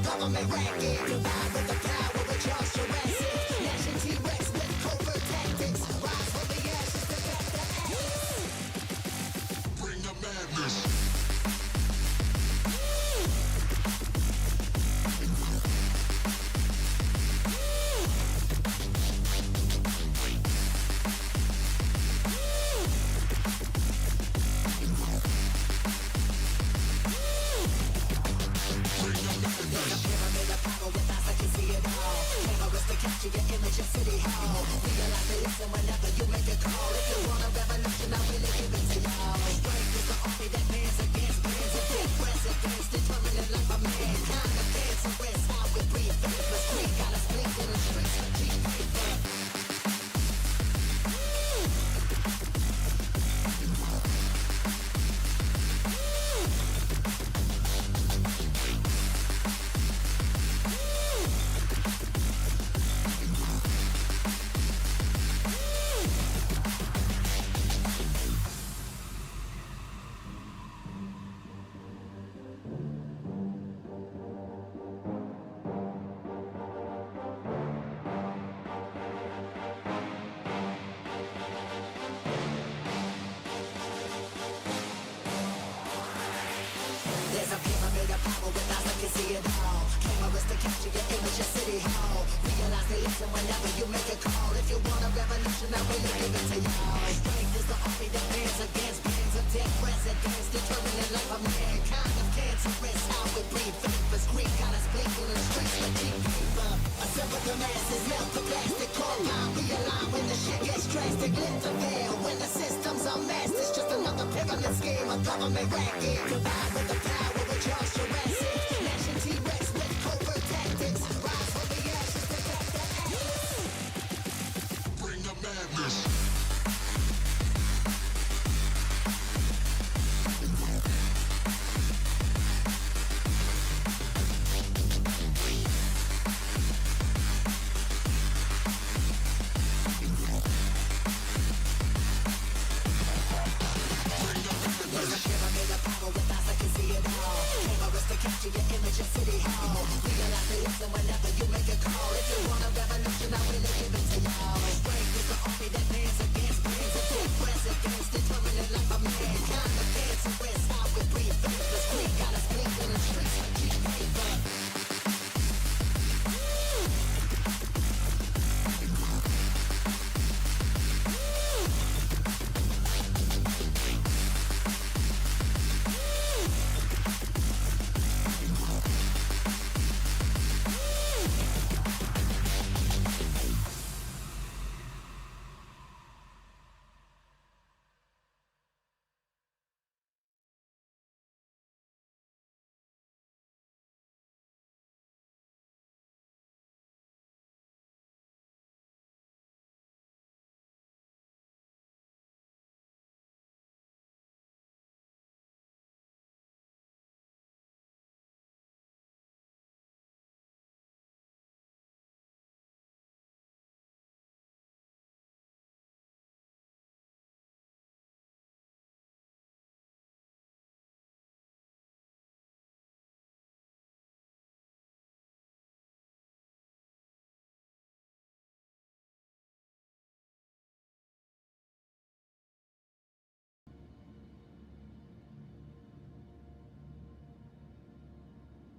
government racket. Provide with the power of Charles Jurassic. Nation T-Rex with covert tactics. Rise from the ashes to back the atlas. Bring the madness.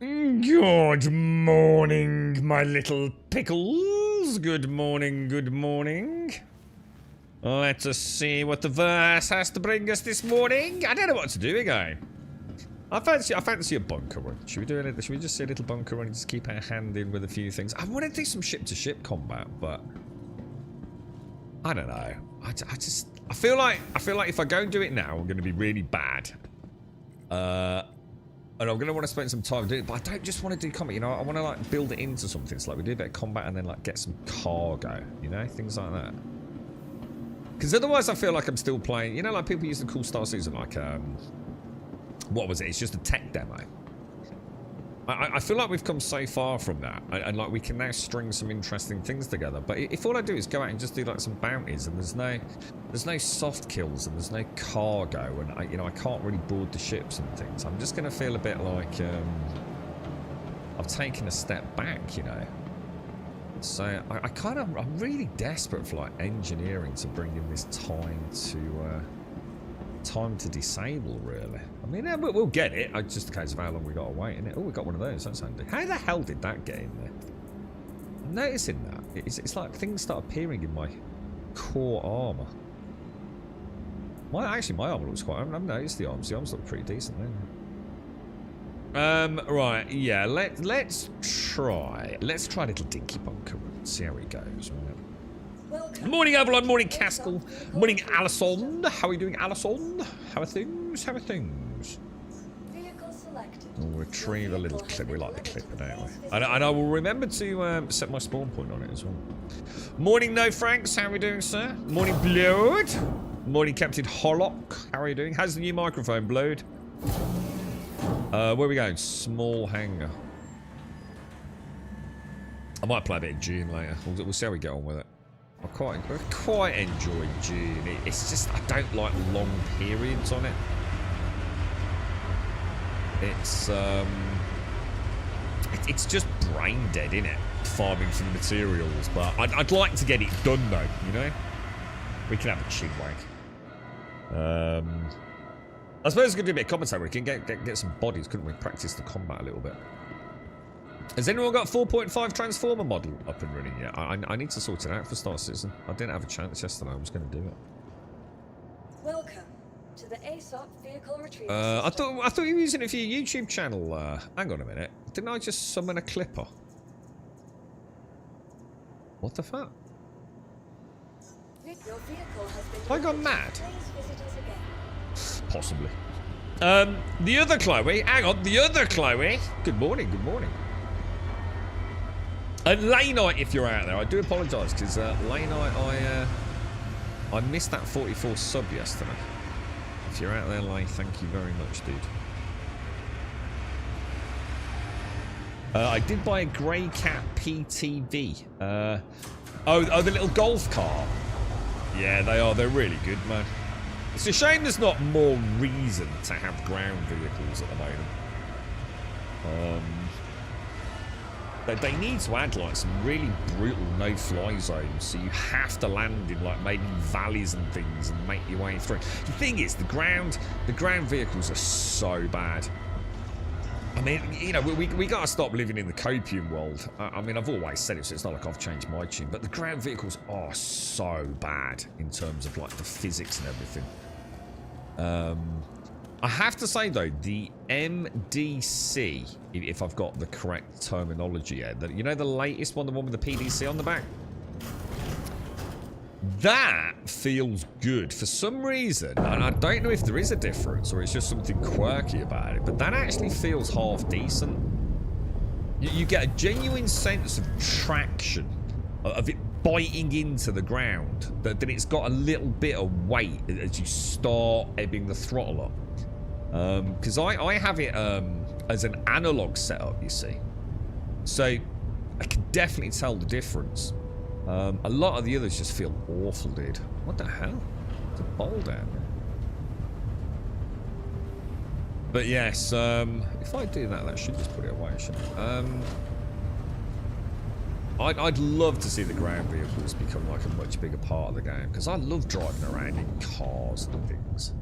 Good morning, my little pickles. Good morning, good morning. Let us see what the verse has to bring us this morning. I don't know what to do again. I fancy a bunker run. Should we just see a little bunker run and just keep our hand in with a few things? I want to do some ship-to-ship combat, but I don't know. I feel like if I go and do it now, I'm going to be really bad. And I'm going to want to spend some time doing it, but I don't just want to do combat, you know, I want to like build it into something. So like we do a bit of combat and then like get some cargo, you know, things like that. Because otherwise I feel like I'm still playing, you know, like people use the cool Star Season, like, what was it? It's just a tech demo. I feel like we've come so far from that, and like we can now string some interesting things together. But if all I do is go out and just do like some bounties, and there's no soft kills, and there's no cargo, and I can't really board the ships and things, I'm just gonna feel a bit like I've taken a step back, you know. So I'm really desperate for like engineering to bring in this time to disable, really. I mean, yeah, we'll get it. It's just a case of how long we got to wait, isn't it? Oh, we got one of those. That's handy. How the hell did that get in there? I'm noticing that. It's like things start appearing in my core armor. Actually, my armor looks quite... I've noticed the arms. The arms look pretty decent, don't they? Right, yeah, let's try little Dinky Bunker and see how it goes. Right. Morning, Avalon. Morning, Caskell. Morning, Alison. How are you doing, Alison? How are things? How are things? We'll retrieve a little clip. We like the clipper, don't we? And I will remember to set my spawn point on it as well. Morning, No Franks. How are we doing, sir? Morning, Blood. Morning, Captain Hollock. How are you doing? How's the new microphone, Blood? Where are we going? Small hangar. I might play a bit of Dune later. We'll see how we get on with it. I quite enjoy Dune. It's just I don't like long periods on it. It's just brain dead, innit? Farming for the materials, but I'd like to get it done though. You know, we can have a chinwag. I suppose we could do a bit of commentary. We can get some bodies, couldn't we? Practice the combat a little bit. Has anyone got 4.5 Transformer model up and running yet? I need to sort it out for Star Citizen. I didn't have a chance yesterday. I was going to do it. Welcome to the ASOP vehicle retrieval I thought you were using it for your YouTube channel. Hang on a minute. Didn't I just summon a clipper? What the fuck? Your vehicle has been Have I gone mad? Please visit us again. Possibly. The other Chloe. Hang on. The other Chloe. Good morning. Good morning. Late night, if you're out there. I do apologise because late night I missed that 44 sub yesterday. If you're out there, Lay, thank you very much, dude. I did buy a Grey Cat PTV. Oh, the little golf car. Yeah, they are. They're really good, man. It's a shame there's not more reason to have ground vehicles at the moment. They need to add like some really brutal no-fly zones, so you have to land in like maybe valleys and things and make your way through. The thing is, the ground vehicles are so bad. I mean, you know, we gotta stop living in the copium world. I mean, I've always said it, so it's not like I've changed my tune, but the ground vehicles are so bad in terms of like the physics and everything. I have to say though, the MDC, if I've got the correct terminology here, you know the latest one, the one with the PDC on the back? That feels good for some reason, and I don't know if there is a difference or it's just something quirky about it, but that actually feels half decent. You get a genuine sense of traction, of it biting into the ground, that it's got a little bit of weight as you start ebbing the throttle up. Because I have it as an analog setup, you see, so I can definitely tell the difference. A lot of the others just feel awful, dude. What the hell? It's a bowl down there. But yes, if I do that, that should just put it away, shouldn't it? I'd love to see the ground vehicles become like a much bigger part of the game, because I love driving around in cars and things.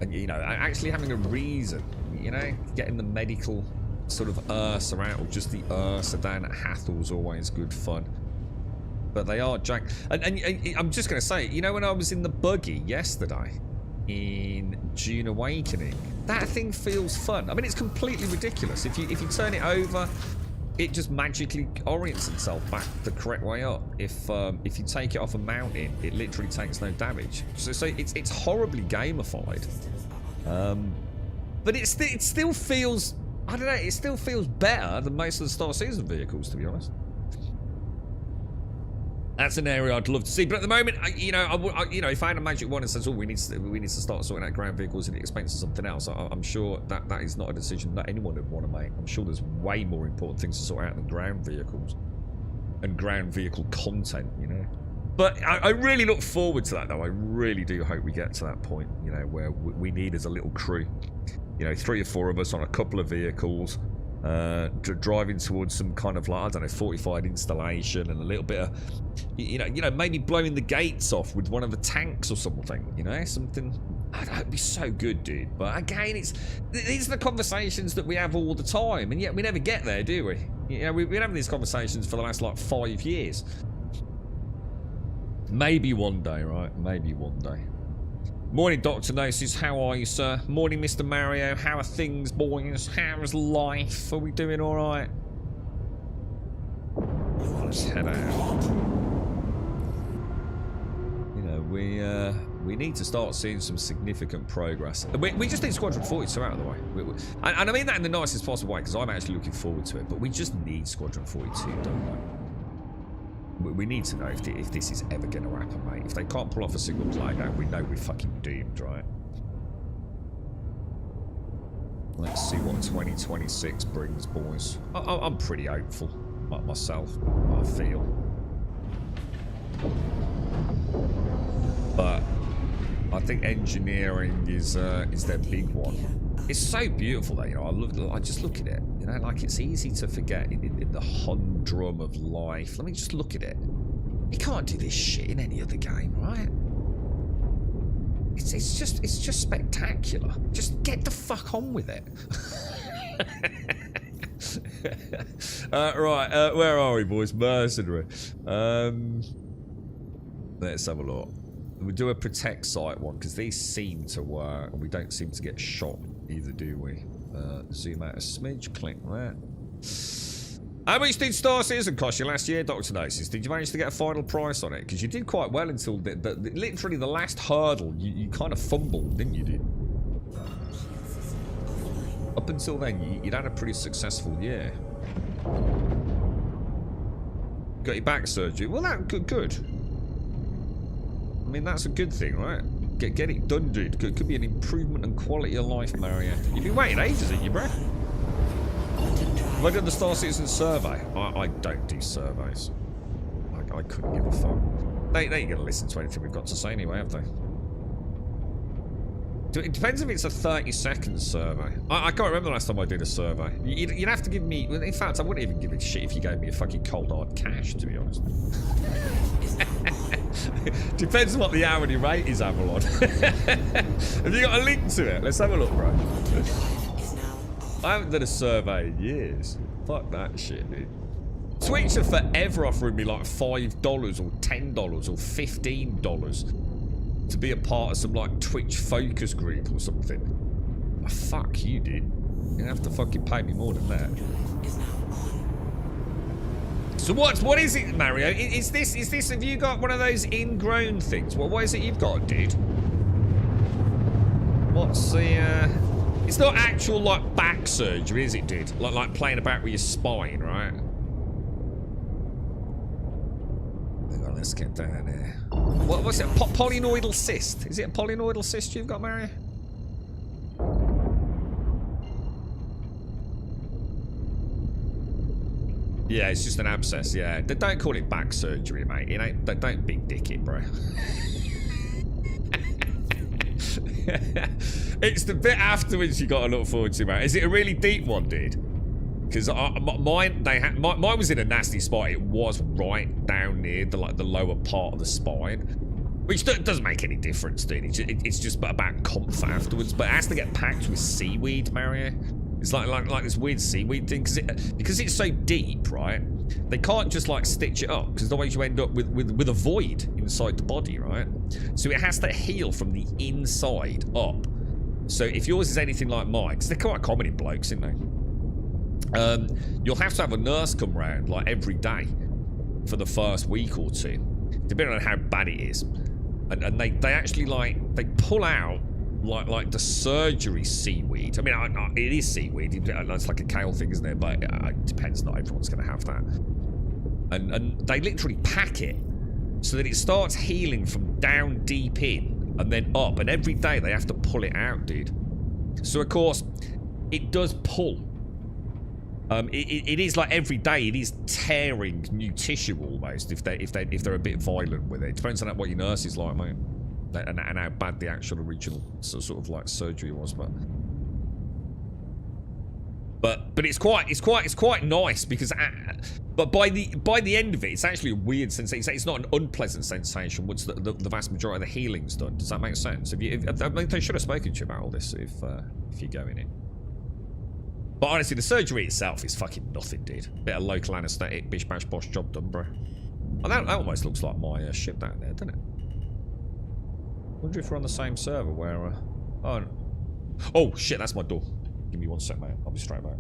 And, you know, actually having a reason, you know, getting the medical sort of Ursa out, or just the Ursa down at Hathal's always good fun. But they are jank. And I'm just going to say, you know, when I was in the buggy yesterday in Dune Awakening, that thing feels fun. I mean, it's completely ridiculous. If you turn it over, it just magically orients itself back the correct way up. If you take it off a mountain, it literally takes no damage. So it's horribly gamified. But it still feels, I don't know, it still feels better than most of the Star Citizen vehicles, to be honest. That's an area I'd love to see, but at the moment, you know, if I had a magic wand and says, "Oh, we need to start sorting out ground vehicles at the expense of something else," I'm sure that is not a decision that anyone would want to make. I'm sure there's way more important things to sort out than ground vehicles and ground vehicle content, you know. But I really look forward to that, though. I really do hope we get to that point, you know, where we need as a little crew, you know, 3 or 4 of us on a couple of vehicles, driving towards some kind of, like, I don't know, fortified installation, and a little bit of, you know, maybe blowing the gates off with one of the tanks or something, you know, something. That'd be so good, dude. But again, these are the conversations that we have all the time, and yet we never get there, do we? You know, we've been having these conversations for the last, like, 5 years. Maybe one day, right? Maybe one day. Morning, Dr. Gnosis. How are you, sir? Morning, Mr. Mario. How are things, boys? How's life? Are we doing all right? Let's head out. You know, we need to start seeing some significant progress. We just need Squadron 42 out of the way. And I mean that in the nicest possible way, because I'm actually looking forward to it. But we just need Squadron 42, don't we? We need to know if this is ever going to happen, mate. If they can't pull off a single plague out, we know we're fucking doomed, right? Let's see what 2026 brings, boys. I'm pretty hopeful, like myself, I feel. But I think engineering is their big one. It's so beautiful, though. You know, I just look at it. You know, like, it's easy to forget in the humdrum of life. Let me just look at it. You can't do this shit in any other game, right? It's just spectacular. Just get the fuck on with it. Right, where are we, boys? Mercenary. Let's have a look. We'll do a protect site one, because these seem to work, and we don't seem to get shot either, do we? Zoom out a smidge, click that. How much did Star Citizen cost you last year, Dr. Gnosis? Did you manage to get a final price on it? Because you did quite well until literally the last hurdle. You kind of fumbled, didn't you, dude? Up until then, you'd had a pretty successful year. Got your back surgery. Well, that good. I mean, that's a good thing, right? Get it done, dude. Could be an improvement in quality of life, Mario. You've been waiting ages, haven't you, bro? Have I done the Star Citizen survey? I don't do surveys. I couldn't give a fuck. They ain't gonna listen to anything we've got to say anyway, have they? It depends if it's a 30-second survey. I can't remember the last time I did a survey. You'd have to give me... In fact, I wouldn't even give a shit if you gave me a fucking cold hard cash, to be honest. Depends on what the hourly rate is, Avalon. Have you got a link to it? Let's have a look, bro. I haven't done a survey in years. Fuck that shit, dude. Twitch are forever offering me like $5 or $10 or $15 to be a part of some like Twitch focus group or something. Oh, fuck you, dude. You're gonna have to fucking pay me more than that. So what is it, Mario? Is this have you got one of those ingrown things? What is it you've got, dude? What's the it's not actual like back surgery, is it, dude? Like playing about with your spine, right? Hang on, let's get down there. What's it? Polynoidal cyst? Is it a polynoidal cyst you've got, Mario? Yeah, it's just an abscess, yeah. They don't call it back surgery, mate. It ain't, don't big dick it, bro. It's the bit afterwards you got to look forward to, mate. Is it a really deep one, dude? Because mine was in a nasty spot. It was right down near the lower part of the spine, which doesn't make any difference, dude. It's just about comfort afterwards. But it has to get packed with seaweed, Mario. It's like this weird seaweed thing because it's so deep, right? They can't just like stitch it up because otherwise you end up with a void inside the body, right? So it has to heal from the inside up. So if yours is anything like mine, because they're quite common in blokes, isn't they? You'll have to have a nurse come round like every day for the first week or two, depending on how bad it is. And they actually like they pull out like the surgery seaweed. I mean, it is seaweed. It's like a kale thing, isn't it? But it depends. Not everyone's going to have that. And they literally pack it so that it starts healing from down deep in and then up. And every day they have to pull it out, dude. So of course, it does pull. It is like every day. It is tearing new tissue almost if they're a bit violent with it. It depends on what your nurse is like, mate. And how bad the actual original sort of like surgery was, but But it's quite nice because, but by the end of it, it's actually a weird sensation. It's not an unpleasant sensation once the vast majority of the healing's done. Does that make sense? I mean, they should have spoken to you about all this if you go in it. But honestly, the surgery itself is fucking nothing, dude. Bit of local anaesthetic, bish bash bosh, job done, bro. Oh, that almost looks like my ship down there, doesn't it? Wonder if we're on the same server where. Oh shit, that's my door. Give me 1 sec, mate. I'll be straight back.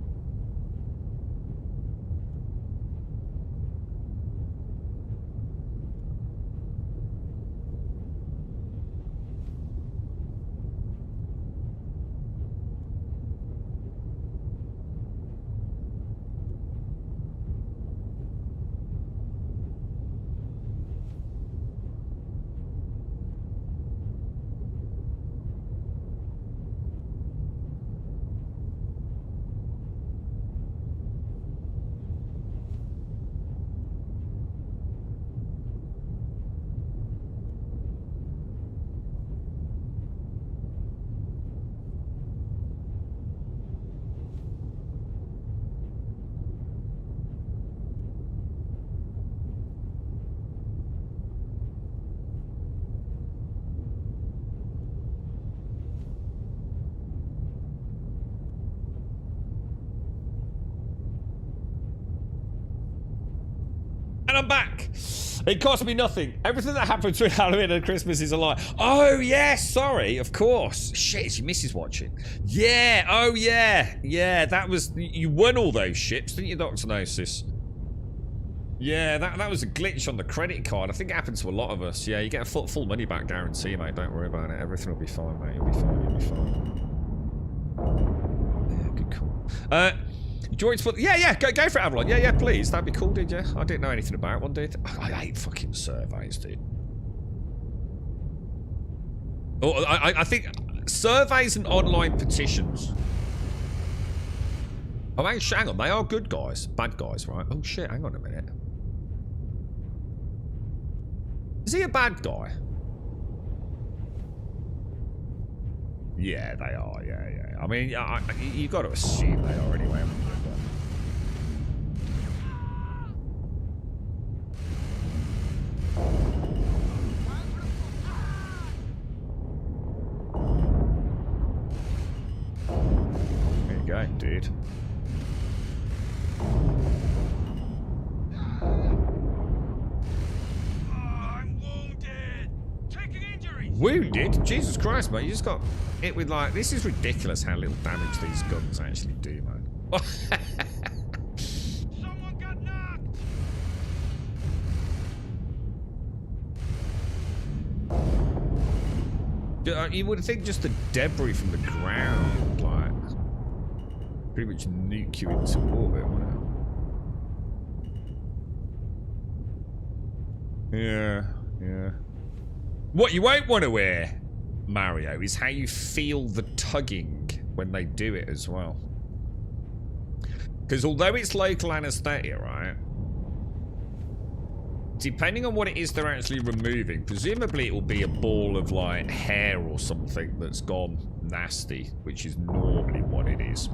And I'm back. It cost me nothing. Everything that happened between Halloween and Christmas is a lie. Oh, yeah, sorry, of course. Shit, is your missus watching? Yeah, oh, yeah. Yeah, that was... You won all those ships, didn't you, Dr. Gnosis? Yeah, that was a glitch on the credit card. I think it happened to a lot of us. Yeah, you get a full money back guarantee, mate. Don't worry about it. Everything will be fine, mate. You'll be fine. You'll be fine. Yeah, good call. Do you want to put... Yeah, go for it, Avalon. Yeah, please. That'd be cool, did you? I didn't know anything about one, dude. I hate fucking surveys, dude. Oh, I think surveys and online petitions. Oh, hang on. They are good guys. Bad guys, right? Oh, shit. Hang on a minute. Is he a bad guy? Yeah, they are. Yeah. I mean, you got to assume they are anyway. There you go, dude. I'm wounded. Taking injuries. Wounded? Jesus Christ, mate. You just got hit with like... This is ridiculous how little damage these guns actually do, man. Someone got knocked. You would think just the debris from the ground, like... Pretty much nuke you into orbit, wouldn't it? Yeah. What you won't want to wear, Mario, is how you feel the tugging when they do it as well. Because although it's local anesthesia, right? Depending on what it is they're actually removing, presumably it will be a ball of like hair or something that's gone nasty, which is normally what it is.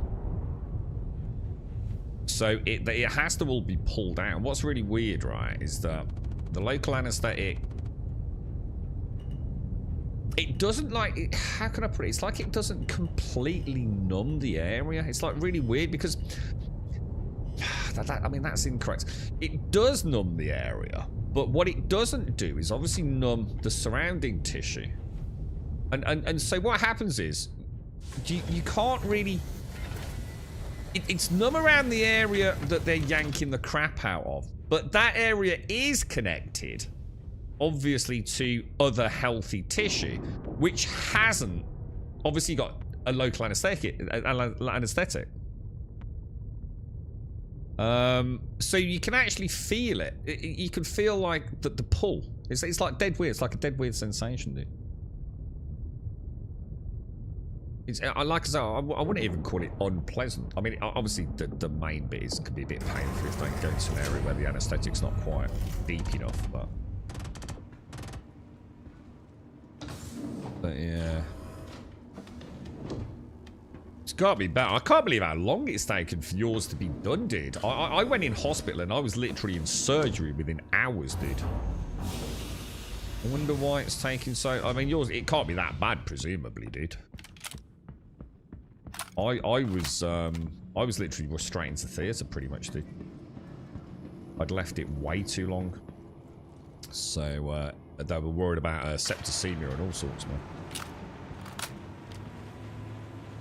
So it has to all be pulled out. And what's really weird, right, is that the local anesthetic, it doesn't like, how can I put it? It's like it doesn't completely numb the area. It's like really weird because, I mean, that's incorrect. It does numb the area, but what it doesn't do is obviously numb the surrounding tissue. And so what happens is, you can't really... It's numb around the area that they're yanking the crap out of. But that area is connected, obviously, to other healthy tissue, which hasn't obviously got a local anesthetic. So you can actually feel it. You can feel like the pull. It's like dead weird. It's like a dead weird sensation, dude. Like I said, I wouldn't even call it unpleasant. I mean, obviously the main bit can be a bit painful if they go to an area where the anaesthetic's not quite deep enough, but yeah. It's got to be better. I can't believe how long it's taken for yours to be done, dude. I went in hospital and I was literally in surgery within hours, dude. I wonder why it's taking so... I mean, yours, it can't be that bad, presumably, dude. I was literally rushed straight into theatre, pretty much, dude. I'd left it way too long. So, they were worried about septicemia and all sorts, man.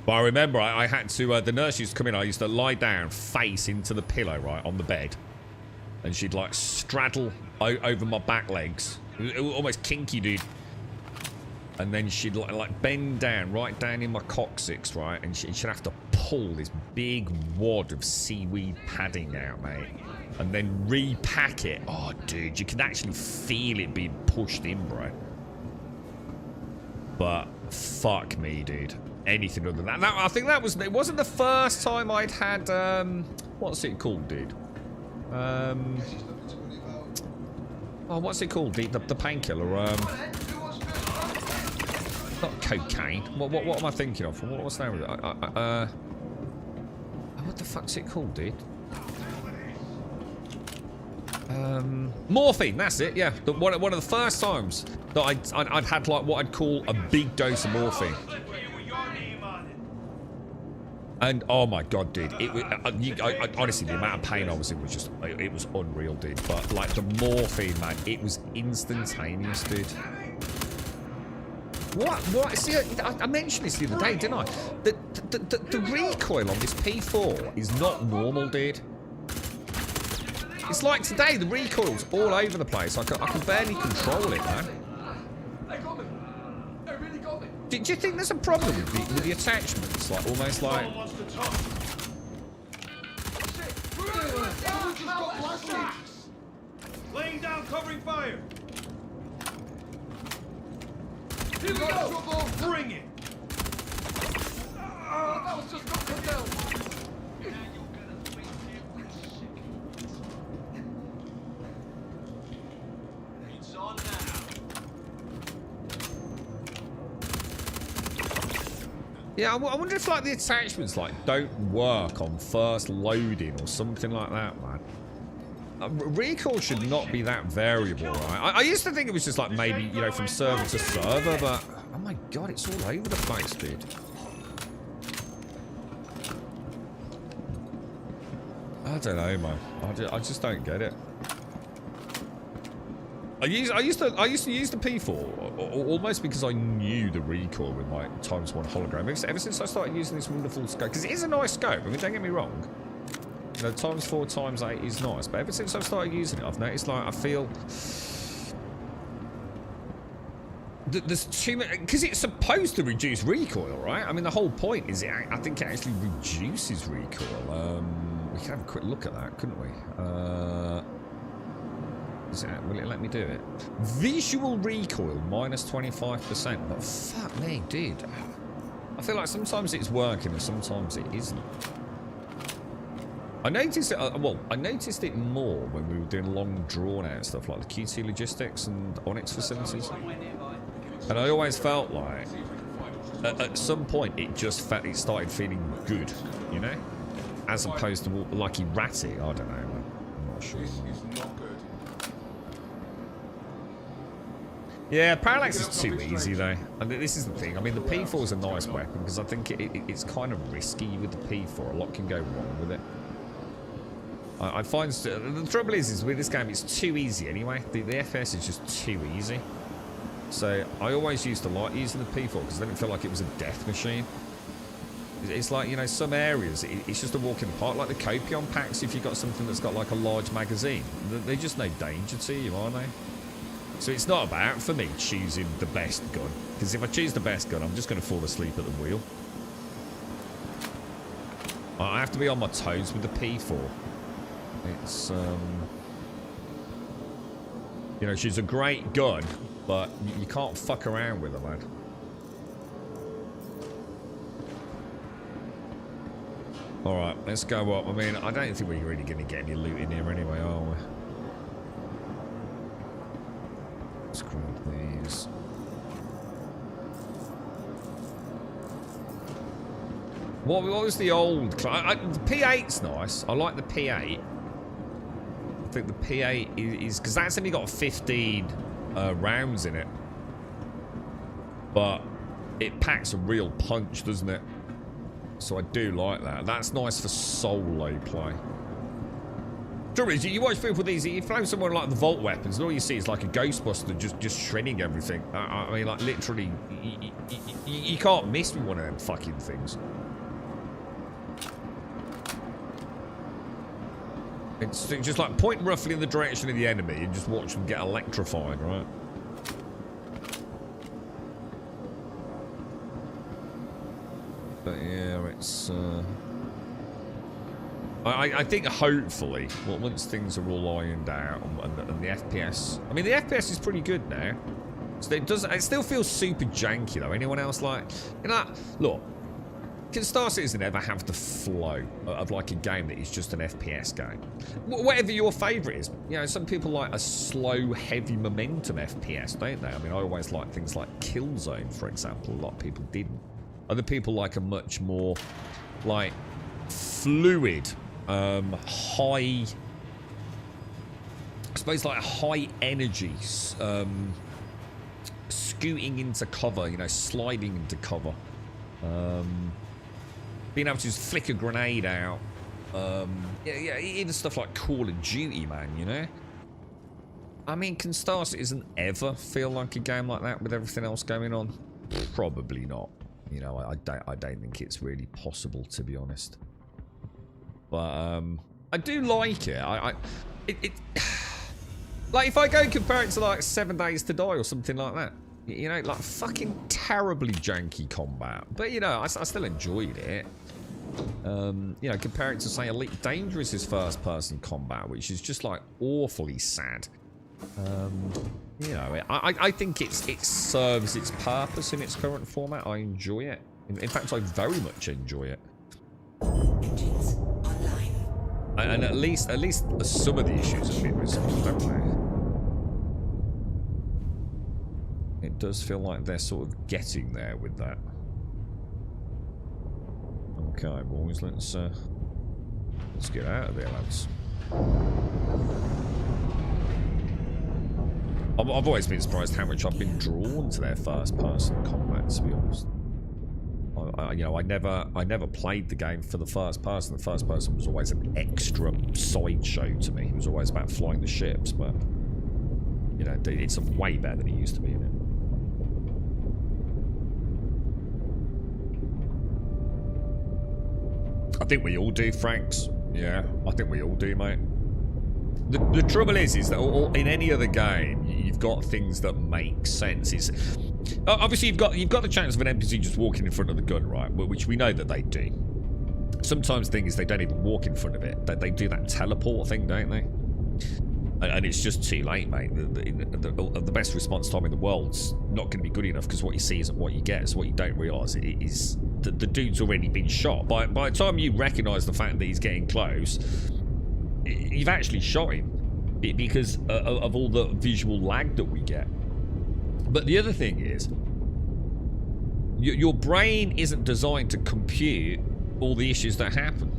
But I remember I had to, the nurse used to come in, I used to lie down face into the pillow, right, on the bed. And she'd, like, straddle over my back legs. It was almost kinky, dude. And then she'd, like bend down, right down in my coccyx, right? And she'd have to pull this big wad of seaweed padding out, mate. And then repack it. Oh, dude, you can actually feel it being pushed in, bro. But fuck me, dude. Anything other than that. I think that was... It wasn't the first time I'd had... what's it called, dude? Oh, what's it called? The painkiller. Not cocaine. What am I thinking of? What's the name of it? What the fuck's it called, dude? Morphine. That's it. Yeah. One of the first times that I'd had like what I'd call a big dose of morphine. And oh my god, dude, it was, honestly, the amount of pain I was in was just, it was unreal, dude. But like the morphine, man, it was instantaneous, dude. What? See, I mentioned this the other day, didn't I? The recoil on this P4 is not normal, dude. It's like today, the recoil's all over the place. I can barely control it, man. Do you think there's a problem with the attachments? Like, almost like... Laying down, covering fire. Here we go! Bring it. That was just not good down. It's on now. Yeah, I wonder if like the attachments like don't work on first loading or something like that, man. Recoil should not be that variable, right? I used to think it was just like maybe, you know, from server to server, but oh my god, it's all over the place, dude. I don't know, man. I just don't get it. I used to use the P4 almost because I knew the recoil with my ×1 hologram. Ever since I started using this wonderful scope, because it is a nice scope. I mean, don't get me wrong. You know, ×4, ×8 is nice, but ever since I've started using it, I've noticed like I feel there's too much, because it's supposed to reduce recoil, right? I mean, the whole point is I think it actually reduces recoil. We could have a quick look at that, couldn't we? Will it let me do it? Visual recoil -25%. But fuck me, dude. I feel like sometimes it's working and sometimes it isn't. I noticed it. Well, I noticed it more when we were doing long, drawn-out stuff like the QT Logistics and Onyx facilities. And I always felt like at some point it started feeling good, you know, as opposed to like erratic. I don't know. I'm not sure. Yeah, parallax is too easy though. And this is the thing. I mean, the P4 is a nice weapon because I think it's kind of risky with the P4. A lot can go wrong with it. I find the trouble is with this game, it's too easy anyway. The FPS is just too easy. So I always used to like using the P4 because I didn't feel like it was a death machine. It's like, you know, some areas it's just a walk in the park. Like the Copion packs, if you've got something that's got like a large magazine, they're just no danger to you, are they? So it's not about, for me, choosing the best gun. Because if I choose the best gun, I'm just going to fall asleep at the wheel. I have to be on my toes with the P4. It's, you know, she's a great gun, but you can't fuck around with her, man. Alright, let's go up. I mean, I don't think we're really going to get any loot in here anyway, are we? Let's grab these. What was the old... the P8's nice. I like the P8. I think the P8 is... Because that's only got 15 rounds in it. But it packs a real punch, doesn't it? So I do like that. That's nice for solo play. Trouble is, you watch people with these, you throw someone like the Vault weapons, and all you see is like a Ghostbuster just shredding everything. I mean, like, literally, you can't miss with one of them fucking things. It's just like point roughly in the direction of the enemy and just watch them get electrified, right? But yeah, it's... I think hopefully, well, once things are all ironed out and the FPS... I mean, the FPS is pretty good now. So it still feels super janky, though. Anyone else like... You know, look, can Star Citizen ever have the flow of like a game that is just an FPS game? Whatever your favourite is. You know, some people like a slow, heavy momentum FPS, don't they? I mean, I always like things like Killzone, for example. A lot of people didn't. Other people like a much more, like, fluid, high... I suppose like a high energy, scooting into cover, you know, sliding into cover. Being able to just flick a grenade out. Yeah, even stuff like Call of Duty, man, you know? I mean, can Star Citizen ever feel like a game like that with everything else going on? Probably not. You know, I don't think it's really possible, to be honest. But I do like it. Like if I go and compare it to like 7 Days to Die or something like that, you know, like fucking terribly janky combat. But you know, I still enjoyed it. You know, compare it to say Elite Dangerous's first-person combat, which is just like awfully sad. You know, I think it serves its purpose in its current format. I enjoy it. In fact, I very much enjoy it. Engines online. And at least some of the issues have been resolved, don't they? It does feel like they're sort of getting there with that. Okay, boys, let's get out of there, lads. I've always been surprised how much I've been drawn to their first-person combat, to be honest. You know, I never played the game for the first person. The first person was always an extra sideshow to me. It was always about flying the ships, but you know, it's way better than it used to be, isn't it? I think we all do, Franks. Yeah, I think we all do, mate. The trouble is that in any other game, you've got things that make sense. Obviously, you've got the chance of an NPC just walking in front of the gun, right? Which we know that they do. Sometimes the thing is they don't even walk in front of it. They do that teleport thing, don't they? And it's just too late, mate. The best response time in the world's not going to be good enough because what you see isn't what you get. So what you don't realise is the dude's already been shot. By the time you recognise the fact that he's getting close, you've actually shot him because of all the visual lag that we get. But the other thing is, your brain isn't designed to compute all the issues that happen.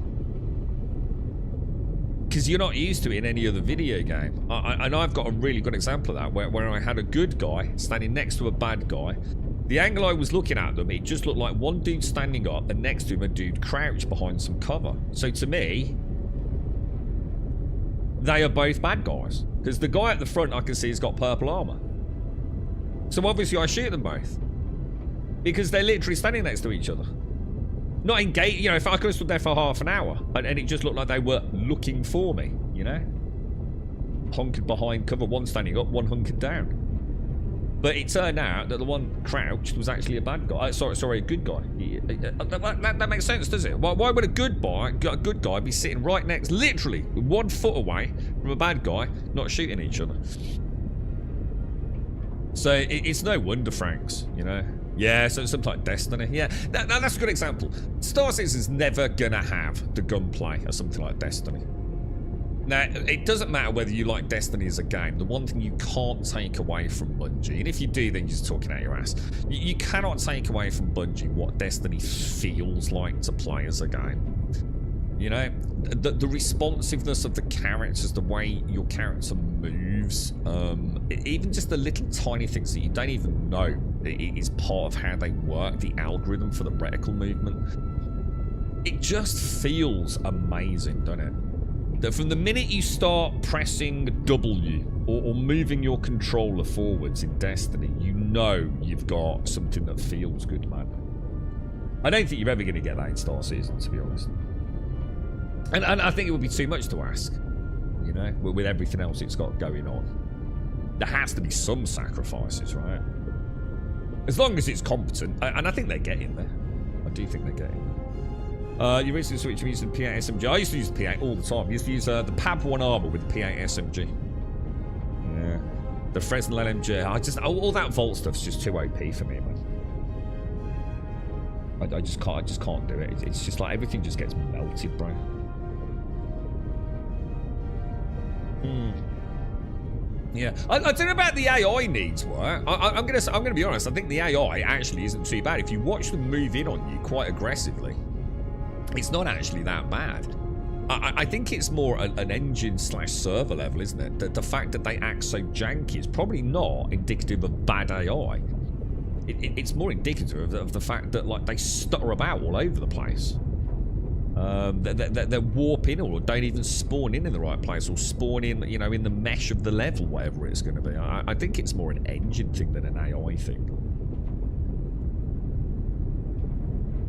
Because you're not used to it in any other video game. And I've got a really good example of that, where I had a good guy standing next to a bad guy. The angle I was looking at them, it just looked like one dude standing up and next to him a dude crouched behind some cover. So to me, they are both bad guys. Because the guy at the front I can see has got purple armor. So obviously I shoot them both. Because they're literally standing next to each other. Not engaged, you know, if I could have stood there for half an hour and it just looked like they were looking for me, you know? Hunkered behind cover, one standing up, one hunkered down. But it turned out that the one crouched was actually a bad guy. Sorry, a good guy. That makes sense, does it? Why would a good guy be sitting right next, literally 1 foot away from a bad guy, not shooting each other? So it's no wonder, Franks, you know? Yeah, so something like Destiny. Yeah, that's a good example. Star Citizen's never gonna have the gunplay or something like Destiny. Now, it doesn't matter whether you like Destiny as a game. The one thing you can't take away from Bungie, and if you do, then you're just talking out your ass. You cannot take away from Bungie what Destiny feels like to play as a game. You know, the responsiveness of the characters, the way your character moves, even just the little tiny things that you don't even know is part of how they work, the algorithm for the reticle movement. It just feels amazing, doesn't it? That from the minute you start pressing W or moving your controller forwards in Destiny, you know you've got something that feels good, man. I don't think you're ever going to get that in Star Citizen, to be honest. And I think it would be too much to ask, you know, with everything else it's got going on. There has to be some sacrifices, right? As long as it's competent, and I think they're getting there. I do think they're getting there. You recently switched from using the P8 SMG. I used to use the P8 all the time. I used to use the PAB 1 armor with the P8 SMG. Yeah. The Fresnel LMG. All that Vault stuff's just too OP for me, man. I just can't do it. It's just like everything just gets melted, bro. Yeah, I don't know about the AI needs work. I'm gonna be honest. I think the AI actually isn't too bad. If you watch them move in on you quite aggressively, it's not actually that bad. I think it's more an engine / server level, isn't it? The fact that they act so janky is probably not indicative of bad AI. It's more indicative of the fact that like they stutter about all over the place. They're warping or don't even spawn in the right place or spawn in, you know, in the mesh of the level, whatever it's going to be. I think it's more an engine thing than an AI thing.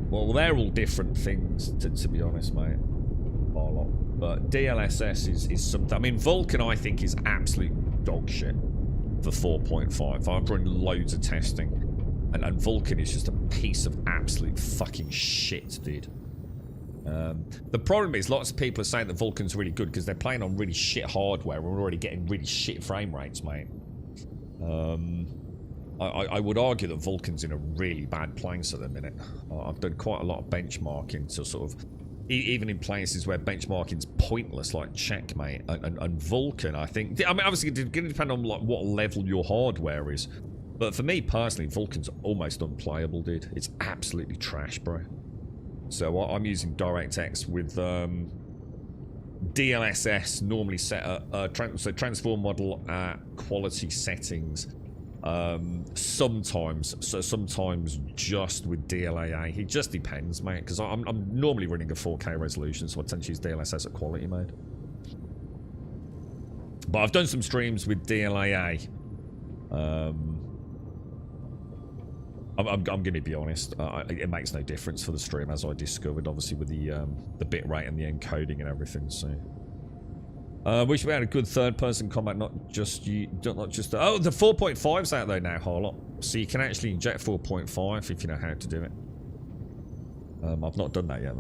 Well, they're all different things, to be honest, mate. But DLSS is something. I mean, Vulcan, I think, is absolute dog shit for 4.5. I've run loads of testing, and Vulcan is just a piece of absolute fucking shit, dude. The problem is lots of people are saying that Vulcan's really good because they're playing on really shit hardware and we're already getting really shit frame rates, mate. I would argue that Vulcan's in a really bad place at the minute. I've done quite a lot of benchmarking to sort of, even in places where benchmarking's pointless, like Checkmate and Vulcan, I think. I mean, obviously, it's going to depend on like what level your hardware is. But for me personally, Vulcan's almost unplayable, dude. It's absolutely trash, bro. So I'm using DirectX with DLSS normally set at transform model at quality settings. Sometimes just with DLAA. It just depends, mate, because I'm normally running a 4K resolution, so I tend to use DLSS at quality mode. But I've done some streams with DLAA. I'm going to be honest. It makes no difference for the stream, as I discovered, obviously with the bit rate and the encoding and everything. So, wish we had a good third-person combat, not just oh, the 4.5's out there now, Harlock. So you can actually inject 4.5 if you know how to do it. I've not done that yet,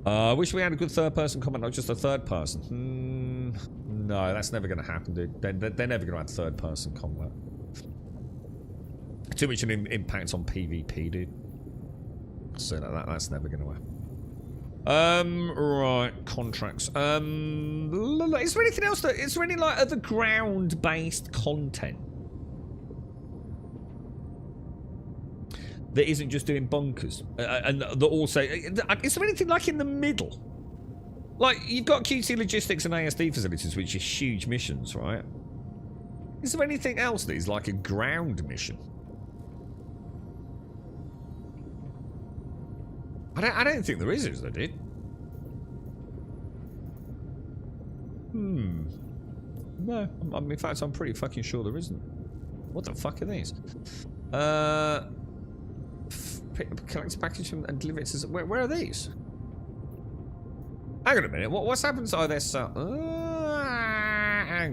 though. Wish we had a good third-person combat, not just a third-person. No, that's never going to happen, dude. They're never going to have third-person combat. Too much an impact on PvP, dude. So that's never going to happen. Right, contracts. Is there anything else is there any like other ground-based content that isn't just doing bunkers? And that also, is there anything like in the middle? Like, you've got QT logistics and ASD facilities, which are huge missions, right? Is there anything else that is like a ground mission? I don't think there is there, dude? No. In fact, I'm pretty fucking sure there isn't. What the fuck are these? Collect a package and deliver it to... Where are these? Hang on a minute. What's happened to... Oh, there's... hang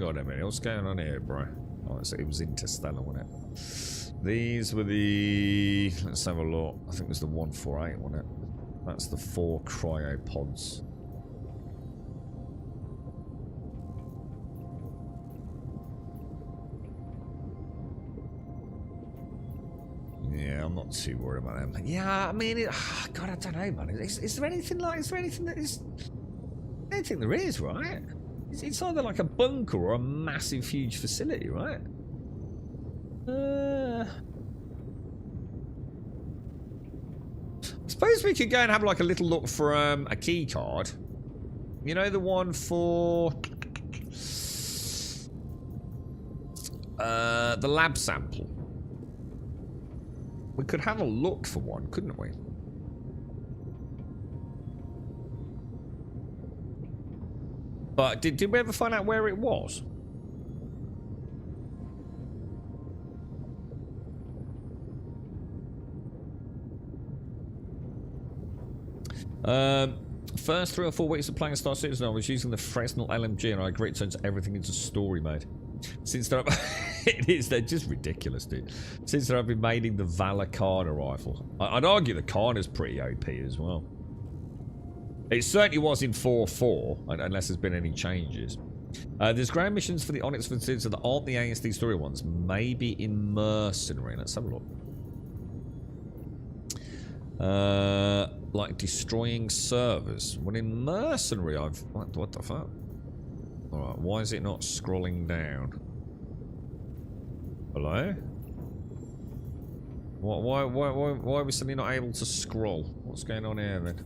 on a minute. What's going on here, bro? Oh, so it was Interstellar, wasn't it? These were the... Let's have a look. I think it was the 148, wasn't it? That's the 4 cryopods. Yeah, I'm not too worried about them. Yeah, I mean, God, I don't know, man. Is there anything like? Is there anything that is? don't think there is, right? It's either like a bunker or a massive, huge facility, right? I suppose we could go and have like a little look for a key card. You know, the one for the lab sample. We could have a look for one, couldn't we? But did we ever find out where it was? First 3 or 4 weeks of playing Star Citizen, I was using the Fresnel LMG, and I agree it turns everything into story mode. Since they're they're just ridiculous, dude. Since they've been making the Valor Kana rifle, I'd argue the Kana's pretty OP as well. It certainly was in 4.4, unless there's been any changes. There's ground missions for the Onyx facility that aren't the ASD story ones. Maybe in Mercenary. Let's have a look. Like destroying servers. Well, in Mercenary, what the fuck? Alright, why is it not scrolling down? Hello? Why are we suddenly not able to scroll? What's going on here then?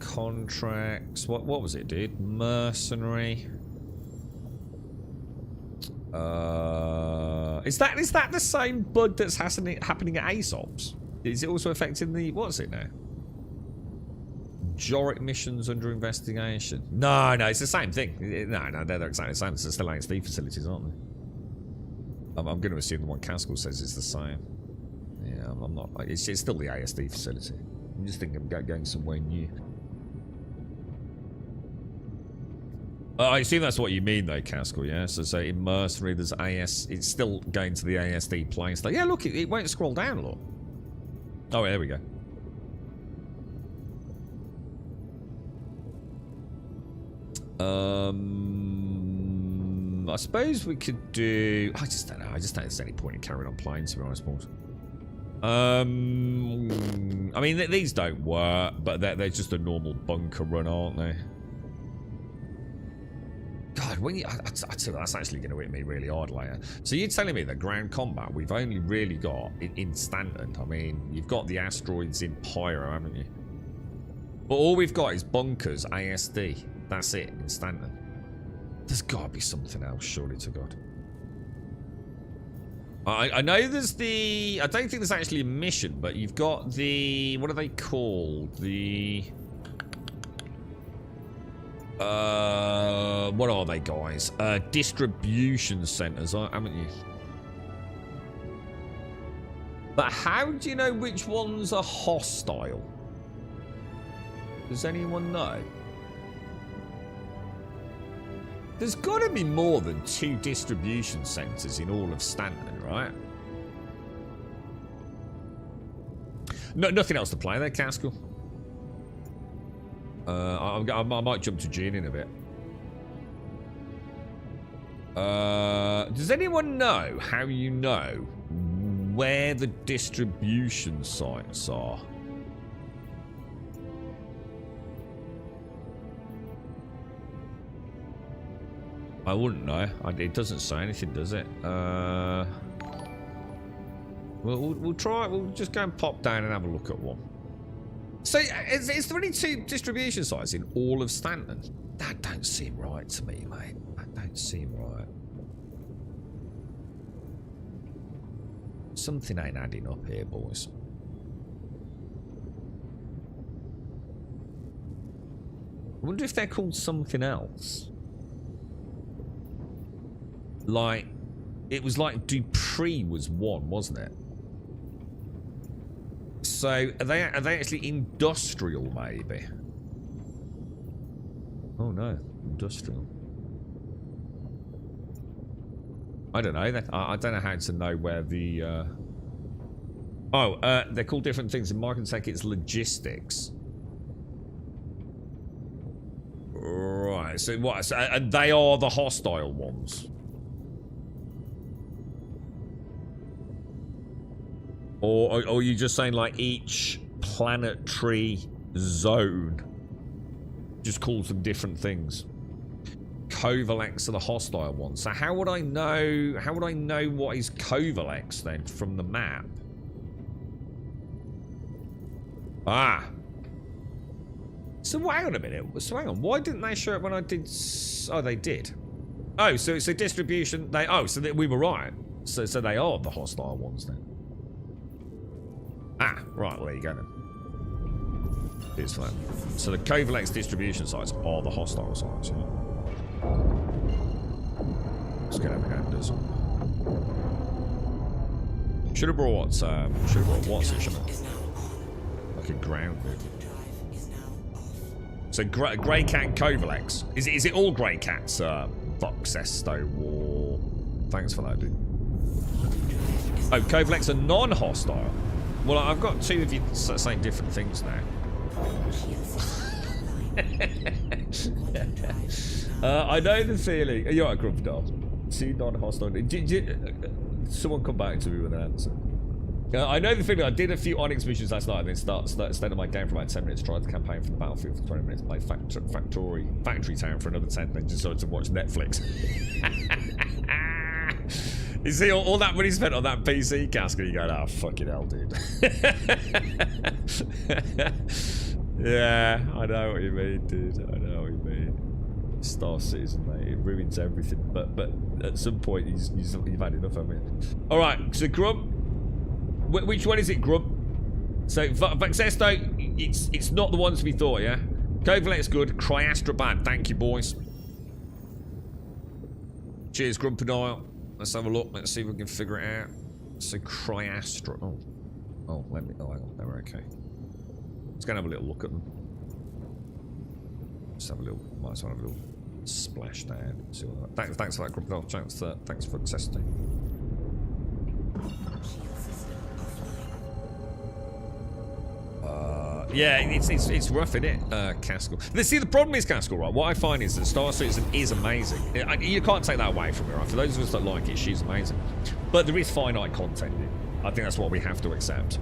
Contracts. What was it, dude? Mercenary. Is that the same bug that's happening at ASOPs? Is it also affecting the what's it now? Joric missions under investigation. No, it's the same thing. No, they're exactly the same. It's still ASD facilities, aren't they? I'm going to assume the one Caskell says is the same. Yeah, I'm not. It's still the ASD facility. I'm just thinking of going somewhere new. I assume that's what you mean, though, Caskell. Yeah. So in Mercenary, there's AS. It's still going to the ASD plane state. Yeah, look, it won't scroll down. Look. Oh, there we go. I suppose we could do. I just don't know. I just don't think there's any point in carrying on playing, to be honest, boys. I mean, these don't work, but they're just a normal bunker run, aren't they? God, when you, I'd say that's actually going to hit me really hard later. So you're telling me that ground combat we've only really got in Stanton? I mean, you've got the asteroids in Pyro, haven't you? But all we've got is bunkers, ASD. That's it in Stanton. There's got to be something else, surely to God. I know there's the... I don't think there's actually a mission, but you've got the... What are they called? The... what are they, guys? Distribution centers, haven't you? But how do you know which ones are hostile? Does anyone know? There's got to be more than 2 distribution centers in all of Stanton, right? No, nothing else to play there, Caskell. I might jump to Dune in a bit. Does anyone know how you know where the distribution sites are? I wouldn't know. It doesn't say anything, does it? We'll try. We'll just go and pop down and have a look at one. So, is there only 2 distribution sites in all of Stanton? That don't seem right to me, mate. That don't seem right. Something ain't adding up here, boys. I wonder if they're called something else. Like, it was like Dupree was one, wasn't it? So, are they actually industrial, maybe? Oh no, industrial. I don't know. I don't know how to know where the... they're called different things. In Market Tech, it's logistics. Right, so what? So, and they are the hostile ones. Or are you just saying like each planetary zone. Just calls them different things. Covalex are the hostile ones. So how would I know? How would I know what is Covalex then from the map? Ah. So hang on a minute. So hang on. Why didn't they show it when I did? Oh, they did. Oh, so it's a distribution. They. Oh, so we were right. So they are the hostile ones then. Ah, right. Well, there you go then. Here's that. So the Covalex distribution sites are the hostile sites. Yeah. Let's get over and do some. Should have brought what's it? Should have like a ground bit. So Grey Cat and Covalex. Is it all Grey Cats? Voxesto War. Thanks for that, dude. Oh, Covalex are non-hostile. Well, I've got two of you saying different things now. I know the feeling. You're right, Grumpdog. Two non-hostile. Someone come back to me with an answer. I know the feeling. I did a few Onyx missions last night and then stayed on my game for about 10 minutes, tried the campaign from the battlefield for 20 minutes, played Factory Town for another 10, then decided to watch Netflix. You see all that money spent on that PC cask and you go, oh, fucking hell, dude. Yeah, I know what you mean, dude. I know what you mean. Star Citizen, mate. It ruins everything. But at some point, you've had enough, haven't you? Alright, so Grump. Which one is it, Grump? So, Voxesto, it's not the ones we thought, yeah? Covalex good, Cryastra bad. Thank you, boys. Cheers, Grumpadile. Let's have a look. Let's see if we can figure it out. So, Cryastra. Oh, let me. Oh, hang on. They're okay. Let's go and have a little look at them. Just have a little. Might as well have a little splash down. See what that. Thanks for that, Grumpadile. Thanks for accessing. Yeah, it's rough, isn't it, Caskell? See, the problem is, Caskell, right? What I find is that Star Citizen is amazing. You can't take that away from her, right? For those of us that like it, she's amazing. But there is finite content in it. I think that's what we have to accept.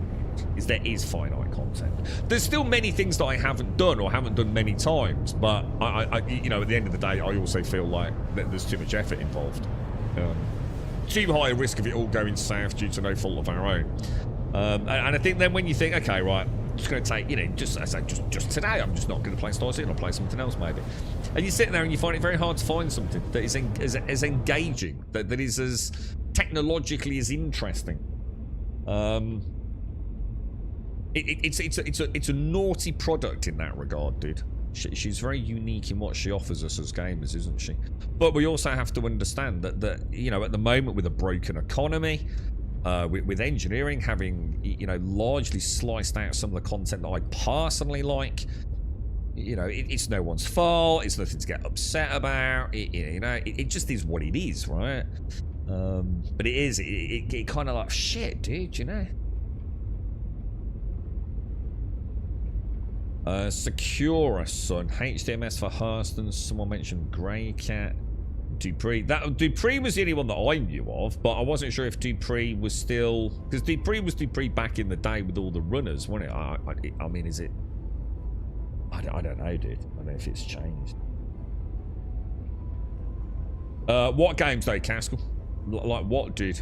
Is there is finite content. There's still many things that I haven't done or haven't done many times, but I you know, at the end of the day, I also feel like that there's too much effort involved. Too high a risk of it all going south due to no fault of our own. And I think then when you think, okay, right, just going to take, you know, just today, I'm just not going to play Star Citizen, I'll play something else maybe. And you sit there and you find it very hard to find something that is as engaging, that is as technologically as interesting. It's a naughty product in that regard, dude. She's very unique in what she offers us as gamers, isn't she? But we also have to understand that you know, at the moment with a broken economy, with engineering having, you know, largely sliced out some of the content that I personally like, you know, it's no one's fault. It's nothing to get upset about. You know, it just is what it is, right? But it is. It kind of like shit, dude. You know. Secura, son. HDMS for Hurston. Someone mentioned Grey Cat. Dupree. Dupree was the only one that I knew of, but I wasn't sure if Dupree was still, because Dupree was Dupree back in the day with all the runners, wasn't it? I mean, is it? I don't know, dude. I don't know if it's changed. What games though, Caskell? Like what, dude?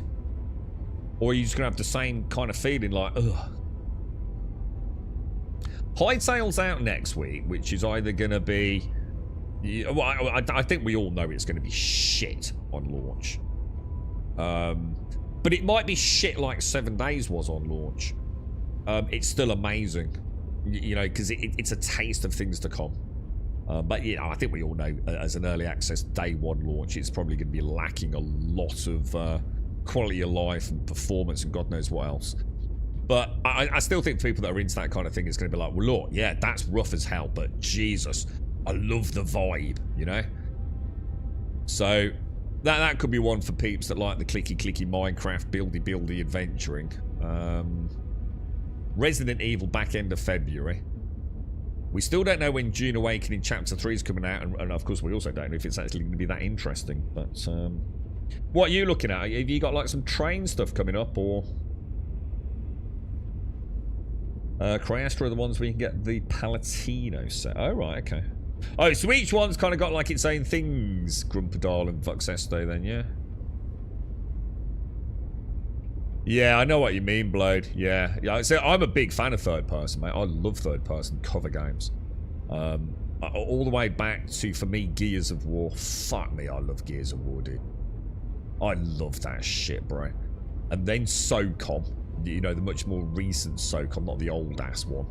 Or are you just gonna have the same kind of feeling, like, ugh? Hightail's out next week, which is either gonna be. Yeah, well, I think we all know it's going to be shit on launch. But it might be shit like 7 Days was on launch. It's still amazing, you know, because it's a taste of things to come. But, you know, I think we all know as an early access day one launch, it's probably going to be lacking a lot of quality of life and performance and God knows what else. But I still think people that are into that kind of thing is going to be like, well, look, yeah, that's rough as hell, but Jesus, I love the vibe, you know? So, that could be one for peeps that like the clicky Minecraft buildy adventuring. Resident Evil back end of February. We still don't know when Dune Awakening Chapter 3 is coming out, and of course we also don't know if it's actually going to be that interesting. But, what are you looking at? Have you got like some train stuff coming up, or... Cryastra are the ones where you can get the Palatino set. Oh, right, okay. Oh, so each one's kind of got like its own things. Grumpadal and Vuxesto then, yeah? Yeah, I know what you mean, Blade. Yeah. So I'm a big fan of third person, mate. I love third person cover games. All the way back to, for me, Gears of War. Fuck me, I love Gears of War, dude. I love that shit, bro. And then SOCOM. You know, the much more recent SOCOM, not the old ass one.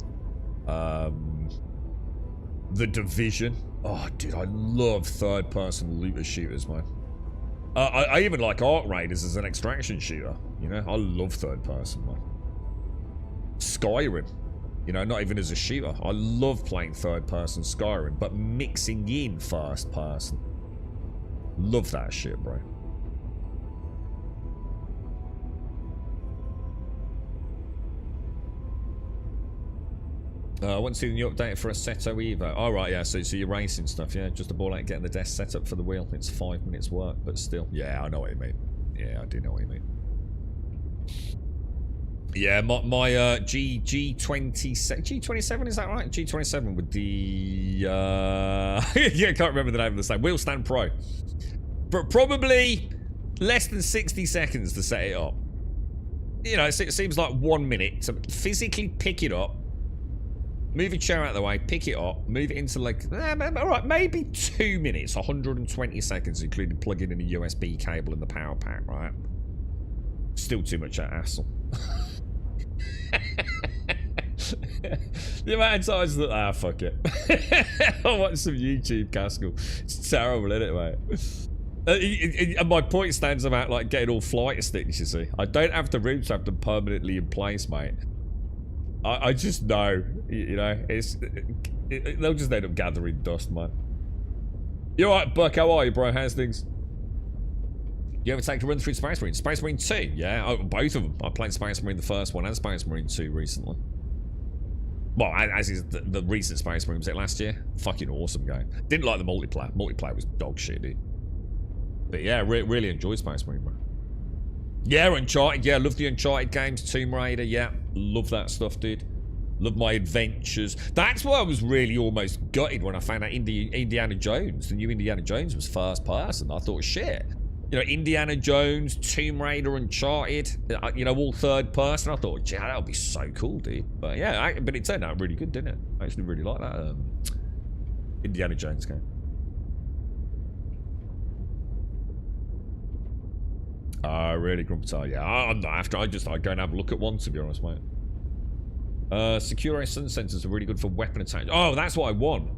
The Division. Oh, dude, I love third person looter shooters, man. I even like Arc Raiders as an extraction shooter. You know, I love third person, man. Skyrim. You know, not even as a shooter. I love playing third person Skyrim, but mixing in first person. Love that shit, bro. I want to see the new update for Assetto Evo. Oh, right, yeah, so you're racing stuff, yeah? Just a ball out getting the desk set up for the wheel. It's 5 minutes work, but still. Yeah, I know what you mean. Yeah, I do know what you mean. Yeah, my G27, is that right? G27 with the, yeah, I can't remember the name of the same. Wheel Stand Pro. But probably less than 60 seconds to set it up. You know, it seems like 1 minute to physically pick it up. Move your chair out of the way, pick it up, move it into like, alright, maybe 2 minutes, 120 seconds, including plugging in a USB cable in the power pack, right? Still too much hassle. The amount of times that, fuck it. I watch some YouTube, Castle. It's terrible, isn't it, mate? And my point stands about like getting all flight sticks, you see. I don't have the room to have them permanently in place, mate. I just know, you know, they'll just end up gathering dust, man. You alright, Buck? How are you, bro? How's things? You ever take a run through Space Marine? Space Marine 2? Yeah, both of them. I played Space Marine the first one and Space Marine 2 recently. Well, as is the recent Space Marine, was it last year? Fucking awesome game. Didn't like the multiplayer. Multiplayer was dog shit, dude. But yeah, really enjoyed Space Marine, bro. Yeah, Uncharted. Yeah, love the Uncharted games. Tomb Raider. Yeah, love that stuff, dude. Love my adventures. That's why I was really almost gutted when I found out Indiana Jones, the new Indiana Jones, was first person. I thought, shit. You know, Indiana Jones, Tomb Raider, Uncharted, you know, all third person. I thought, yeah, that would be so cool, dude. But yeah, but it turned out really good, didn't it? I actually really like that Indiana Jones game. Really, Grumpy. Yeah, I'm not after. I'd go and have a look at one, to be honest, mate. Secure Sun Sensors are really good for weapon attachment. Oh, that's what I want.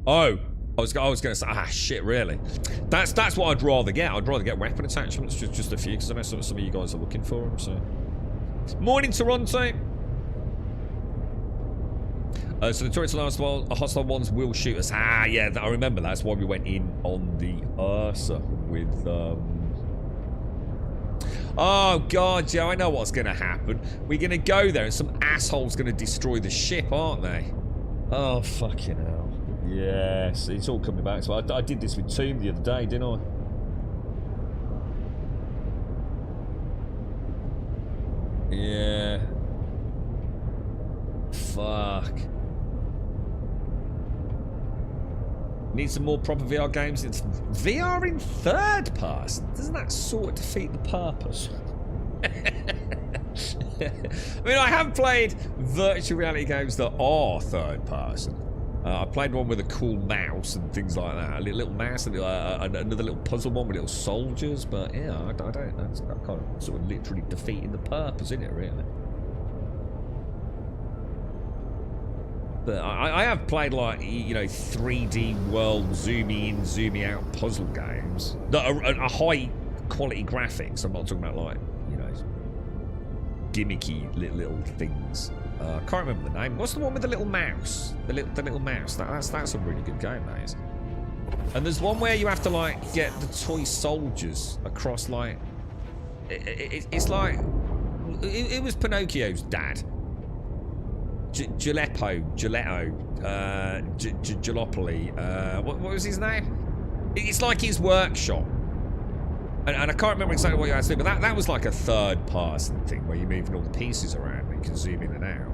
Oh, I was going to say, shit, really? That's what I'd rather get. I'd rather get weapon attachments, just a few, because I know some of you guys are looking for them. So, morning, Toronto. So the turrets are hostile ones will shoot us. Yeah, I remember. That's why we went in on the Ursa with. Oh, God, yeah, I know what's going to happen. We're going to go there and some asshole's going to destroy the ship, aren't they? Oh, fucking hell. Yes, it's all coming back. So I did this with Tomb the other day, didn't I? Yeah. Fuck. Need some more proper VR games. It's VR in third person. Doesn't that sort of defeat the purpose? I mean, I have played virtual reality games that are third person. I played one with a cool mouse and things like that. A little mouse and another little puzzle one with little soldiers. But yeah, I don't know. That's kind of sort of literally defeating the purpose, isn't it, really? But I have played, like, you know, 3D world zoomy in, zoomy out puzzle games that are high quality graphics. I'm not talking about, like, you know, gimmicky little things. I can't remember the name. What's the one with the little mouse? The little mouse. That's a really good game, that is. And there's one where you have to, like, get the toy soldiers across, like, it's like it was Pinocchio's dad. Jalopoli, what was his name? It's like his workshop. And I can't remember exactly what you had to do, but that was like a third person thing where you're moving all the pieces around and you can zoom in and out.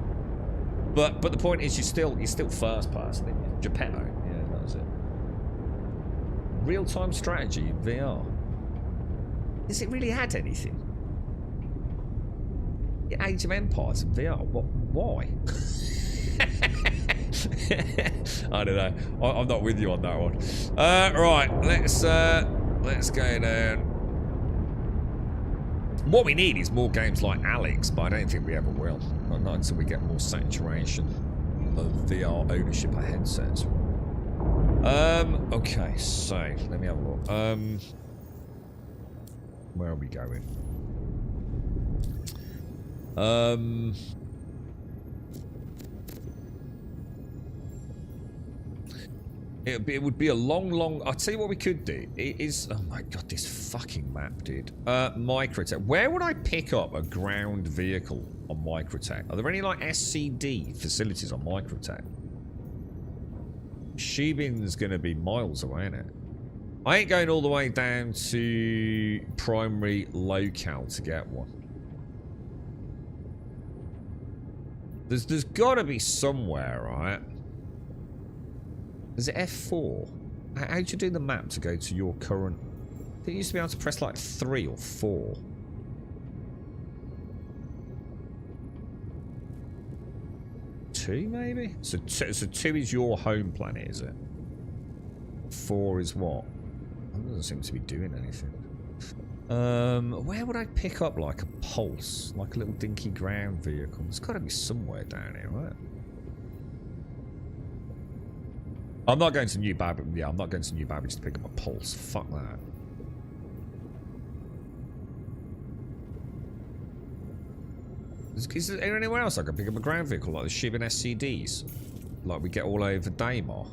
But the point is, you're still first person. Isn't you? Geppetto. Yeah, that was it. Real-time strategy in VR. Has it really had anything? The Age of Empires in VR. What? Why? I don't know. I'm not with you on that one. Right, let's go down. What we need is more games like Alex, but I don't think we ever will. Not until we get more saturation of VR ownership of headsets. Okay, so let me have a look. Where are we going? It would be a long... I'll tell you what we could do. It is... Oh my god, this fucking map, dude. Microtech. Where would I pick up a ground vehicle on Microtech? Are there any, like, SCD facilities on Microtech? Shubin's gonna be miles away, isn't it? I ain't going all the way down to primary locale to get one. There's gotta be somewhere, right? Is it F4? How do you do the map to go to your current... I think you used to be able to press like 3 or 4. Two, maybe? So 2 is your home planet, is it? 4 is what? That doesn't seem to be doing anything. Where would I pick up like a pulse? Like a little dinky ground vehicle? There's got to be somewhere down here, right? I'm not going to New Babbage. Yeah, I'm not going to New Babbage to pick up a pulse. Fuck that. Is there anywhere else I can pick up a ground vehicle like the Shibin SCDs? Like we get all over Daymar?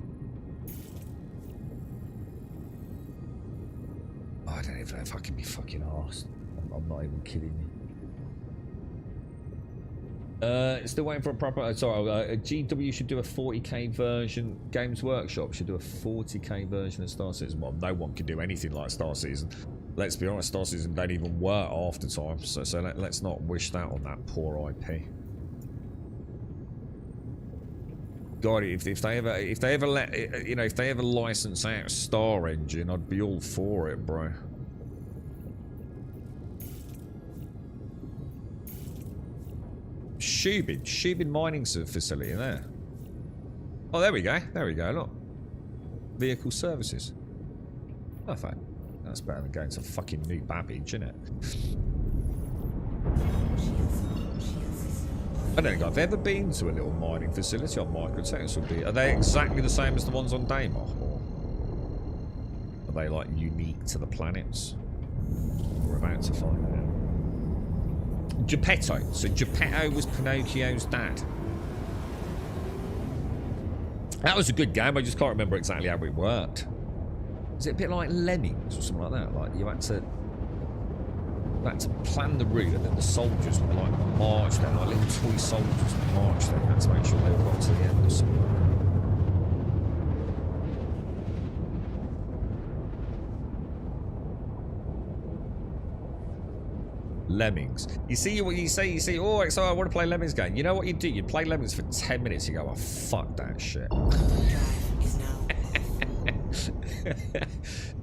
Oh, I don't even know if I can be fucking arsed. I'm not even kidding you. Still waiting for a proper... sorry, GW should do a 40k version. Games Workshop should do a 40k version of Star Citizen. Well, no one can do anything like Star Citizen. Let's be honest, Star Citizen don't even work half the time. So let's not wish that on that poor IP. God, if they ever let... You know, if they ever license out Star Engine, I'd be all for it, bro. Shubin mining facility there. Oh, there we go. There we go. Look. Vehicle services. Perfect. That's better than going to fucking New Babbage, isn't it? I don't think I've ever been to a little mining facility on Microtech. Are they exactly the same as the ones on Daymar? Or are they, like, unique to the planets? We're about to find out. Geppetto. So Geppetto was Pinocchio's dad. That was a good game. I just can't remember exactly how it worked. Is it a bit like Lemmings or something like that? Like you had to plan the route, and then the soldiers would like march there, like little toy soldiers would march there. You had to make sure they all got to the end or something. Lemmings. You see what you say, oh, so I want to play Lemmings game. You know what you do? You play Lemmings for 10 minutes, you go, oh, fuck that shit.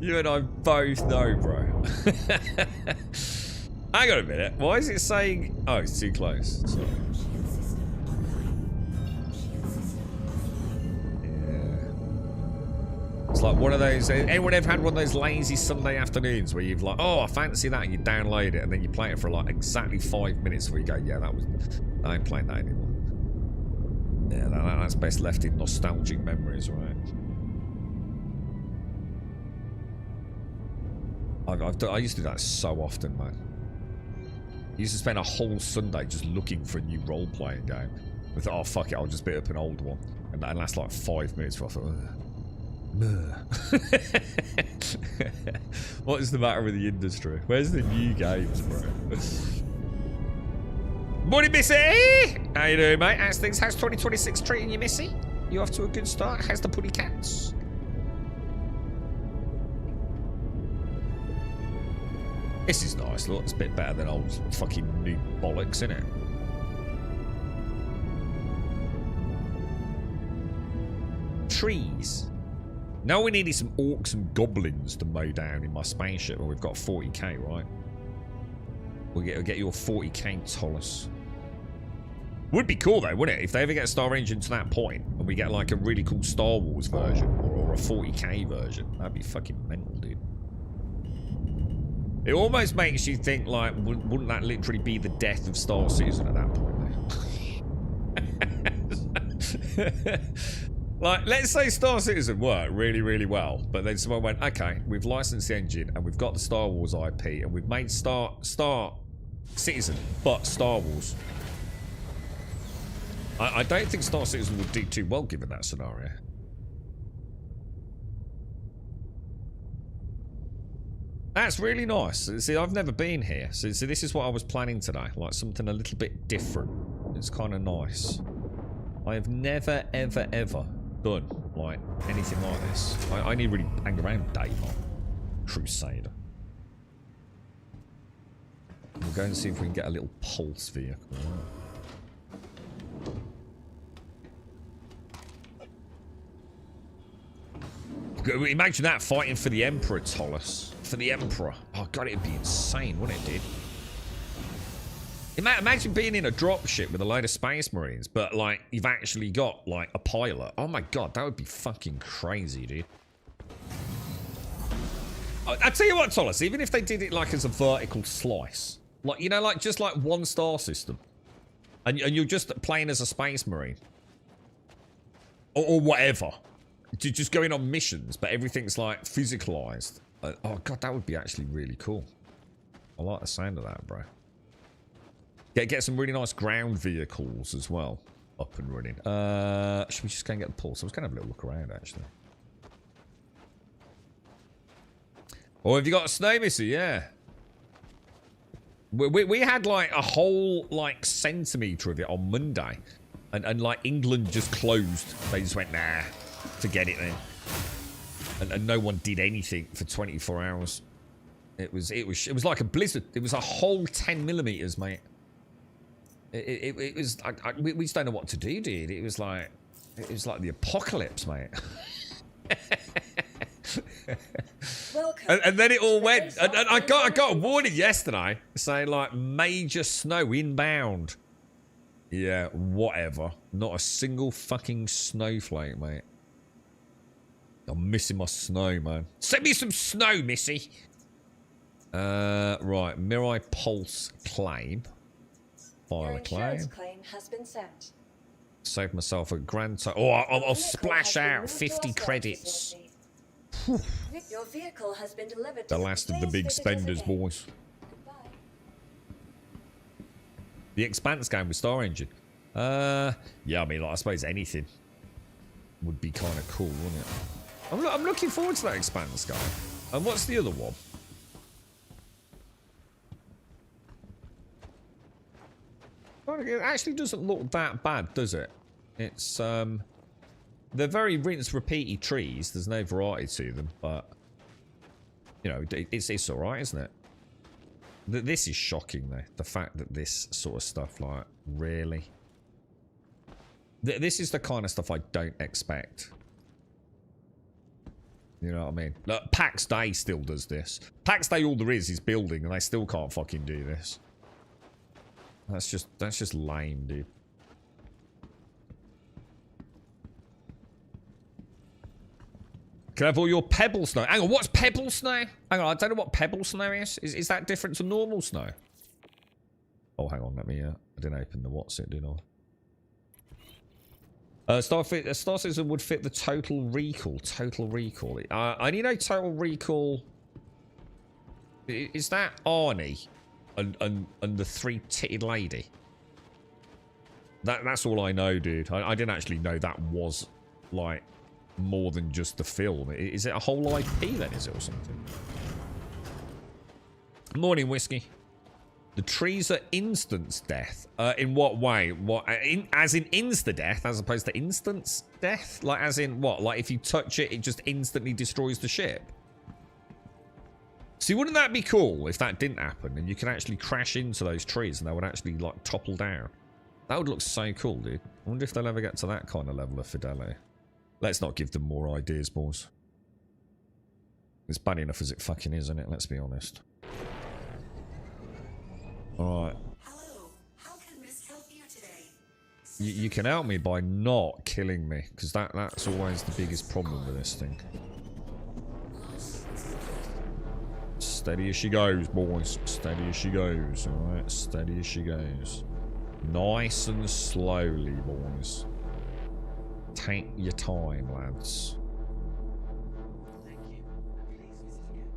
You and I both know, bro. Hang on a minute. Why is it saying... Oh, it's too close. Sorry. It's like one of those... Anyone ever had one of those lazy Sunday afternoons where you've like, oh, I fancy that, and you download it, and then you play it for like exactly 5 minutes where you go, yeah, that was... I ain't playing that anymore. Yeah, that's best left in nostalgic memories, right? I used to do that so often, man. I used to spend a whole Sunday just looking for a new role-playing game. I thought, oh, fuck it, I'll just bit up an old one. And that lasts like 5 minutes before I thought, what is the matter with the industry? Where's the new games, bro? Morning, Missy! How you doing, mate? How's things? How's 2026 treating you, Missy? You off to a good start? How's the putty cats? This is nice, look. It's a bit better than old fucking new bollocks, isn't it? trees. Now we needed some orcs and goblins to mow down in my spaceship, and we've got 40k, right? We'll get your 40k Tollus. Would be cool though, wouldn't it? If they ever get Star Engine to that point, and we get like a really cool Star Wars version, or a 40k version. That'd be fucking mental, dude. It almost makes you think, like, wouldn't that literally be the death of Star Citizen at that point, though? Like, let's say Star Citizen worked really, really well, but then someone went, okay, we've licensed the engine, and we've got the Star Wars IP, and we've made Star Citizen, but Star Wars. I don't think Star Citizen would do too well given that scenario. That's really nice. See, I've never been here. So this is what I was planning today. Like something a little bit different. It's kind of nice. I have never, ever, ever done like anything like this. I only really hang around Daymar. Crusader. We'll go and see if we can get a little pulse vehicle. Imagine that, fighting for the Emperor, Tollus. For the Emperor. Oh god, it'd be insane, wouldn't it, dude? Imagine being in a dropship with a load of space marines, but like you've actually got like a pilot. Oh my god, that would be fucking crazy, dude. I tell you what, Tollus, even if they did it like as a vertical slice, like, you know, like just like one star system, and you're just playing as a space marine, or whatever, just going on missions, but everything's like physicalized. Oh god, that would be actually really cool. I like the sound of that, bro. Get some really nice ground vehicles as well up and running. Should we just go and get the pulse? I was going to have a little look around, actually. Oh, have you got a snow missile? Yeah. We had like a whole like centimetre of it on Monday. And like England just closed. They just went, nah, forget it then. And no one did anything for 24 hours. It was like a blizzard. It was a whole 10 millimeters, mate. It was. We just don't know what to do, dude. It was like the apocalypse, mate. and then it all went. And I got a warning yesterday saying like major snow inbound. Yeah, whatever. Not a single fucking snowflake, mate. I'm missing my snow, man. Send me some snow, missy. Right, Mirai Pulse claim. File a claim. Claim has been sent. Save myself a grand total. Oh, I'll splash out 50 credits. Your vehicle has been delivered The last of the big spenders, boys. Goodbye. The Expanse game with Star Engine. Yeah, I mean, like, I suppose anything would be kind of cool, wouldn't it? I'm looking forward to that Expanse game. And what's the other one? It actually doesn't look that bad, does it? It's, they're very rinse-repeaty trees. There's no variety to them, but, you know, it's alright, isn't it? This is shocking, though. The fact that this sort of stuff, like, really? This is the kind of stuff I don't expect. You know what I mean? Look, PAX Day still does this. PAX Day, all there is building, and they still can't fucking do this. That's just lame, dude. Can I have all your pebble snow? Hang on, what's pebble snow? Hang on, I don't know what pebble snow is. Is that different to normal snow? Oh, hang on, let me, I didn't open the what's it, did I? Star Citizen would fit the Total Recall. Total Recall. I need a Total Recall. Is that Arnie? And the three-titted lady. That's all I know, dude. I didn't actually know that was like more than just the film. Is it a whole IP then? Is it or something? Morning, whiskey. The trees are instance death. In what way? What? As in insta death, as opposed to instance death? Like as in what? Like if you touch it, it just instantly destroys the ship. See, wouldn't that be cool if that didn't happen and you can actually crash into those trees and they would actually, like, topple down? That would look so cool, dude. I wonder if they'll ever get to that kind of level of fidelity. Let's not give them more ideas, boys. It's bad enough as it fucking is, isn't it? Let's be honest. Alright. Hello, how can Miss help you today? You can help me by not killing me, because that's always the biggest problem with this thing. Steady as she goes, boys. Steady as she goes, alright? Steady as she goes. Nice and slowly, boys. Take your time, lads.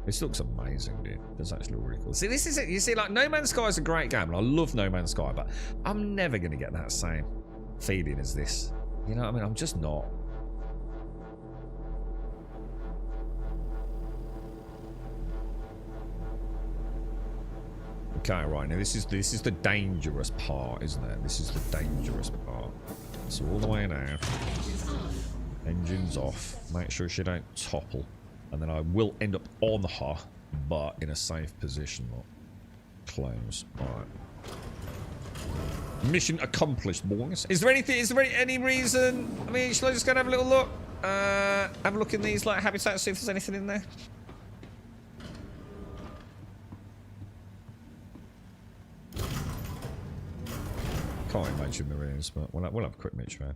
This looks amazing, dude. This actually looks really cool. See, this is it. You see, like, No Man's Sky is a great game, and I love No Man's Sky, but I'm never going to get that same feeling as this. You know what I mean? I'm just not. Okay, right, now this is the dangerous part, isn't it? This is the dangerous part. So all the way down. Engines off. Make sure she don't topple. And then I will end up on her, but in a safe position. Not close. Alright. Mission accomplished, boys. Is there any reason? I mean, shall I just go and have a little look? Have a look in these like habitats, see if there's anything in there. Can't imagine there is, but we'll have a quick mitch round.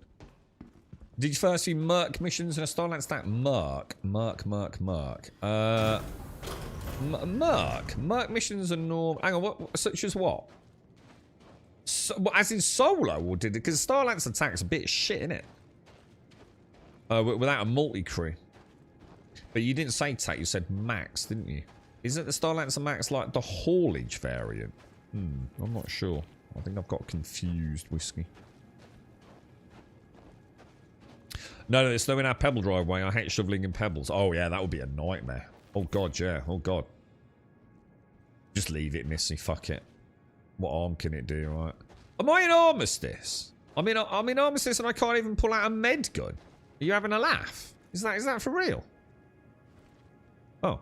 Did you first see Merc missions in a Starland stack? Merc missions are normal. Hang on, what? Such as what? As in solo, or did it? Because Starland's attack's a bit shit, innit? Without a multi-crew. But you didn't say tac, you said max, didn't you? Isn't the Starlancer max like the haulage variant? I'm not sure. I think I've got confused, Whiskey. No, there's no in our pebble driveway. I hate shoveling in pebbles. Oh, yeah, that would be a nightmare. Oh, God, yeah. Oh, God. Just leave it, Missy. Fuck it. What harm can it do, right? Am I in armistice? I'm in armistice and I can't even pull out a med gun. Are you having a laugh? Is that for real? Oh.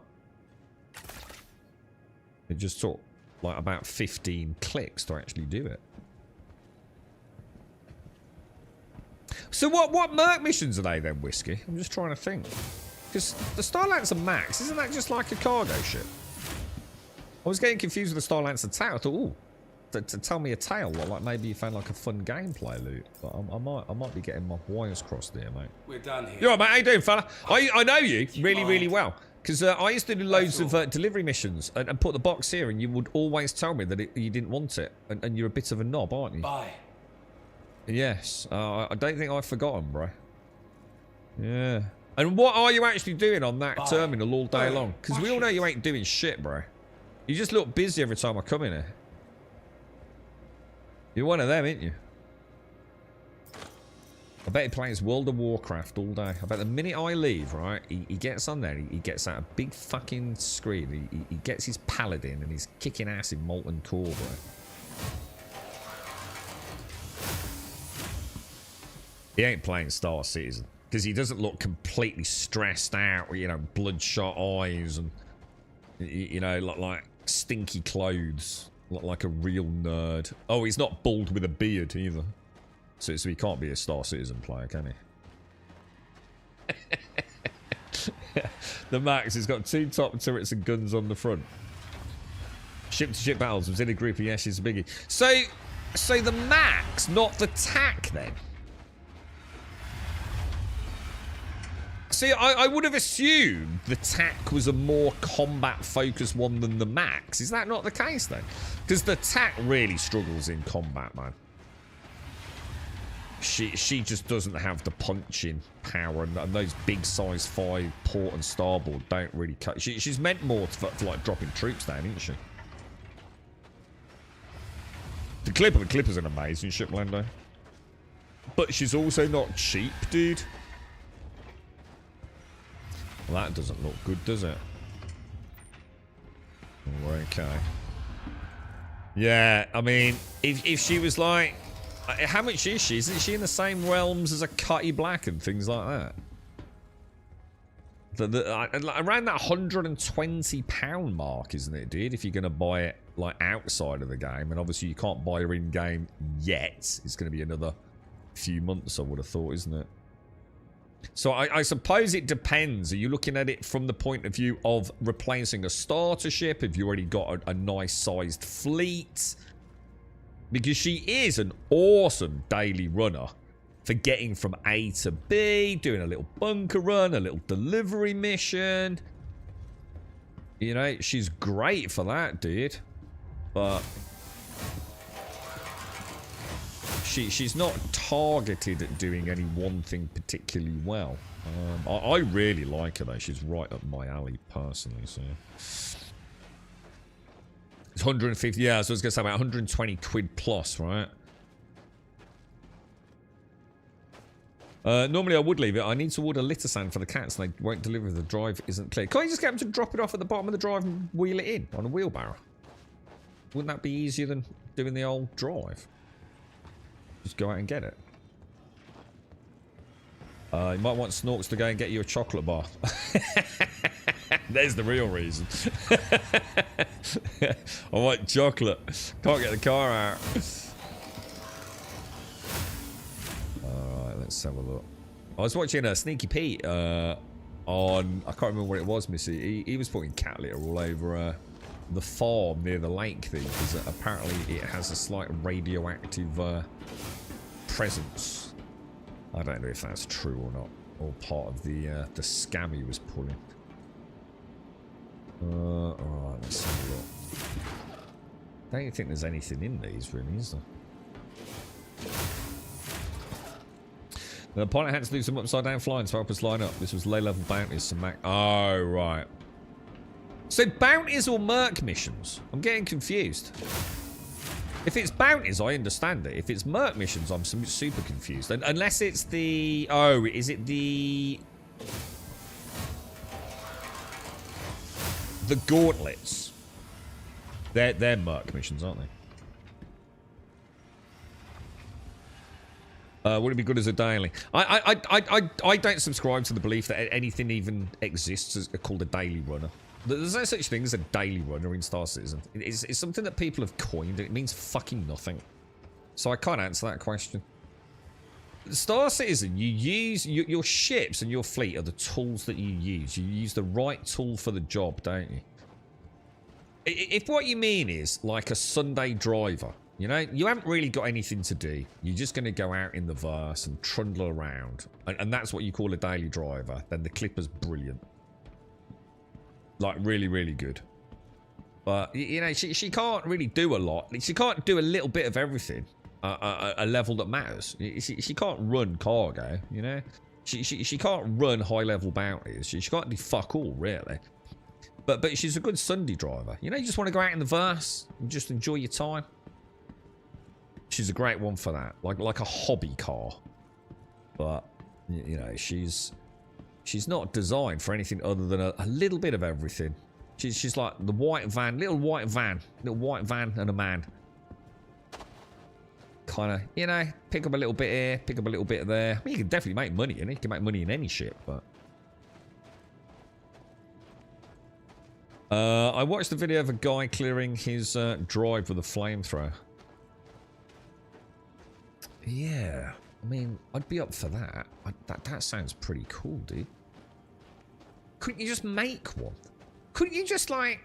It just took, like, about 15 clicks to actually do it. So what Merc missions are they then, Whiskey? I'm just trying to think. Because the Starlancer Max, isn't that just like a cargo ship? I was getting confused with the Starlancer Tail. I thought, ooh, to tell me a tale, like maybe you found like a fun gameplay loot. But I might be getting my wires crossed there, mate. We're done here. You alright, mate? How you doing, fella? I know you really well. Because I used to do loads of delivery missions and put the box here, and you would always tell me that you didn't want it. And you're a bit of a knob, aren't you? Bye. Yes. I don't think I've forgotten, bro. Yeah. And what are you actually doing on that terminal all day long? Because we all know you ain't doing shit, bro. You just look busy every time I come in here. You're one of them, ain't you? I bet he plays World of Warcraft all day. I bet the minute I leave, right, he gets on there, he gets out a big fucking screen, he gets his paladin and he's kicking ass in Molten Core, bro. He ain't playing Star Citizen because he doesn't look completely stressed out, you know, bloodshot eyes and, you know, like stinky clothes, like a real nerd. Oh, he's not bald with a beard either. So he can't be a Star Citizen player, can he? The Max has got 2 top turrets and guns on the front. Ship-to-ship battles was in a group of yes, it's a biggie. So the Max, not the TAC then? See, I would have assumed the TAC was a more combat-focused one than the Max. Is that not the case, then? Because the TAC really struggles in combat, man. She just doesn't have the punching power, and those big size 5 port and starboard don't really cut. She's meant more for like dropping troops down, isn't she? The Clipper's an amazing ship, Lando. But she's also not cheap, dude. Well, that doesn't look good, does it? Okay. Yeah, I mean, if she was like... How much is she? Isn't she in the same realms as a Cutty Black and things like that? Around that £120 mark, isn't it, dude? If you're going to buy it, like, outside of the game. And obviously you can't buy her in-game yet. It's going to be another few months, I would have thought, isn't it? So I suppose it depends. Are you looking at it from the point of view of replacing a starter ship? Have you already got a nice sized fleet? Because she is an awesome daily runner for getting from A to B, doing a little bunker run, a little delivery mission. You know, she's great for that, dude. But she's not targeted at doing any one thing particularly well. I really like her though. She's right up my alley personally. So it's 150. Yeah, so I was gonna say about 120 quid plus, right? Normally I would leave it. I need to order litter sand for the cats and they won't deliver if the drive isn't clear. Can't you just get them to drop it off at the bottom of the drive and wheel it in on a wheelbarrow? Wouldn't that be easier than doing the old drive? Just go out and get it. You might want Snorks to go and get you a chocolate bar. There's the real reason. I want chocolate. Can't get the car out. Alright, let's have a look. I was watching Sneaky Pete on... I can't remember what it was, Missy. He was putting cat litter all over the farm near the lake thing. Because apparently it has a slight radioactive presence. I don't know if that's true or not. Or part of the scam he was pulling. Alright, let's have a look. I don't think there's anything in these, really, is there? The pilot had to do some upside down flying to help us line up. This was low level bounties. Some oh, right. So bounties or merc missions? I'm getting confused. If it's bounties, I understand it. If it's merc missions, I'm super confused. Unless it's the... Oh, is it the... The gauntlets? They're merc missions, aren't they? Would it be good as a daily? I don't subscribe to the belief that anything even exists as called a daily runner. There's no such thing as a daily runner in Star Citizen. It's something that people have coined. It means fucking nothing. So I can't answer that question. Star Citizen, you use your ships and your fleet are the tools that you use. You use the right tool for the job, don't you? If what you mean is like a Sunday driver, you know, you haven't really got anything to do. You're just going to go out in the verse and trundle around. And that's what you call a daily driver. Then the Clipper's brilliant. Like, really, really good. But, you know, she can't really do a lot. She can't do a little bit of everything. A level that matters. She can't run cargo, you know? She can't run high-level bounties. She can't do fuck all, really. But she's a good Sunday driver. You know, you just want to go out in the verse and just enjoy your time. She's a great one for that. Like a hobby car. But, you know, she's not designed for anything other than a little bit of everything. She's like the white van, little white van and a man. Kind of, you know, pick up a little bit here, pick up a little bit there. I mean, you can definitely make money in it. You can make money in any ship, but... I watched the video of a guy clearing his drive with a flamethrower. Yeah, I mean, I'd be up for that. That sounds pretty cool, dude. Couldn't you just make one? Couldn't you just, like...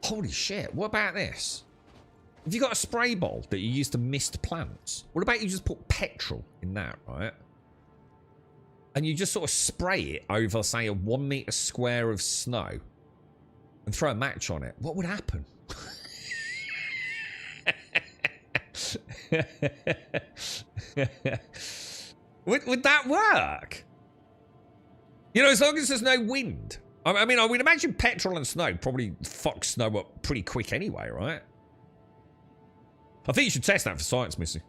Holy shit, what about this? Have you got a spray bottle that you use to mist plants? What about you just put petrol in that, right? And you just sort of spray it over, say, a 1 meter square of snow and throw a match on it. What would happen? Would that work? You know, as long as there's no wind. I mean, I would imagine petrol and snow probably fuck snow up pretty quick anyway, right? I think you should test that for science, Missy.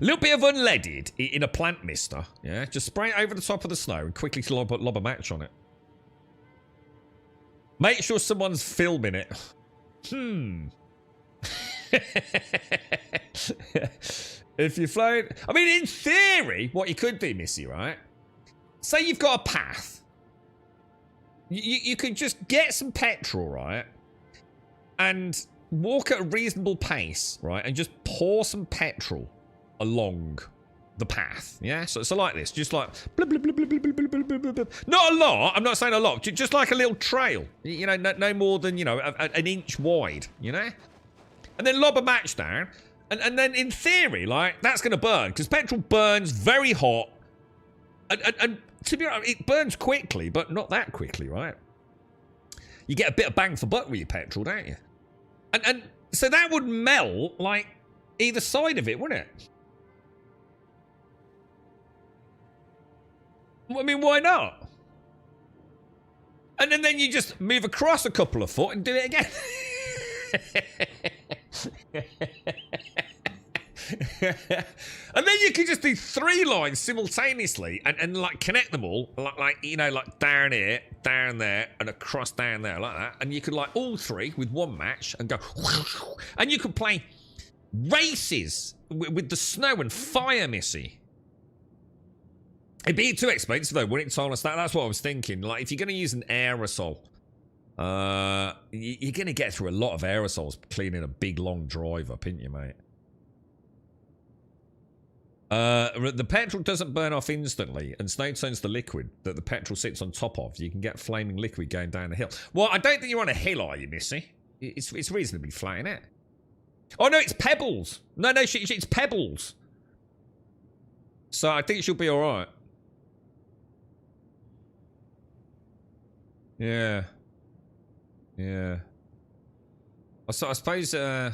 A little bit of unleaded in a plant mister, yeah? Just spray it over the top of the snow and quickly lob a match on it. Make sure someone's filming it. If you float... I mean, in theory, what you could do, Missy, right? Say you've got a path. You could just get some petrol, right? And walk at a reasonable pace, right? And just pour some petrol along the path. Yeah, so like this, just like blub, blub, blub, blub, blub, blub, blub, blub, blub. Not a lot. I'm not saying a lot. Just like a little trail. You know, no more than, you know, an inch wide. You know, and then lob a match down, and then in theory, like, that's gonna burn because petrol burns very hot, and to be honest, it burns quickly, but not that quickly, right? You get a bit of bang for buck with your petrol, don't you? And so that would melt, like, either side of it, wouldn't it? I mean, why not? And then you just move across a couple of foot and do it again. And then you could just do 3 lines simultaneously and like connect them all, like you know, like down here, down there, and across down there, like that. And you could like all 3 with one match and go, and you could play races with the snow and fire, Missy. It'd be too expensive though, wouldn't it, Thomas? That's what I was thinking. Like, if you're going to use an aerosol, you're going to get through a lot of aerosols cleaning a big long drive up, ain't you, mate? The petrol doesn't burn off instantly, and snow turns to liquid that the petrol sits on top of. You can get flaming liquid going down the hill. Well, I don't think you're on a hill, are you, Missy? It's reasonably flat, isn't it? Oh, no, it's pebbles. No, it's pebbles. So I think she'll be alright. Yeah. Yeah. So I suppose, I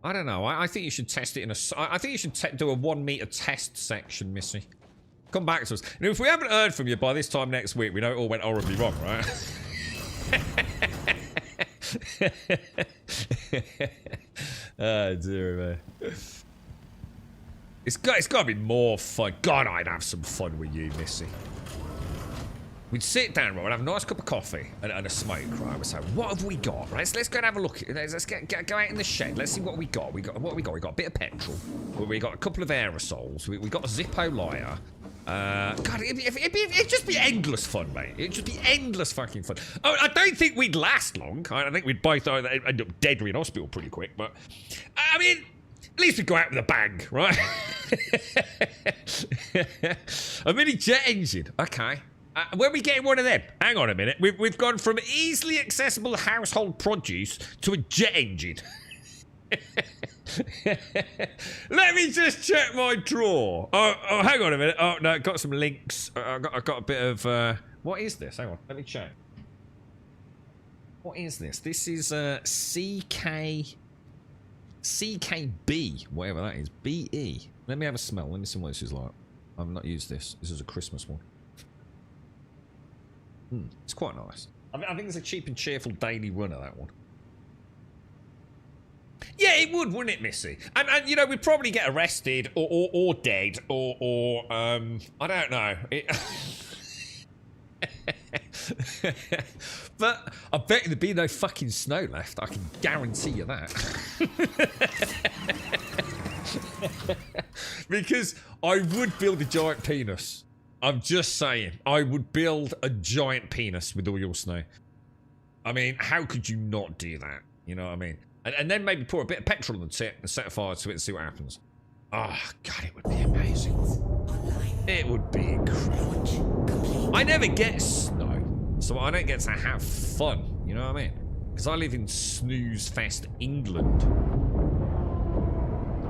don't know. I think you should test it in a... I think you should do a 1 meter test section, Missy. Come back to us. And if we haven't heard from you by this time next week, we know it all went horribly wrong, right? Oh, dear, man. It's got to be more fun. God, I'd have some fun with you, Missy. We'd sit down, right, and have a nice cup of coffee and a smoke, right? We'd say, what have we got? Right, let's go and have a look. Let's go out in the shed. Let's see what we got. We got a bit of petrol. We got a couple of aerosols. We got a Zippo lighter. God, it'd just be endless fun, mate. It'd just be endless fucking fun. Oh, I don't think we'd last long. I think we'd both end up dead or in hospital pretty quick. But I mean, at least we'd go out with a bang, right? A mini jet engine. Okay. When are we getting one of them? Hang on a minute. We've gone from easily accessible household produce to a jet engine. Let me just check my drawer. Oh, hang on a minute. Oh, no, got some links. I got a bit of... what is this? Hang on. Let me check. What is this? This is CKB, whatever that is. BE. Let me have a smell. Let me see what this is like. I've not used this. This is a Christmas one. It's quite nice. I think it's a cheap and cheerful daily runner, that one. Yeah, it would, wouldn't it, Missy? And you know, we'd probably get arrested or dead or I don't know. But I bet there'd be no fucking snow left. I can guarantee you that. Because I would build a giant penis. I'm just saying, I would build a giant penis with all your snow. I mean, how could you not do that? You know what I mean? And then maybe pour a bit of petrol on the tip and set a fire to it and see what happens. Oh, God, it would be amazing. It would be incredible. I never get snow, so I don't get to have fun. You know what I mean? Because I live in Snooze Fest, England,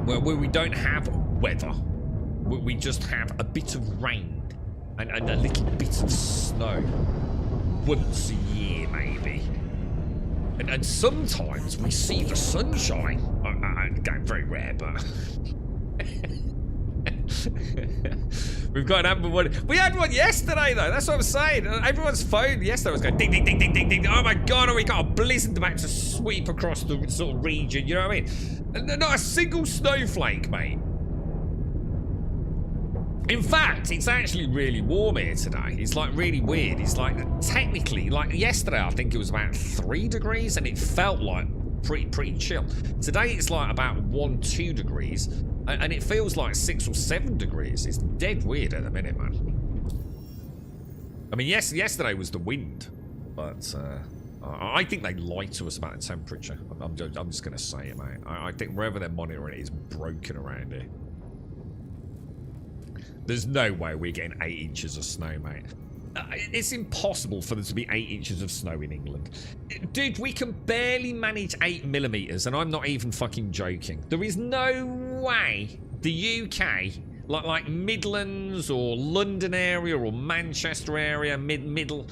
where we don't have weather. We just have a bit of rain. And a little bit of snow once a year, maybe. And sometimes we see the sunshine. Again, very rare, but... We've got an amber one. We had one yesterday, though. That's what I'm saying. Everyone's phone yesterday was going ding, ding, ding, ding, ding, ding. Oh, my God. We got a blizzard about to sweep across the sort of region. You know what I mean? And not a single snowflake, mate. In fact, it's actually really warm here today. It's like really weird. It's like technically, like yesterday, I think it was about 3 degrees and it felt like pretty chill. Today it's like about 1-2 degrees and it feels like 6 or 7 degrees. It's dead weird at the minute, man. I mean, yes, yesterday was the wind, but I think they lied to us about the temperature. I'm just gonna say it, mate. I think wherever they're monitoring it is broken around here. There's no way we're getting 8 inches of snow, mate. It's impossible for there to be 8 inches of snow in England. Dude, we can barely manage 8 millimeters, and I'm not even fucking joking. There is no way the UK, like Midlands or London area or Manchester area, middle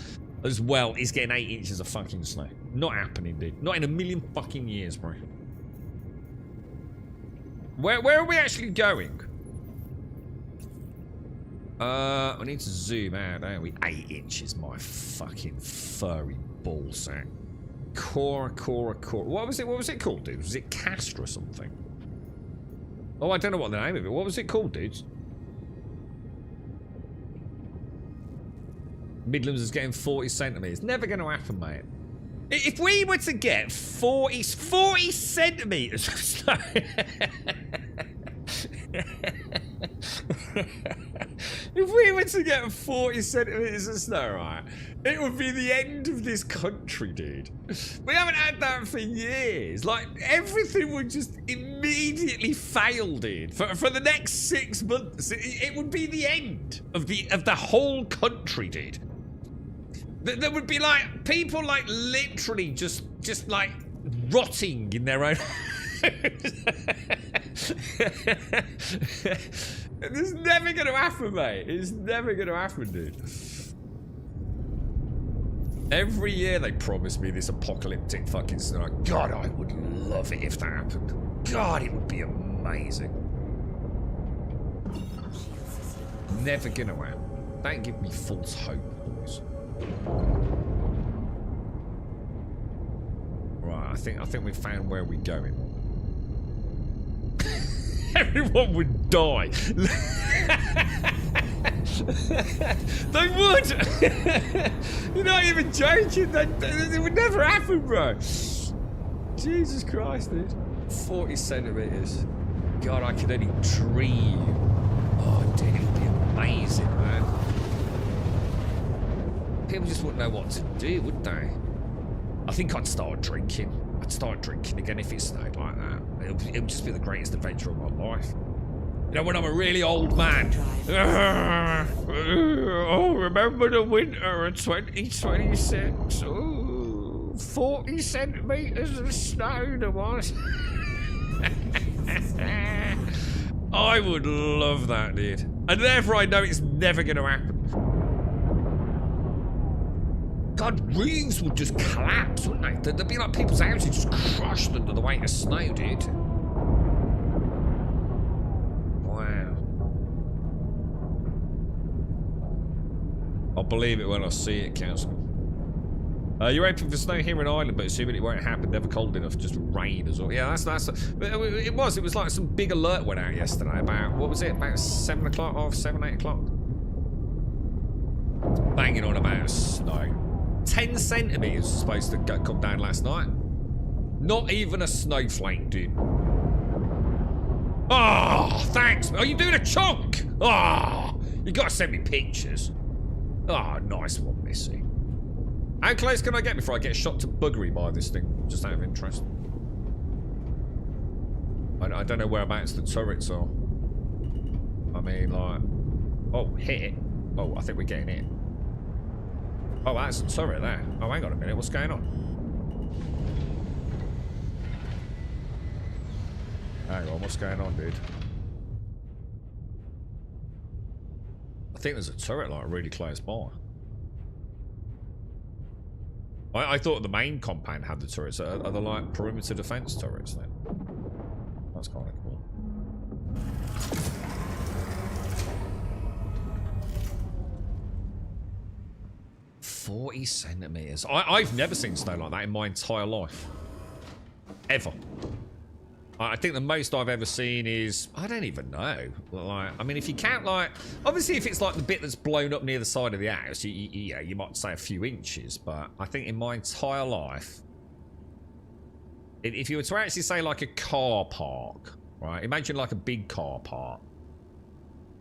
as well, is getting 8 inches of fucking snow. Not happening, dude. Not in a million fucking years, bro. Where are we actually going? We need to zoom out, don't we? 8 inches, my fucking furry ballsack. Cora. What was it called, dude? Was it Castor or something? Oh, I don't know what the name of it. What was it called, dudes? Midlands is getting 40 centimetres. Never going to happen, mate. If we were to get 40 centimetres of snow... If we were to get 40 centimetres of snow, right, it would be the end of this country, dude. We haven't had that for years. Like, everything would just immediately fail, dude. For the next 6 months, it would be the end of the whole country, dude. There would be, like, people, like, literally just like, rotting in their own... It's never gonna happen, mate. It's never gonna happen, dude. Every year they promise me this apocalyptic fucking snow. God, I would love it if that happened. God, it would be amazing. Never gonna happen. Don't give me false hope, boys. Right, I think we found where we're going. Everyone would die. They would. You're not even joking. It would never happen, bro. Jesus Christ, dude. 40 centimeters. God, I could only dream. Oh, dude, it would be amazing, man. People just wouldn't know what to do, would they? I think I'd start drinking. I'd start drinking again if it snowed like that. It would just be the greatest adventure of my life. You know, when I'm a really old man. Oh, remember the winter of 2026? Ooh, 40 centimetres of snow there was. I would love that, dude. And therefore I know it's never going to happen. God, roofs would just collapse, wouldn't they? There'd be like people's houses just crushed under the weight of snow, dude. Wow. I'll believe it when I see it, Council. You're hoping for snow here in Ireland, but assuming it won't happen, never cold enough, just rain as well. Yeah, that's it was like some big alert went out yesterday about, what was it, about 7 o'clock, or 7, 8 o'clock? Banging on about snow. 10 centimetres was supposed to come down last night. Not even a snowflake, dude. Oh, thanks. Are you doing a chunk? Oh, you gotta send me pictures. Oh, nice one, Missy. How close can I get before I get shot to buggery by this thing? Just out of interest. I don't know whereabouts the turrets are. I mean, like... Oh, hit it. Oh, I think we're getting it. Oh, that's a turret there. Oh, hang on a minute. What's going on? Hang on. What's going on, dude? I think there's a turret, like, really close by. I thought the main compound had the turrets. Are they, like, perimeter defense turrets, then? That's kind of cool. 40 centimetres. I've never seen snow like that in my entire life. Ever. I think the most I've ever seen is... I don't even know. Like, I mean, if you count, like... Obviously, if it's like the bit that's blown up near the side of the house, you might say a few inches. But I think in my entire life... If you were to actually say like a car park, right? Imagine like a big car park.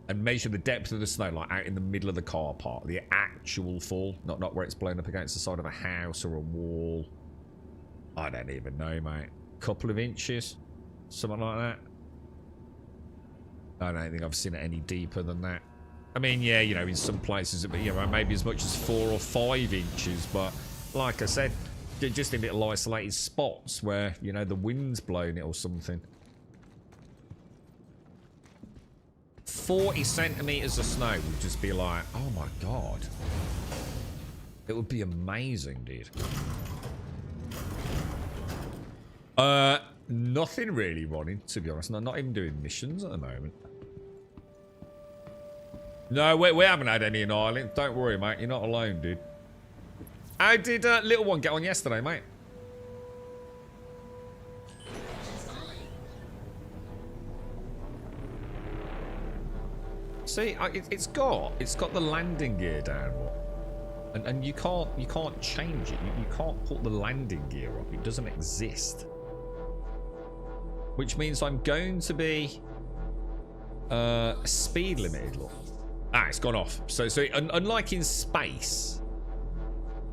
And measure the depth of the snow, like out in the middle of the car park. The actual fall. Not where it's blown up against the side of a house or a wall. I don't even know, mate. Couple of inches. Something like that. I don't think I've seen it any deeper than that. I mean, yeah, you know, in some places, you know, maybe as much as 4 or 5 inches, but like I said, they're just in little isolated spots where, you know, the wind's blowing it or something. 40 centimeters of snow would just be like, oh my god. It would be amazing, dude. Nothing really running, to be honest. Not even doing missions at the moment. No, we haven't had any in Ireland. Don't worry, mate. You're not alone, dude. How did little one get on yesterday, mate? See, it's got the landing gear down, and you can't change it. You can't put the landing gear up. It doesn't exist. Which means I'm going to be speed limited. Look, it's gone off. So unlike in space,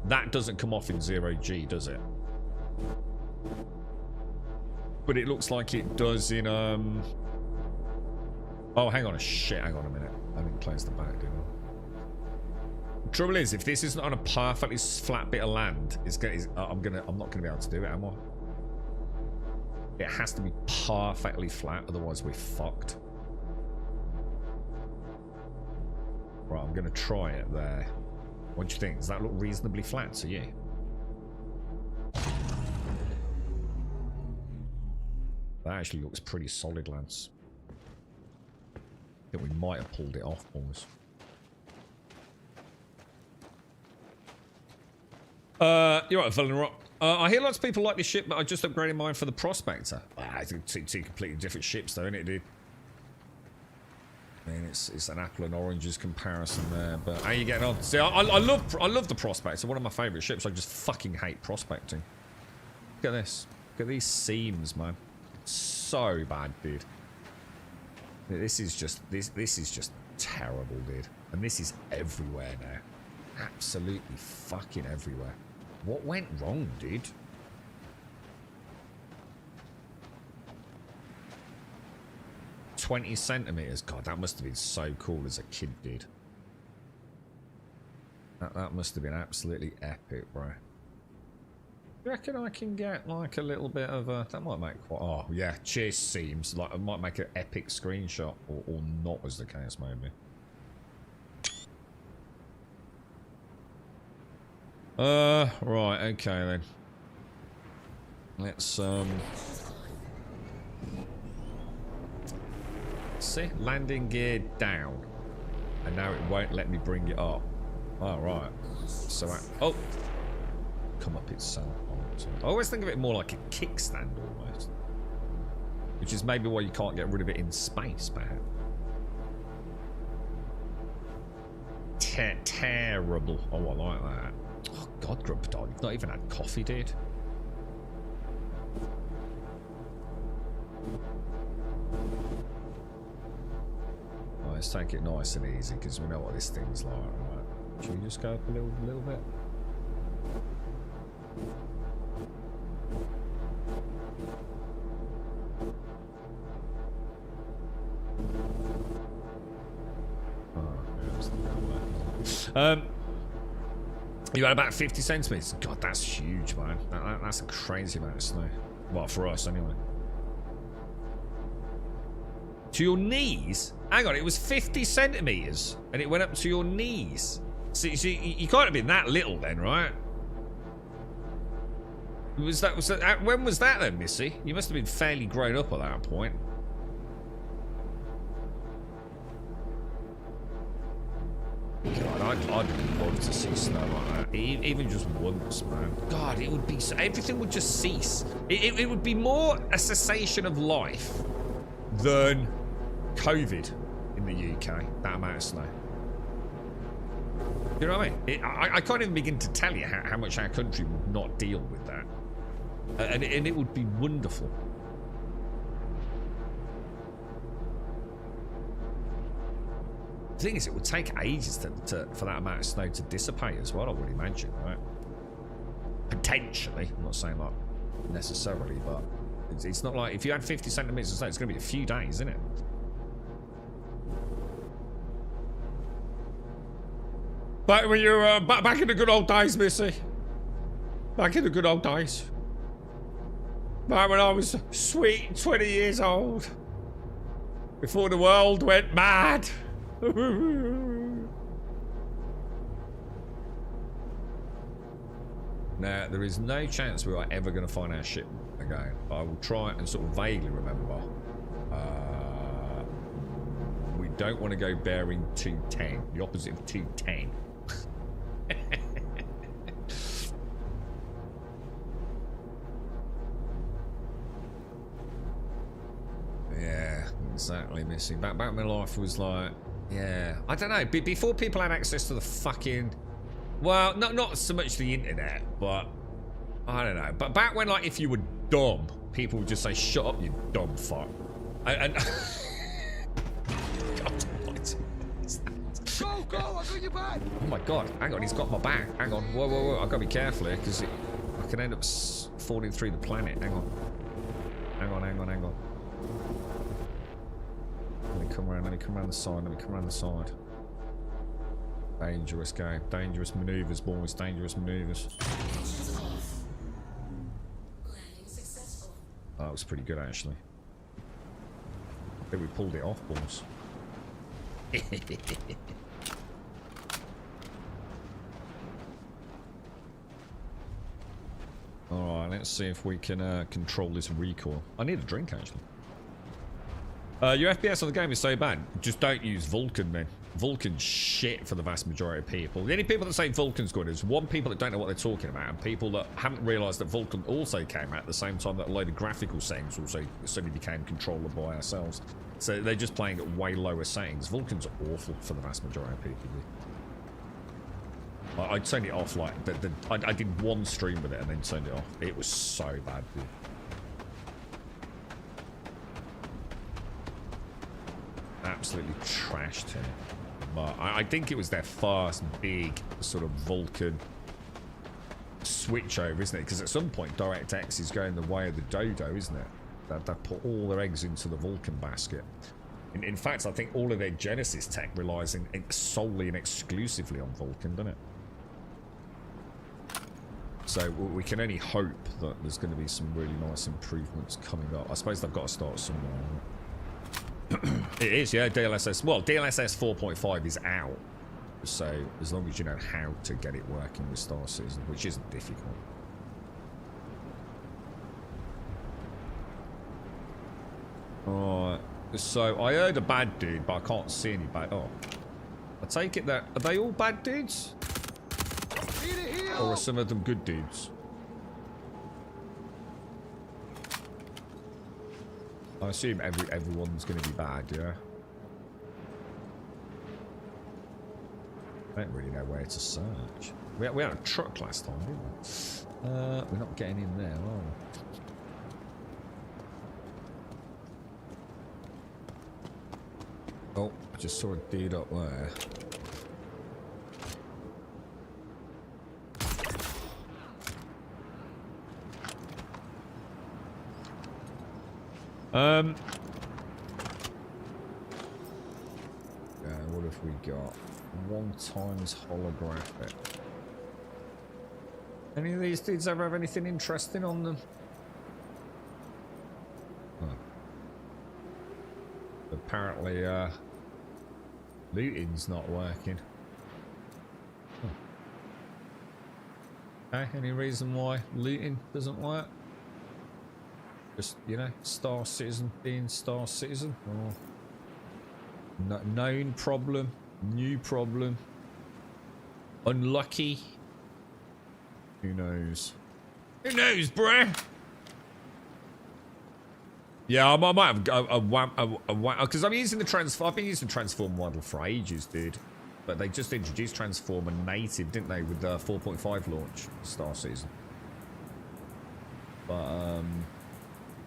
that doesn't come off in 0G, does it? But it looks like it does in Oh, hang on a minute. I didn't close the back, did I? Trouble is, if this isn't on a perfectly flat bit of land, I'm not gonna be able to do it, am I? It has to be perfectly flat, otherwise we're fucked. Right, I'm gonna try it there. What do you think? Does that look reasonably flat to you? That actually looks pretty solid, lads. I think we might have pulled it off, boys. You're right, Villain Rock. I hear lots of people like this ship, but I just upgraded mine for the Prospector. I think two completely different ships, though, isn't it, dude? I mean, it's an apple and oranges comparison there, but how you getting on? See, I love the Prospector, one of my favourite ships. I just fucking hate prospecting. Look at this. Look at these seams, man. So bad, dude. This is just terrible, dude. And this is everywhere now. Absolutely fucking everywhere. What went wrong, dude? $20 centimeters. God, that must have been so cool as a kid, dude. That must have been absolutely epic, bro. You reckon I can get like a little bit of a... That might make quite... Oh, yeah. Cheers, seems. Like, I might make an epic screenshot. Or not, as the case may be. Right, okay then. Let's see, landing gear down. And now it won't let me bring it up. Oh, right. So oh! Come up itself. I always think of it more like a kickstand almost. Which is maybe why you can't get rid of it in space, perhaps. Terrible. Oh, I like that. Oh, God, Grump Dog. You've not even had coffee, dude. Right, let's take it nice and easy, because we know what this thing's like. Right. Should we just go up a little bit? You had about 50 centimeters. God, that's huge, man. That's a crazy amount of snow. Well, for us, anyway. To your knees? Hang on, it was 50 centimeters, and it went up to your knees. So you can't have been that little then, right? Was that? When was that then, Missy? You must have been fairly grown up at that point. God, I'd love to see snow like that, even just once, man. God, it would be everything would just cease. It would be more a cessation of life than COVID in the UK. That amount of snow. You know what I mean? I can't even begin to tell you how much our country would not deal with that, and it would be wonderful. The thing is, it would take ages for that amount of snow to dissipate as well, I would imagine, right? Potentially. I'm not saying like necessarily, but it's not like if you had 50 centimeters of snow, it's going to be a few days, isn't it? Back when you're back in the good old days, Missy. Back in the good old days. Back when I was sweet 20 years old. Before the world went mad. Now, there is no chance we are ever going to find our ship again. I will try and sort of vaguely remember. We don't want to go bearing 210. The opposite of 210. Yeah, exactly, Missy. Back my life was like, yeah, I don't know. Before people had access to the fucking, well, not so much the internet, but I don't know. But back when, like, if you were dumb, people would just say, "Shut up, you dumb fuck." And God almighty. Go, go, I got your back. Oh my God! Hang on, he's got my back. Hang on, whoa! I've got to be careful here because I can end up falling through the planet. Hang on. Let me come around the side. Dangerous game. Dangerous maneuvers, boys. Dangerous maneuvers. Oh, that was pretty good, actually. I think we pulled it off, boys. Alright, let's see if we can control this recoil. I need a drink, actually. Your FPS on the game is so bad. Just don't use Vulcan, then. Vulcan's shit for the vast majority of people. The only people that say Vulcan's good is one, people that don't know what they're talking about, and people that haven't realised that Vulcan also came out at the same time that a load of graphical settings also suddenly became controllable by ourselves. So they're just playing at way lower settings. Vulcan's awful for the vast majority of people. I turned it off, like, I did one stream with it and then turned it off. It was so bad, dude. Absolutely trashed here. But I think it was their first big sort of Vulcan switch over, isn't it? Because at some point DirectX is going the way of the dodo, isn't it? They put all their eggs into the Vulcan basket. In fact, I think all of their Genesis tech relies solely and exclusively on Vulcan, doesn't it? So we can only hope that there's going to be some really nice improvements coming up. I suppose they've got to start somewhere. It is, yeah, DLSS. Well, DLSS 4.5 is out. So as long as you know how to get it working with Star Citizen, which isn't difficult. Alright. So I heard a bad dude, but I can't see any bad. Oh. I take it that. Are they all bad dudes? Or are some of them good dudes? I assume everyone's going to be bad, yeah? I don't really know where to search. We had a truck last time, didn't we? We're not getting in there, are we? Oh, I just saw a dude up there. What have we got? 1x holographic. Any of these dudes ever have anything interesting on them? Huh. Apparently, looting's not working. Huh. Okay, any reason why looting doesn't work? Just, you know, Star Citizen being Star Citizen, or known problem, new problem, unlucky. Who knows? Who knows, bruh? Yeah, I might have a because I'm using the transform. I've been using transform model for ages, dude. But they just introduced transformer native, didn't they, with the 4.5 launch Star Citizen? But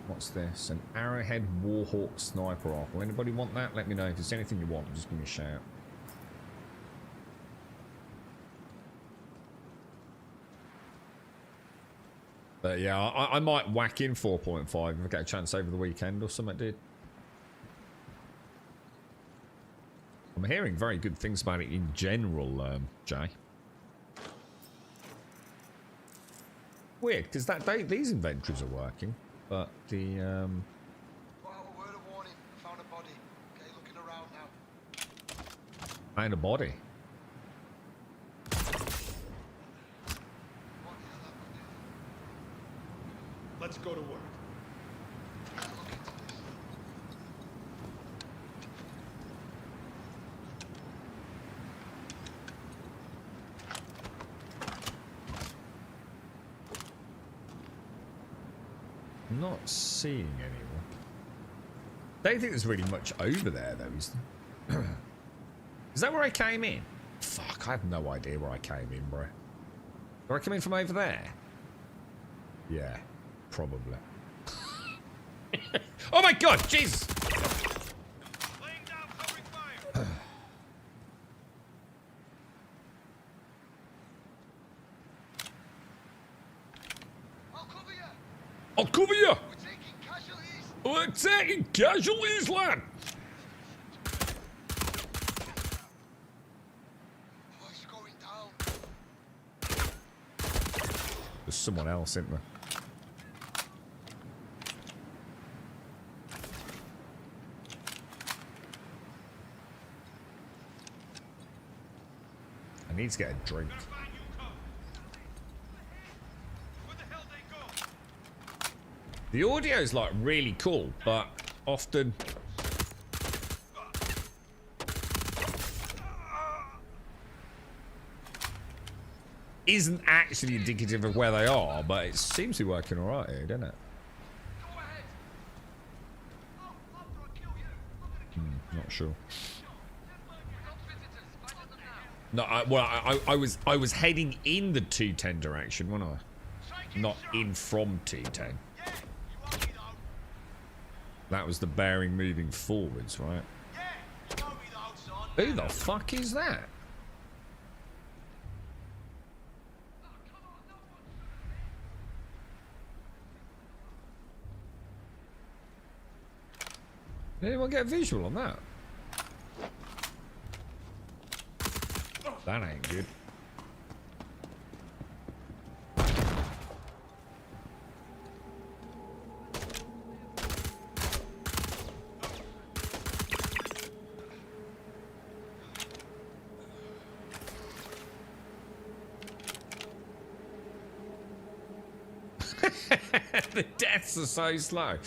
what's this? An Arrowhead Warhawk sniper rifle. Anybody want that? Let me know. If there's anything you want, just give me a shout. But yeah, I might whack in 4.5 if I get a chance over the weekend or something, dude. I'm hearing very good things about it in general, Jay. Weird, because these inventories are working, but the Well, a word of warning. I found a body. Okay, looking around now. and a body. What the hell that would do? Let's go to work. Let's look into this. I'm not seeing anyone. Don't think there's really much over there, though, is there? Is that where I came in? Fuck, I have no idea where I came in, bro. Did I come in from over there? Yeah, probably. Oh my god, Jesus! Laying down covering fire. I'll cover you. I'll cover you! We're taking casualties. We're taking casualties, lad! Oh, it's going down. There's someone else, isn't there? I need to get a drink. Gotta find you, cub. Where the hell they go? The audio's like really cool, but often isn't actually indicative of where they are, but it seems to be working alright here, doesn't it? Go ahead. Oh, after I kill you, I'm gonna kill you. Not sure. We got visitors. Find them now. No, I was heading in the 210 direction, wasn't I? Not in from 210. Yeah, you want me though? That was the bearing moving forwards, right? Yeah, you want me though, son. Who the fuck is that? Did anyone get a visual on that? That ain't good. The deaths are so slow.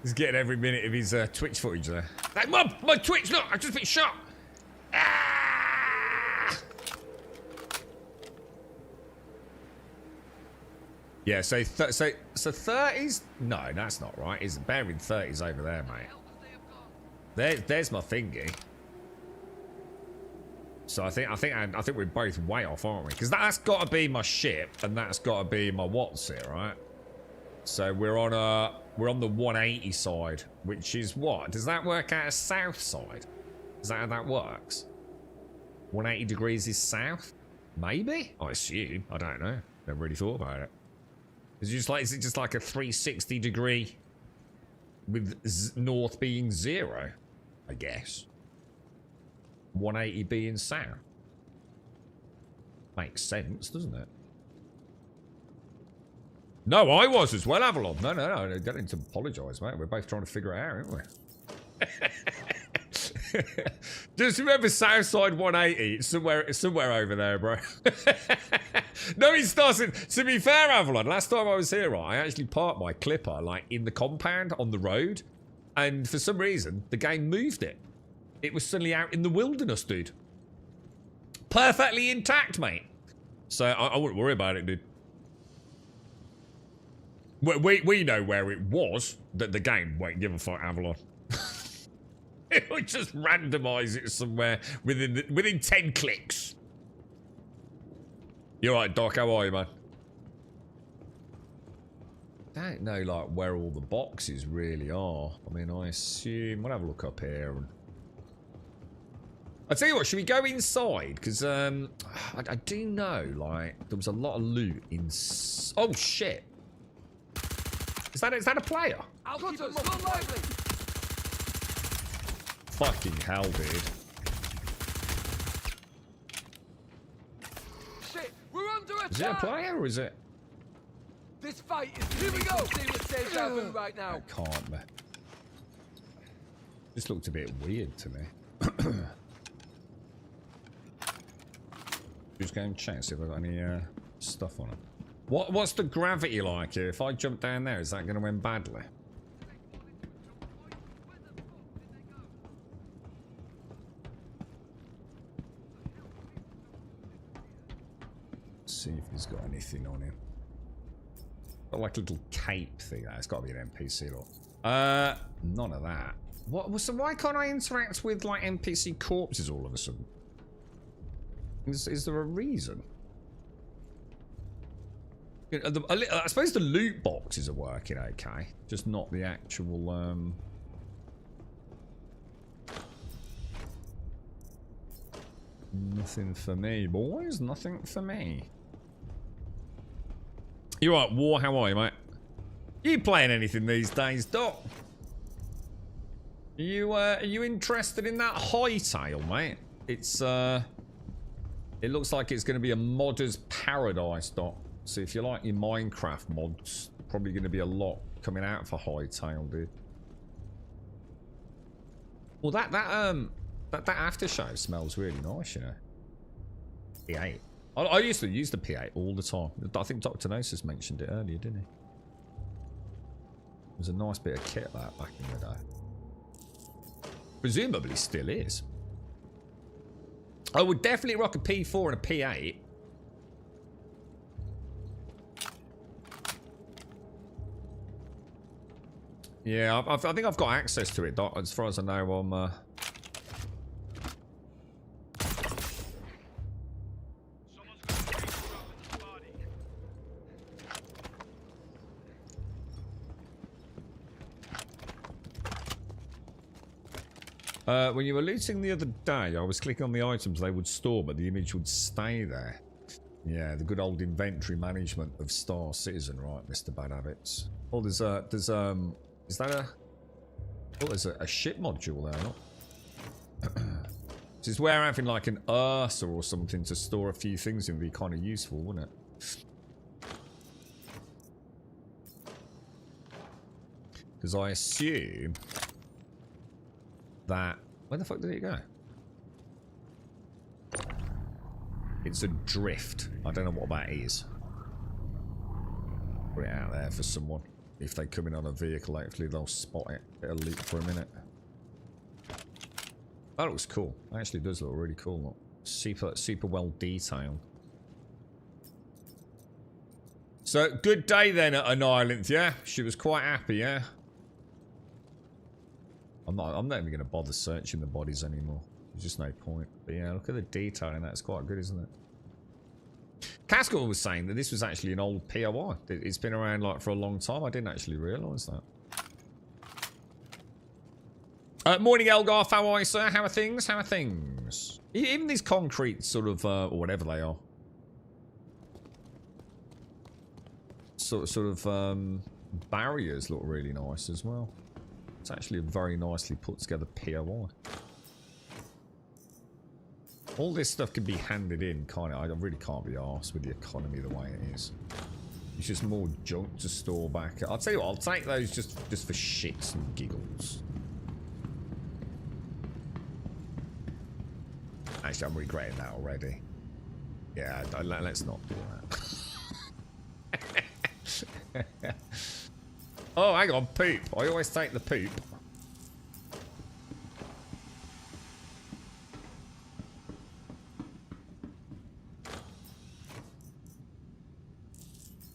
He's getting every minute of his Twitch footage there. Like, Mum, my Twitch, look, I've just been shot. Ah! Yeah, so 30s? No, that's not right. Is bearing 30s over there, mate. There's my thingy. So I think we're both way off, aren't we? Because that's got to be my ship, and that's got to be my what's it, right? So we're on the 180 side, which is what? Does that work out as south side? Is that how that works? 180 degrees is south? Maybe? I assume. I don't know. Never really thought about it. Is it just like a 360 degree with north being 0? I guess. 180 being south. Makes sense, doesn't it? No, I was as well, Avalon. No, don't need to apologise, mate. We're both trying to figure it out, aren't we? Just remember Southside 180. It's somewhere over there, bro. No, it doesn't. To be fair, Avalon, last time I was here, I actually parked my clipper like in the compound on the road, and for some reason the game moved it. It was suddenly out in the wilderness, dude. Perfectly intact, mate. So I wouldn't worry about it, dude. We know where it was. That the game won't give a fuck, Avalon. It would just randomise it somewhere within 10 clicks. You alright, Doc? How are you, man? Don't know like where all the boxes really are. I mean, I assume we'll have a look up here. And I tell you what, should we go inside? Because I do know like there was a lot of loot in. Oh shit! Is that a player? Got us, still lively. Fucking hell, dude. Shit, we're under attack! Is it a player or is it? This fight is here we go! Thing that saves our food right now. I can't, man. This looked a bit weird to me. Just go and check, see if I've got any stuff on it. What's the gravity like here? If I jump down there, is that going to end badly? Let's see if he's got anything on him. Got like a little cape thing. It's got to be an NPC look. None of that. So why can't I interact with like NPC corpses all of a sudden? Is there a reason? I suppose the loot boxes are working okay, just not the actual. Nothing for me, boys. Nothing for me. You right, War? How are you, mate? You playing anything these days, Doc? Are you interested in that hightail, mate? It's it looks like it's going to be a modder's paradise, Doc. So if you like your Minecraft mods, probably going to be a lot coming out for hightail, dude. Well, that aftershave smells really nice, you know. P8. I used to use the P8 all the time. I think Dr. Gnosis mentioned it earlier, didn't he? It was a nice bit of kit that back in the day. Presumably still is. I would definitely rock a P4 and a P8. Yeah, I think I've got access to it, Doc. As far as I know, I'm... when you were looting the other day, I was clicking on the items they would store, but the image would stay there. Yeah, the good old inventory management of Star Citizen, right, Mr. Bad Habits. Oh, is that a... Oh, there's a ship module there, not? This is where having like an Ursa or something to store a few things in would be kind of useful, wouldn't it? Because I assume that... Where the fuck did it go? It's a drift. I don't know what that is. Put it out there for someone. If they come in on a vehicle, hopefully they'll spot it. It'll leak for a minute. That looks cool. It actually does look really cool. Look. Super well detailed. So, good day then at Annihilance, yeah? She was quite happy, yeah? I'm not even going to bother searching the bodies anymore. There's just no point. But yeah, look at the detail in that. It's quite good, isn't it? Castle was saying that this was actually an old POI. It's been around like for a long time. I didn't actually realise that. Morning, Elgarth. How are you, sir? How are things? How are things? Even these concrete sort of, or whatever they are. Sort of barriers look really nice as well. It's actually a very nicely put together POI. All this stuff can be handed in, kind of. I really can't be arsed with the economy the way it is. It's just more junk to store back. I'll tell you what, I'll take those just for shits and giggles. Actually, I'm regretting that already. Yeah, let's not do that. Oh, hang on, poop. I always take the poop.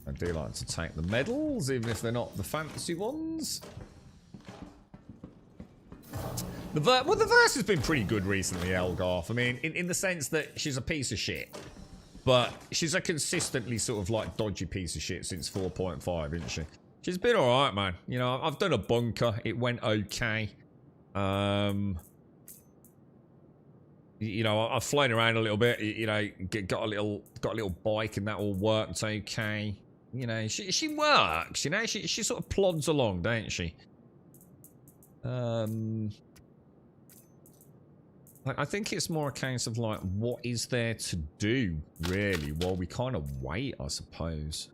I do like to take the medals, even if they're not the fancy ones. The verse has been pretty good recently, Elgarth. I mean, in the sense that she's a piece of shit. But she's a consistently sort of like dodgy piece of shit since 4.5, isn't she? She's been alright, man. You know, I've done a bunker. It went okay. You know, I've flown around a little bit. You know, got a little bike, and that all worked okay. You know, she works. You know, she sort of plods along, don't she? Like, I think it's more a case of like, what is there to do really while we kind of wait, I suppose.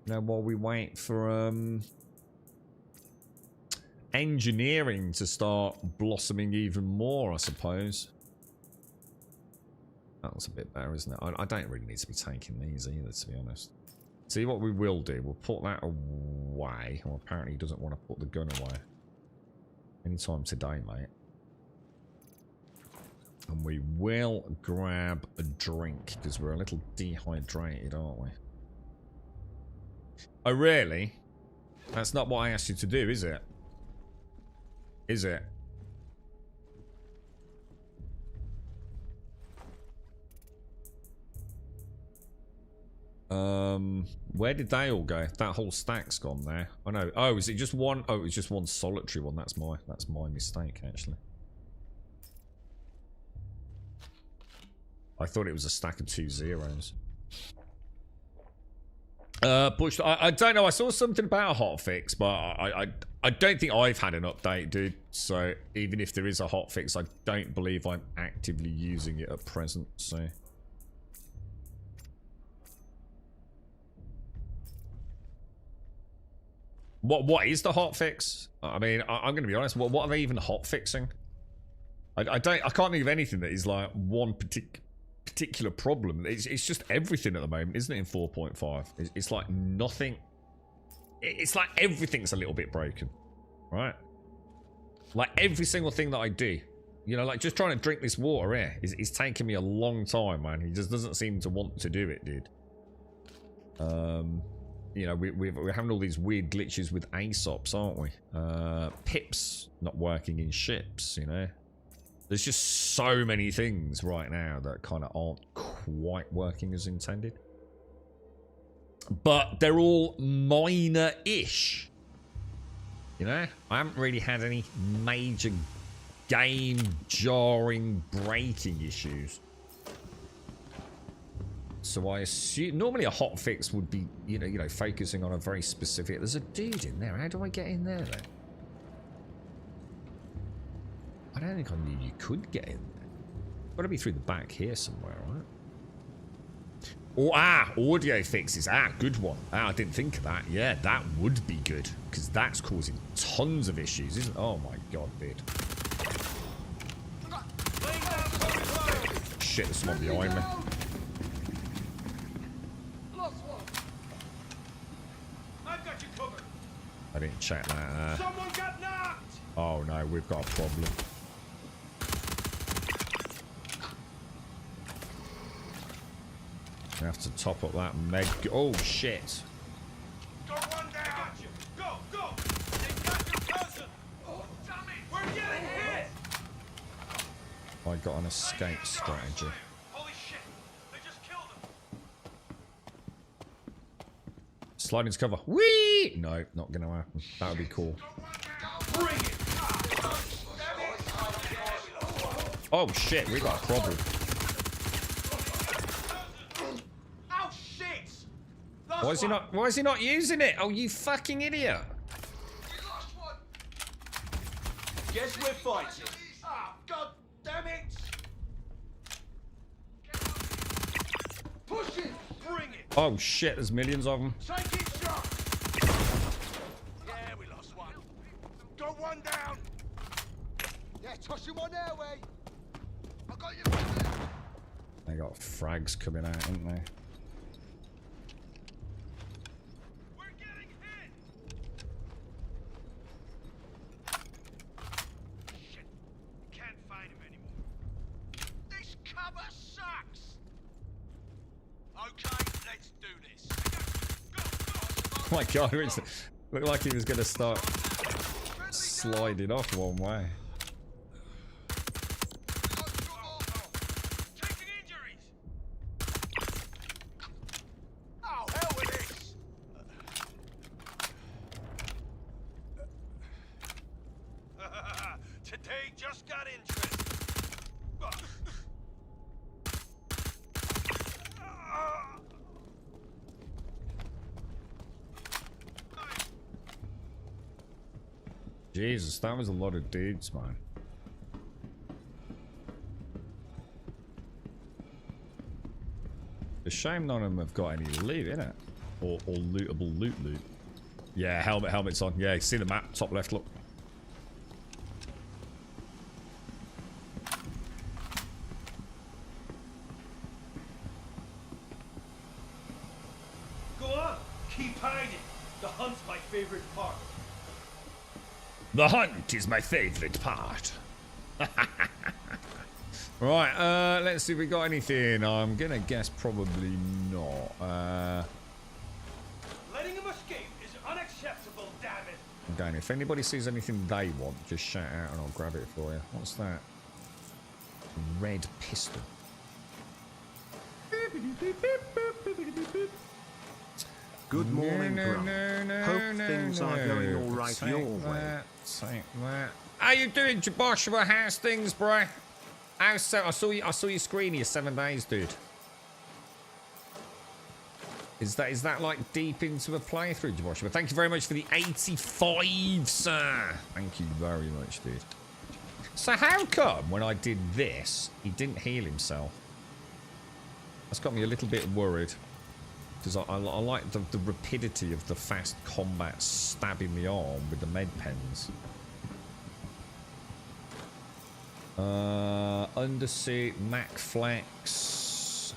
You know, while we wait for engineering to start blossoming even more, I suppose. That was a bit better, isn't it? I don't really need to be taking these either, to be honest. See what we will do. We'll put that away. Well, apparently he doesn't want to put the gun away. Anytime today, mate. And we will grab a drink, because we're a little dehydrated, aren't we? Oh, really? That's not what I asked you to do, is it? Is it? Where did they all go? That whole stack's gone there. I know. Oh, is it just one? Oh, it's just one solitary one. That's my mistake, actually. I thought it was a stack of 2 zeros. Pushed. I don't know. I saw something about a hotfix, but I don't think I've had an update, dude. So even if there is a hotfix, I don't believe I'm actively using it at present. So. What is the hotfix? I mean, I'm going to be honest. What are they even hotfixing? I can't think of anything that is like one particular problem. It's just everything at the moment, isn't it? In 4.5, it's like nothing. It's like everything's a little bit broken, right? Like every single thing that I do, you know, like just trying to drink this water here is taking me a long time, man. He just doesn't seem to want to do it, dude. You know, we're having all these weird glitches with ASOPs, aren't we? Pips not working in ships, you know. There's just so many things right now that kind of aren't quite working as intended. But they're all minor-ish. You know? I haven't really had any major game-jarring breaking issues. So I assume normally a hotfix would be, you know, focusing on a very specific. There's a dude in there. How do I get in there then? I don't think I knew you could get in there. Got to be through the back here somewhere, right? Oh, audio fixes. Good one. I didn't think of that. Yeah, that would be good because that's causing tons of issues, isn't it? Oh my god, dude. Shit, there's someone behind me. I didn't check that. Someone got knocked! Oh no, we've got a problem. We have to top up that meg. Oh shit! Go one down! Go, go! They got your cousin! Oh, damn it! We're getting hit! I got an escape strategy. Holy shit! They just killed him! Slide into cover. Whee! No, not gonna happen. That would be cool. Bring it! Oh shit, we got a problem. Oh shit! Why is he not using it? Oh, you fucking idiot! We lost one. Guess we're fighting. Ah, god damn it! Push it. Bring it! Oh shit, there's millions of them. Take it, shot! Yeah, we lost one. Go one down! Yeah, toss him on airway. I got you. Brother. They got frags coming out, haven't they? We're getting hit! Shit. Can't find him anymore. This cover sucks! Okay, let's do this. Go, Oh my god, it looked like he was gonna start sliding off one way. Taking injuries! Oh, hell with this! Today just got interesting. Jesus, that was a lot of dudes, man. It's a shame none of them have got any loot, innit? Or lootable loot. Yeah, helmet's on. Yeah, see the map, top left, look. Go on, keep hiding. The hunt's my favorite part. The hunt is my favorite part. Right, let's see if we got anything. I'm gonna guess probably not. Letting him escape is unacceptable, damn it. Again, if anybody sees anything they want, just shout out and I'll grab it for you. What's that? Red pistol. Good morning, Grump. no, Hope things are going all right Take your way. Take that. How you doing, Joshua? How's things, bro? I saw your screen here 7 days, dude. Is that like deep into a playthrough, Joshua? Thank you very much for the 85, sir. Thank you very much, dude. So how come when I did this, he didn't heal himself? That's got me a little bit worried. Because I like the rapidity of the fast combat stabbing the arm with the med pens. Undersuit, Mac Flex,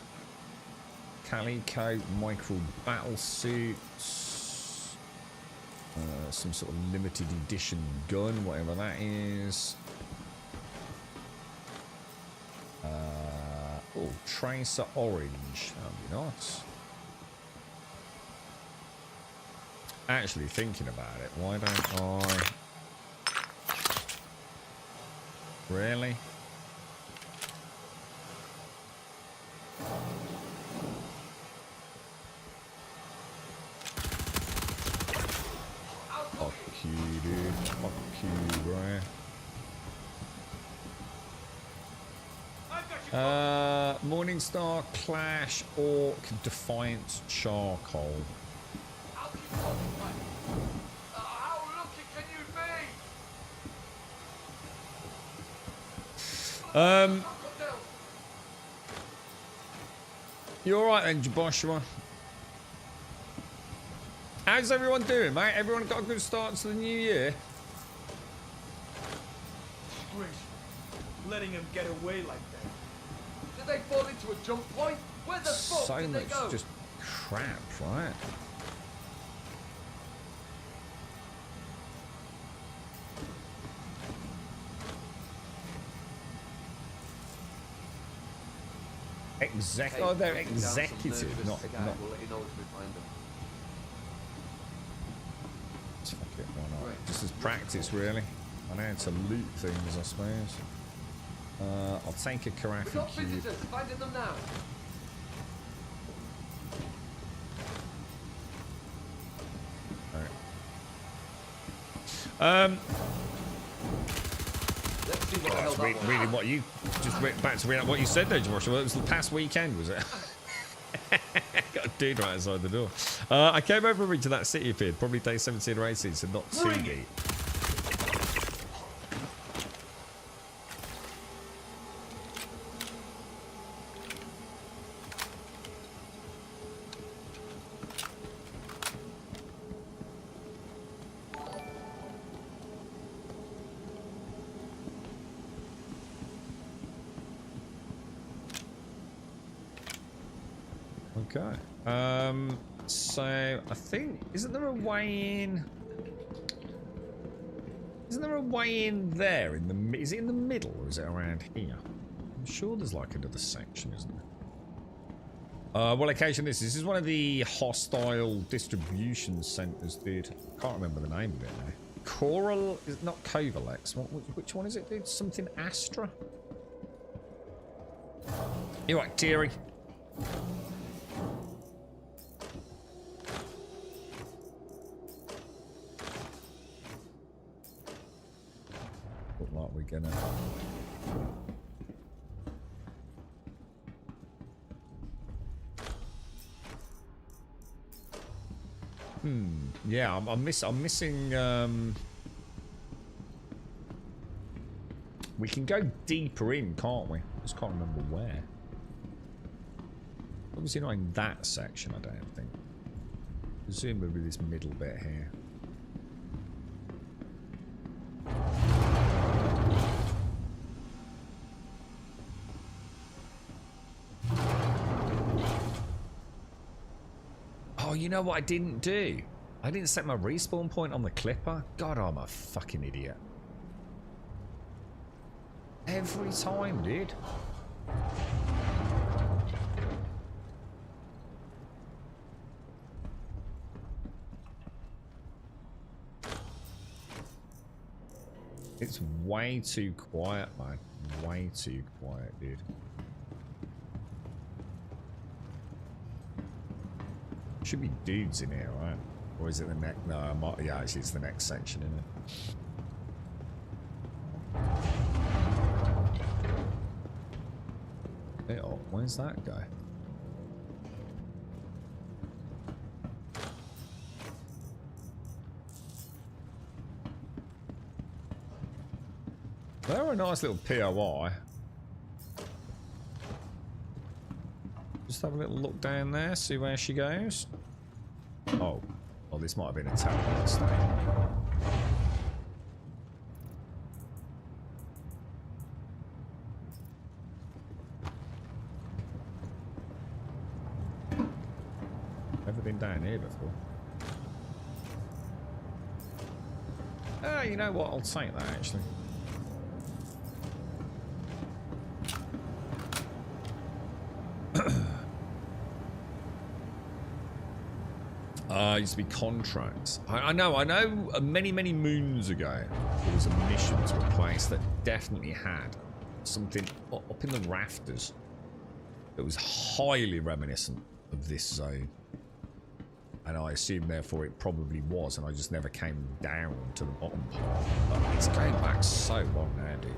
Calico, Micro Battle Suits, some sort of limited edition gun, whatever that is. Oh, Tracer Orange, that'd be nice. Actually thinking about it, why don't I... Really? Fuck you, dude. Fuck you, bro. Morningstar, Clash, Orc, Defiance, Charcoal. How lucky can you be? You alright then, Joshua? How's everyone doing, mate? Everyone got a good start to the new year? Disgraceful. Letting him get away like that. Did they fall into a jump point? Where the fuck So did they much go? just crap, right? Oh, they're executive, not. We'll let you know if we find them. Fuck it, why not? Just as practice, really. I know how to loot things, I suppose. I'll take a We Karafi got cube. visitors. Finding them now. Alright. Let's see what the hell that was. Reading what you just went back to what you said there, Joshua. It was the past weekend, was it? Got a dude right outside the door. I came over into that city appeared, probably day 17 or 18, so not too deep. Okay. So I think isn't there a way in? Isn't there a way in there? Is it in the middle or is it around here? I'm sure there's like another section, isn't there? Well, occasion this is one of the hostile distribution centers, dude. Can't remember the name of it now. Coral is it not Covalex? Which one is it, dude? Something Astra. You're right, Thierry. Look like we're gonna. Yeah, I'm missing. We can go deeper in, can't we? I just can't remember where. Obviously not in that section, I don't think. Presumably this middle bit here. Oh, you know what I didn't do? I didn't set my respawn point on the clipper. God, I'm a fucking idiot. Every time, dude. It's way too quiet, man. Way too quiet, dude. Should be dudes in here, right? Or is it the next? No, yeah, actually, it's the next section, isn't it? Oh, where's that guy? They're a nice little POI. Just have a little look down there, see where she goes. Oh, well, this might have been a tower mistake. Never been down here before. Ah, you know what? I'll take that actually. Used to be contracts. I know many moons ago there was a mission to a place that definitely had something up in the rafters that was highly reminiscent of this zone. And I assume therefore it probably was, and I just never came down to the bottom part. But it's going back so long now, dude.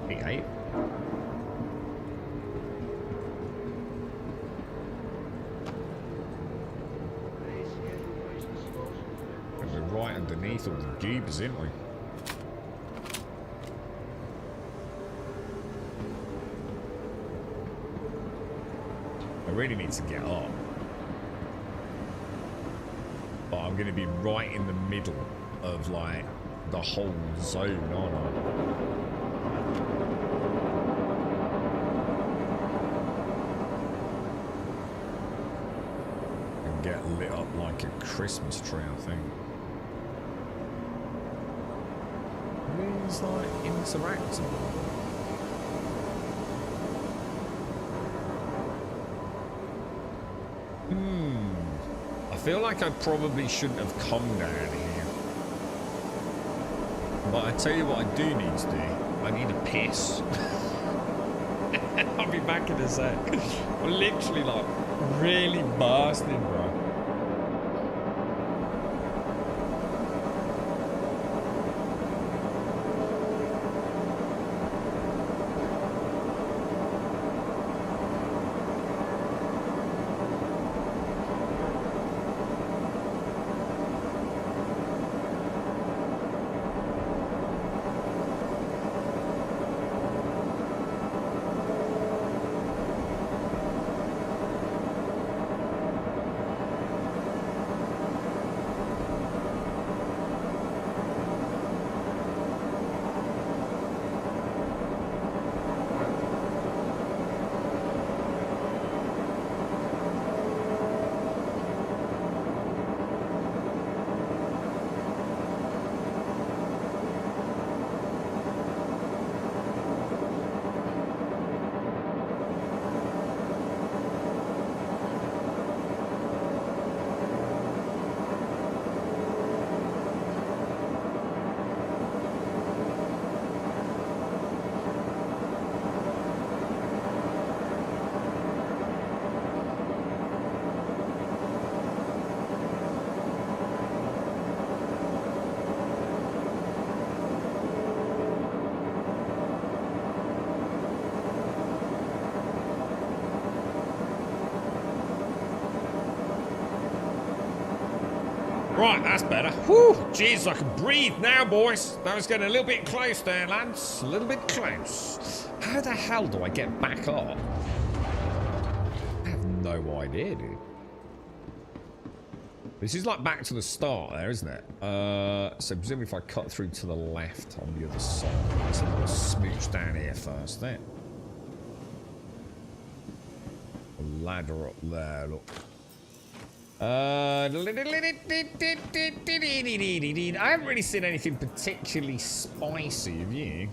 Hey. And we're right underneath all the goobers, aren't we? I really need to get up. But I'm going to be right in the middle of, like, the whole zone, aren't I? Get lit up like a Christmas tree, I think. These like interactive. I feel like I probably shouldn't have come down here. But I tell you what I do need to do. I need a piss. I'll be back in a sec. I'm literally like really bursting, bro. Right, that's better. Whew, jeez, I can breathe now, boys. That was getting a little bit close there, lads. A little bit close. How the hell do I get back up? I have no idea, dude. This is like back to the start there, isn't it? So presumably if I cut through to the left on the other side, there's a little smooch down here first there. A ladder up there, look. I haven't really seen anything particularly spicy, have you?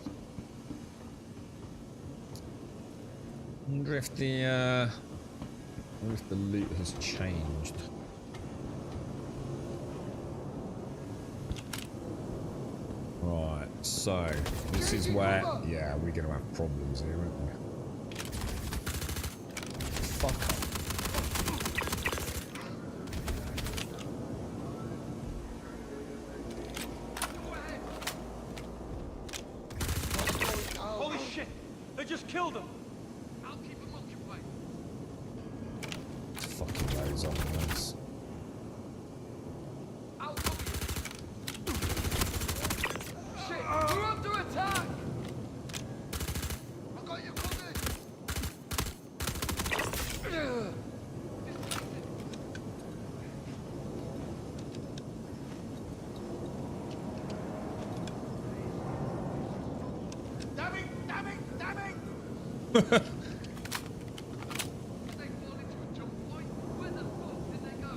Wonder if the loot has changed. Right, so this is where, yeah, we're gonna have problems here, aren't we? Fuck up. Holy shit! They just killed him! I'll keep them occupied. Fucking loads on this. I'll cover you. Shit, we're under attack! I got you covered. Damn it! Damn it! Damn it! Did they fall into a jump point? Where the fuck did they go?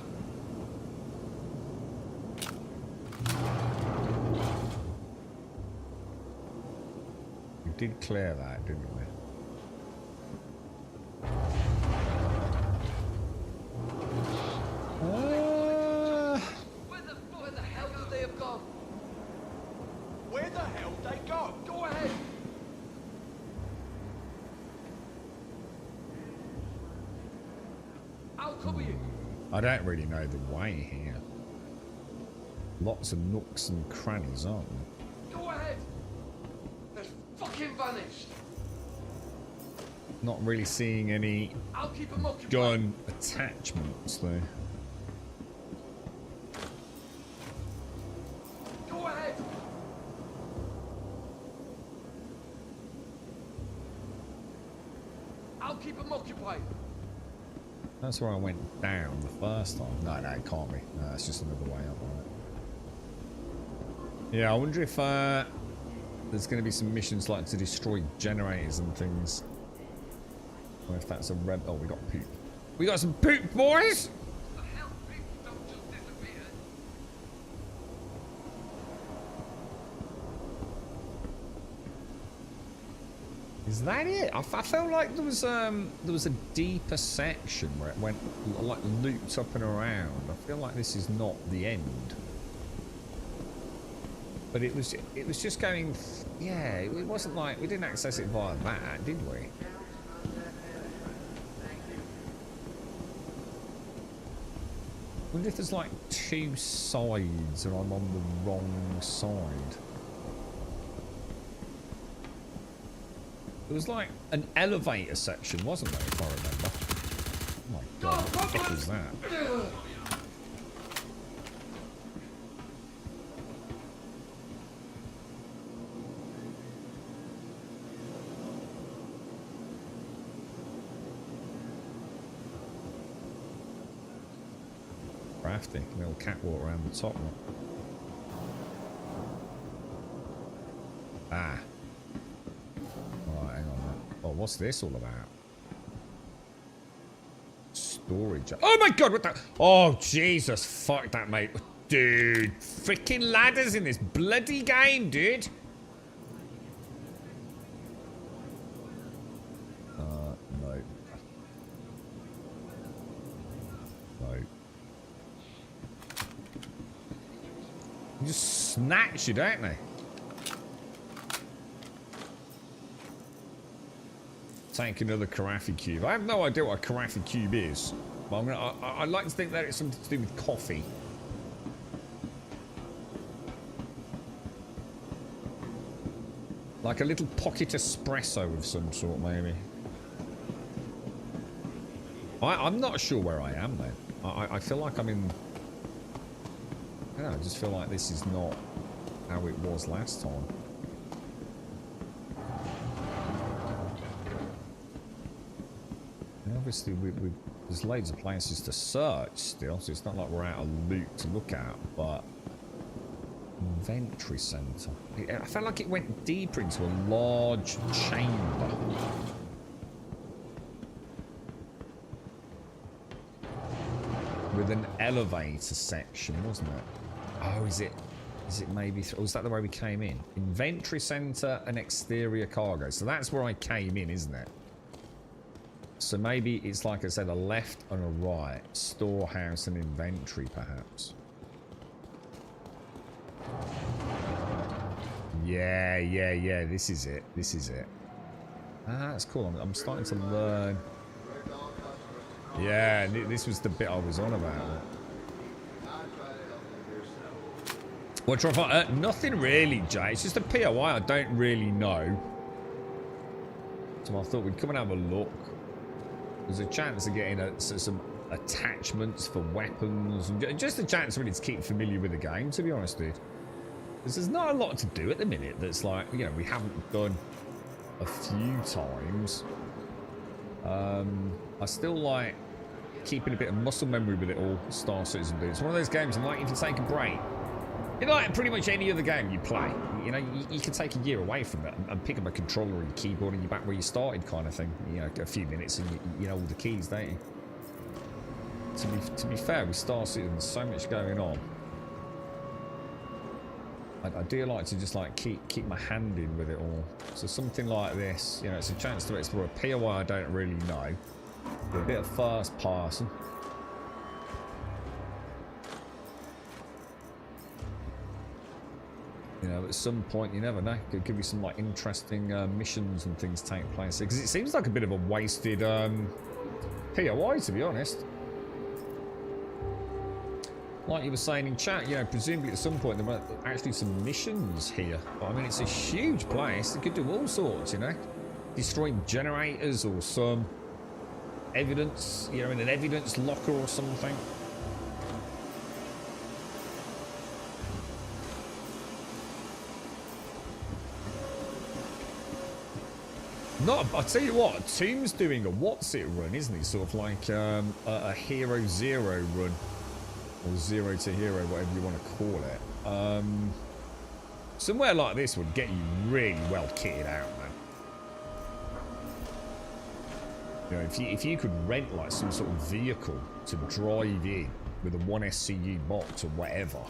We did clear that, didn't we? Where the hell could they have gone? Where the hell they go? Go ahead! I'll cover you. I don't really know the way here. Lots of nooks and crannies, aren't there? Go ahead! They've fucking vanished! Not really seeing any I'll keep them occupied. gun attachments though. Go ahead! I'll keep them occupied. That's where I went down the first time. No, it can't be. No, it's just another way up, right? Yeah, I wonder if there's going to be some missions like to destroy generators and things. Or if that's a red. Oh, we got poop. We got some poop, boys! The hell, people don't just disappear. Is that it? I felt like there was a deeper section where it went like looped up and around. I feel like this is not the end. But it was just going. Yeah, it wasn't like we didn't access it via that, did we? I wonder if there's like two sides and I'm on the wrong side. It was like an elevator section, wasn't there, if I remember? Oh my god, what the fuck was that? Crafty, little catwalk around the top one. Ah. Alright, hang on now. Oh, what's this all about? Storage. Oh my god, what the? Oh, Jesus. Fuck that, mate. Dude. Freaking ladders in this bloody game, dude. No. No. You just snatch you, don't they? Take another Carafe cube. I have no idea what a Carafe cube is, but I'd like to think that it's something to do with coffee. Like a little pocket espresso of some sort, maybe. I'm not sure where I am, though. I feel like I'm in I don't know, I just feel like this is not how it was last time. And obviously, there's loads of places to search still, so it's not like we're out of loot to look at, but... Inventory centre. I felt like it went deeper into a large chamber. With an elevator section, wasn't it? Oh, is it maybe... Oh, is that the way we came in? Inventory centre and exterior cargo. So that's where I came in, isn't it? So maybe it's, like I said, a left and a right. Storehouse and inventory, perhaps. Yeah. This is it. Ah, that's cool. I'm starting to learn. Yeah, this was the bit I was on about. What try find? Nothing really, Jay. It's just a POI I don't really know. So I thought we'd come and have a look. There's a chance of getting some attachments for weapons, and just a chance really to keep familiar with the game, to be honest, dude. Because there's not a lot to do at the minute that's like, you know, we haven't done a few times. I still like keeping a bit of muscle memory with it all, Star Citizen, dude. It's one of those games, and like, if you take a break, you know, like pretty much any other game you play, you know, you can take a year away from it and pick up a controller and your keyboard and you're back where you started, kind of thing. You know, a few minutes and you know all the keys, don't you? To be fair, with Star Citizen, there's so much going on. I do like to just like keep my hand in with it all. So something like this, you know, it's a chance to explore a POI I don't really know. A bit of first person. You know, at some point, you never know. Could give you some like interesting missions and things take place. Because it seems like a bit of a wasted POI, to be honest. Like you were saying in chat, you know, presumably at some point there were actually some missions here. But I mean, it's a huge place. They could do all sorts, you know. Destroying generators or some evidence, you know, in an evidence locker or something. I'll tell you what, Tomb's doing a what's it run, isn't he? Sort of like a Hero Zero run. Or Zero to Hero, whatever you want to call it. Somewhere like this would get you really well kitted out, man. You know, if you could rent like some sort of vehicle to drive in with a 1SCU box or whatever,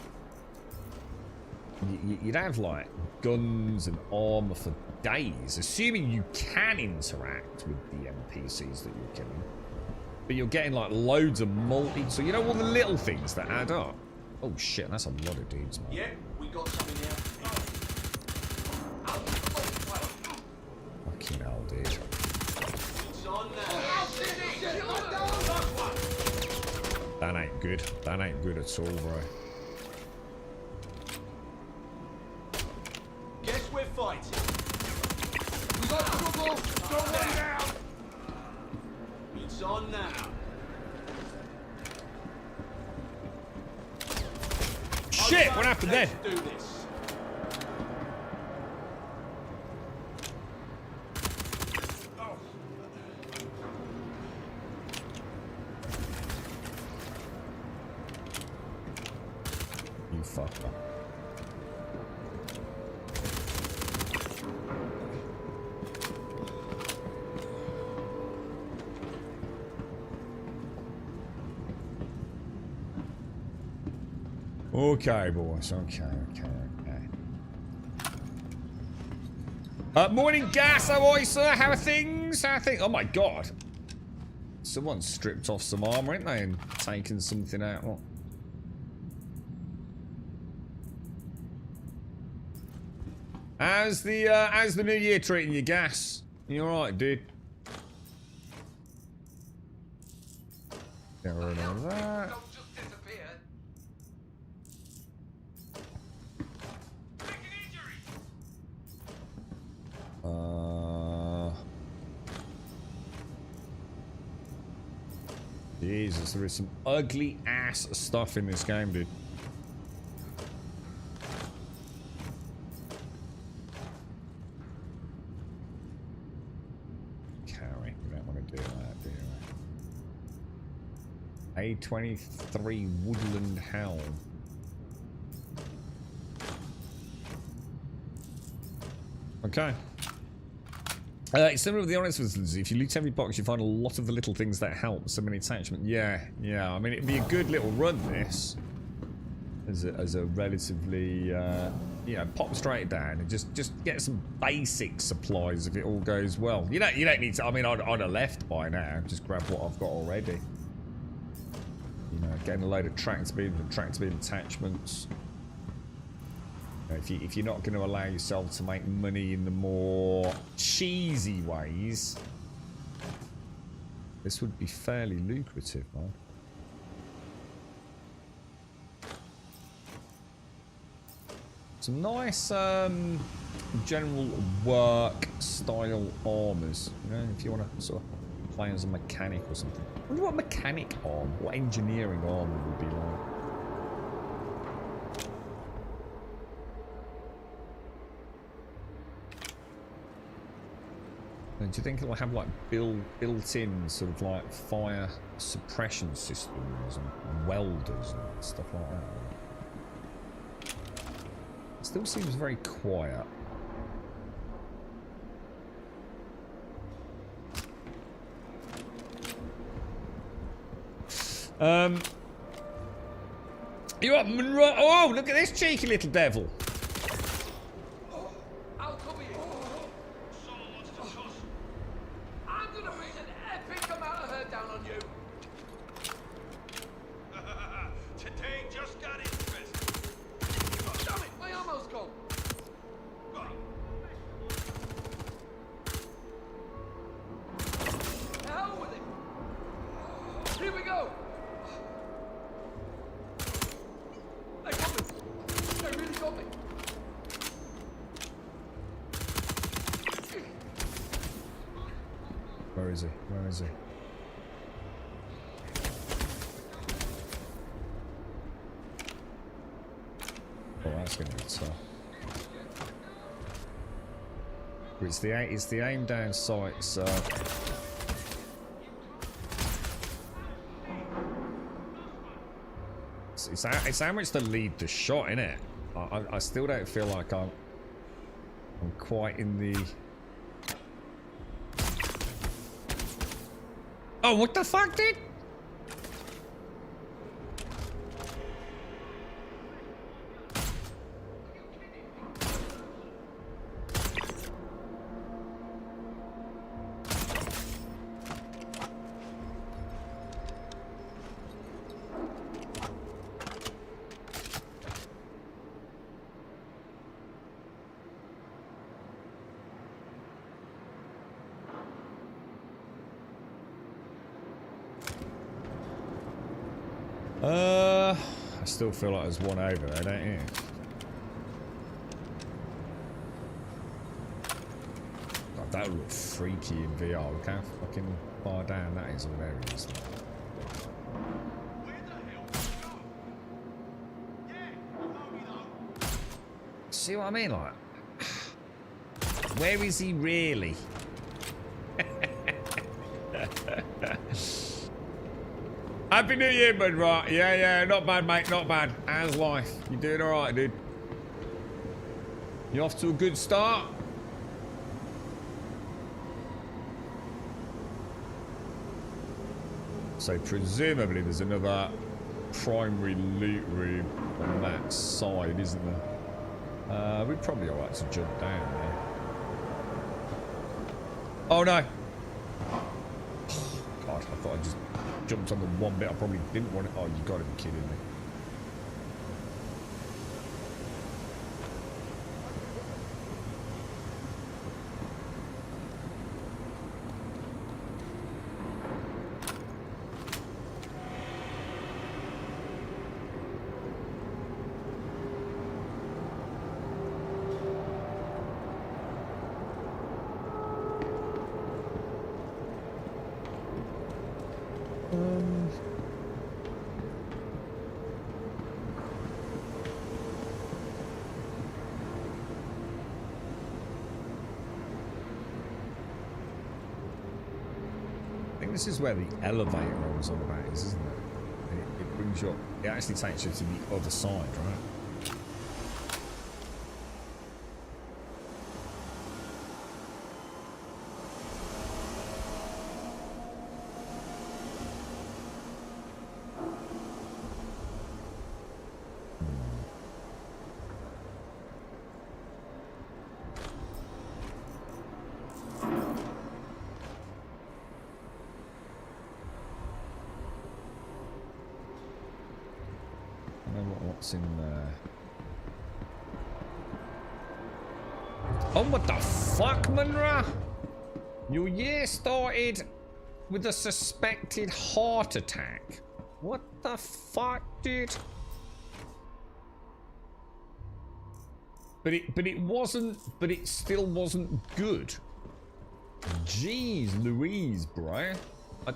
you'd have like guns and armor for days, assuming you can interact with the NPCs that you're killing. But you're getting like loads of so you know all the little things that add up. Oh shit, that's a lot of dudes, man. Yeah, we got something here. Fucking hell, dude. It's on now. That ain't good. That ain't good at all, bro. Guess we're fighting. We got trouble! Throw one down! It's on now. Shit, what happened then? Let's do this. You fucker. Okay, boys. Okay. Morning, Gas. How are you, sir? How are things? Oh my god. Someone stripped off some armor, ain't they, and taken something out. What? How's the new year treating you, Gas? You alright, dude? Get rid of that. Don't just disappear. Jesus, there is some ugly ass stuff in this game, dude. A23 Woodland Helm. Okay. It's similar with the Honest Ones. If you loot every box, you find a lot of the little things that help. So many attachments. Yeah. I mean, it'd be a good little run, this. As a relatively, pop straight down and just get some basic supplies if it all goes well. You don't need to. I mean, I'd have left by now. Just grab what I've got already. You know, getting a load of tractor beam and tractor beam attachments. If you're not going to allow yourself to make money in the more cheesy ways, this would be fairly lucrative, man. Some nice general work style armors. You know, if you want to sort of play as a mechanic or something. I wonder what mechanic armor, what engineering armor would be like. Do you think it'll have like built-in sort of like fire suppression systems and welders and stuff like that? It still seems very quiet. You up, Monroe? Oh, look at this cheeky little devil. I'll cover you. Someone wants to toss. I'm gonna bring an epic amount of her down on you. Today just got interesting. Oh, damn it, my ammo's gone. The hell with it. Here we go. They got me. They really got me. Where is he? Where is he? Oh, that's gonna be tough. It's the aim down sight, so it's how much to lead the shot, innit? I still don't feel like I'm quite in the. Oh, what the fuck, dude? I still feel like there's one over there, don't you? God, that would look freaky in VR. Look how fucking far down that is, or there it is. Where the hell did you go? Yeah, you know me though. See what I mean? Like, where is he really? Happy New Year, bud, right? Yeah, not bad, mate, not bad. How's life? You doing alright, dude? You off to a good start? So presumably there's another primary loot room on that side, isn't there? We're probably alright to jump down there. Oh no! God, I thought I just jumped on the one bit I probably didn't want it. Oh, you gotta be kidding me. This is where the elevator I was on about is, isn't it? brings you up. It actually takes you to the other side, right? What's in there? Oh, what the fuck, Munra? Your year started with a suspected heart attack. What the fuck, dude? But it still wasn't good. Jeez Louise, bro.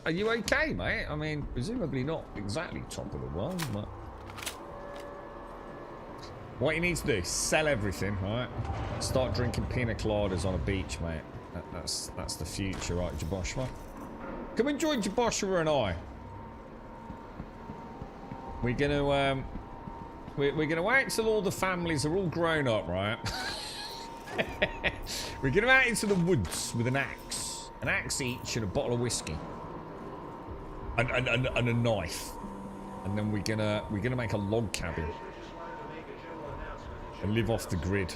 Are you okay, mate? I mean, presumably not exactly top of the world, but... What you need to do, sell everything, right? Start drinking pina coladas on a beach, mate. That's the future, right, Jaboshua? Come and join Jaboshua and I. We're gonna wait till all the families are all grown up, right? We're gonna out into the woods with an axe each, and a bottle of whiskey, and a knife, and then we're gonna make a log cabin and live off the grid.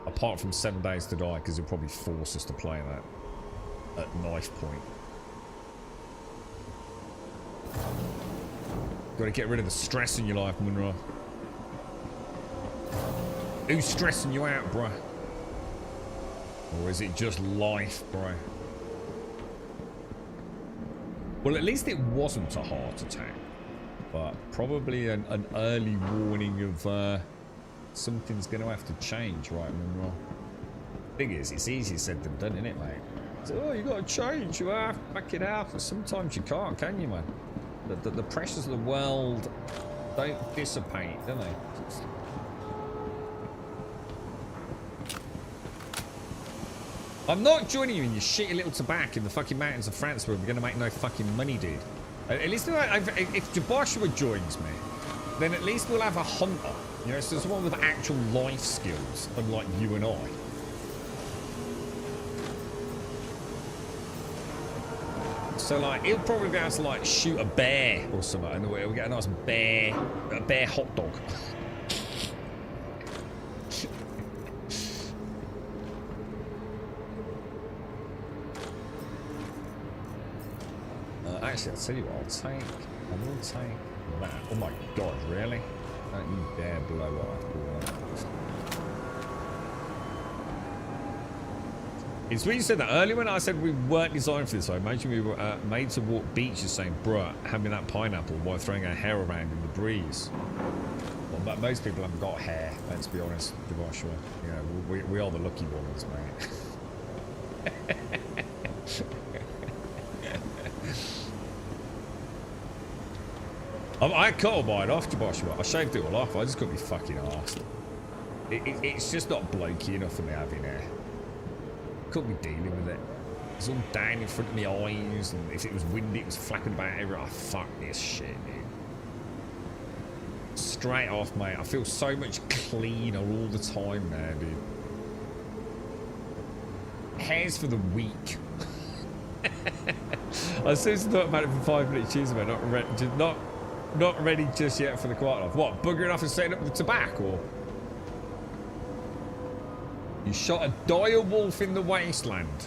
Apart from 7 Days to Die, because he'll probably force us to play that at knife point. Got to get rid of the stress in your life, Munro. Who's stressing you out, bruh? Or is it just life, bruh? Well, at least it wasn't a heart attack. But probably an early warning of something's going to have to change, right, Munro? Thing is, it's easier said than done, isn't it, mate? So, oh, you got to change. You have to back it out. But sometimes you can't, can you, man? The pressures of the world don't dissipate, do they? I'm not joining you in your shitty little tobacco in the fucking mountains of France where we're going to make no fucking money, dude. At least if Jaboshua joins me, then at least we'll have a hunter. You know, so someone with actual life skills, unlike you and I. So, like, he'll probably be able to, like, shoot a bear or something, and we'll get a nice bear hot dog. Actually, I'll tell you what, I will take that. Oh my god, really? Don't you dare blow up. It's when you said that earlier when I said we weren't designed for this. I imagine we were made to walk beaches saying, bruh, hand me that pineapple while throwing our hair around in the breeze. Well, but most people haven't got hair, let's be honest, Joshua. You know, we are the lucky ones, mate. I cut all mine off, Joshua. I shaved it all off. I just couldn't be fucking arsed. It's just not blokey enough for me having hair. Couldn't be dealing with it. It's all down in front of my eyes, and if it was windy, it was flapping about everywhere. Oh, fuck this shit, dude. Straight off, mate. I feel so much cleaner all the time now, dude. Hair's for the weak. I seriously thought about it for 5 minutes, Tuesday, not ready just yet for the quiet life. What, buggering off and setting up the tobacco? Or? You shot a dire wolf in the wasteland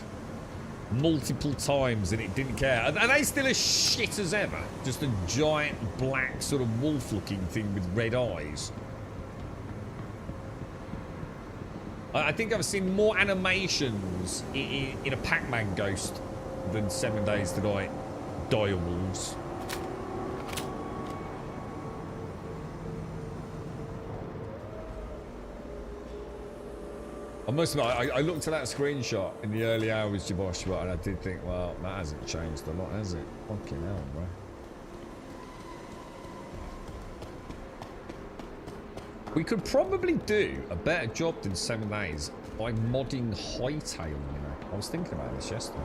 multiple times and it didn't care. Are they still as shit as ever? Just a giant black sort of wolf looking thing with red eyes. I think I've seen more animations in a Pac-Man ghost than 7 Days to Die dire wolves. I must admit, I looked at that screenshot in the early hours, Joshua, and I did think, well, that hasn't changed a lot, has it? Fucking hell, bro. We could probably do a better job than 7 Days by modding Hightail, you know. I was thinking about this yesterday.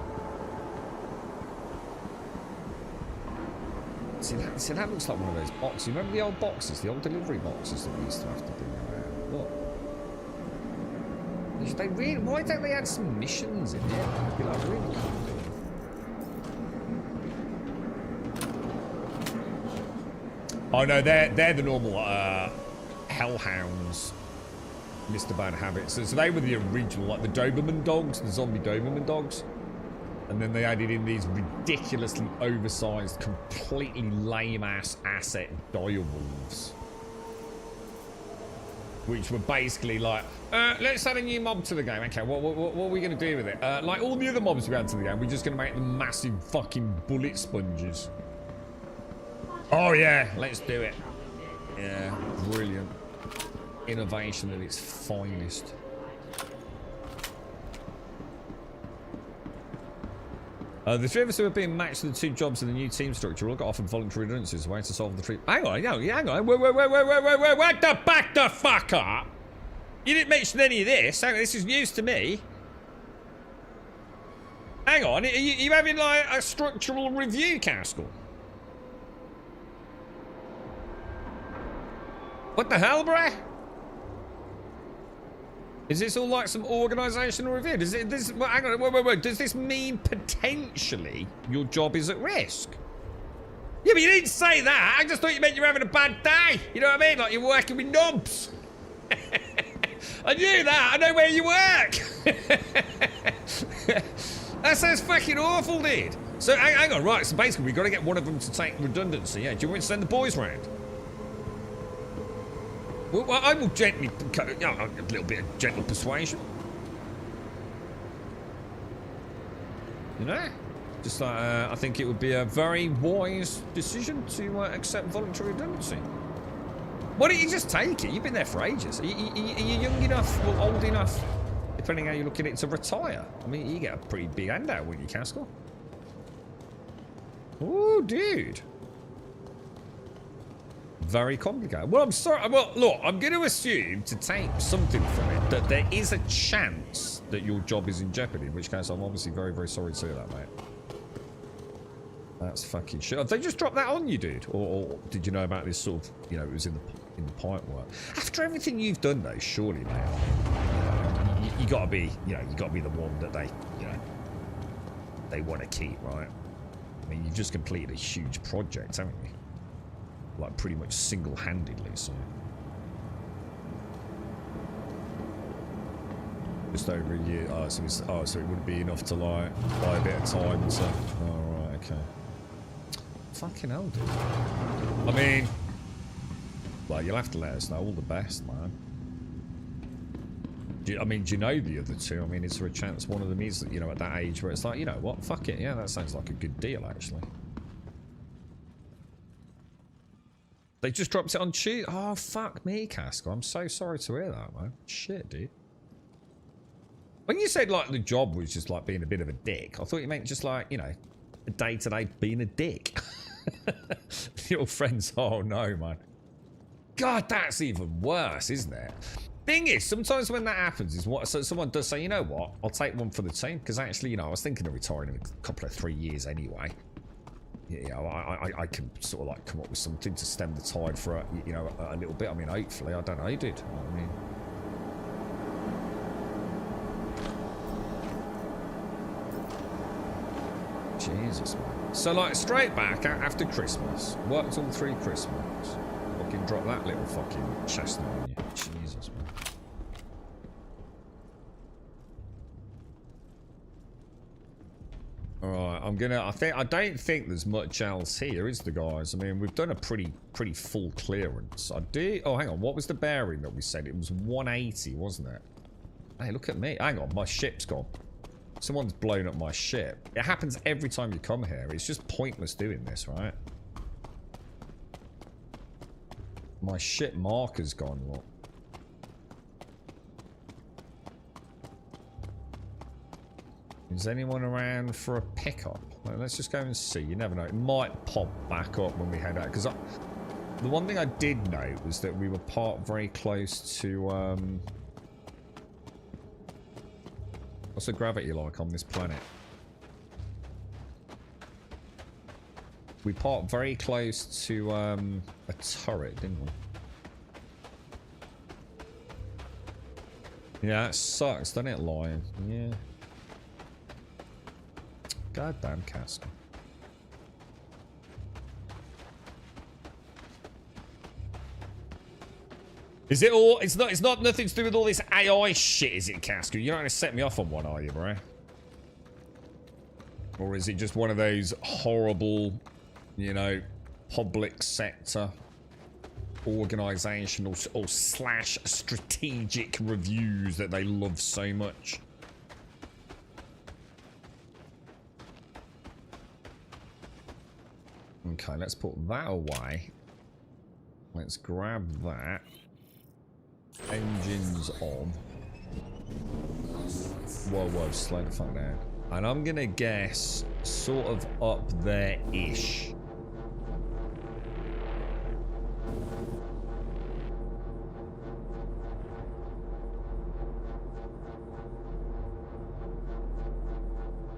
See, that looks like one of those boxes. You remember the old boxes, the old delivery boxes that we used to have to do? Look. They really, why don't they add some missions in here? It'd be like really cool. Oh no, they're the normal hellhounds, Mr. Bad Habits. So they were the original, like the Doberman dogs, the zombie Doberman dogs. And then they added in these ridiculously oversized, completely lame-ass asset direwolves. Which were basically like, let's add a new mob to the game. Okay, what are we going to do with it? Like all the other mobs we add to the game, we're just going to make them massive fucking bullet sponges. Oh yeah, let's do it. Yeah, brilliant. Innovation at its finest. The three of us who have been matched to the 2 jobs in the new team structure all got offered voluntary redundancies as a way to solve the three. Hang on. Wait, back the fuck up! You didn't mention any of this. Hang on, this is news to me. Hang on, are you having like a structural review, Caskell? What the hell, bruh? Is this all like some organisational review? Well, hang on, wait. Does this mean potentially your job is at risk? Yeah, but you didn't say that. I just thought you meant you're having a bad day. You know what I mean? Like you're working with knobs. I knew that. I know where you work. That sounds fucking awful, dude. So hang on, right. So basically, we've got to get one of them to take redundancy. Yeah. Do you want me to send the boys round? Well, I will gently, a little bit of gentle persuasion. You know? Just like, I think it would be a very wise decision to accept voluntary redundancy. Why don't you just take it? You've been there for ages. Are you young enough or old enough, depending how you look at it, to retire? I mean, you get a pretty big handout, wouldn't you, Caskell? Oh, dude. Very complicated. Well, I'm sorry. Well, look, I'm going to assume to take something from it that there is a chance that your job is in jeopardy, in which case I'm obviously very, very sorry to hear that, mate. That's fucking shit. Have they just dropped that on you, dude? Or did you know about this sort of, you know, it was in the pipe work? After everything you've done, though, surely, mate, you got to be, you know, you got to be the one that they, you know, they want to keep, right? I mean, you just completed a huge project, haven't you? Like pretty much single-handedly, so just over a year. Oh, so it wouldn't be enough to like buy a bit of time and stuff. Oh, right, okay. Fucking hell, dude. I mean, well, you'll have to let us know. All the best, man. Do you know the other two? I mean, is there a chance one of them is, you know, at that age where it's like, you know what, fuck it, yeah, that sounds like a good deal, actually. They just dropped it on Tuesday. Oh, fuck me, Caskell. I'm so sorry to hear that, man. Shit, dude. When you said, like, the job was just, like, being a bit of a dick, I thought you meant just, like, you know, a day-to-day being a dick. Your friends, oh, no, man. God, that's even worse, isn't it? Thing is, sometimes when that happens is what, so someone does say, you know what, I'll take one for the team. Because actually, you know, I was thinking of retiring in a couple of 3 years anyway. You know, I can sort of like come up with something to stem the tide for a, you know, a little bit. I mean, hopefully, I don't know, dude. I mean, Jesus, man. So like straight back after Christmas, worked all 3 Christmas. Fucking drop that little fucking chestnut on you. Jesus, man. Alright, I don't think there's much else here, is there, guys? I mean, we've done a pretty full clearance. Oh, hang on, what was the bearing that we said? It was 180, wasn't it? Hey, look at me. Hang on, my ship's gone. Someone's blown up my ship. It happens every time you come here. It's just pointless doing this, right? My ship marker's gone, look. Is anyone around for a pickup? Well, let's just go and see. You never know. It might pop back up when we head out. Because the one thing I did note was that we were parked very close to... what's the gravity like on this planet? We parked very close to a turret, didn't we? Yeah, it sucks, doesn't it, Lion? Yeah. Goddamn Castle. Is it all? It's not nothing to do with all this AI shit, is it, Casco? You're not going to set me off on one, are you, bro? Or is it just one of those horrible, you know, public sector organizational or slash strategic reviews that they love so much? Okay, let's put that away. Let's grab that. Engines on. Whoa, whoa, slow the fuck down. And I'm gonna guess sort of up there-ish.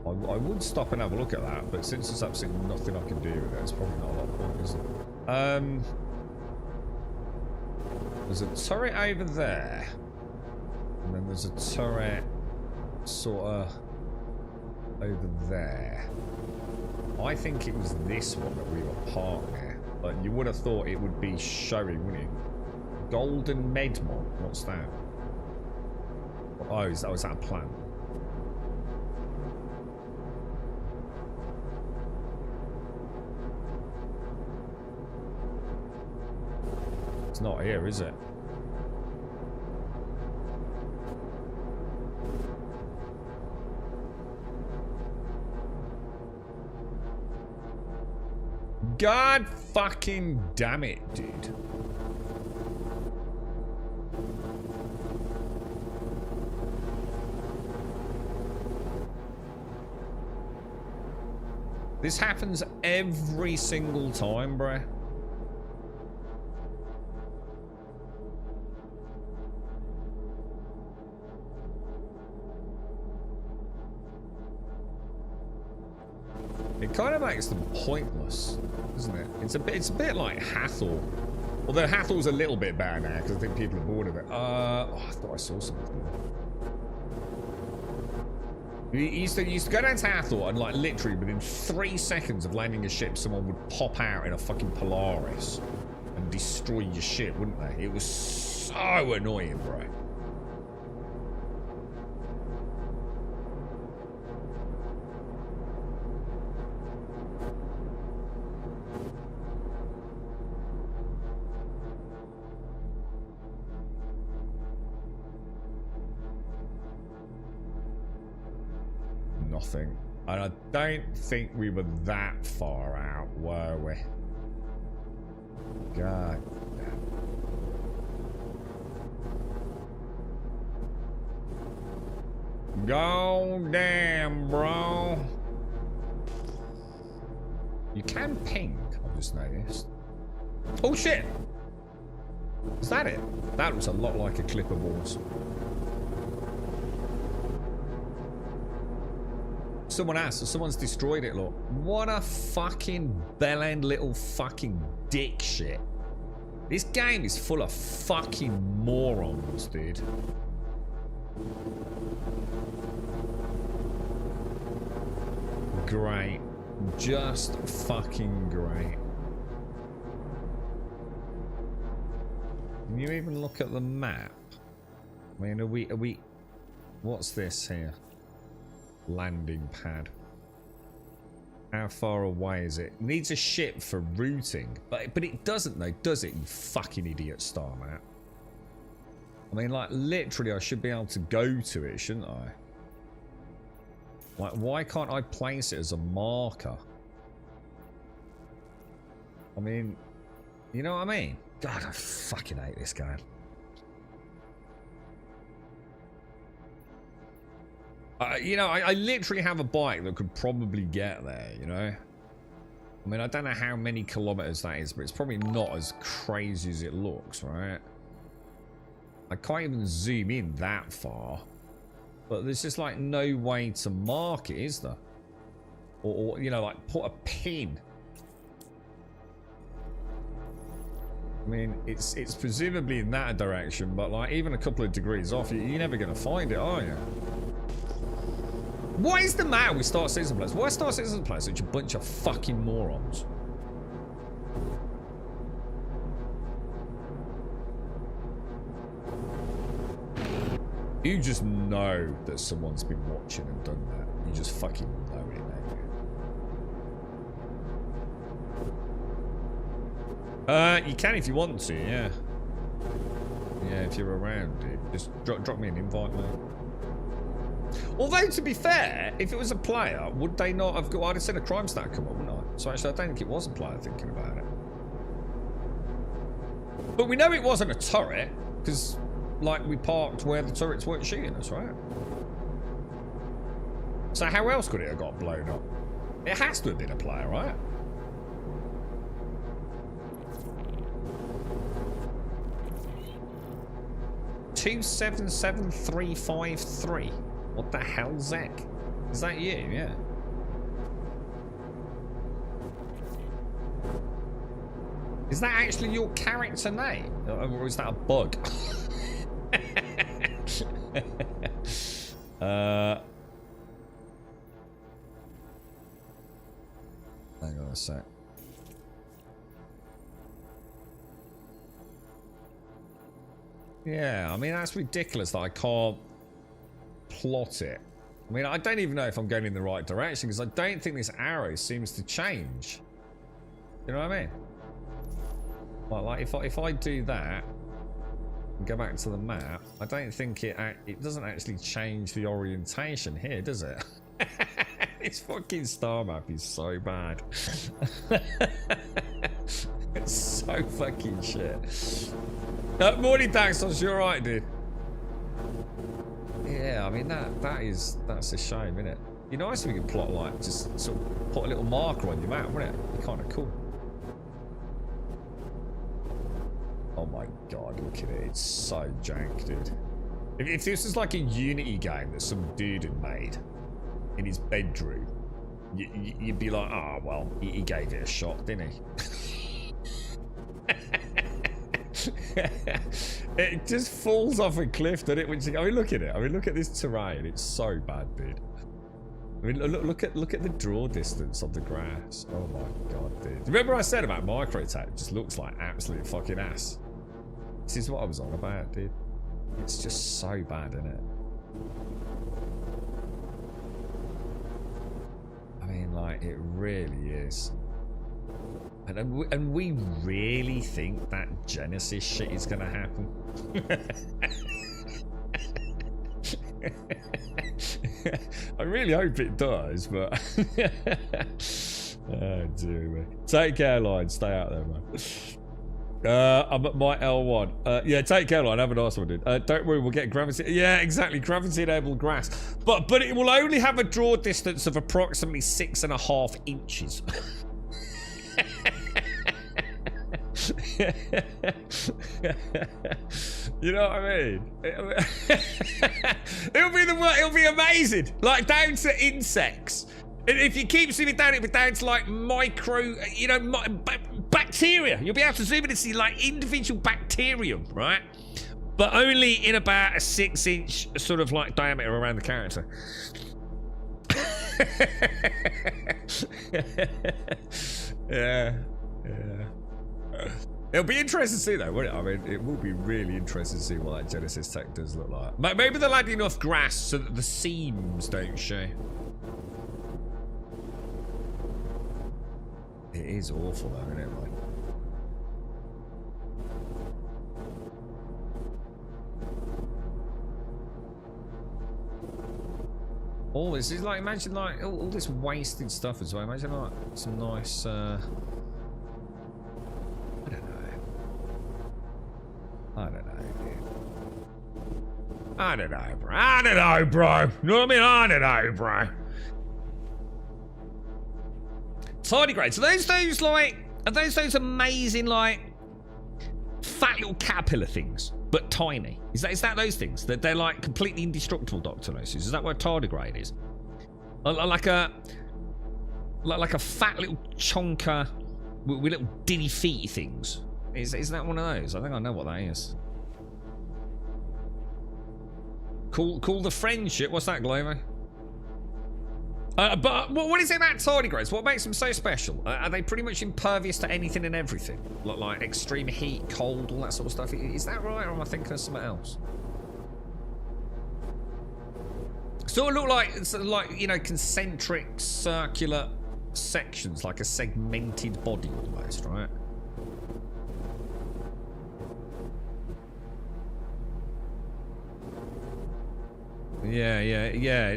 I would stop and have a look at that, but since there's absolutely nothing I can do with it, it's probably not a lot of point, is it? There's a turret over there. And then there's a turret sort of over there. I think it was this one that we were parked near. But you would have thought it would be showing, wouldn't it? Golden Medmon. What's that? Oh, was that a plant? It's not here, is it? God fucking damn it, dude. This happens every single time, bruh. It kind of makes them pointless, isn't it? It's a bit like Hathor. Although Hathor's a little bit better now because I think people are bored of it. Oh, I thought I saw something. You used to go down to Hathor and like literally within 3 seconds of landing a ship, someone would pop out in a fucking Polaris and destroy your ship, wouldn't they? It was so annoying, bro. Nothing. And I don't think we were that far out, were we? God damn. God damn, bro. You can ping, I've just noticed. Oh shit! Is that it? That looks a lot like a clipper balls. Someone asked, so someone's destroyed it, look. What a fucking bell-end little fucking dick shit. This game is full of fucking morons, dude. Great. Just fucking great. Can you even look at the map? I mean, are we... What's this here? Landing pad. How far away is it? Needs a ship for routing. But it doesn't though, does it, you fucking idiot, Star Map? I mean, like, literally I should be able to go to it, shouldn't I? Like, why can't I place it as a marker? I mean, you know what I mean? God, I fucking hate this game. You know, I literally have a bike that could probably get there, you know? I mean, I don't know how many kilometers that is, but it's probably not as crazy as it looks, right? I can't even zoom in that far. But there's just, like, no way to mark it, is there? Or you know, like, put a pin I mean, it's presumably in that direction, but like even a couple of degrees off, you're never going to find it, are you? What is the matter with Star Citizen players? Why are Star Citizen players such a bunch of fucking morons? You just know that someone's been watching and done that. You just fucking know it, don't you? You can if you want to, yeah. Yeah, if you're around, dude. Just drop me an invite, mate. Although, to be fair, if it was a player, would they not have got... I'd have seen a crime stat come up, wouldn't I? So actually, I don't think it was a player thinking about it. But we know it wasn't a turret, because, like, we parked where the turrets weren't shooting us, right? So how else could it have got blown up? It has to have been a player, right? $277,353. What the hell, Zach? Is that you? Yeah. Is that actually your character name? Or is that a bug? Hang on a sec. Yeah, I mean, that's ridiculous that I can't plot it. I mean, I don't even know if I'm going in the right direction because I don't think this arrow seems to change. You know what I mean? Like if I do that and go back to the map, I don't think it doesn't actually change the orientation here, does it? This fucking star map is so bad. It's so fucking shit. Morning, Daxos, you alright, dude? Yeah, I mean that's a shame, isn't it? It'd be nice if we could plot like just sort of put a little marker on your map, wouldn't it? It'd be kind of cool. Oh my god, look at it! It's so jank, dude. If this was like a Unity game that some dude had made in his bedroom, you'd be like, oh well, he gave it a shot, didn't he? It just falls off a cliff, doesn't it? Which, I mean, look at it. I mean, look at this terrain. It's so bad, dude. I mean, look at the draw distance of the grass. Oh my god, dude. Remember I said about micro attack? It just looks like absolute fucking ass. This is what I was on about, dude. It's just so bad, isn't it? I mean, like, it really is. And we really think that Genesis shit is gonna happen. I really hope it does, but oh dear me. Take care, Line. Stay out there, man. I'm at my L1. Yeah, take care, Line. Have a nice one, dude. Don't worry, we'll get gravity. Yeah, exactly. Gravity-enabled grass, but it will only have a draw distance of approximately 6.5 inches. You know what I mean? It'll be amazing. Like down to insects. And if you keep zooming down, it'll be down to like micro, you know, bacteria. You'll be able to zoom in and see like individual bacterium, right? But only in about a 6-inch sort of like diameter around the character. Yeah. It'll be interesting to see though, won't it? I mean, it will be really interesting to see what that Genesis tech does look like. Maybe they'll add enough grass so that the seams don't show. It is awful though, isn't it? Like, all this is like, imagine like all this wasted stuff as well. Imagine like some nice I don't know, dude. I don't know, bro. I don't know, bro. You know what I mean? I don't know, bro. Tardigrades. Are those amazing, like, fat little caterpillar things, but tiny? Is that those things? That they're like completely indestructible, Dr. Gnosis? Is that what a tardigrade is? Like a fat little chonker with little diddy feety things. Is that one of those? I think I know what that is. Call the friendship. What's that, Glover? But what is it about tardigrades? What makes them so special? Are they pretty much impervious to anything and everything? Like extreme heat, cold, all that sort of stuff? Is that right, or am I thinking of something else? Sort of look like, you know, concentric, circular sections, like a segmented body almost, right? Yeah,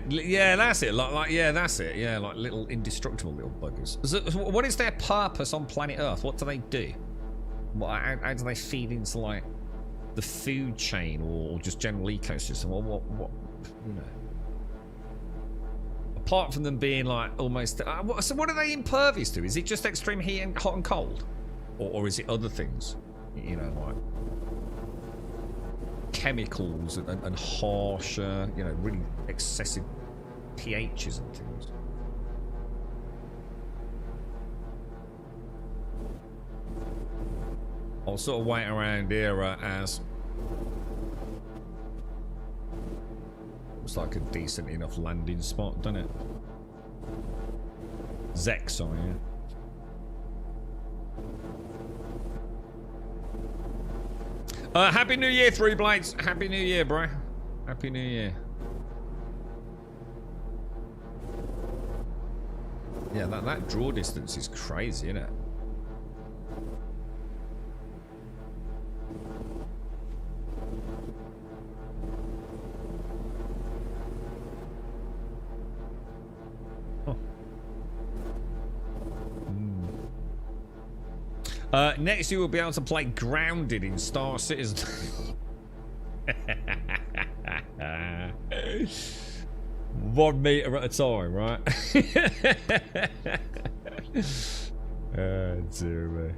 that's it. Yeah, that's it. Yeah, like little indestructible little buggers. So, what is their purpose on planet Earth? What do they do? How do they feed into like the food chain or just general ecosystem? What you know? Apart from them being like almost, so what are they impervious to? Is it just extreme heat and hot and cold, or is it other things? You know, like chemicals and harsh, you know, really excessive pHs and things. I'll sort of wait around here as looks like a decent enough landing spot, doesn't it? Zex, sorry, yeah. Happy New Year, Three Blades. Happy New Year, bro. Happy New Year. Yeah, that draw distance is crazy, isn't it? Next you will be able to play Grounded in Star Citizen. 1 meter at a time, right? Dear me.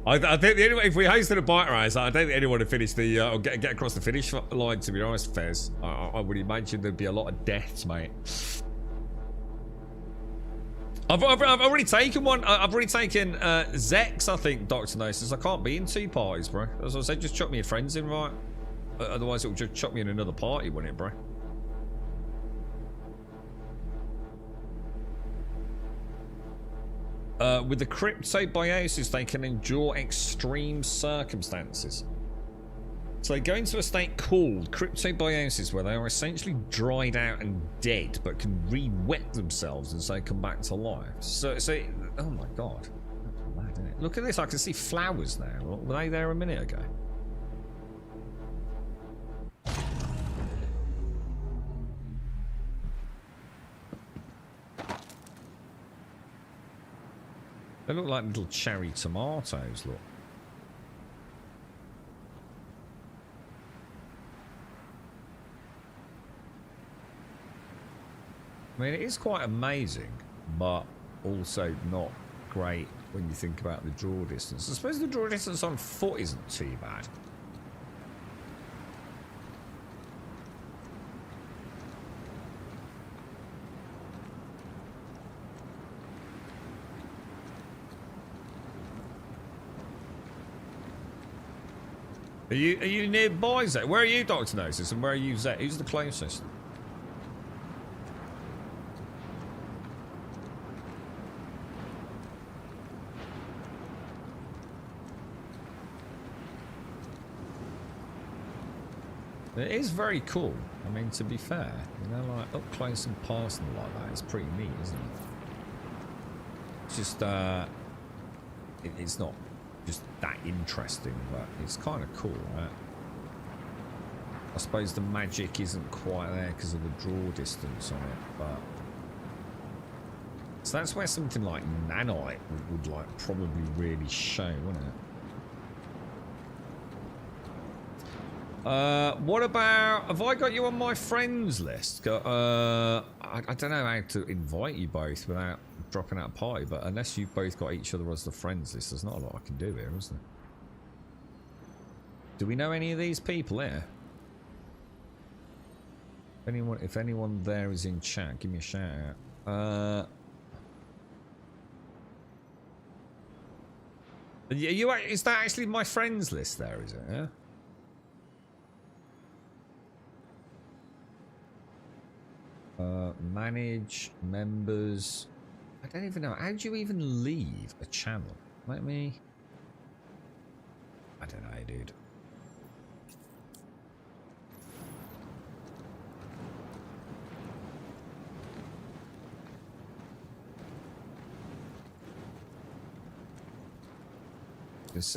I think the only way, if we hosted a bike race, I don't think anyone would finish the or get across the finish line. To be honest, Fez, I would imagine there'd be a lot of deaths, mate. I've already taken one. I've already taken Zex, I think, Dr. Gnosis. I can't be in 2 parties, bro. As I said, just chuck me your friends in, right? Otherwise, it'll just chuck me in another party, wouldn't it, bro? With the cryptobiosis, they can endure extreme circumstances. So they go into a state called cryptobiosis, where they are essentially dried out and dead, but can re-wet themselves and so come back to life. So oh my god, that's mad, isn't it? Look at this, I can see flowers now. Were they there a minute ago? They look like little cherry tomatoes, look. I mean, it is quite amazing, but also not great when you think about the draw distance. I suppose the draw distance on foot isn't too bad. Are you nearby, Zach? Where are you, Dr. Gnosis, and where are you, Zach? Who's the closest? It is very cool. I mean, to be fair, you know, like up close and personal like that is pretty neat, isn't it? It's just, it's not just that interesting, but it's kind of cool, right? I suppose the magic isn't quite there because of the draw distance on it, but so that's where something like nanite would like probably really show, wouldn't it? What about, have I got you on my friends list? I don't know how to invite you both without dropping out a party, but unless you've both got each other as the friends list, there's not a lot I can do here, is there? Do we know any of these people here? If anyone there is in chat, give me a shout out. Is that actually my friends list there, is it? Yeah. Manage members. I don't even know. How do you even leave a channel? Let me. I don't know, dude.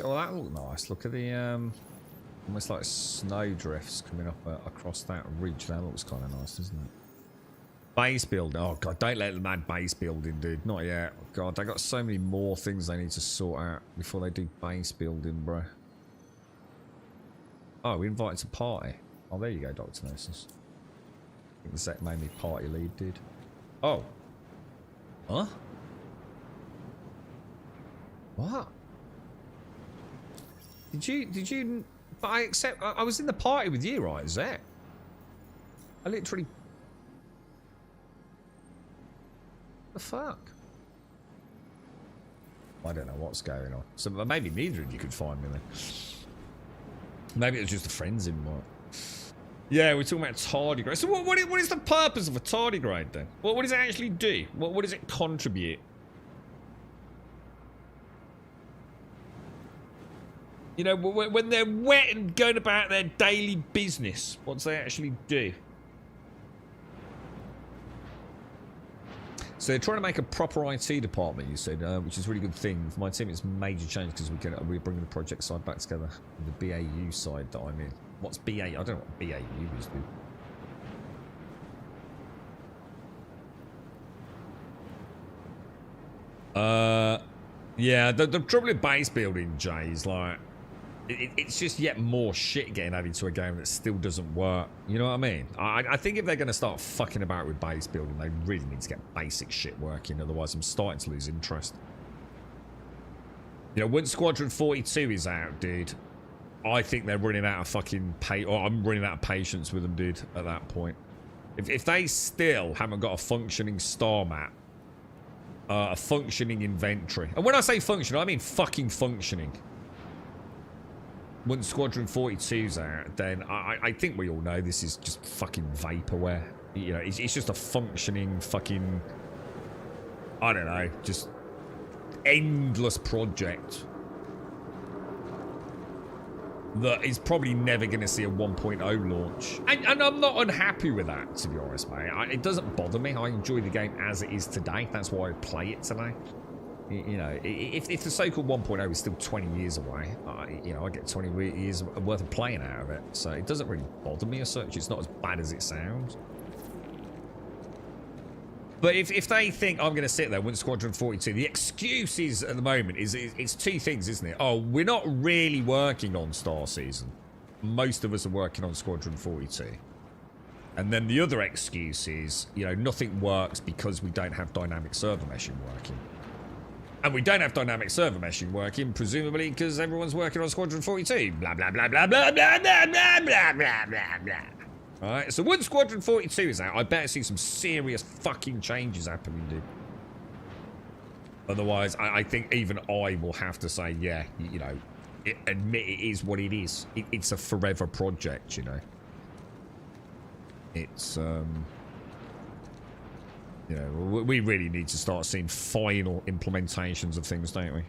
Oh, that looked nice. Look at the almost like snow drifts coming up across that ridge. That looks kind of nice, doesn't it? Base building. Oh god, don't let them add base building, dude. Not yet. Oh, god, they got so many more things they need to sort out before they do base building, bro. Oh, we invited to party. Oh, there you go, Dr. Gnosis. I think the set made me party lead, dude. Oh. Huh? What? Did you, but I was in the party with you, right, Zach? I literally, the fuck? I don't know what's going on. So maybe neither of you could find me then. Maybe it was just a friends invite. Yeah, we're talking about tardigrade. So what is the purpose of a tardigrade then? What does it actually do? What does it contribute? You know, when they're wet and going about their daily business, what do they actually do? So they're trying to make a proper IT department, you said, which is a really good thing. For my team, it's a major change because we're bringing the project side back together. The BAU side that I'm in. What's BAU? I don't know what BAU is, dude. Yeah, the trouble with base building, Jay, is like, it's just yet more shit getting added to a game that still doesn't work. You know what I mean? I think if they're going to start fucking about with base building, they really need to get basic shit working. Otherwise, I'm starting to lose interest. You know, once Squadron 42 is out, dude, I think they're running out of fucking I'm running out of patience with them, dude, at that point. If they still haven't got a functioning star map, a functioning inventory, and when I say functional, I mean fucking functioning. Once Squadron 42's out, then I think we all know this is just fucking vaporware. You know, it's just a functioning fucking, I don't know, just endless project that is probably never going to see a 1.0 launch. And I'm not unhappy with that, to be honest, mate. It doesn't bother me. I enjoy the game as it is today. That's why I play it today. You know, if the so-called 1.0 is still 20 years away, you know, I get 20 years worth of playing out of it. So it doesn't really bother me as such. It's not as bad as it sounds. But if they think I'm going to sit there with Squadron 42, the excuse is at the moment is it's two things, isn't it? Oh, we're not really working on Star Season. Most of us are working on Squadron 42. And then the other excuse is, you know, nothing works because we don't have dynamic server meshing working. And we don't have dynamic server meshing working, presumably because everyone's working on Squadron 42. Blah, blah, blah, blah, blah, blah, blah, blah, blah, blah, blah, blah. Alright, so once Squadron 42 is out, I better see some serious fucking changes happening, dude. Otherwise, I think even I will have to say, yeah, you know, admit it is what it is. It's a forever project, you know. It's, you know, we really need to start seeing final implementations of things, don't we?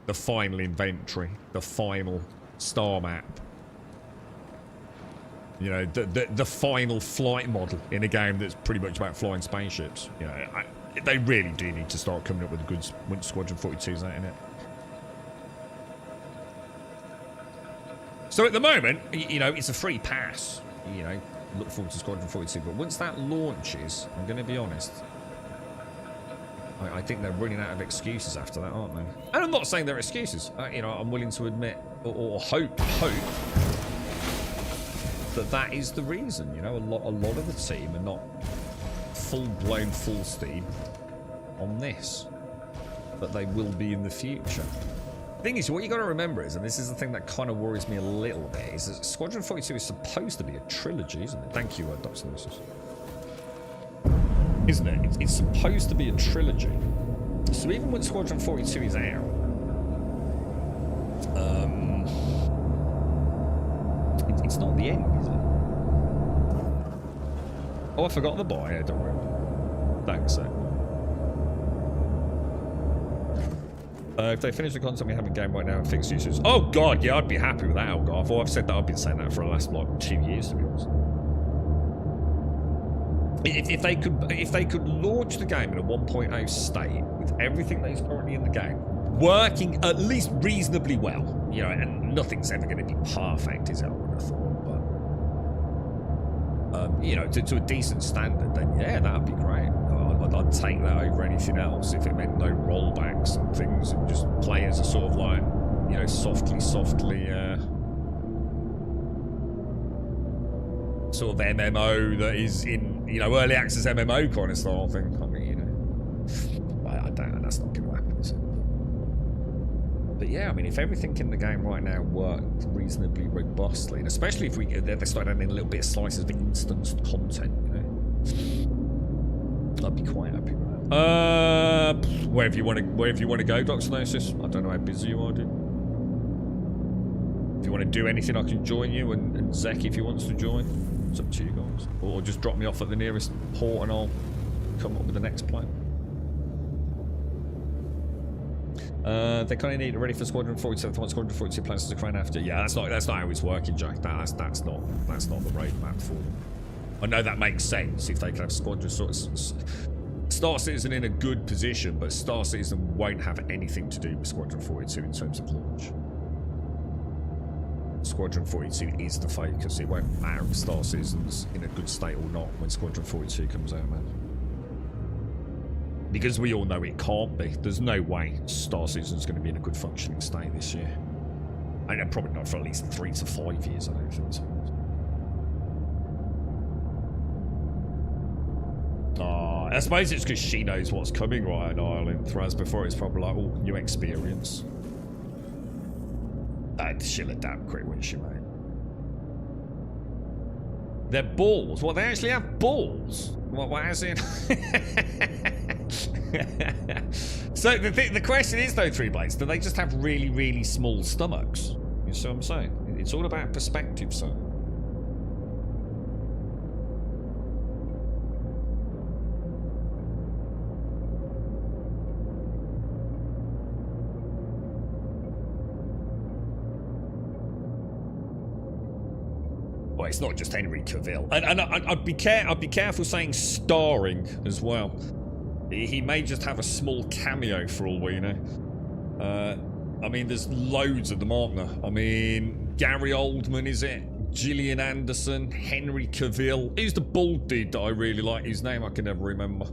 The final inventory, the final star map. You know, the final flight model in a game that's pretty much about flying spaceships. You know, they really do need to start coming up with a good once Squadron 42's out in it. So at the moment, you know, it's a free pass. You know, look forward to Squadron 42. But once that launches, I'm going to be honest, I think they're running out of excuses after that, aren't they? And I'm not saying they're excuses. You know, I'm willing to admit or hope that is the reason. You know, a lot of the team are not full-blown full steam on this, but they will be in the future. The thing is, what you got to remember is, and this is the thing that kind of worries me a little bit, is that Squadron 42 is supposed to be a trilogy, isn't it? Thank you, Dr. Lucis. Isn't it? It's supposed to be a trilogy. So even when Squadron 42 is out, It's not the end, is it? Oh, I forgot the buy. Yeah, don't worry. Thanks, if they finish the content we have in game right now and fix issues. Oh god, yeah, I'd be happy with that, Algarve. I've said that. I've been saying that for the last like 2 years, to be honest. If they could launch the game in a 1.0 state with everything that is currently in the game working at least reasonably well, you know, and nothing's ever going to be perfect, is it? I would have thought, but you know, to a decent standard, then yeah, that'd be great. I'd take that over anything else if it meant no rollbacks and things, and just play as a sort of like, you know, softly sort of MMO that is in, you know, early access MMO kind of style thing. I mean, you know, I don't. That's not going to happen, is it? But yeah, I mean, if everything in the game right now worked reasonably robustly, and especially if they started adding a little bit of slices of instant content, you know, I'd be quite happy with that. Wherever you want to go, Dr. Gnosis. I don't know how busy you are, dude. If you want to do anything, I can join you, and Zek, if he wants to join, it's up to you guys. Or just drop me off at the nearest port, and I'll come up with the next plan. They kind of need it ready for Squadron 47. Once Squadron 42 plans to crown after. Yeah, that's not how it's working, Jack. That's not the roadmap for them. I know that makes sense if they can have Squadron sort of Star Citizen in a good position, but Star Citizen won't have anything to do with Squadron 42 in terms of launch. Squadron 42 is the focus. It won't matter if Star Citizen's in a good state or not when Squadron 42 comes out, man. Because we all know it can't be. There's no way Star Citizen's going to be in a good functioning state this year. And probably not for at least 3 to 5 years, I don't think so. I suppose it's because she knows what's coming right in Ireland. Whereas before it's probably like, oh, new experience. She'll adapt quick, won't she, mate? They're balls. Well, they actually have balls. What is it? So the question is, though, Three Blades, do they just have really, really small stomachs? You see what I'm saying? It's all about perspective, so. Well, it's not just Henry Cavill, and I'd be careful saying starring as well. He may just have a small cameo for all we know. I mean, there's loads of them, aren't there? I mean, Gary Oldman, is it? Gillian Anderson, Henry Cavill. Who's the bald dude that I really like? His name I can never remember.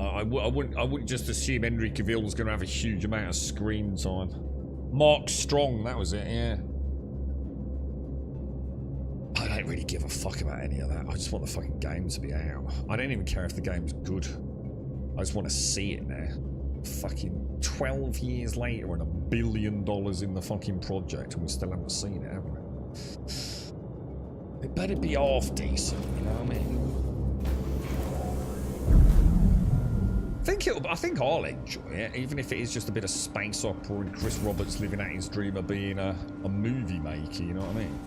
I wouldn't just assume Henry Cavill was going to have a huge amount of screen time. Mark Strong, that was it, yeah. I don't really give a fuck about any of that. I just want the fucking game to be out. I don't even care if the game's good. I just want to see it now. Fucking 12 years later and $1 billion in the fucking project, and we still haven't seen it, have we? It better be half decent, you know what I mean? I think I'll enjoy it, even if it is just a bit of space opera and Chris Roberts living out his dream of being a movie maker, you know what I mean?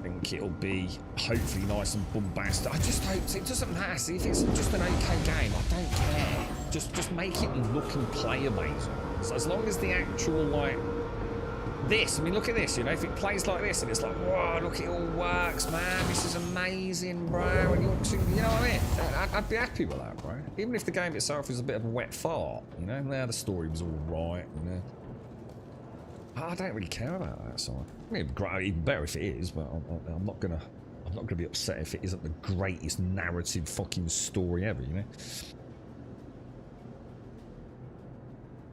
I think it'll be hopefully nice and bombastic. I just hope it doesn't matter. See, if it's just an okay game, I don't care. Just make it look and play amazing. So as long as the actual, like, this, I mean, look at this, you know, if it plays like this and it's like, whoa, look, it all works, man, this is amazing, bro, and you know what I mean? I'd be happy with that, bro. Even if the game itself is a bit of a wet fart, you know, now the story was all right, you know. I don't really care about that side. I mean, even better if it is, but I'm not gonna be upset if it isn't the greatest narrative fucking story ever, you know.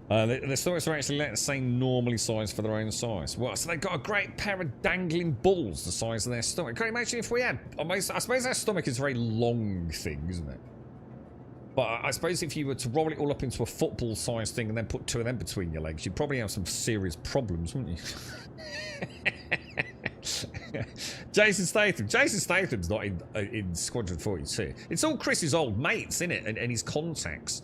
The stomachs are actually the same normally size for their own size. Well, so they've got a great pair of dangling balls the size of their stomach. Can you imagine if we had... I suppose our stomach is a very long thing, isn't it? But I suppose if you were to roll it all up into a football-sized thing and then put 2 of them between your legs, you'd probably have some serious problems, wouldn't you? Jason Statham. Jason Statham's not in Squadron 42. It's all Chris's old mates, isn't it? And his contacts.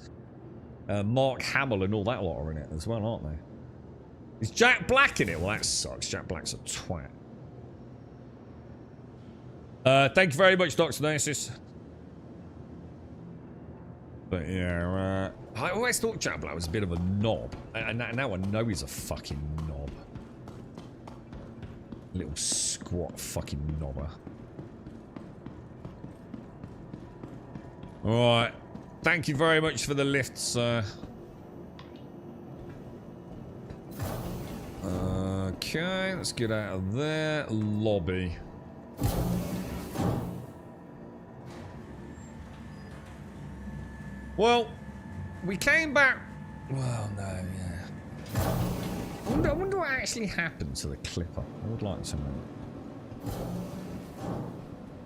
Mark Hamill and all that lot are in it as well, aren't they? Is Jack Black in it? Well, that sucks. Jack Black's a twat. Thank you very much, Dr. Narcissus. But yeah, I always thought Jack Black was a bit of a knob. And now I know he's a fucking knob. Little squat fucking knobber. Alright. Thank you very much for the lift, sir. Okay, let's get out of there. Lobby. Well, we came back. Well, no, yeah. I wonder what actually happened to the Clipper. I would like to know.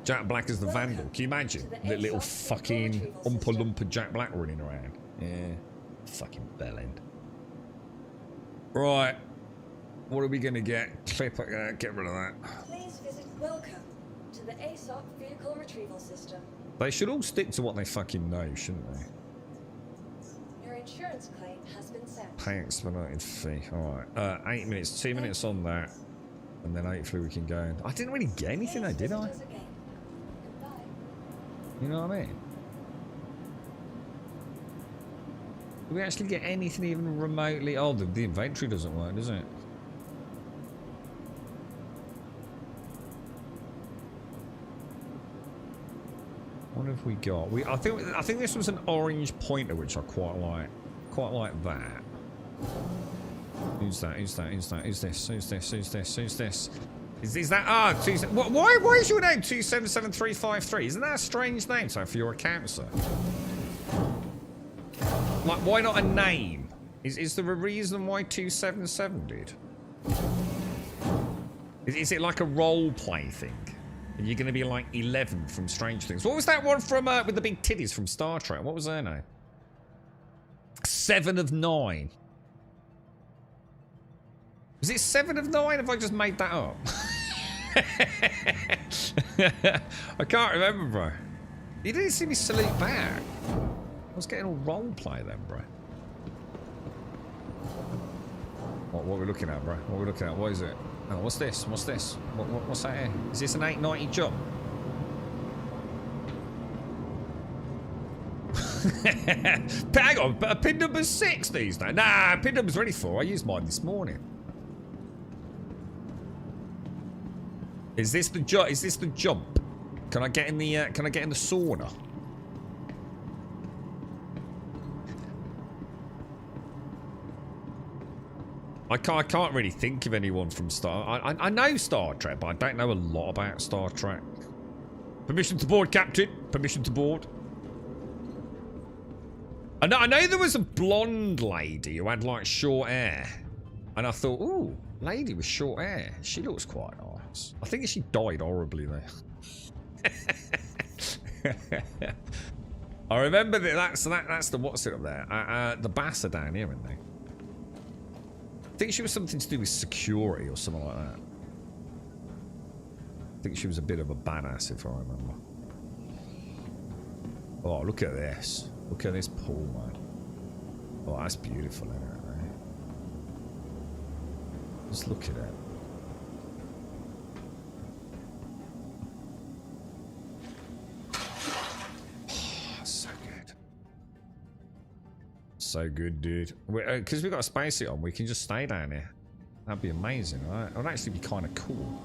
Jack Black is the Vandal. Can you imagine? The little fucking Oompa Loompa Jack Black running around. Yeah. Fucking bellend. Right. What are we going to get? Clipper, get rid of that. Please visit Welcome to the ASOP Vehicle Retrieval System. They should all stick to what they fucking know, shouldn't they? Your insurance claim has been sent. Pay expedited fee. Alright. 8 minutes. 2 minutes on that. And then hopefully we can go in. I didn't really get anything though, did I? You know what I mean? Did we actually get anything even remotely? Oh, the inventory doesn't work, does it? What have we got? I think this was an orange pointer, which I quite like. Quite like that. Who's that? Who's that? Who's that? Who's this? Who's this? Who's this? Who's this? Is that why is your name 277353? Isn't that a strange name? So for your account, sir. Like, why not a name? Is there a reason why 277 did? Is it like a role play thing? And you're going to be like 11 from Strange Things. What was that one from with the big titties from Star Trek? What was her name? 7 of 9. Was it 7 of 9? Have I just made that up? I can't remember, bro. You didn't see me salute back. I was getting all roleplay then, bro. What are we looking at, bro? What are we looking at? What is it? Oh, what's this? What's this? What's that here? Is this an 890 jump? Hang on, but pin number 6 these days. Nah, pin number's ready for. I used mine this morning. Is this the jump? Is this the jump? Can I get in the? Can I get in the sauna? I can't really think of anyone from I know Star Trek, but I don't know a lot about Star Trek. Permission to board, Captain. Permission to board. I know there was a blonde lady who had like short hair, and I thought, ooh, lady with short hair. She looks quite nice. I think she died horribly there. I remember that's the what's it up there? The bass are down here, aren't they? I think she was something to do with security or something like that. I think she was a bit of a badass, if I remember. Oh, look at this. Look at this pool, man. Oh, that's beautiful, isn't it? Right? Just look at it. Oh, so good. So good, dude. Because we've got a spacesuit on, we can just stay down here. That'd be amazing, right? It would actually be kind of cool.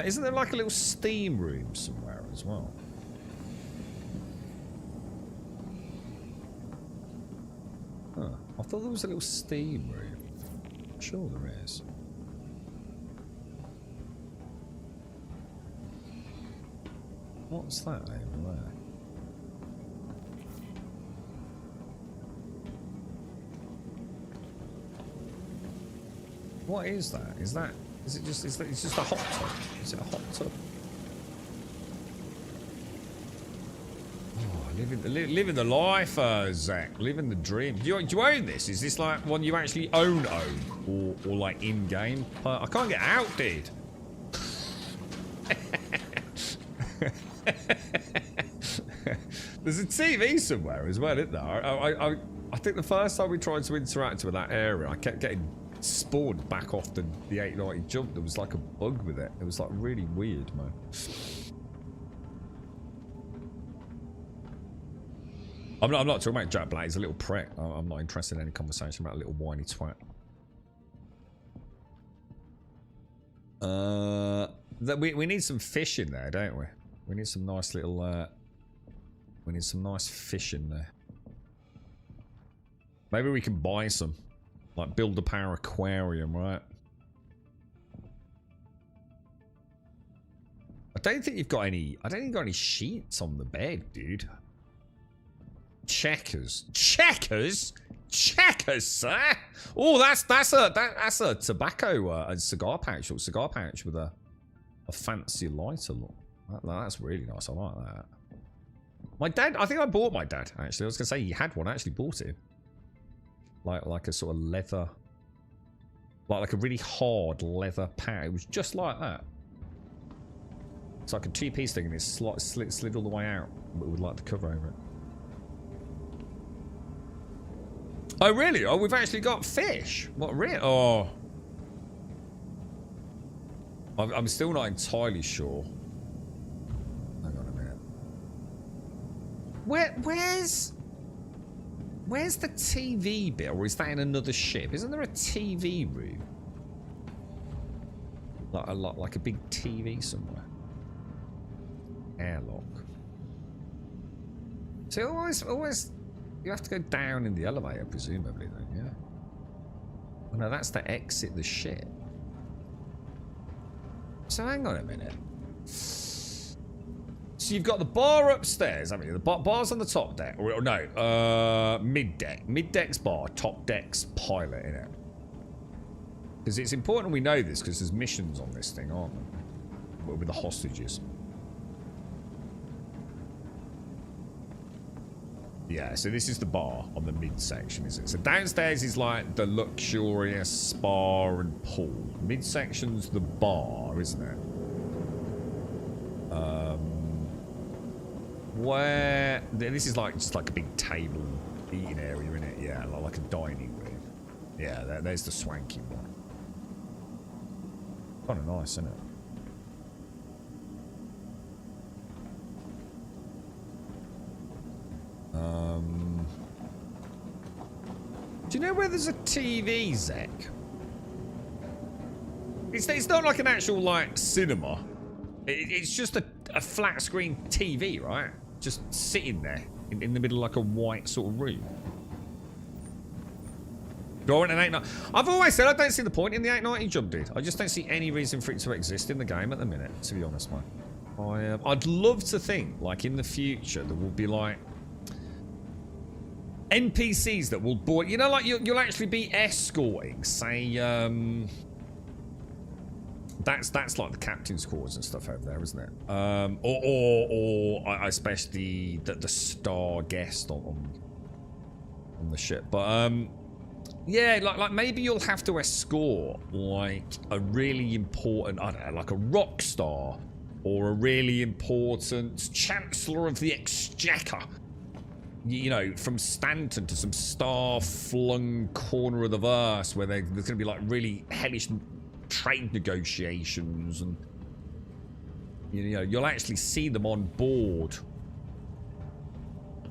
Isn't there like a little steam room somewhere as well? Huh. I thought there was a little steam room. I'm sure there is. What's that over there? What is that? Is it just it's just a hot tub? Is it a hot tub? Oh, Living the life, Zach. Living the dream. Do you own this? Is this like one you actually own, or like in game? I can't get out, dude. There's a TV somewhere as well, isn't there? I think the first time we tried to interact with that area, I kept getting spawned back off the 890 jump. There was like a bug with it. It was like really weird, man. I'm not talking about Jack Black. He's a little prick. I'm not interested in any conversation about a little whiny twat. We need some fish in there, don't we? We need some nice little. We need some nice fish in there. Maybe we can buy some, like build a power aquarium, right? I don't think you've got any. I don't think you've got any sheets on the bed, dude. Checkers, sir. Oh, that's a tobacco and cigar pouch, or cigar pouch with a fancy lighter. Look, that's really nice. I like that. My dad, I think I bought my dad actually. I was gonna say he had one. I actually bought it. Like a sort of leather, like a really hard leather pouch. It was just like that. It's like a two-piece thing, and it's slid all the way out, but with like the cover over it. Oh really? Oh, we've actually got fish. What really? Oh, I'm still not entirely sure. Hang on a minute. Where's the TV bit, or is that in another ship? Isn't there a TV room? Like a big TV somewhere. Airlock. So always, you have to go down in the elevator, presumably, then, yeah. Oh no, that's to exit the ship. So hang on a minute. So you've got the bar upstairs, haven't you? The bar's on the top deck. Or no, mid-deck. Mid-deck's bar, top deck's pilot, innit? Because it's important we know this, because there's missions on this thing, aren't there? With the hostages. Yeah, so this is the bar on the midsection, is it? So downstairs is like the luxurious spa and pool. Midsection's the bar, isn't it? Where this is like just like a big table eating area, isn't it? Yeah, like a dining room. Yeah, there's the swanky one. Kind of nice, isn't it? Do you know where there's a TV, Zek? It's not like an actual like cinema. It's just a flat screen TV, right? Just sitting there in the middle of like a white sort of room. Do I want an 890? I've always said I don't see the point in the 890 jump, dude. I just don't see any reason for it to exist in the game at the minute, to be honest, man. I'd love to think, like in the future, there will be like NPCs that will board. You know, like you'll actually be escorting, say, That's like the captain's quarters and stuff over there, isn't it? Or I especially the star guest on the ship. But yeah, like maybe you'll have to escort like a really important, I don't know, like a rock star or a really important Chancellor of the Exchequer. You know, from Stanton to some star-flung corner of the verse where there's going to be like really hellish trade negotiations, and you know you'll actually see them on board,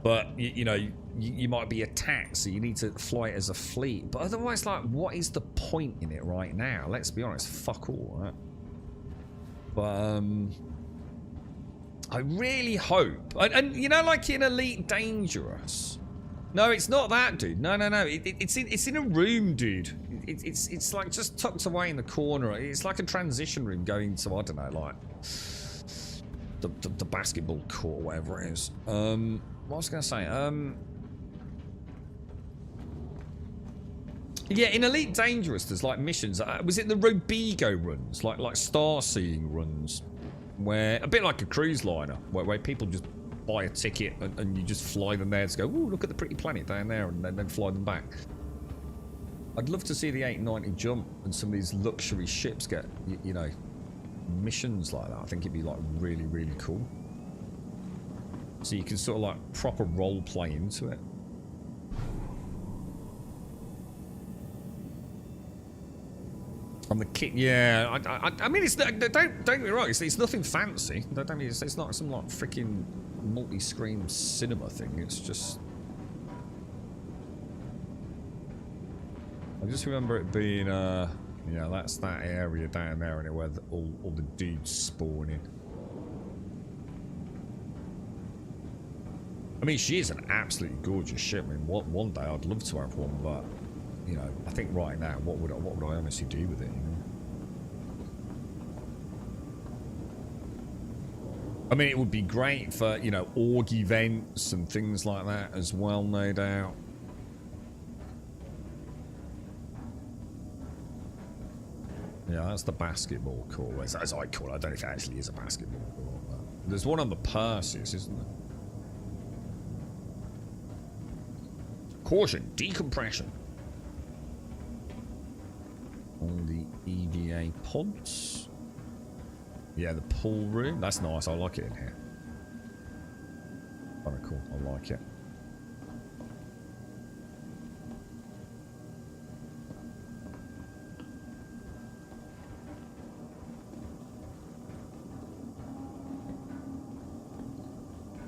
but you know you might be attacked, so you need to fly it as a fleet. But otherwise, like, what is the point in it right now? Let's be honest, fuck all, right? But I really hope, and you know, like in Elite Dangerous. No, it's not that, dude. No. It's in a room, dude. It's like just tucked away in the corner. It's like a transition room going to, I don't know, like the basketball court or whatever it is. What was I gonna say? Yeah, in Elite Dangerous, there's like missions. Was it the Robigo runs, like star seeing runs, where a bit like a cruise liner, where people just buy a ticket and you just fly them there to go, ooh, look at the pretty planet down there, and then fly them back. I'd love to see the 890 jump and some of these luxury ships get, you know, missions like that. I think it'd be like really, really cool. So you can sort of like proper role play into it. On the kit, yeah. I mean, it's don't get me wrong. It's nothing fancy. Don't mean it's not some like freaking multi-screen cinema thing. It's just. I just remember it being, yeah, that's that area down there, and where all the dudes spawn in. I mean, she is an absolutely gorgeous ship. I mean, one day I'd love to have one, but. You know, I think right now, what would I honestly do with it? You know? I mean, it would be great for, you know, org events and things like that as well, no doubt. Yeah, that's the basketball court, as I call it. I don't know if it actually is a basketball court. But there's one on the Perseus, isn't there? Caution, decompression. All the EVA pods. Yeah, the pool room. That's nice. I like it in here. Kind of cool. I like it.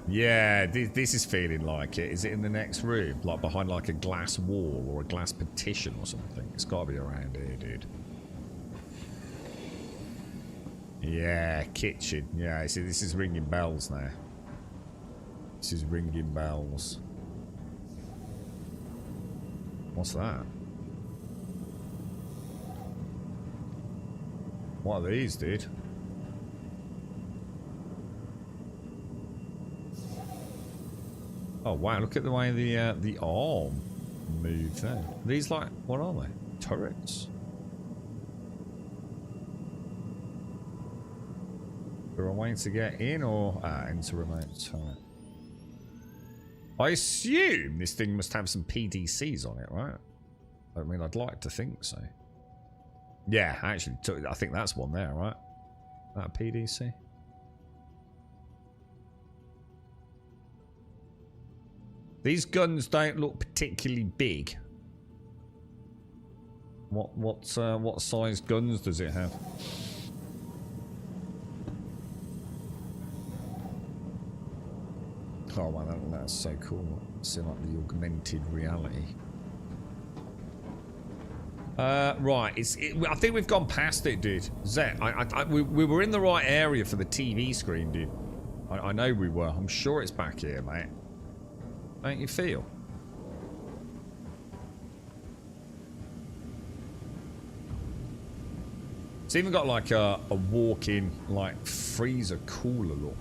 Yeah, this is feeling like it. Is it in the next room? Like behind like a glass wall or a glass partition or something? It's got to be around here, dude. Yeah, kitchen. Yeah, see, this is ringing bells now. This is ringing bells. What's that? What are these, dude? Oh wow! Look at the way the arm moved there. These like, what are they? Turrets. Is there a way to get in or into remote turret? I assume this thing must have some PDCs on it, right? I mean, I'd like to think so. Yeah, actually, I think that's one there, right? That PDC. These guns don't look particularly big. What size guns does it have? Oh man, that's so cool. See, like the augmented reality. Right, I think we've gone past it, dude. Zet, we were in the right area for the TV screen, dude. I know we were. I'm sure it's back here, mate. Don't you feel? It's even got like a walk-in, like freezer cooler look.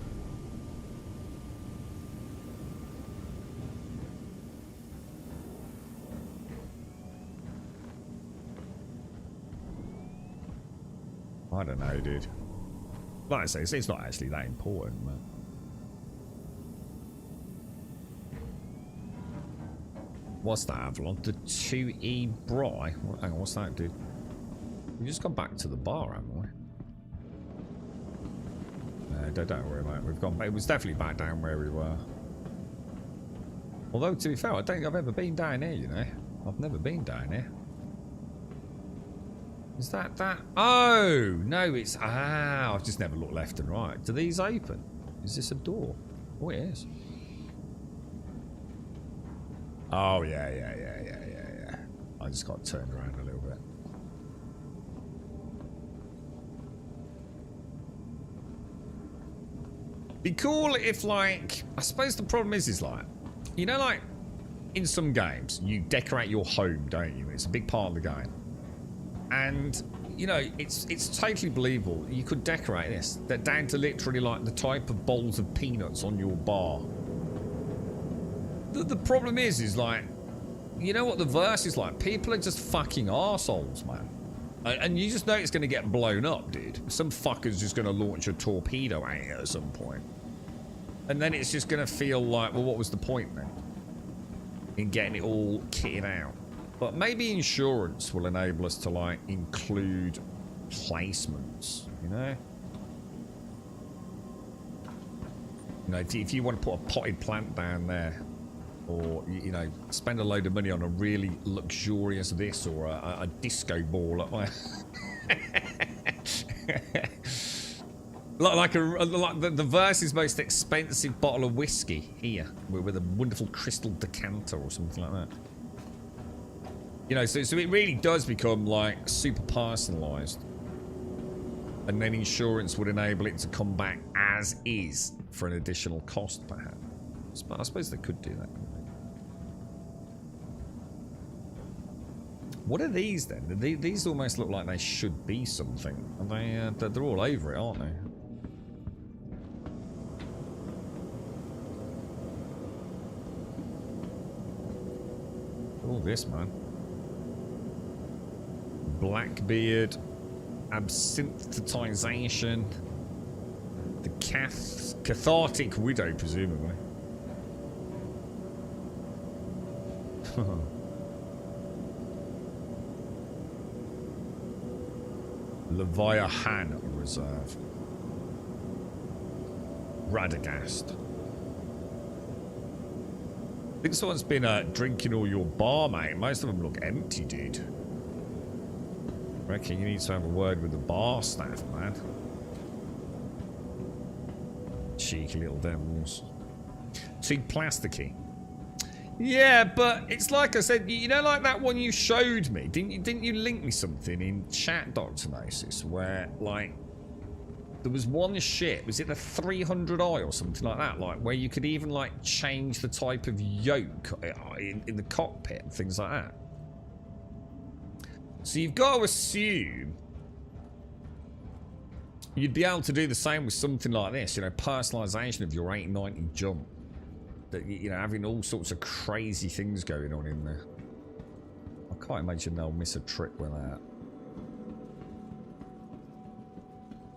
I don't know, dude. Like I say, it's not actually that important, man. What's that, Avalon? The 2E Bry? Hang on, what's that, dude? We just gone back to the bar, haven't we? No, don't worry about it. We've gone back. It was definitely back down where we were. Although, to be fair, I don't think I've ever been down here, you know. I've never been down here. Is that? Oh, no, it's... Ah, I've just never looked left and right. Do these open? Is this a door? Oh, it is. Oh, yeah. I just got turned around a little bit. Be cool if, like... I suppose the problem is like... You know, like, in some games, you decorate your home, don't you? It's a big part of the game. And, you know, it's totally believable. You could decorate this. They're down to literally, like, the type of bowls of peanuts on your bar. The problem is like, you know what the verse is like? People are just fucking arseholes, man. And you just know it's going to get blown up, dude. Some fucker's just going to launch a torpedo at it at some point. And then it's just going to feel like, well, what was the point then? In getting it all kitted out. But maybe insurance will enable us to, like, include placements, you know? You know, if you want to put a potted plant down there, or, you know, spend a load of money on a really luxurious this, or a disco ball at my... like the Verse's most expensive bottle of whiskey here, with a wonderful crystal decanter or something like that. You know, so it really does become like super personalised, and then insurance would enable it to come back as is for an additional cost, perhaps. But I suppose they could do that. What are these then? These almost look like they should be something. Are they? They're all over it, aren't they? All this, man. Blackbeard, absinthetization, the cathartic widow, presumably. Leviathan Reserve. Radagast. I think someone's been drinking all your bar, mate. Most of them look empty, dude. I reckon you need to have a word with the bar staff, man. Cheeky little devils. Too plasticky. Yeah, but it's like I said, you know, like that one you showed me. Didn't you link me something in chat, Dr. Gnosis, where like there was one ship, was it the 300i or something like that, like where you could even like change the type of yoke in the cockpit and things like that. So you've got to assume you'd be able to do the same with something like this, you know, personalization of your 890 jump. That, you know, having all sorts of crazy things going on in there. I can't imagine they'll miss a trick with that.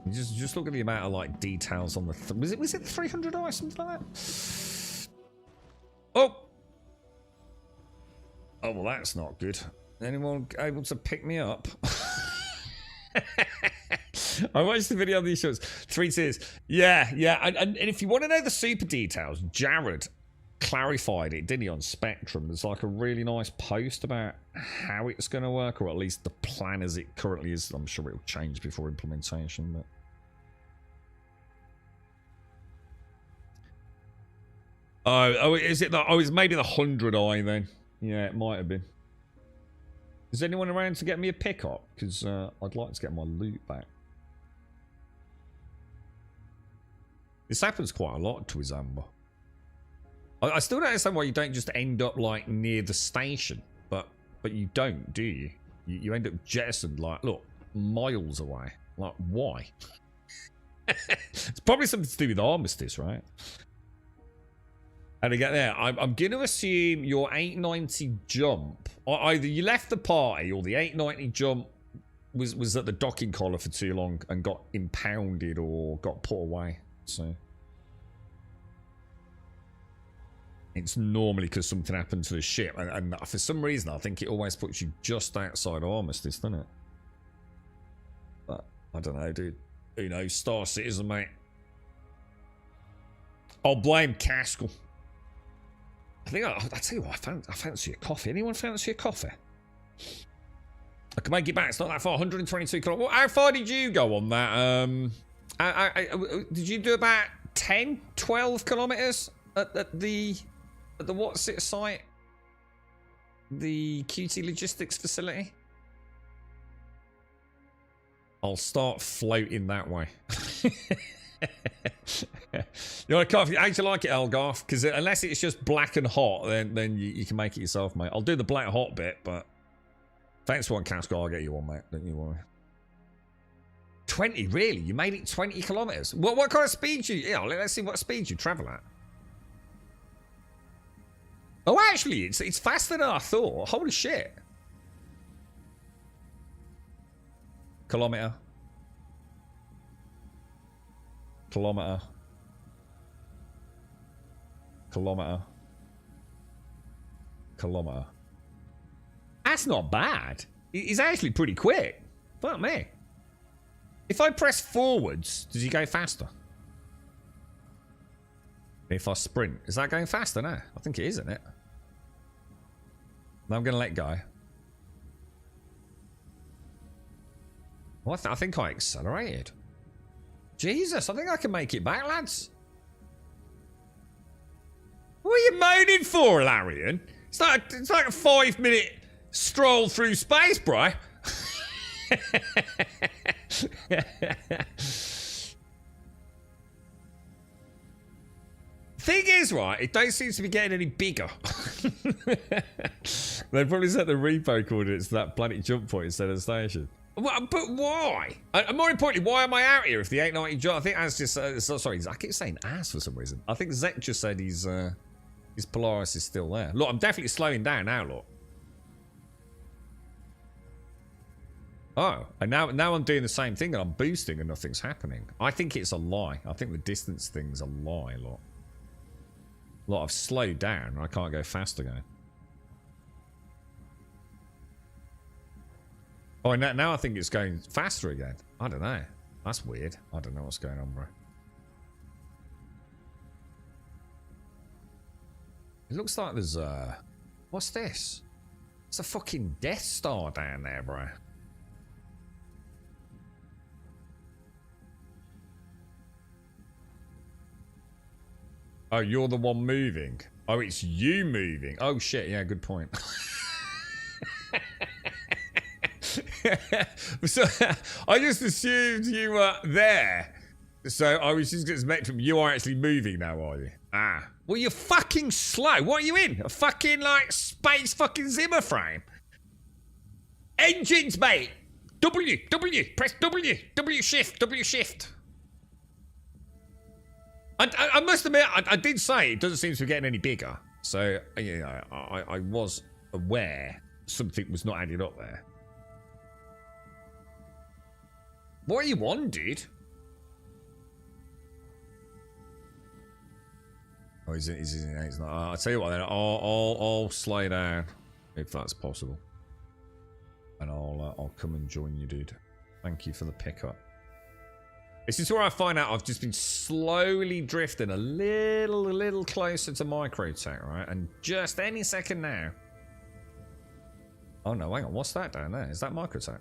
You just look at the amount of like details on the was it 300i, something like that? Oh, well, that's not good. Anyone able to pick me up? I watched the video on these shows. 3 tiers. Yeah. And if you want to know the super details, Jared clarified it, didn't he, on Spectrum? There's like a really nice post about how it's going to work, or at least the plan as it currently is. I'm sure it'll change before implementation, but... Oh, is it the... Oh, it's maybe the 100i then. Yeah, it might have been. Is anyone around to get me a pickup? Because I'd like to get my loot back. This happens quite a lot to Izamba. I still don't understand why you don't just end up like near the station, but you don't, do you? You end up jettisoned like, look, miles away. Like, why? It's probably something to do with Armistice, right? And again, there, I'm going to assume your 890 jump, or either you left the party or the 890 jump was at the docking collar for too long and got impounded or got put away. So it's normally because something happened to the ship, and for some reason I think it always puts you just outside Armistice, doesn't it? But I don't know, dude. Who knows? Star Citizen, mate. I'll blame Caskell. I think I tell you what, I fancy a coffee. Anyone fancy a coffee? I can make it back. It's not that far. 122 kilometers. How far did you go on that? Did you do about 10, 12 kilometers at the what's it site? The QT Logistics facility? I'll start floating that way. You want a coffee? How'd you like it, Elgarth? Because unless it's just black and hot, then you can make it yourself, mate. I'll do the black hot bit, but thanks for one, Casco. I'll get you one, mate. Don't you worry. 20, really? You made it 20 kilometers? What kind of speed you? Yeah, let's see what speed you travel at. Oh, actually, it's faster than I thought. Holy shit! Kilometer. Kilometre. That's not bad. He's actually pretty quick. Fuck me. If I press forwards, does he go faster? If I sprint, is that going faster now? I think it is, isn't it? Now I'm going to let go. Well, I think I accelerated. Jesus, I think I can make it back, lads. What are you moaning for, Larian? It's like a 5-minute stroll through space, bro. Thing is, right, it don't seem to be getting any bigger. They probably set the repo coordinates to that planet jump point instead of the station. But why? And more importantly, why am I out here if the 890 jump? I think Az just... sorry, I keep saying Az for some reason. I think Zek just said his Polaris is still there. Look, I'm definitely slowing down now, look. Oh, and now I'm doing the same thing and I'm boosting and nothing's happening. I think it's a lie. I think the distance thing's a lie, look. Look, I've slowed down. I can't go fast again. Oh, now I think it's going faster again. I don't know. That's weird. I don't know what's going on, bro. It looks like there's what's this? It's a fucking Death Star down there, bro. Oh, you're the one moving. Oh, it's you moving. Oh shit, yeah, good point. So, I just assumed you were there. So I was just expecting you are actually moving now, are you? Ah. Well, you're fucking slow. What are you in? A fucking, like, space fucking Zimmer frame? Engines, mate. W. Press W. W shift. I must admit, I did say it doesn't seem to be getting any bigger. So, you know, I was aware something was not added up there. What are you on, dude? Oh, he's not. I'll tell you what then. I'll slide down if that's possible, and I'll come and join you, dude. Thank you for the pickup. This is where I find out I've just been slowly drifting a little closer to microtech, right? And just any second now. Oh no, hang on. What's that down there? Is that microtech?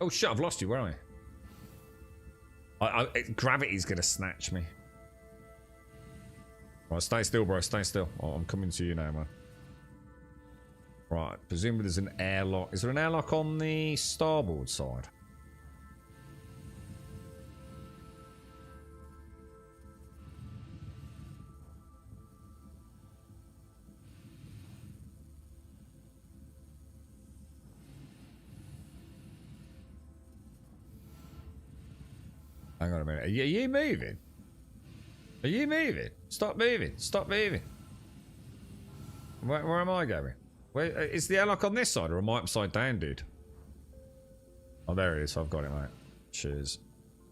Oh shit! I've lost you. Where are you? Gravity's gonna snatch me. Right, stay still, bro. Stay still. Oh, I'm coming to you now, man. Right, presumably there's an airlock. Is there an airlock on the starboard side? Hang on a minute. Are you moving? Are you moving? Stop moving. Stop moving. Where am I going? Where, is the airlock on this side or am I upside down, dude? Oh, there it is. I've got it, mate. Cheers.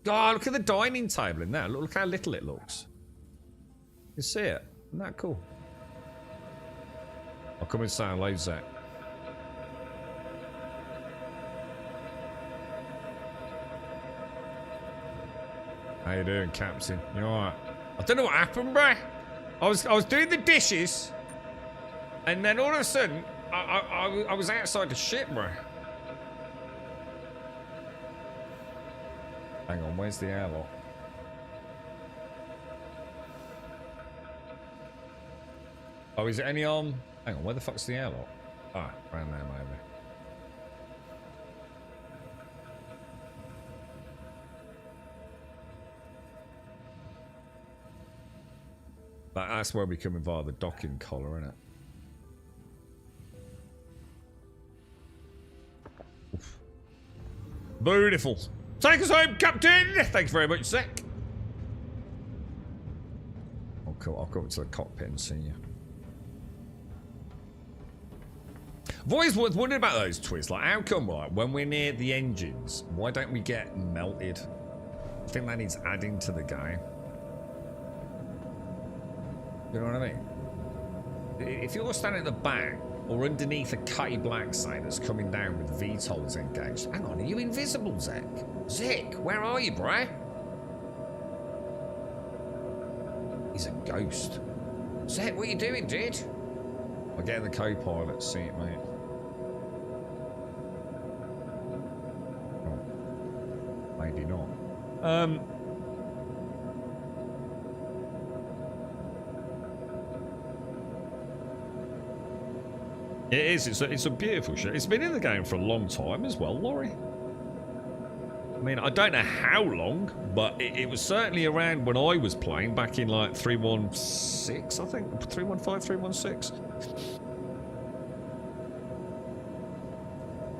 God, look at the dining table in there. Look how little it looks. You see it? Isn't that cool? I'll come inside and load that. How you doing, Captain? You alright? I don't know what happened, bruh. I was doing the dishes, and then all of a sudden, I was outside the ship, bruh. Hang on, where's the airlock? Oh, is it any on? Hang on, where the fuck's the airlock? Ah, around there, maybe. That's where we come in via the docking collar, isn't it? Oof. Beautiful. Take us home, Captain! Thanks very much, Zach. Oh, cool. I'll go up to the cockpit and see you. I've always wondered about those twists. Like, how come, like, when we're near the engines, why don't we get melted? I think that needs adding to the game. You know what I mean? If you're standing at the back or underneath a cutty black sign that's coming down with VTOLs engaged, hang on, are you invisible, Zek? Zek, where are you, bruh? He's a ghost. Zek, what are you doing, dude? I'll get in the co-pilot seat, mate. Oh. Maybe not. It is. It's a beautiful ship. It's been in the game for a long time as well, Laurie. I mean, I don't know how long, but it was certainly around when I was playing back in like 316, I think. 315, 316.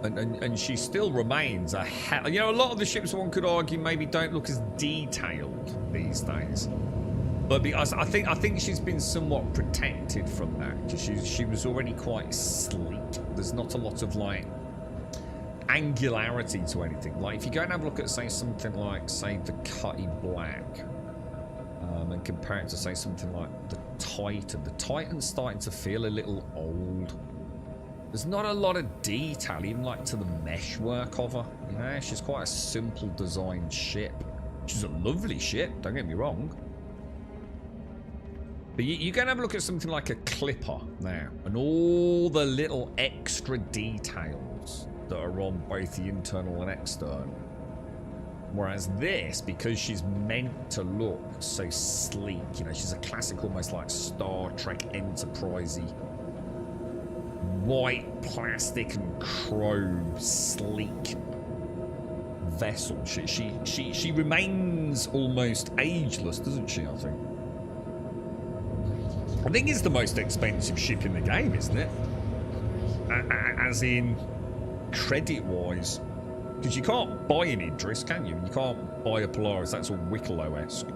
And she still remains a hell. You know, a lot of the ships, one could argue, maybe don't look as detailed these days. But because I think she's been somewhat protected from that. She was already quite sleek. There's not a lot of like angularity to anything. Like if you go and have a look at say something like say the Cutty Black, and compare it to say something like the Titan. The Titan's starting to feel a little old. There's not a lot of detail, even like to the meshwork of her. You know, she's quite a simple designed ship. She's a lovely ship. Don't get me wrong. But you go and have a look at something like a Clipper now, and all the little extra details that are on both the internal and external. Whereas this, because she's meant to look so sleek, you know, she's a classic, almost like Star Trek Enterprise-y, white plastic and chrome, sleek vessel. She remains almost ageless, doesn't she? I think it's the most expensive ship in the game, isn't it? As in, credit-wise. Because you can't buy an Idris, can you? You can't buy a Polaris, that's all Wicklow-esque.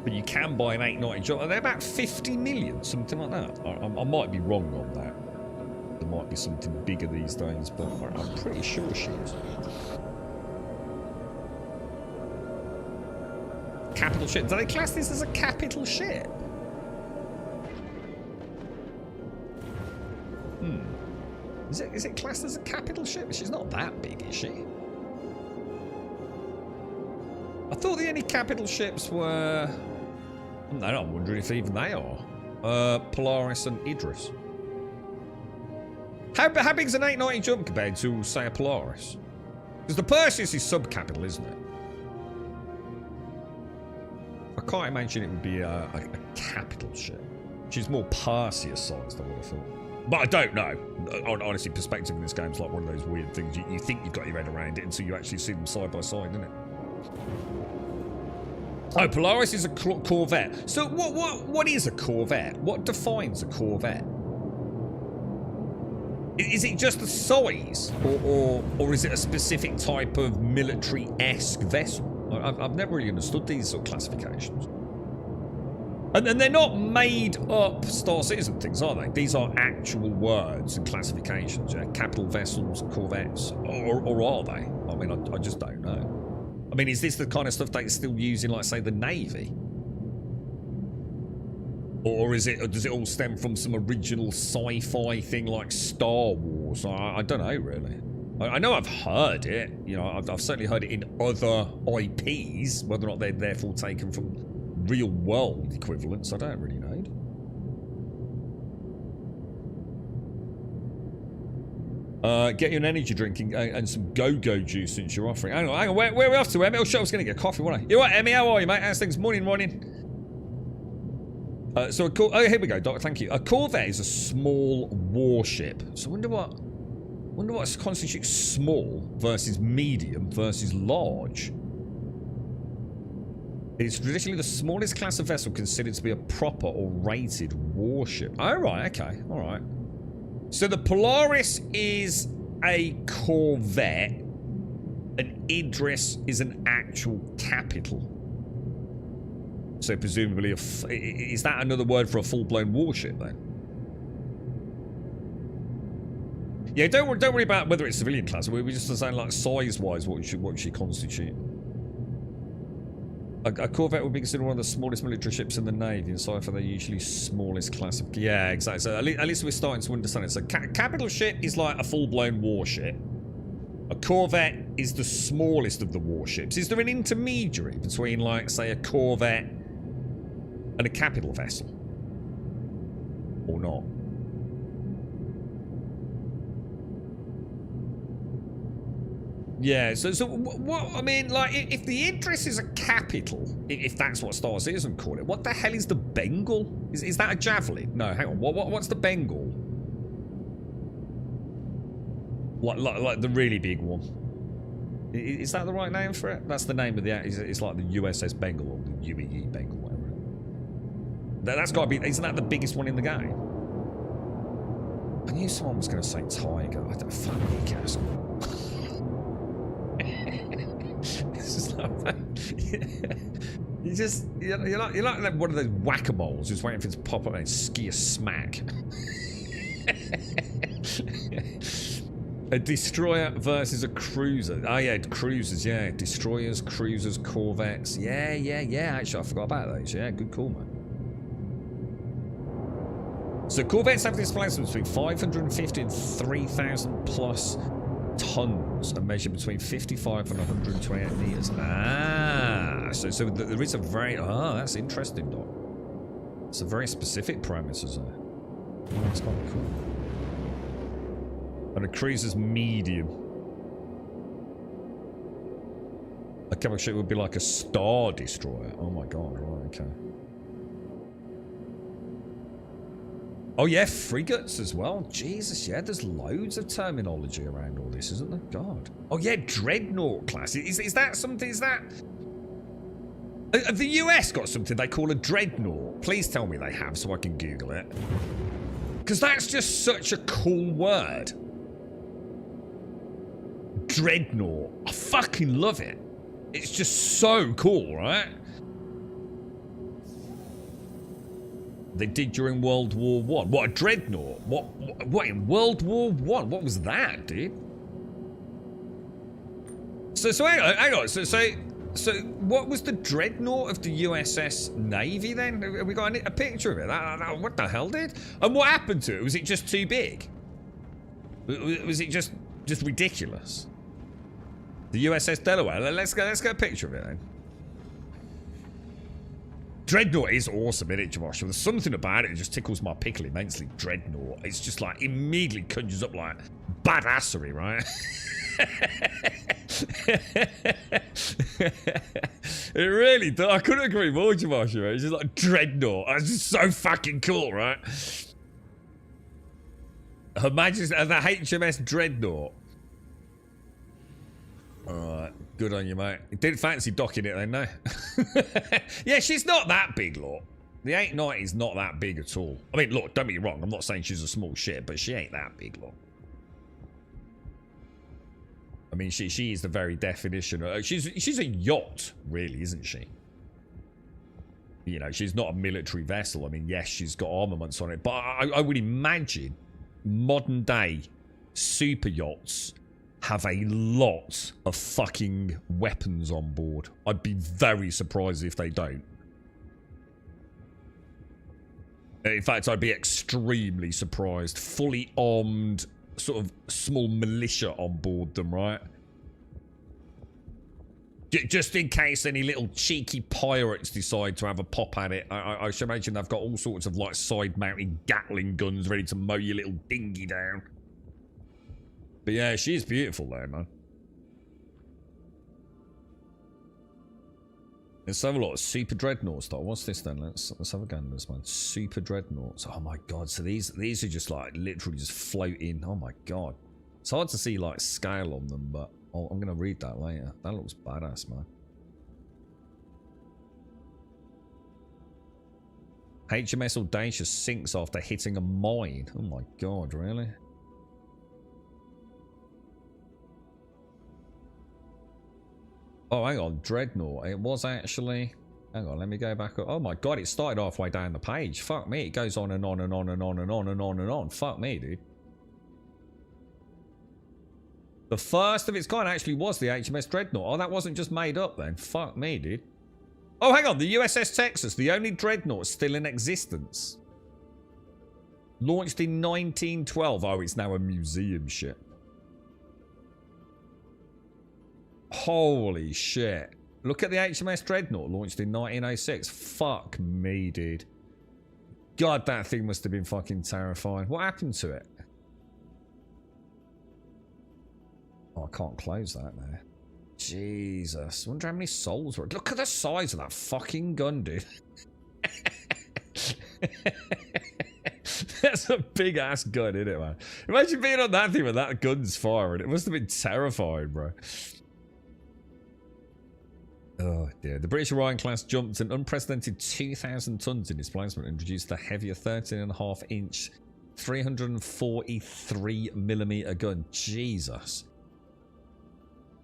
But you can buy an 890 Jump. They're about 50 million, something like that. I might be wrong on that. There might be something bigger these days, but I'm pretty sure she is. Capital ship. Do they class this as a capital ship? Is it classed as a capital ship? She's not that big, is she? I thought the only capital ships were... I'm wondering if even they are. Polaris and Idris. How big's an 890 Jump compared to, say, a Polaris? Because the Perseus is sub-capital, isn't it? I can't imagine it would be a capital ship. She's more Perseus sized, I would have thought. But I don't know. Honestly, perspective in this game is like one of those weird things. You think you've got your head around it until you actually see them side by side, isn't it? Oh, Polaris is a Corvette. So what is a Corvette? What defines a Corvette? Is it just the size? Or is it a specific type of military-esque vessel? I've never really understood these sort of classifications. And they're not made up Star Citizen things, are they? These are actual words and classifications, yeah? Capital vessels, corvettes, or are they? I mean, I just don't know. I mean, is this the kind of stuff they still use in, like, say, the Navy? Or does it all stem from some original sci-fi thing like Star Wars? I don't know, really. I know I've heard it. You know, I've certainly heard it in other IPs. Whether or not they're therefore taken from real world equivalents, I don't really know. Get you an energy drink and some go-go juice since you're offering. Hang on, where are we off to, Emmy? I was going to get coffee, wasn't I? You right, Emmy? How are you, mate? How's things? Morning. So here we go, Doc. Thank you. A Corvette is a small warship. So I wonder what constitutes small versus medium versus large. It's traditionally the smallest class of vessel considered to be a proper or rated warship. Oh, right, okay, all right. So the Polaris is a Corvette, and Idris is an actual capital. So presumably, is that another word for a full-blown warship then? Yeah, don't worry about whether it's civilian class. We just saying like size-wise what should constitute. A corvette would be considered one of the smallest military ships in the Navy, and so they're usually smallest class of... Yeah, exactly. So at least we're starting to understand it. So capital ship is like a full-blown warship. A corvette is the smallest of the warships. Is there an intermediary between, like, say, a corvette and a capital vessel? Or not? Yeah, so what, I mean, like, if the Idris is a capital, if that's what Star Citizen call it, what the hell is the Bengal? Is that a javelin? No, hang on, what's the Bengal? Like the really big one. Is that the right name for it? That's the name of the, it's like the USS Bengal or the UEE Bengal, whatever. That's got to be, isn't that the biggest one in the game? I knew someone was going to say Tiger. I don't fuck me, Castle. It's just like, you're like one of those whack-a-moles who's waiting for it to pop up and ski a smack. A destroyer versus a cruiser. Oh yeah, cruisers, yeah. Destroyers, cruisers, corvettes. Yeah. Actually, I forgot about those. Yeah, good call, man. So corvettes have displacement between 550 and 3,000 plus tons and measure between 55 and 128 meters. So there is a very... that's interesting, Doc. It's a very specific parameters there. Oh, that's quite cool. And a cruiser's medium. A capital ship would be like a star destroyer. Oh my god, right, okay. Oh yeah, frigates as well. Jesus, yeah, there's loads of terminology around all this, isn't there? God. Oh yeah, dreadnought class. Is that something, is that... Have the US got something they call a dreadnought? Please tell me they have so I can Google it. Because that's just such a cool word. Dreadnought. I fucking love it. It's just so cool, right? They did during World War One. What, a dreadnought? What in World War One? What was that, dude? So hang on. So what was the dreadnought of the USS Navy then? Have we got a picture of it? What the hell, dude? And what happened to it? Was it just too big? Was it just ridiculous? The USS Delaware. Let's get a picture of it then. Dreadnought is awesome, isn't it, Josh? There's something about it that just tickles my pickle immensely. Dreadnought. It's just like immediately conjures up like badassery, right? It really does. I couldn't agree more, Josh. Right? It's just like Dreadnought. It's just so fucking cool, right? Her Majesty and the HMS Dreadnought. Alright, good on you, mate. Didn't fancy docking it then, no? Yeah, she's not that big, look. The 890 is not that big at all. I mean, look, don't be wrong. I'm not saying she's a small ship, but she ain't that big, look. I mean, she is the very definition. She's a yacht, really, isn't she? You know, she's not a military vessel. I mean, yes, she's got armaments on it, but I would imagine modern day super yachts have a lot of fucking weapons on board. I'd be very surprised if they don't. In fact, I'd be extremely surprised. Fully armed, sort of small militia on board them, right? Just in case any little cheeky pirates decide to have a pop at it. I should imagine they've got all sorts of like side-mounted Gatling guns ready to mow your little dinghy down. But yeah, she's beautiful there, man. Let's have a look. Super Dreadnoughts, though. What's this then? Let's have a gander, man. Super Dreadnoughts. Oh my god. So these are just like literally just floating. Oh my god. It's hard to see like scale on them, but I'm gonna read that later. That looks badass, man. HMS Audacious sinks after hitting a mine. Oh my god, really? Oh, hang on. Dreadnought. It was actually... Hang on, let me go back up. Oh my god, it started halfway down the page. Fuck me. It goes on and on and on and on and on and on and on. Fuck me, dude. The first of its kind actually was the HMS Dreadnought. Oh, that wasn't just made up then. Fuck me, dude. Oh, hang on. The USS Texas, the only dreadnought still in existence. Launched in 1912. Oh, it's now a museum ship. Holy shit. Look at the HMS Dreadnought, launched in 1906. Fuck me, dude. God, that thing must have been fucking terrifying. What happened to it? Oh, I can't close that now. Jesus. I wonder how many souls were... Look at the size of that fucking gun, dude. That's a big-ass gun, isn't it, man? Imagine being on that thing with that gun's firing. It must have been terrifying, bro. Oh, dear. The British Orion class jumped an unprecedented 2,000 tons in displacement and reduced the heavier 13.5-inch 343mm gun. Jesus.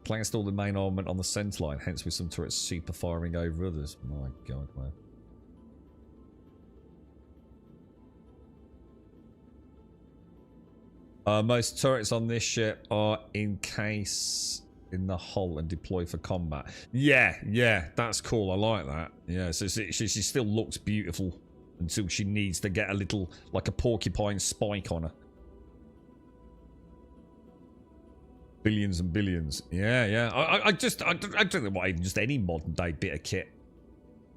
Placed all the main armament on the centre line, hence with some turrets super firing over others. My God, man. Most turrets on this ship are encased in the hull and deploy for combat. Yeah, that's cool. I like that. Yeah, so she still looks beautiful until she needs to get a little, like a porcupine spike on her. Billions and billions. Yeah. I don't know why even just any modern day bit of kit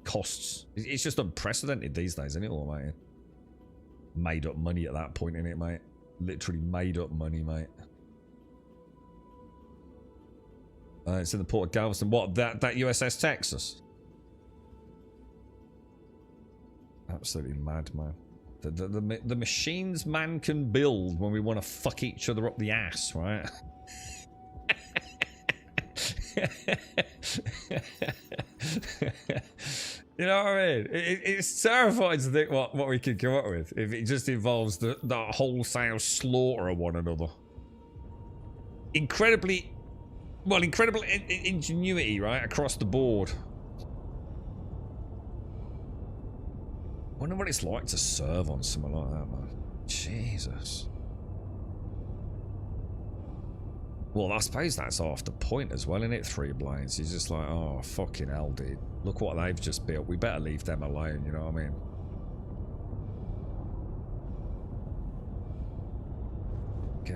costs. It's just unprecedented these days, isn't it, all, mate? Made up money at that point, innit, mate? Literally made up money, mate. It's in the port of Galveston. What, that USS Texas? Absolutely mad, man. The machines man can build when we want to fuck each other up the ass, right? You know what I mean? It's terrifying to think what we could come up with if it just involves the wholesale slaughter of one another. Incredible ingenuity, right, across the board. I wonder what it's like to serve on something like that, man. Jesus. Well, I suppose that's half the point as well, isn't it? Three Blades. He's just like, oh, fucking hell, dude. Look what they've just built. We better leave them alone, you know what I mean?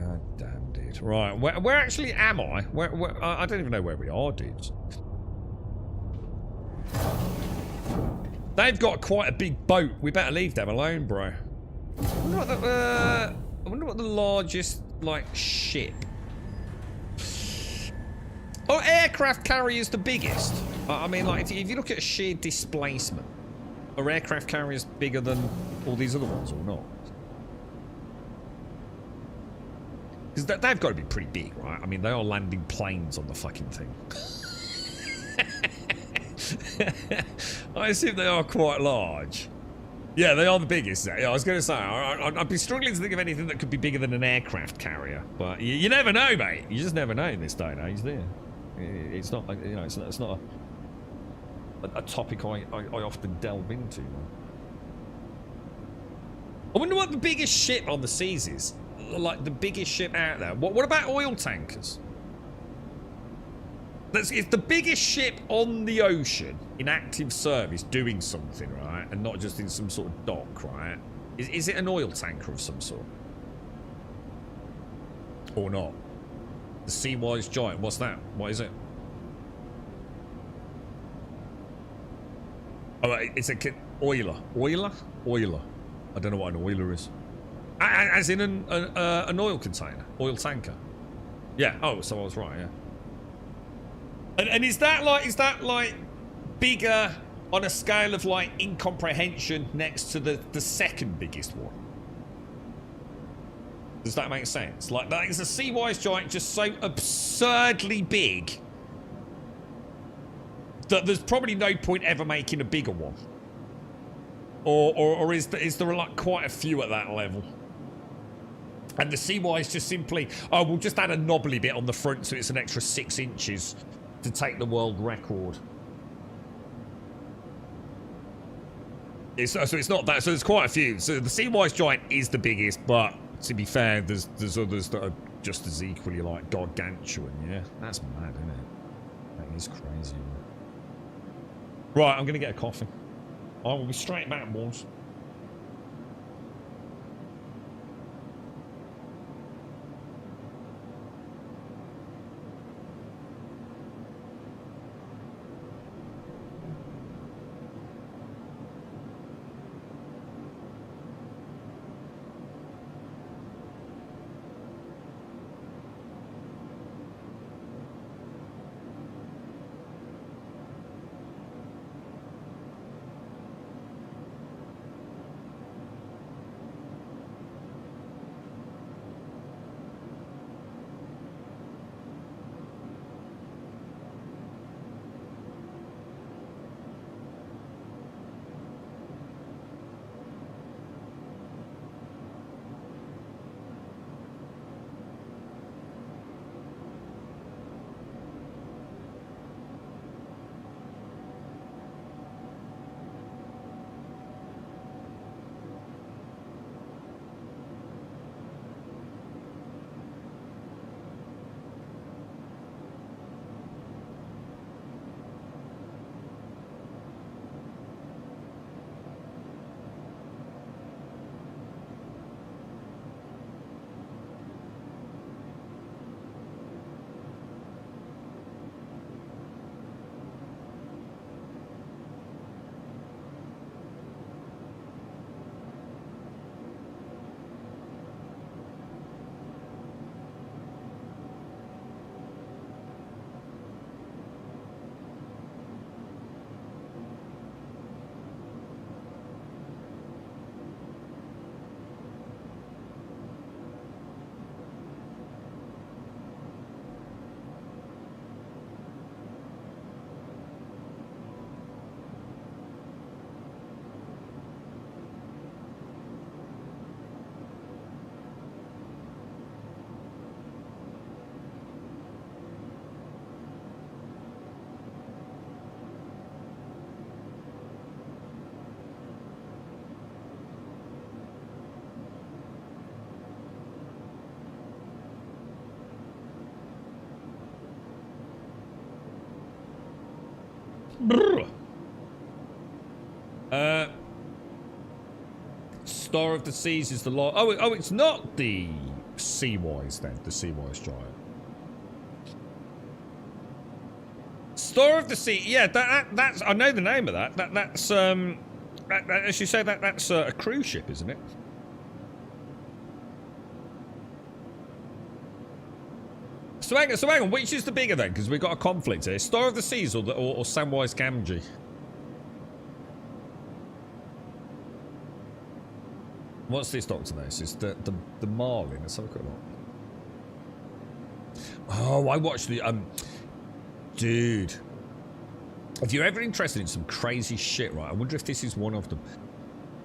God damn, dude. Right, where actually am I? Where I don't even know where we are, dudes. They've got quite a big boat. We better leave them alone, bro. I wonder what the largest, like, ship... Oh, aircraft carrier's the biggest. I mean, like, if you look at sheer displacement, are aircraft carriers bigger than all these other ones or not? Because they've got to be pretty big, right? I mean, they are landing planes on the fucking thing. I assume they are quite large. Yeah, they are the biggest. Yeah, I was going to say, I'd be struggling to think of anything that could be bigger than an aircraft carrier. But you never know, mate. You just never know in this day and age, do you? It's not, you know, it's not a topic I often delve into. I wonder what the biggest ship on the seas is. Like, the biggest ship out there. What about oil tankers? It's the biggest ship on the ocean in active service doing something, right? And not just in some sort of dock, right? Is it an oil tanker of some sort? Or not? The Seawise Giant. What's that? What is it? Oh, it's a oiler. Oiler? Oiler. I don't know what an oiler is. As in an oil container. Oil tanker. Yeah. Oh, so I was right, yeah. And is that like bigger on a scale of like incomprehension next to the second biggest one? Does that make sense? Like, that is a Seawise Giant just so absurdly big that there's probably no point ever making a bigger one. Or is there like quite a few at that level? And the Seawise just simply, oh, we'll just add a knobbly bit on the front so it's an extra 6 inches to take the world record. So it's not that. So there's quite a few. So the Seawise Giant is the biggest, but to be fair, there's others that are just as equally like gargantuan. Yeah, that's mad, isn't it? That is crazy. Right, I'm going to get a coffee. I will be straight back, boys. Brr. Star of the Seas is the law. Oh, it's not the Sea-Wise then, the Sea-Wise giant. Star of the Sea, yeah, that's I know the name of that. That's as you say, that's a cruise ship, isn't it? So hang on, which is the bigger then? Because we've got a conflict here. Star of the Seas or Samwise Gamgee? What's this, Doctor? This is the Marlin. Let's have a quick look. Oh, I watched the dude. If you're ever interested in some crazy shit, right? I wonder if this is one of them.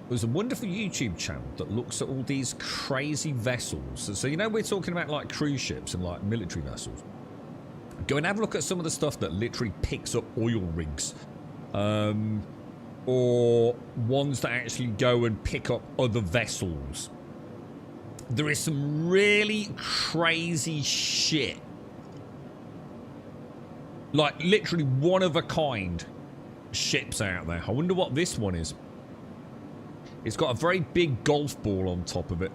There's a wonderful YouTube channel that looks at all these crazy vessels. So you know we're talking about like cruise ships and like military vessels. Go and have a look at some of the stuff that literally picks up oil rigs. Or ones that actually go and pick up other vessels. There is some really crazy shit. Like literally one of a kind ships out there. I wonder what this one is. It's got a very big golf ball on top of it.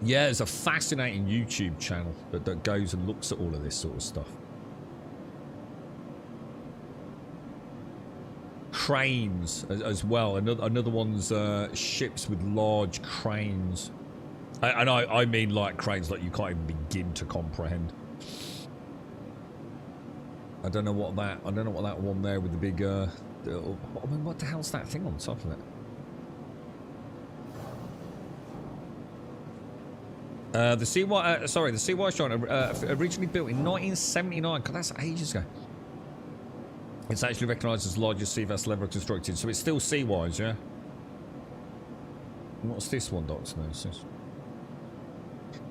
Yeah, there's a fascinating YouTube channel that goes and looks at all of this sort of stuff. Cranes as well. Another one's ships with large cranes. And I mean like cranes like you can't even begin to comprehend. I don't know what that one there with the big I mean, what the hell's that thing on top of it? The Sea-Wise giant, originally built in 1979. God, that's ages ago. It's actually recognised as the largest sea vessel ever constructed, so it's still Sea-Wise, yeah? What's this one, Doctor?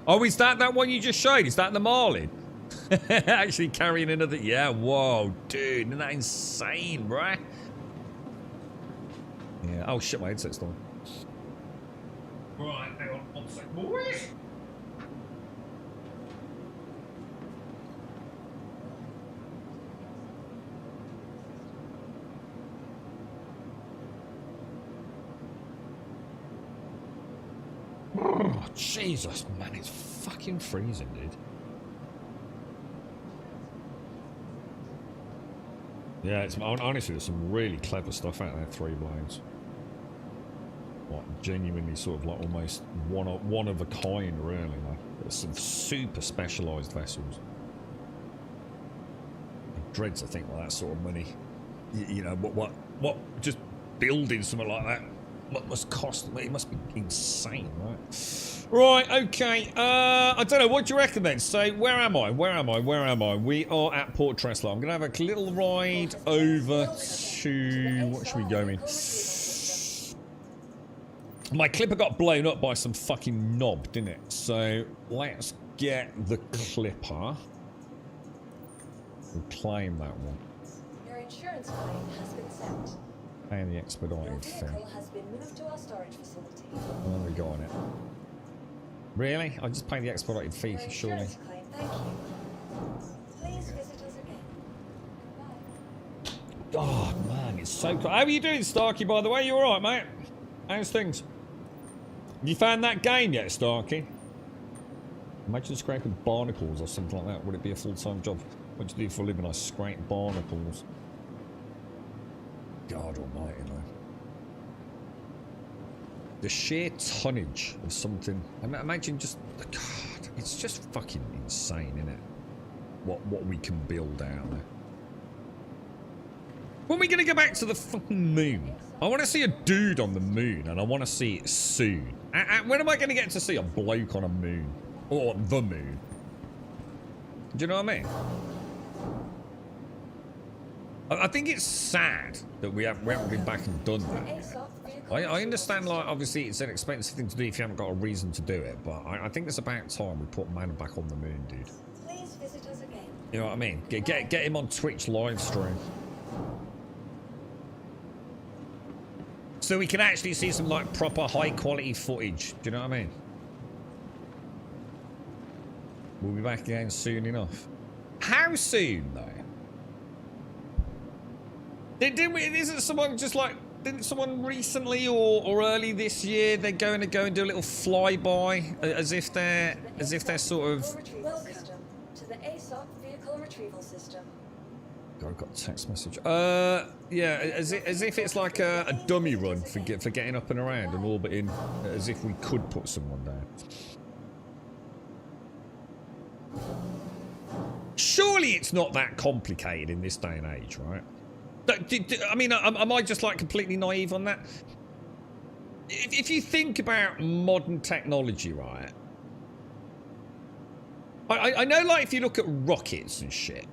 Oh, is that one you just showed? Is that the Marlin? Actually carrying another... Yeah, whoa, dude, isn't that insane, bruh? Yeah, oh shit, my headset's done. Right, hang on, 1 sec, boys. Oh, Jesus, man, it's fucking freezing, dude. Yeah, it's honestly, there's some really clever stuff out there, Three Blades. Like, genuinely sort of like almost one of a kind, really. Like, there's some super specialised vessels. It dreads, I think, like that sort of money. You know, what just building something like that, what must cost? It must be insane, right? Right, okay. I don't know. What do you reckon then? So, where am I? Where am I? Where am I? We are at Port Tresla. I'm going to have a little ride over to... What should we go in? My clipper got blown up by some fucking knob, didn't it? So, let's get the clipper. We'll claim that one. Your insurance claim has been sent. And the Your expedited fee. vehicle has been moved to our storage facility. Where we go on it? Really? I just paid the expedited fee, Your surely. insurance claim, thank you. Please visit us again. Goodbye. Oh, man, it's so cool. How are you doing, Starkey, by the way? You alright, mate? How's things? Have you found that game yet, Starkey? Imagine scraping barnacles or something like that. Would it be a full-time job? What do you do for a living? I scrape barnacles. God almighty, man. The sheer tonnage of something. Imagine just... God, it's just fucking insane, isn't it? What we can build out there. When are we going to go back to the fucking moon? I want to see a dude on the moon, and I want to see it soon. When am I going to get to see a bloke on a moon? Or the moon? Do you know what I mean? I think it's sad that we haven't been back and done that. I understand, like, obviously it's an expensive thing to do if you haven't got a reason to do it, but I think it's about time we put man back on the moon, dude. Please visit us again. You know what I mean? Get him on Twitch live stream. So we can actually see some, like, proper high quality footage. Do you know what I mean? We'll be back again soon enough. How soon, though? Isn't someone just like... Didn't someone recently or early this year they're going to go and do a little flyby as if they're sort of... Welcome to the ASOP vehicle retrieval system. God, I got a text message. Yeah, as if it's like a dummy run for getting up and around and orbiting, as if we could put someone down. Surely it's not that complicated in this day and age, right? I mean, am I just like completely naive on that? If you think about modern technology, right? I know, like, if you look at rockets and shit,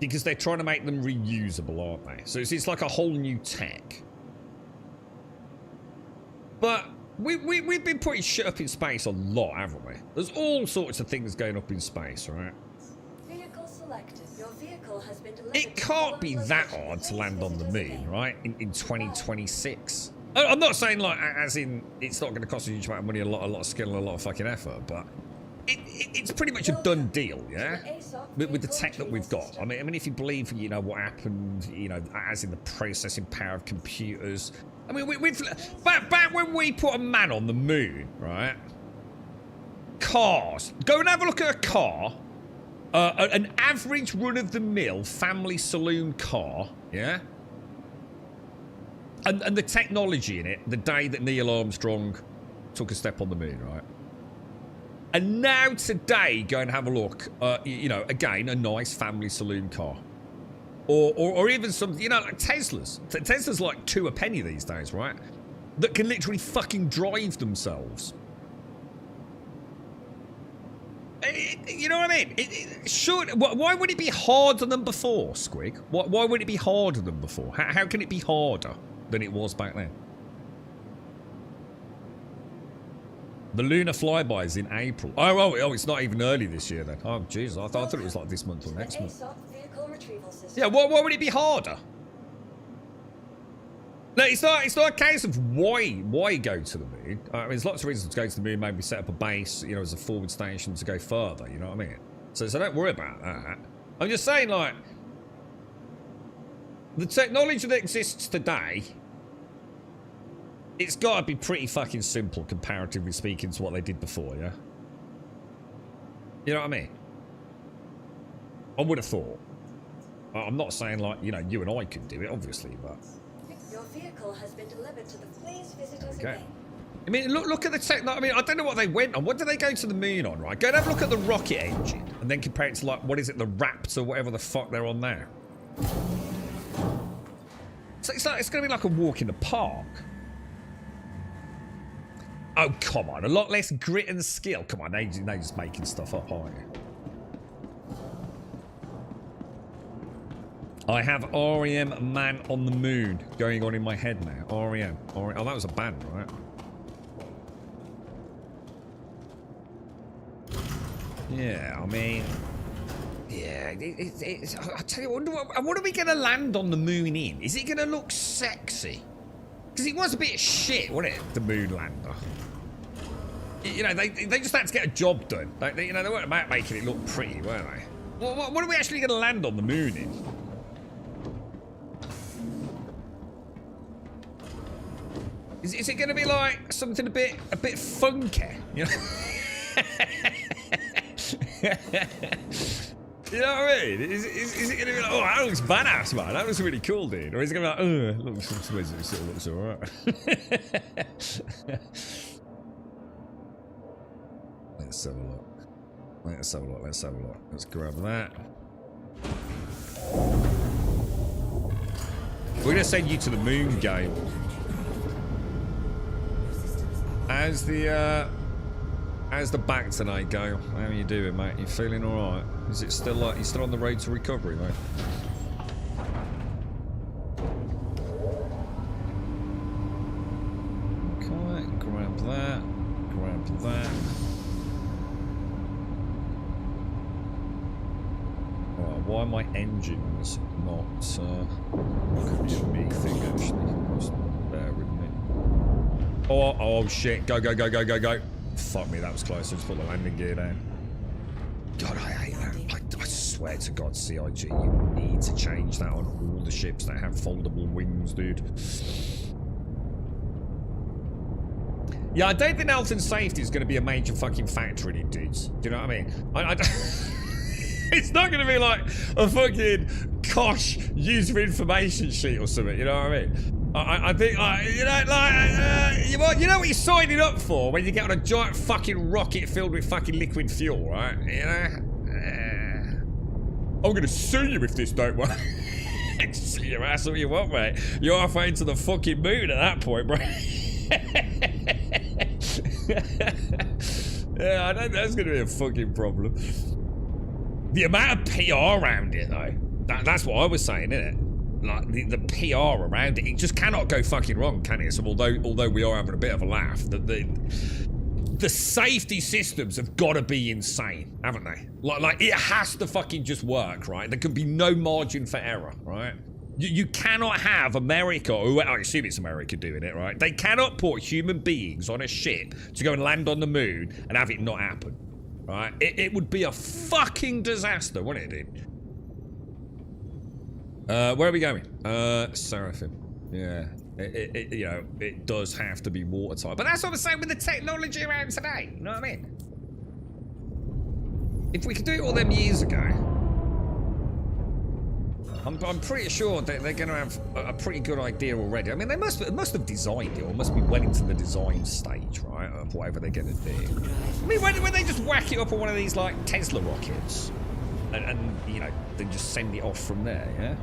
because they're trying to make them reusable, aren't they? So it's like a whole new tech. But we've been putting shit up in space a lot, haven't we? There's all sorts of things going up in space, right? Vehicle selected. Your vehicle has been delivered. It can't be that hard to land on the moon, right? In 2026. I'm not saying, like, as in it's not going to cost a huge amount of money, a lot of skill and a lot of fucking effort, but it's pretty much a done deal, yeah? With the tech that we've got. I mean, if you believe, you know, what happened, you know, as in the processing power of computers. I mean, back when we put a man on the moon, right? Cars. Go and have a look at a car. An average run-of-the-mill family saloon car, yeah? And the technology in it, the day that Neil Armstrong took a step on the moon, right? And now today, go and have a look, you know, again, a nice family saloon car. Or even some, you know, like Teslas. Tesla's like $2 a penny these days, right? That can literally fucking drive themselves. You know what I mean? Why would it be harder than before, Squig? Why would it be harder than before? How can it be harder than it was back then? The lunar flyby is in April. Oh, it's not even early this year then. Oh, jeez, I thought it was like this month or next month. Yeah, why would it be harder? No, it's not a case of why go to the moon. I mean, there's lots of reasons to go to the moon. Maybe set up a base, you know, as a forward station to go further. You know what I mean? So don't worry about that. I'm just saying, like, the technology that exists today It's got to be pretty fucking simple, comparatively speaking, to what they did before, yeah? You know what I mean? I would have thought. I'm not saying, like, you know, you and I could do it, obviously, but... Your vehicle has been delivered to the Please Visit Us Okay. Again. I mean, look at the tech. I mean, I don't know what they went on. What did they go to the moon on, right? Go and have a look at the rocket engine, and then compare it to, like, what is it, the Raptor, whatever the fuck they're on now. So it's going to be like a walk in the park. Oh, come on. A lot less grit and skill. Come on, they're just making stuff up, aren't you? I have REM Man on the Moon going on in my head now. REM. Oh, that was a band, right? Yeah, I mean... Yeah, I tell you what are we going to land on the moon in? Is it going to look sexy? Because it was a bit shit, wasn't it, the moon lander? You know, they just had to get a job done. You know, they weren't about making it look pretty, were they? What are we actually going to land on the moon in? Is it going to be like something a bit funky? You know? You know what I mean? Is it going to be like, oh, that looks badass, man. That looks really cool, dude. Or is it going to be like, oh, looks alright. Let's have a look. Let's have a look. Let's grab that. We're going to send you to the moon game. How's the back tonight, Gail? How are you doing, mate? You feeling alright? Is it still like, you still on the road to recovery, mate? Okay, grab that. Alright, why my engine's not, could be a me thing, actually. Just bear with me. Oh shit, go. Fuck me, that was close. I just put the landing gear down. God, I hate that. I swear to God, CIG, you need to change that on all the ships that have foldable wings, dude. Yeah, I don't think health and safety is going to be a major fucking factor in it, dudes. Do you know what I mean? I don't... It's not going to be like a fucking Kosh user information sheet or something, you know what I mean? I think, you know what you're signing up for when you get on a giant fucking rocket filled with fucking liquid fuel, right? You know? I'm gonna sue you if this don't work. Sue your ass all you want, mate. You're halfway to the fucking moon at that point, bro. Yeah, I don't think that's gonna be a fucking problem. The amount of PR around it, though, that's what I was saying, isn't it? Like, the PR around it just cannot go fucking wrong, can it? So although we are having a bit of a laugh, the safety systems have got to be insane, haven't they? Like it has to fucking just work, right? There can be no margin for error, right? You cannot have America, or I assume it's America doing it, right? They cannot put human beings on a ship to go and land on the moon and have it not happen, right? It would be a fucking disaster, wouldn't it, dude? Where are we going? Seraphim. Yeah. You know, it does have to be watertight. But that's what I'm saying with the technology around today. You know what I mean? If we could do it all them years ago, I'm pretty sure they're going to have a pretty good idea already. I mean, they must have designed it, or must be well into the design stage, right, of whatever they're going to do. I mean, when they just whack it up on one of these, like, Tesla rockets, and you know, then just send it off from there, yeah?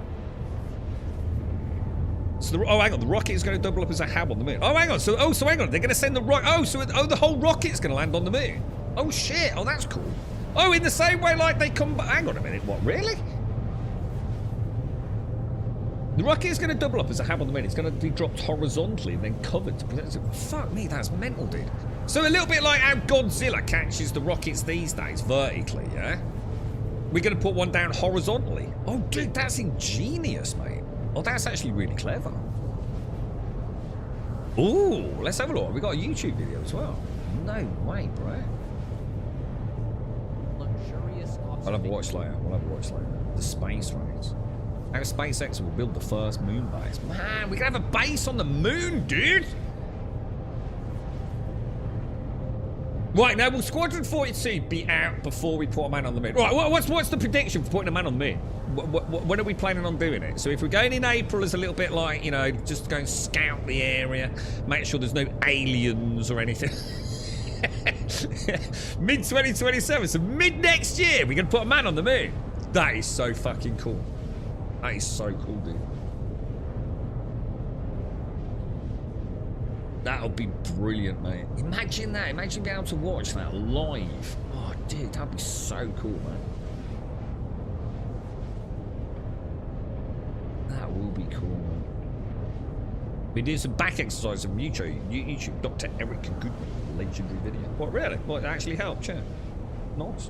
So hang on, the rocket is going to double up as a hab on the moon. Oh, hang on, so hang on, they're going to send the the whole rocket's going to land on the moon. Oh, shit, oh, that's cool. Oh, in the same way, like, they come back. Hang on a minute, what, really? The rocket is going to double up as a hab on the moon. It's going to be dropped horizontally and then covered. Fuck me, that's mental, dude. So a little bit like how Godzilla catches the rockets these days, vertically, yeah? We're going to put one down horizontally. Oh, dude, that's ingenious, mate. Oh, that's actually really clever. Ooh, let's have a look. We got a YouTube video as well. No way, bro. Luxurious. I'll have a watch later. The space race. How SpaceX will build the first moon base. Man, we can have a base on the moon, dude. Right, now will Squadron 42 be out before we put a man on the moon? Right, what's the prediction for putting a man on the moon? When are we planning on doing it? So if we're going in April, it's a little bit like, you know, just go and scout the area, make sure there's no aliens or anything. Mid-2027, so mid-next year, we're going to put a man on the moon. That is so fucking cool. That is so cool, dude. That'll be brilliant, mate. Imagine that. Imagine being able to watch that live. Oh, dude, that'd be so cool, man. That will be cool, man. We did some back exercise on YouTube. Dr. Eric Goodman, legendary video. What, really? What, it actually helped, yeah. Nice.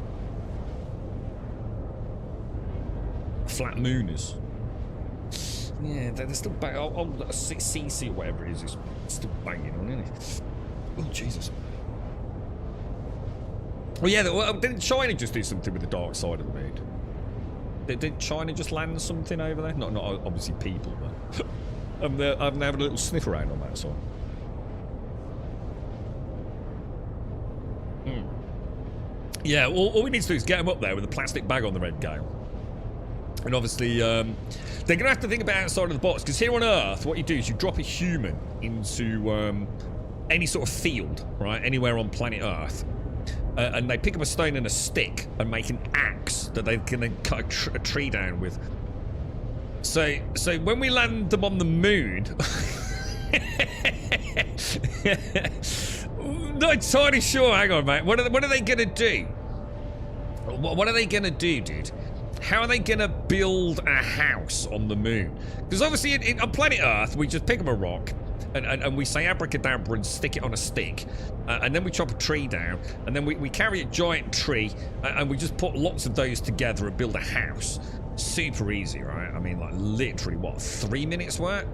Flat mooners. Yeah, they're still banging. Old CC or whatever it is still banging on, isn't it? Oh, Jesus. Well, yeah, didn't China just do something with the dark side of the moon? Did China just land something over there? Not obviously people, but I'm having a little sniff around on that side. Yeah, all we need to do is get them up there with a plastic bag on the red gale. And obviously, they're going to have to think about outside of the box, because here on Earth, what you do is you drop a human into any sort of field, right, anywhere on planet Earth, and they pick up a stone and a stick and make an axe that they can then cut a tree down with. So when we land them on the moon, not entirely sure. Hang on, mate. What are they going to do? What are they going to do, dude? How are they going to build a house on the moon? Because obviously on planet Earth, we just pick up a rock and we say abracadabra and stick it on a stick. And then we chop a tree down. And then we carry a giant tree and we just put lots of those together and build a house. Super easy, right? I mean, like literally, what, 3 minutes work?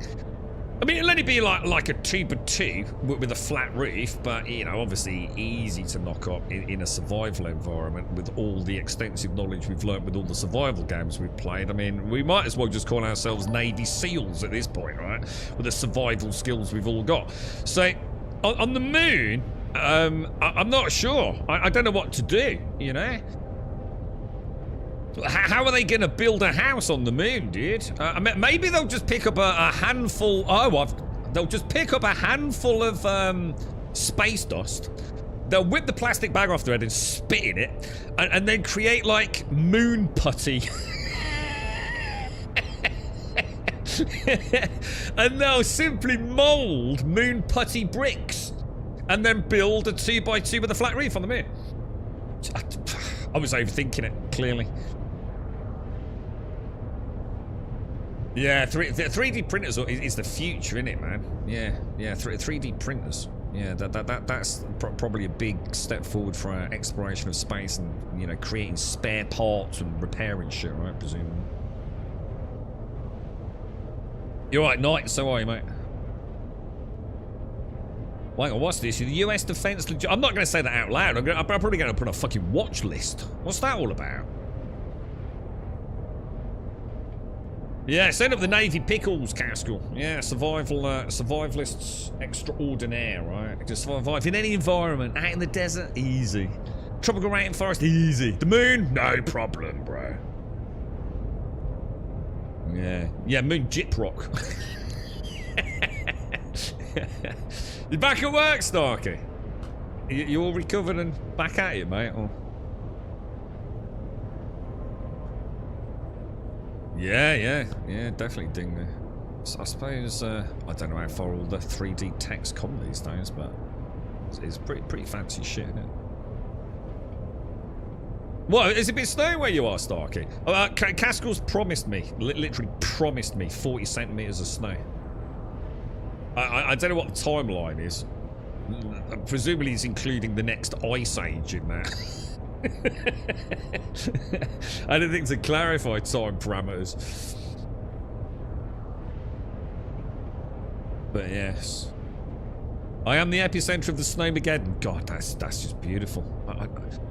I mean, it'll only be like a 2x2 with a flat roof, but, you know, obviously easy to knock up in a survival environment with all the extensive knowledge we've learnt with all the survival games we've played. I mean, we might as well just call ourselves Navy SEALs at this point, right? With the survival skills we've all got. So, on the moon, I'm not sure. I don't know what to do, you know? How are they going to build a house on the moon, dude? Maybe they'll just pick up a handful... they'll just pick up a handful of space dust. They'll whip the plastic bag off their head and spit in it. And then create, like, moon putty. And they'll simply mould moon putty bricks. And then build a 2x2 with a flat roof on the moon. I was overthinking it, clearly. Yeah, 3D printers is the future, isn't it, man? Yeah, 3D printers. Yeah, that's probably a big step forward for our exploration of space and, you know, creating spare parts and repairing shit, right? Presumably. You're right, Knight. So are you, mate? Hang on, what's this? The US Defense... I'm not going to say that out loud. I'm probably going to put a fucking watch list. What's that all about? Yeah, send up the Navy Pickles, Caskell. Yeah, survivalists extraordinaire, right? Just survive in any environment. Out in the desert, easy. Tropical rainforest, easy. The moon, no problem, bro. Yeah, moon jip rock. You back at work, Starkey? You all recovered and back at it, mate? Or... Yeah, definitely ding there. So I suppose, I don't know how far all the 3D text come these days, but it's pretty fancy shit, isn't it? What, is it a bit snowy where you are, Starkey? Caskell's promised me, literally promised me 40 centimetres of snow. I don't know what the timeline is. Presumably he's including the next ice age in that. I don't think to clarify time parameters. But yes. I am the epicenter of the Snowmageddon. God, that's just beautiful.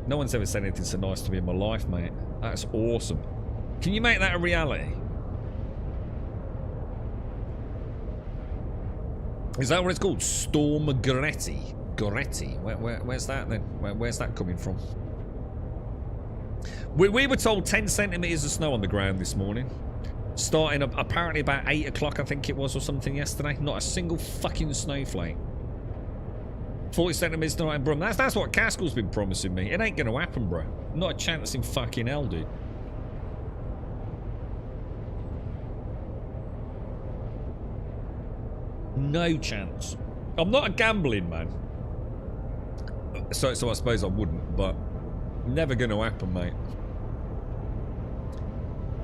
No one's ever said anything so nice to me in my life, mate. That's awesome. Can you make that a reality? Is that what it's called? Stormagretti. Goretti. Where's that then? Where's that coming from? We were told 10 centimetres of snow on the ground this morning. Starting apparently about 8 o'clock, I think it was, or something yesterday. Not a single fucking snowflake. 40 centimetres tonight in Brum. That's what Caskell's been promising me. It ain't going to happen, bro. Not a chance in fucking hell, dude. No chance. I'm not a gambling man. So I suppose I wouldn't, but never going to happen, mate.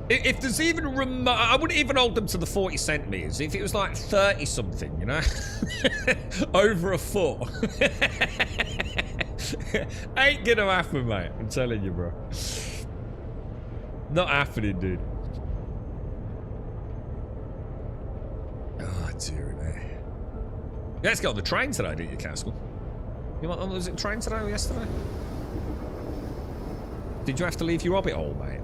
If there's even remote, I wouldn't even hold them to the 40 centimetres. If it was like 30 something, you know, over a foot, ain't gonna happen, mate. I'm telling you, bro. Not happening, dude. Oh, dear me. Yeah, let's get on the train today, didn't you, Caskell? Was it train today or yesterday? Did you have to leave your hobbit hole, mate?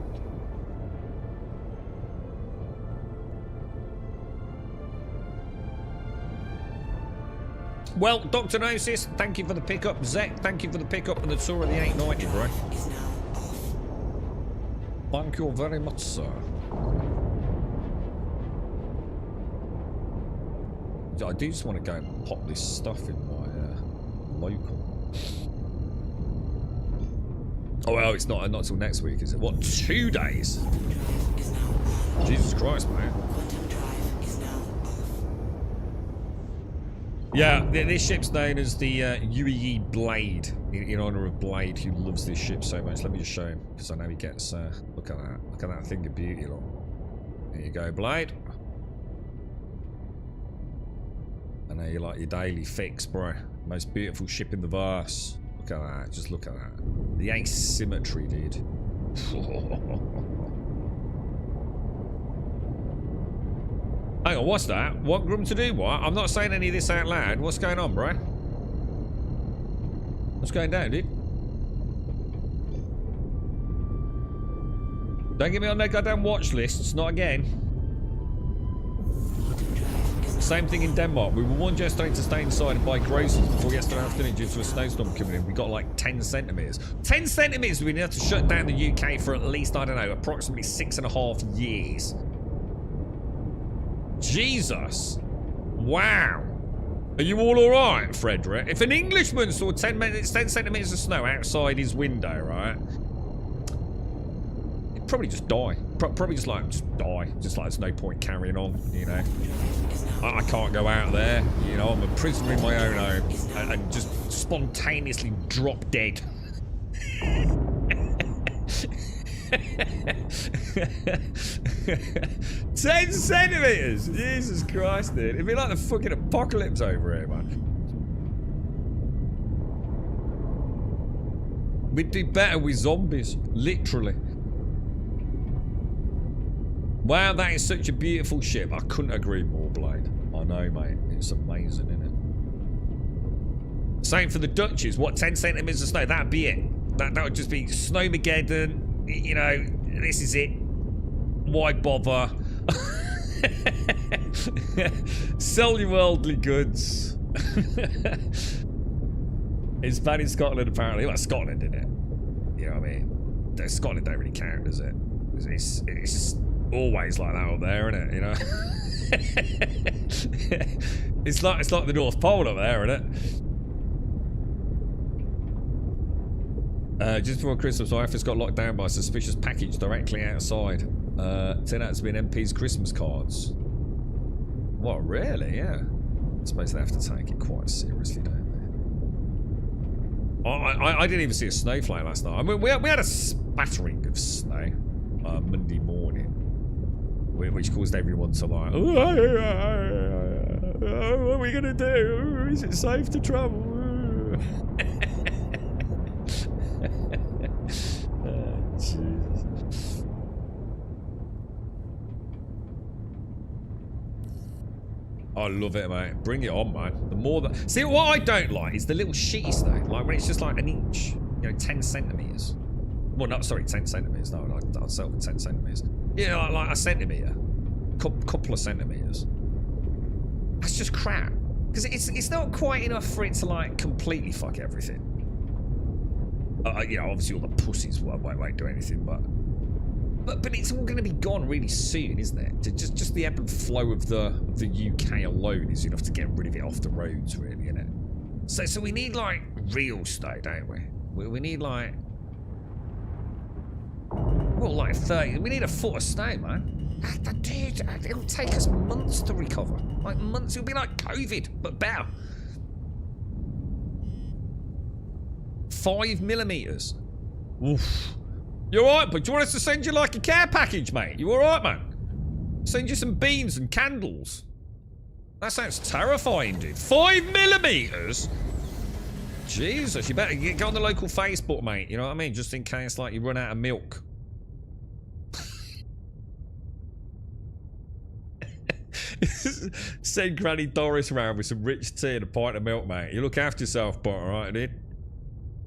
Well, Dr. Gnosis, thank you for the pickup. Zek, thank you for the pickup and the tour of the 890, bro. Thank you very much, sir. I do just want to go and pop this stuff in my local. Oh, well, it's not till next week, is it? What, 2 days? Jesus Christ, man. Yeah, this ship's known as the UEE Blade, in honour of Blade, who loves this ship so much. Let me just show him, because I know he gets... look at that. Look at that thing of beauty, look. There you go, Blade. I know you like your daily fix, bro. Most beautiful ship in the verse. Look at that. Just look at that. The asymmetry, dude. Hang on, what's that? Want Grum to do what? I'm not saying any of this out loud. What's going on, bro? What's going down, dude? Don't get me on their goddamn watch lists. Not again. Same thing in Denmark. We were warned yesterday to stay inside and buy groceries before yesterday afternoon due to a snowstorm coming in. We got like 10 centimetres. 10 centimetres we need to shut down the UK for at least, I don't know, approximately 6.5 years. Jesus. Wow. Are you all alright, Frederick? If an Englishman saw 10 centimetres of snow outside his window, right? He'd probably just die. Probably just die. Just like there's no point carrying on, you know. I can't go out there, you know. I'm a prisoner in my own home. And just spontaneously drop dead. 10 centimetres! Jesus Christ, dude. It'd be like the fucking apocalypse over here, man. We'd do better with zombies. Literally. Wow, that is such a beautiful ship. I couldn't agree more, Blade. I know, mate. It's amazing, isn't it? Same for the Dutches. What, 10 centimetres of snow? That'd be it. That would just be Snowmageddon. You know, this is it. Why bother? Sell your worldly goods. It's bad in Scotland, apparently. Well, Scotland, isn't it? You know what I mean? Scotland don't really count, does it? It's always like that up there, isn't it? You know? it's like the North Pole up there, isn't it? Just before Christmas, my office got locked down by a suspicious package directly outside. Turned out to be an MP's Christmas cards. What, really? Yeah. I suppose they have to take it quite seriously, don't they? I didn't even see a snowflake last night. I mean, we had a spattering of snow Monday morning, which caused everyone to like, what are we going to do? Is it safe to travel? Jesus. I love it, mate. Bring it on, man. The more that... See, what I don't like is the little shitty snow. Like, when it's just like an inch. You know, 10 centimetres. Well, no, sorry, 10 centimetres. No, I'd sell for 10 centimetres. Yeah, like a centimetre. Couple of centimetres. That's just crap. Because it's not quite enough for it to like completely fuck everything. You know, obviously all the pussies won't do anything, but it's all going to be gone really soon, isn't it? Just the ebb and flow of the UK alone is enough to get rid of it off the roads, really, isn't it? So we need like real snow, don't we? We need like, well, like 30. We need a foot of snow, man. Dude, it'll take us months to recover. Like months. It'll be like COVID, but better. 5 millimeters. Oof. You alright, but do you want us to send you like a care package, mate? You alright, man? Send you some beans and candles. That sounds terrifying, dude. 5 millimeters? Jesus, you better get on the local Facebook, mate. You know what I mean? Just in case, like, you run out of milk. Send Granny Doris around with some rich tea and a pint of milk, mate. You look after yourself, but alright, dude.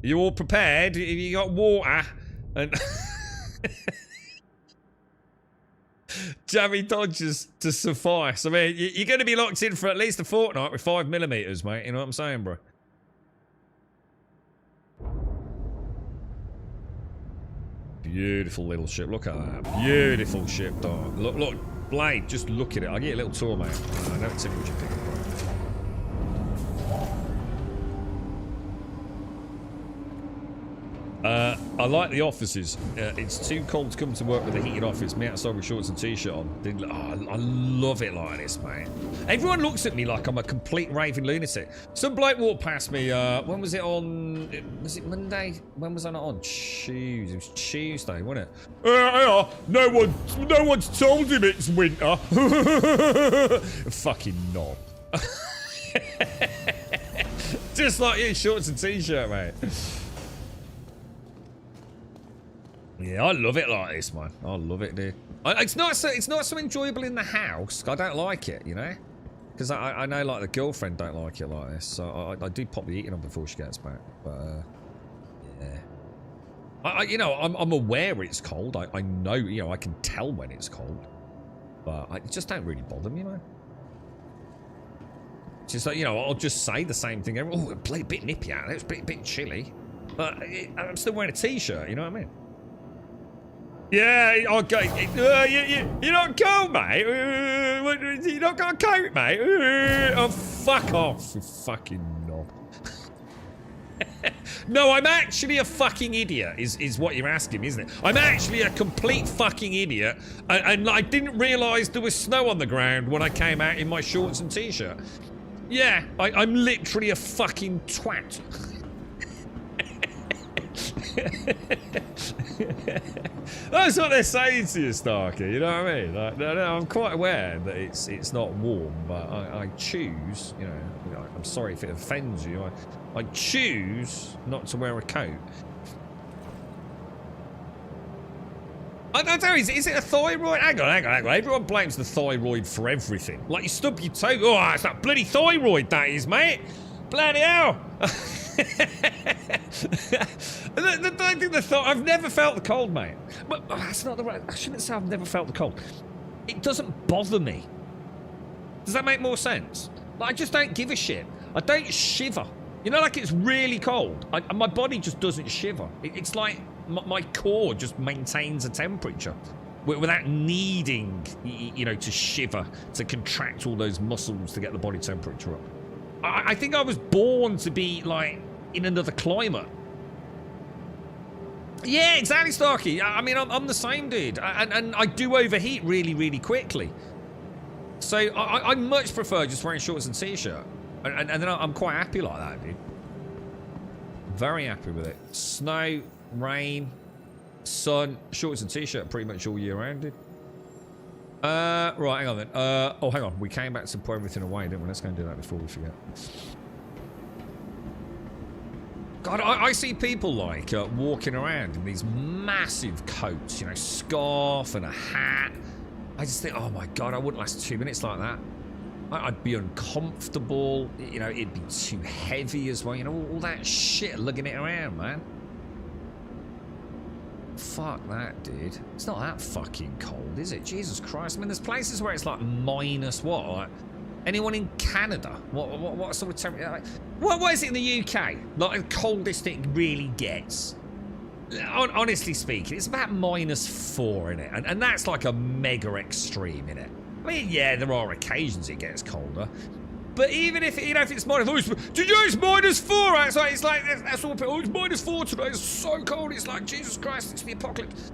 You all prepared? You got water? And jammy dodgers to suffice. I mean, you're going to be locked in for at least a fortnight with 5 millimeters, mate. You know what I'm saying, bro? Beautiful little ship. Look at that. Beautiful ship, dog. Look, Blade, just look at it. I'll get you a little tour, mate. I don't see what you think, bro. I like the offices. It's too cold to come to work with a heated office. Me outside with shorts and t-shirt on. Oh, I love it like this, mate. Everyone looks at me like I'm a complete raving lunatic. Some bloke walked past me. When was it on? Was it Monday? When was I not on? Tuesday. It was Tuesday, wasn't it? No one's told him it's winter. Fucking knob. Just like you, shorts and t-shirt, mate. Yeah, I love it like this, man. I love it, dude. It's not so enjoyable in the house. I don't like it, you know, because I know like the girlfriend don't like it like this. So I do pop the heating on before she gets back. But yeah, you know, I'm aware it's cold. I know, you know, I can tell when it's cold, but it just don't really bother me, man. It's just like, you know, I'll just say the same thing. Oh, a bit nippy out there. It's a bit chilly, but I'm still wearing a t-shirt. You know what I mean? Yeah, okay. You're not cold, mate. You not got a coat, mate. Oh, fuck off, you fucking knob. No, I'm actually a fucking idiot, is what you're asking, isn't it? I'm actually a complete fucking idiot, and I didn't realise there was snow on the ground when I came out in my shorts and t-shirt. Yeah, I'm literally a fucking twat. That's what they're saying to you, Starkey. You know what I mean? Like, no, I'm quite aware that it's not warm, but I choose. You know, I'm sorry if it offends you. I choose not to wear a coat. I don't know. Is it a thyroid? Hang on. Everyone blames the thyroid for everything. Like you stub your toe. Oh, it's that bloody thyroid, that is, mate. Bloody hell. I've never felt the cold, mate. But that's not the right. I shouldn't say I've never felt the cold. It doesn't bother me. Does that make more sense? Like, I just don't give a shit. I don't shiver. You know, like it's really cold. My body just doesn't shiver. It's like my core just maintains a temperature without needing, you know, to shiver, to contract all those muscles to get the body temperature up. I think I was born to be, like, in another climate. Yeah, exactly, Starkey. I mean, I'm the same, dude. And I do overheat really, really quickly. So I much prefer just wearing shorts and t-shirt. And then I'm quite happy like that, dude. Very happy with it. Snow, rain, sun, shorts and t-shirt pretty much all year round, dude. Right, hang on then. Oh, hang on. We came back to put everything away, didn't we? Let's go and do that before we forget. God, I see people like walking around in these massive coats, you know, scarf and a hat. I just think, oh my God, I wouldn't last 2 minutes like that. I'd be uncomfortable. You know, it'd be too heavy as well. You know, all that shit lugging it around, man. Fuck that, dude. It's not that fucking cold, is it? Jesus Christ. I mean, there's places where it's like minus what? Like Anyone in Canada? What sort of temperature? What is it in the UK? Like the coldest it really gets? Honestly speaking, it's about -4 in it, and that's like a mega extreme in it. I mean, yeah, there are occasions it gets colder, but even if if it's minus, did you know it's -4 outside? It's like that's all. Oh, it's -4 today. It's so cold. It's like Jesus Christ. It's the apocalypse.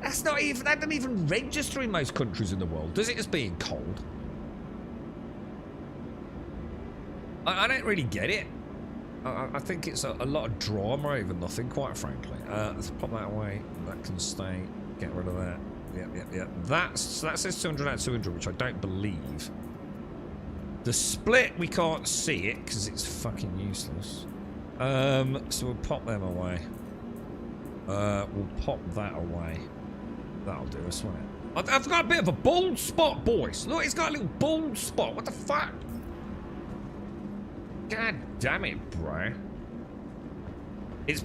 That's not even. That doesn't even register in most countries in the world, does it? As being cold. I don't really get it. I think it's a lot of drama over nothing, quite frankly. Let's pop that away. That can stay. Get rid of that. Yep. That says 200 out of 200, which I don't believe. The split, we can't see it because it's fucking useless. So we'll pop them away. We'll pop that away. That'll do us, won't it? I've got a bit of a bald spot, boys. Look, it's got a little bald spot. What the fuck? God damn it, bro. It's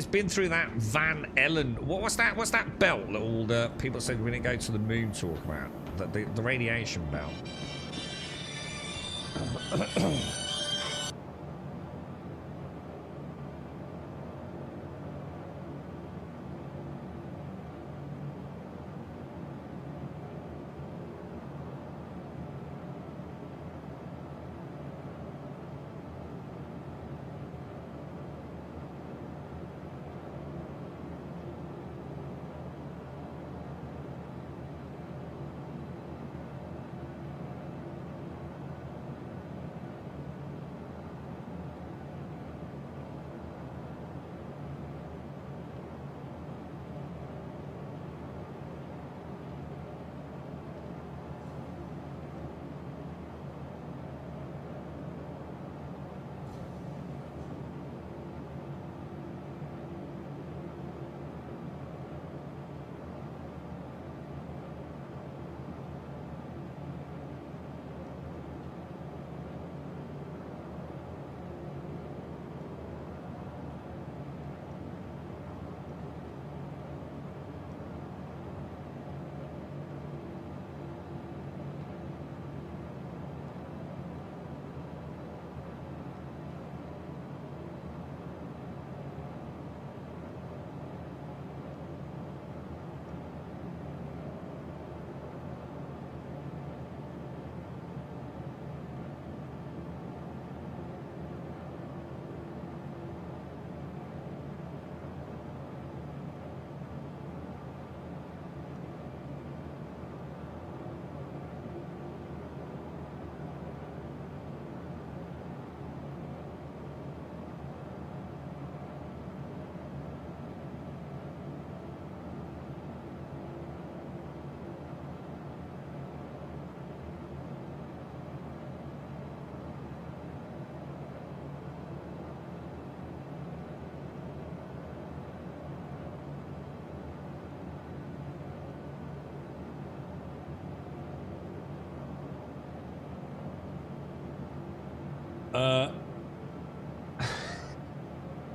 been through that Van Ellen. What's that belt that all the people said we didn't go to the moon talk about? The radiation belt.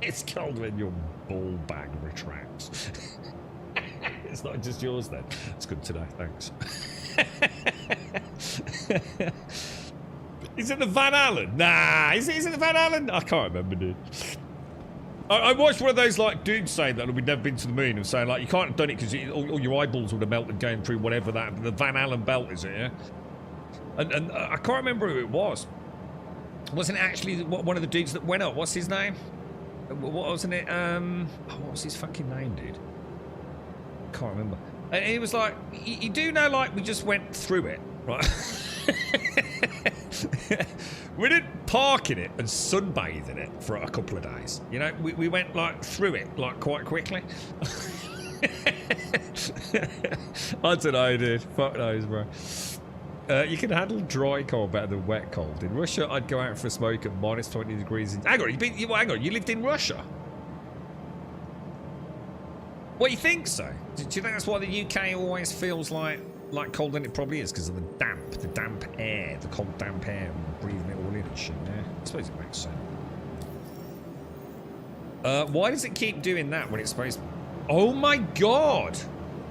It's cold when your ball bag retracts. It's not just yours then. It's good to know, thanks. Is it the Van Allen? Nah, is it the Van Allen? I can't remember, dude. I watched one of those like dudes saying that we'd never been to the moon and saying like you can't have done it because all your eyeballs would have melted going through whatever that the Van Allen belt is, it, yeah? And I can't remember who it was. Wasn't it actually one of the dudes that went up? What's his name? What wasn't it? What was his fucking name, dude? Can't remember. And he was like, you do know, like we just went through it, right? We didn't park in it and sunbathe in it for a couple of days. You know, we went like through it like quite quickly. I don't know, dude. Fuck knows, bro. You can handle dry cold better than wet cold. In Russia, I'd go out for a smoke at minus 20 degrees. Hang on, you lived in Russia? What, you think so? Do you think that's why the UK always feels like cold than it probably is? Because of the damp air, the cold damp air, and breathing it all in and shit, yeah? I suppose it makes sense. Why does it keep doing that when it's supposed to... Oh my god!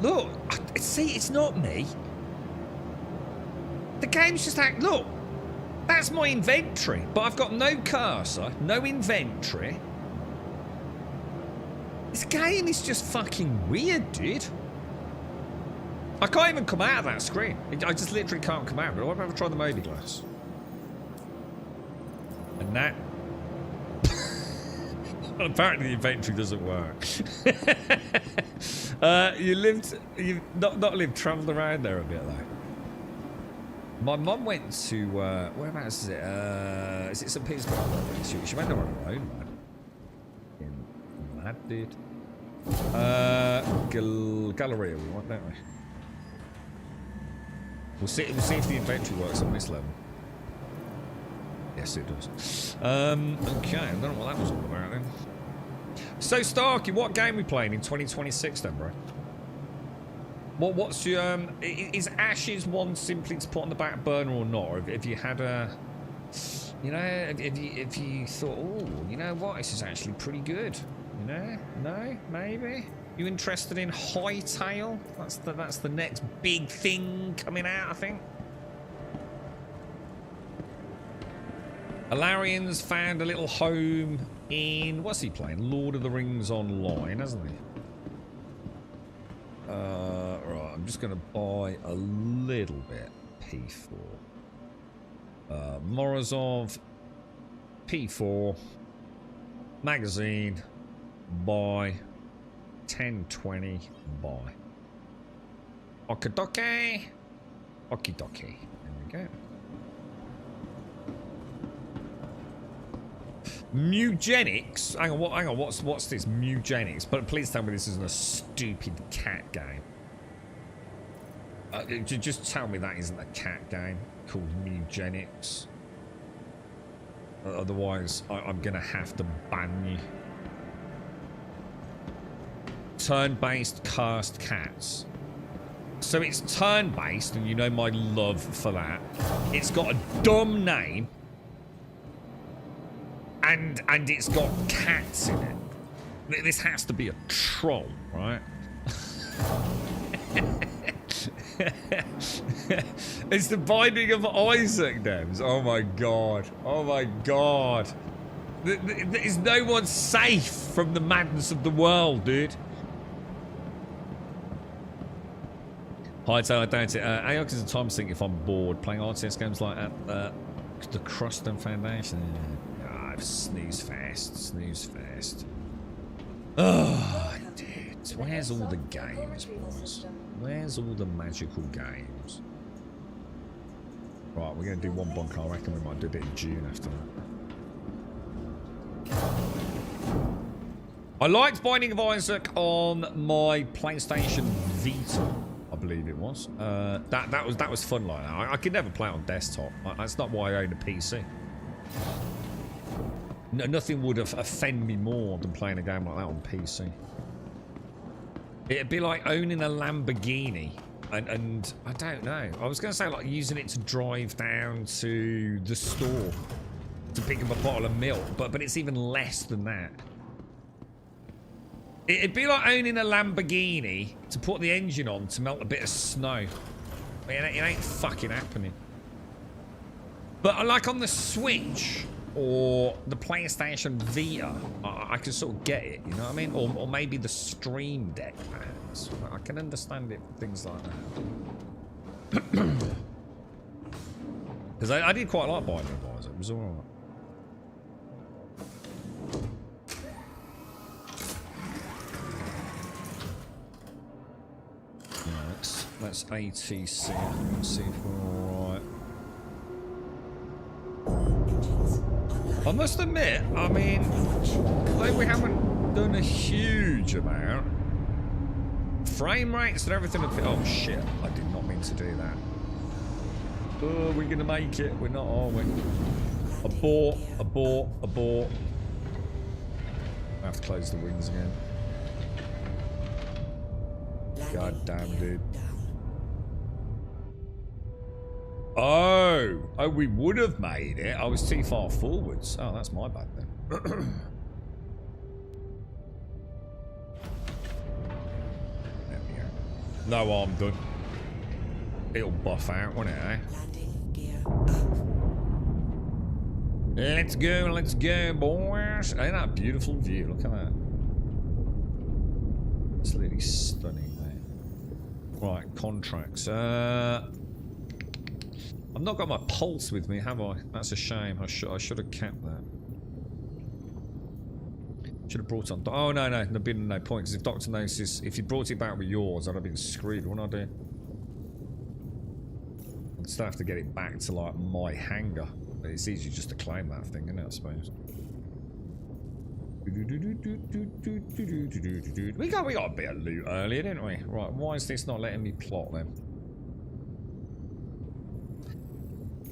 Look, see, it's not me. The game's just look, That's my inventory, but I've got no cursor, no inventory. This game is just fucking weird, dude. I can't even come out of that screen. I just literally can't come out. But I've ever tried the Moby glass. And that... Apparently the inventory doesn't work. You've not lived, travelled around there a bit though. My mum went to, whereabouts is it? Is it St. Petersburg? She went there on her own, man. Mad, dude. Galleria we want, don't we? We'll see if the inventory works on this level. Yes, it does. Okay, I don't know what that was all about then. So, Starkey, what game are we playing in 2026 then, bro? What's your... is Ashes one simply to put on the back burner or not? Or if you had a... You know, if you thought, oh, you know what, this is actually pretty good. You know? No? Maybe? You interested in Hightail? That's the next big thing coming out, I think. Alarian's found a little home in... What's he playing? Lord of the Rings Online, hasn't he? Right, I'm just going to buy a little bit. P4. Morozov. P4. Magazine. Buy. 1020. Buy. Okidoki. Okidoki. There we go. Mugenics? Hang on, what's this? Mugenics? But please tell me this isn't a stupid cat game. Just tell me that isn't a cat game called Mugenics. Otherwise, I'm gonna have to ban you. Turn-based cursed cats. So it's turn-based, and you know my love for that. It's got a dumb name. And it's got cats in it. This has to be a troll, right? It's the Binding of Isaac, Dems. Oh my god. Oh my god. There's no one safe from the madness of the world, dude. Hightail, I doubt it. Aox is a time sink if I'm bored. Playing RTS games like the Cruston Foundation. Snooze fast. Oh, dude. Where's all the games, boys? Where's all the magical games? Right, we're going to do one bunker. I reckon we might do a bit of Dune after that. I liked Binding of Isaac on my PlayStation Vita, I believe it was. That was fun like that. I could never play it on desktop. That's not why I own a PC. No, nothing would offend me more than playing a game like that on PC. It'd be like owning a Lamborghini, and I don't know. I was going to say like using it to drive down to the store to pick up a bottle of milk, but it's even less than that. It'd be like owning a Lamborghini to put the engine on to melt a bit of snow. It ain't fucking happening. But like on the Switch or the PlayStation Vita, I can sort of get it, you know what I mean? Or maybe the Stream Deck, perhaps. I can understand it, things like that. Because I did quite like Binding of Isaac, it was alright. Let's ATC. Let's see if we're alright. I must admit, I mean, though we haven't done a huge amount, frame rates and everything have been... Oh shit, I did not mean to do that. Oh, we're gonna make it. We're not, are we? Abort. I have to close the wings again. God damn, dude. Oh, we would have made it. I was too far forwards. Oh, that's my bad then. There we go. No, I'm done. It'll buff out, won't it, eh? Let's go, boys. Ain't that a beautiful view? Look at that. Absolutely stunning, mate. Right, contracts. I've not got my pulse with me, have I? That's a shame. I should have kept that. Should have brought on. Oh no, there'd been no point, because if Dr. Gnosis, if you brought it back with yours, I'd have been screwed, wouldn't I do? I'd still have to get it back to like my hangar. But it's easy just to claim that thing, isn't it, I suppose? We got a bit of loot earlier, didn't we? Right, why is this not letting me plot then?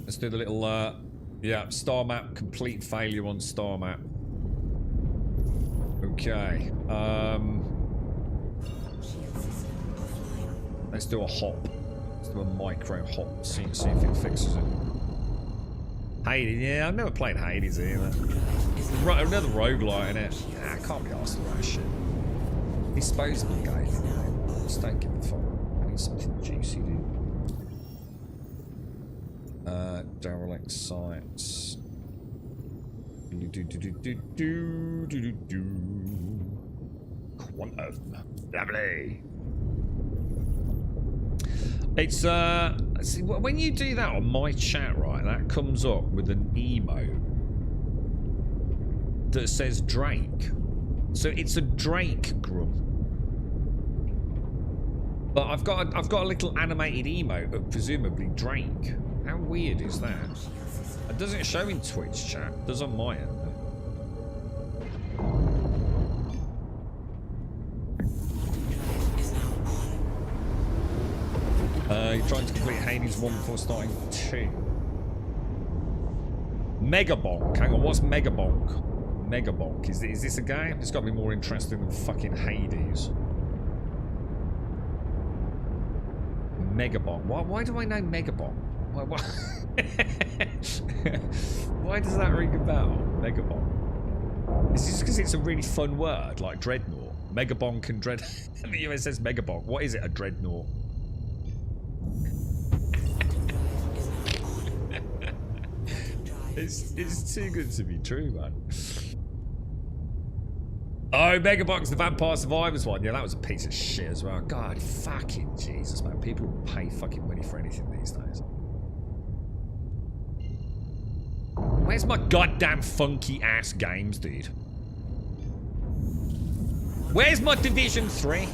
Let's do the little yeah, star map, complete failure on star map. Okay. Let's do a hop. Let's do a micro hop. See if it fixes it. Hades, yeah, I've never played Hades either. Another roguelite in it. Nah, I can't be asked for that shit. Disposable game. Just don't give a fuck. I need something juicy, dude. Derelict sites. Quantum. Lovely. It's see, when you do that on my chat, right, that comes up with an emote that says Drake. So it's a Drake grum. But I've got a little animated emote of presumably Drake. How weird is that? It doesn't show in Twitch chat. It does on my end. You're trying to complete Hades 1 before starting 2. Megabonk. Hang on, what's Megabonk? Megabonk. Is this a game? It's got to be more interesting than fucking Hades. Megabonk. Why do I know Megabonk? Why? Why does that ring a bell? Megabonk. Is this because it's a really fun word, like Dreadnought? Megabonk and Dread... the USS Megabonk. What is it, a Dreadnought? It's too good to be true, man. Oh, Megabox, the Vampire Survivors one. Yeah, that was a piece of shit as well. God, fucking Jesus, man. People will pay fucking money for anything these days. Where's my goddamn funky ass games, dude? Where's my Division 3?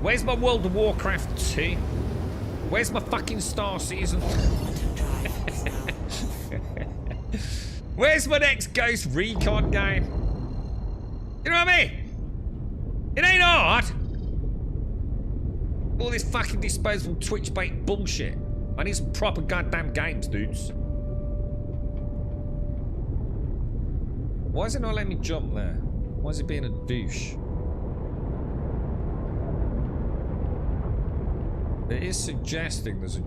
Where's my World of Warcraft 2? Where's my fucking Star Citizen? Where's my next Ghost Recon game? You know what I mean? It ain't hard. All this fucking disposable Twitch bait bullshit. I need some proper goddamn games, dudes. Why is it not letting me jump there? Why is it being a douche? It is suggesting there's a...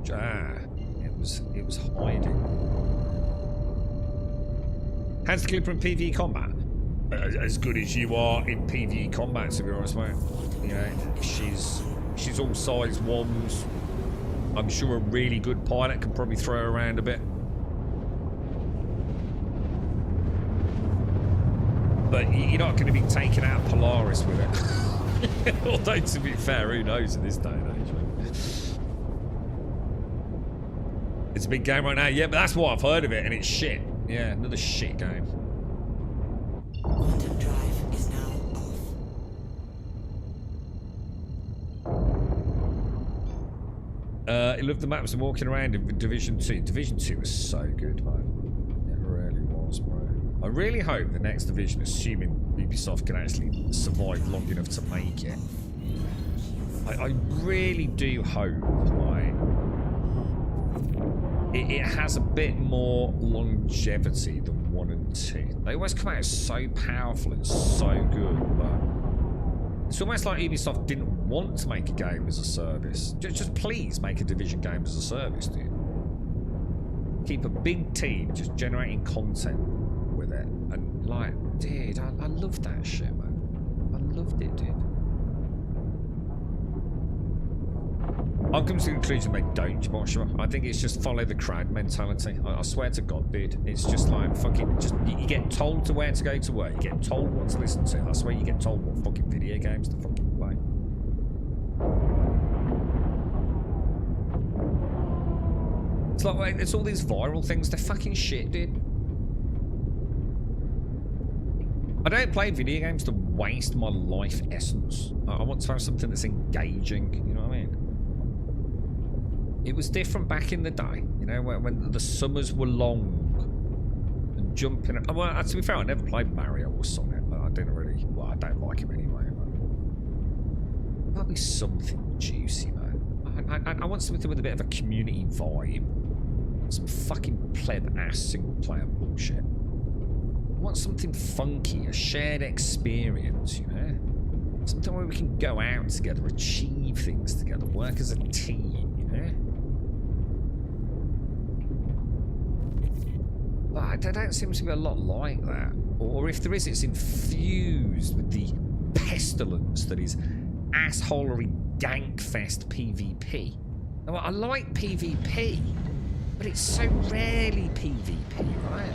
it was hiding. How's the Clipper in PvE combat? As good as you are in PvE combat, to be honest, mate. You know, she's all size ones. I'm sure a really good pilot can probably throw her around a bit. But you're not going to be taking out Polaris with it. Although, to be fair, who knows in this day and age, mate. It's a big game right now. Yeah, but that's what I've heard of it, and it's shit. Yeah, another shit game. Quantum drive is now off. I love the maps and walking around in Division 2. Division 2 was so good, man. It really was, bro. I really hope the next Division, assuming Ubisoft can actually survive long enough to make it. I really do hope, like, it has a bit more longevity than 1 and 2. They always come out so powerful and so good, but it's almost like Ubisoft didn't want to make a game as a service. Just please make a Division game as a service, dude. Keep a big team just generating content with it. And like, dude, I loved that shit, man. I loved it, dude. I'm coming to the conclusion they don't, Joshua. I think it's just follow the crowd mentality. I swear to God, dude. It's just like fucking, just you get told to where to go to work. You get told what to listen to. I swear you get told what fucking video games to fucking play. It's like, it's all these viral things. They're fucking shit, dude. I don't play video games to waste my life essence. I want to have something that's engaging, you know what I mean? It was different back in the day, you know, when the summers were long and jumping. Well, to be fair, I never played Mario or Sonic. I didn't really, well, I don't like him anyway. But that'd be something juicy, man. I want something with a bit of a community vibe. Some fucking pleb ass single player bullshit. I want something funky, a shared experience, you know? Something where we can go out together, achieve things together, work as a team, you know? But there don't seem to be a lot like that. Or if there is, it's infused with the pestilence that is assholery gankfest PvP. Now, I like PvP, but it's so rarely PvP, right?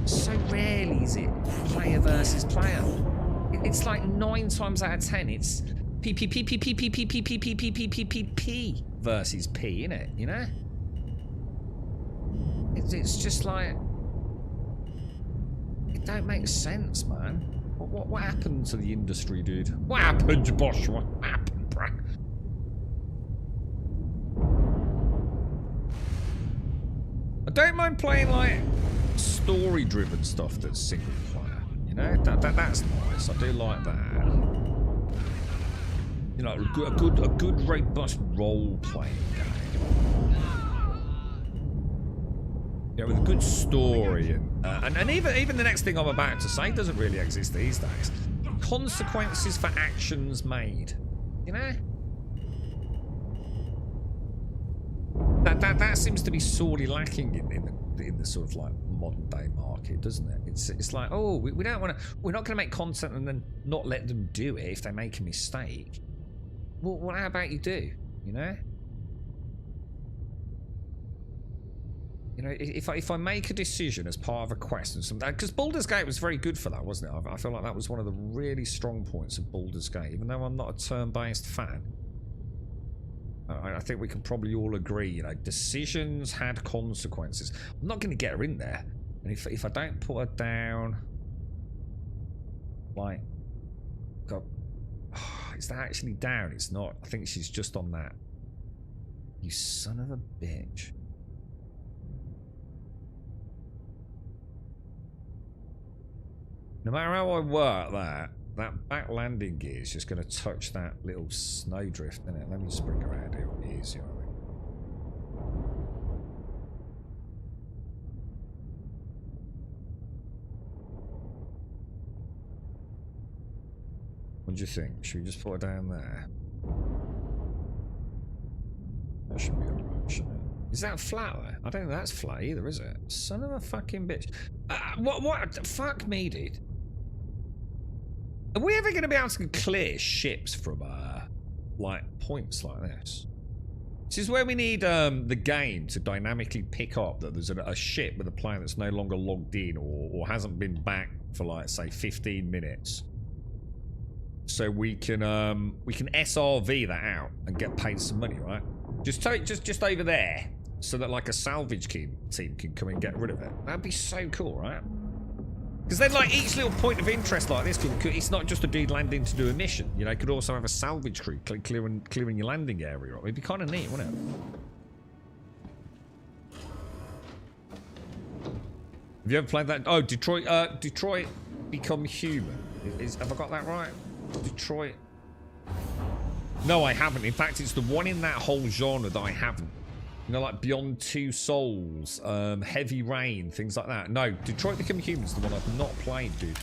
So rarely is it player versus player. It's like 9 times out of 10, it's P versus P, innit? You know? It's just like, it don't make sense, man. What happened to the industry, dude? What happened, Bosch? What happened, bruh? I don't mind playing like story-driven stuff that's single player. You know, that's nice. I do like that. You know, a good robust role-playing game. Yeah, with a good story and even the next thing I'm about to say doesn't really exist these days. Consequences for actions made. You know? That seems to be sorely lacking in the sort of like modern day market, doesn't it? It's like, oh, we don't want to, we're not going to make content and then not let them do it if they make a mistake. Well, how about you do? You know? You know, if I make a decision as part of a quest and something, because Baldur's Gate was very good for that, wasn't it? I feel like that was one of the really strong points of Baldur's Gate, even though I'm not a turn-based fan. I think we can probably all agree, you know, decisions had consequences. I'm not going to get her in there, and if I don't put her down, like, God, is that actually down? It's not. I think she's just on that. You son of a bitch. No matter how I work that back landing gear is just going to touch that little snowdrift, isn't it? Let me just bring her around here easier, I think. What do you think? Should we just put her down there? That should be alright, shouldn't it? Is that flat there? I don't think that's flat either, is it? Son of a fucking bitch. What? Fuck me, dude. Are we ever going to be able to clear ships from, like, points like this? This is where we need the game to dynamically pick up that there's a ship with a player that's no longer logged in or hasn't been back for, like, say, 15 minutes. So we can SRV that out and get paid some money, right? Just over there, so that, like, a salvage team can come and get rid of it. That'd be so cool, right? Because then, like, each little point of interest like this, it's not just a dude landing to do a mission. You know, it could also have a salvage crew clearing your landing area up. It'd be kind of neat, wouldn't it? Have you ever played that? Oh, Detroit Become Human. Have I got that right? Detroit. No, I haven't. In fact, it's the one in that whole genre that I haven't. You know, like Beyond Two Souls, Heavy Rain, things like that. No, Detroit Become Human is the one I've not played, dude.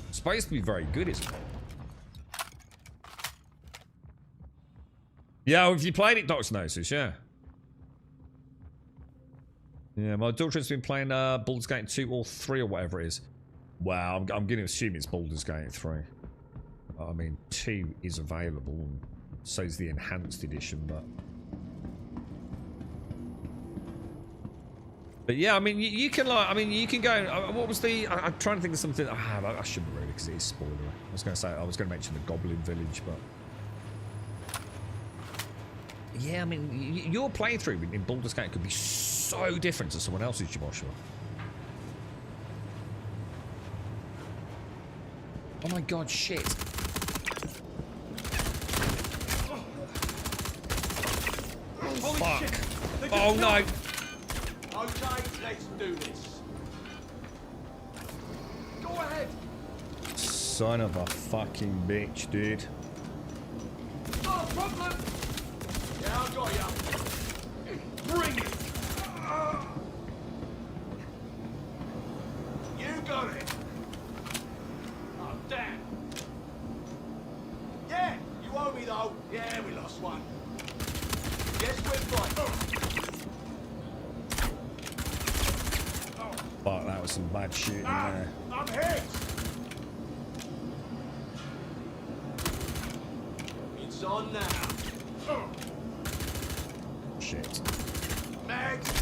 It's supposed to be very good, isn't it? Yeah, well, have you played it, Dr. Gnosis? Yeah. Yeah, my daughter's been playing Baldur's Gate 2 or 3 or whatever it is. Well, I'm going to assume it's Baldur's Gate 3. I mean, 2 is available, and so is the Enhanced Edition, but But yeah, I mean, you can like, I mean, you can go. What was the? I'm trying to think of something. I shouldn't really because it is spoiler. I was going to say, I was going to mention the Goblin Village, but yeah, I mean, your playthrough in Baldur's Gate could be so different to someone else's, Joshua. Oh my God, shit! Fuck! Oh no! Okay, let's do this. Go ahead. Son of a fucking bitch, dude. No problem. Yeah, I got ya. Bring it. You got it. Oh, damn. Yeah, you owe me though. Yeah, we lost one. Yes, we're fine. Fuck, that was some bad shit in there. I'm hit. It's on now. Shit. Mags,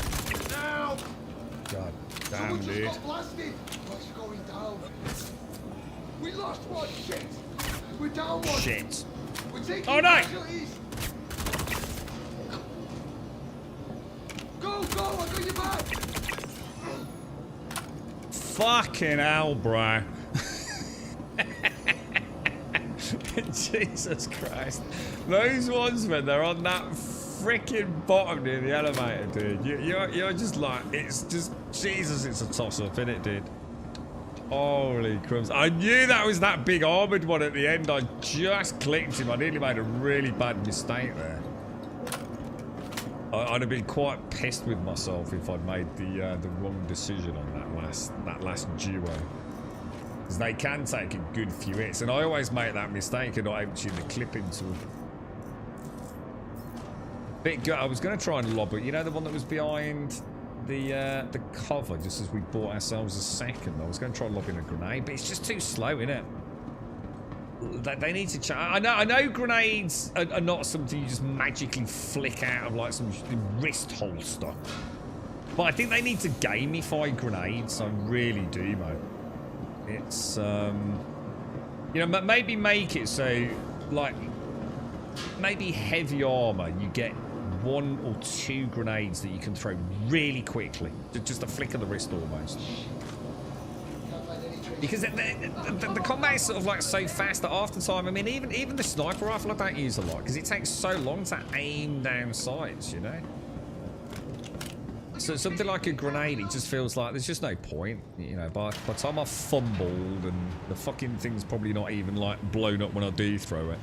now. God damn, Someone just dude. got blasted. What's going down? We lost one. Shit. We're down one. Shit. We're taking Oh, no. casualties. Go, go. I got your back. Fucking hell, bro. Jesus Christ. Those ones, when they're on that freaking bottom near the elevator, dude. You're just like, it's just, Jesus, it's a toss-up, isn't it, dude? Holy crumbs. I knew that was that big armored one at the end. I just clicked him. I nearly made a really bad mistake there. I'd have been quite pissed with myself if I'd made the wrong decision on that last duo. Because they can take a good few hits, and I always make that mistake of not emptying the clip into them. I was going to try and lob it. You know the one that was behind the cover, just as we bought ourselves a second. I was going to try and lob in a grenade, but it's just too slow, isn't it? They need to change. I know grenades are not something you just magically flick out of like some wrist holster. But I think they need to gamify grenades. I really do, mate. It's, you know, maybe make it so, like, maybe heavy armor, you get 1 or 2 grenades that you can throw really quickly. Just a flick of the wrist almost. Because the combat is sort of like so fast that after time, I mean, even the sniper rifle I don't use a lot because it takes so long to aim down sights, you know? So something like a grenade, it just feels like there's just no point, you know. By the time I've fumbled and the fucking thing's probably not even like blown up when I do throw it,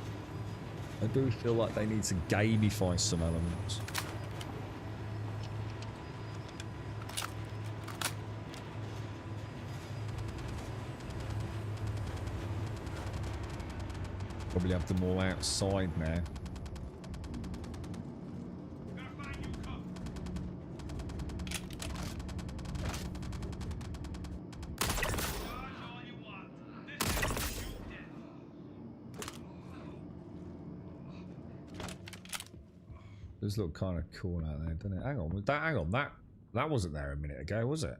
I do feel like they need to gamify some elements. Probably have them all outside now. Does look kind of cool out there, doesn't it? Hang on, that wasn't there a minute ago, was it?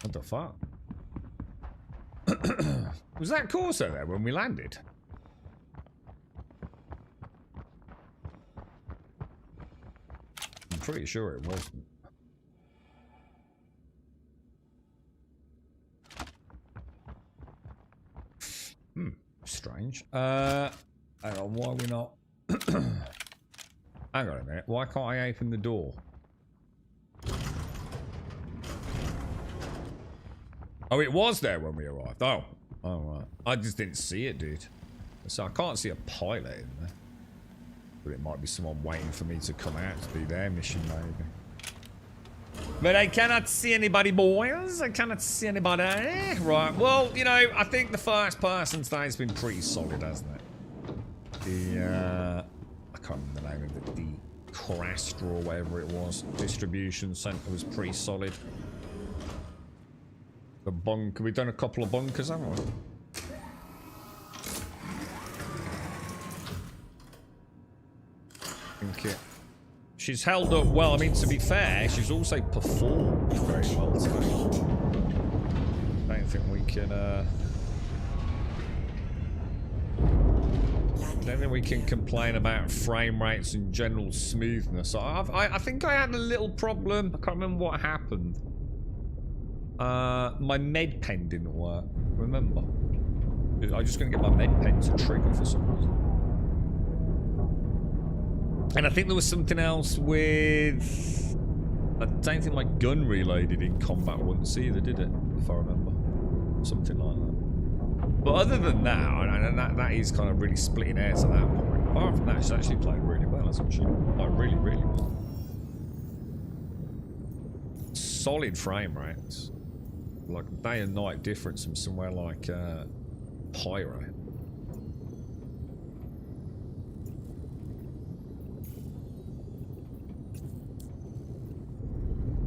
What the fuck? Was that Corso there when we landed? I'm pretty sure it wasn't. Strange. Hang on, why are we not? Hang on a minute. Why can't I open the door? Oh, it was there when we arrived. Oh, right. I just didn't see it, dude. So I can't see a pilot in there. But it might be someone waiting for me to come out to do their mission, maybe. But I cannot see anybody, boys. I cannot see anybody. Right. Well, you know, I think the first person today's been pretty solid, hasn't it? The, I can't remember the name of it. The Crastra or whatever it was. Distribution center was pretty solid. The bunker. We've done a couple of bunkers, haven't we? Thank you. She's held up well. I mean, to be fair, she's also performed very well today. I don't think we can. I don't think we can complain about frame rates and general smoothness. I think I had a little problem. I can't remember what happened. My med pen didn't work. Remember? I was just going to get my med pen to trigger for some reason. And I think there was something else with... I don't think my gun reloaded in combat once either, did it? If I remember. Something like that. But other than that, that is kind of really splitting hairs at that point. Apart from that, she's actually played really well, hasn't she? Like, really, really well. Solid frame rates. Like, day and night difference from somewhere like Pyro.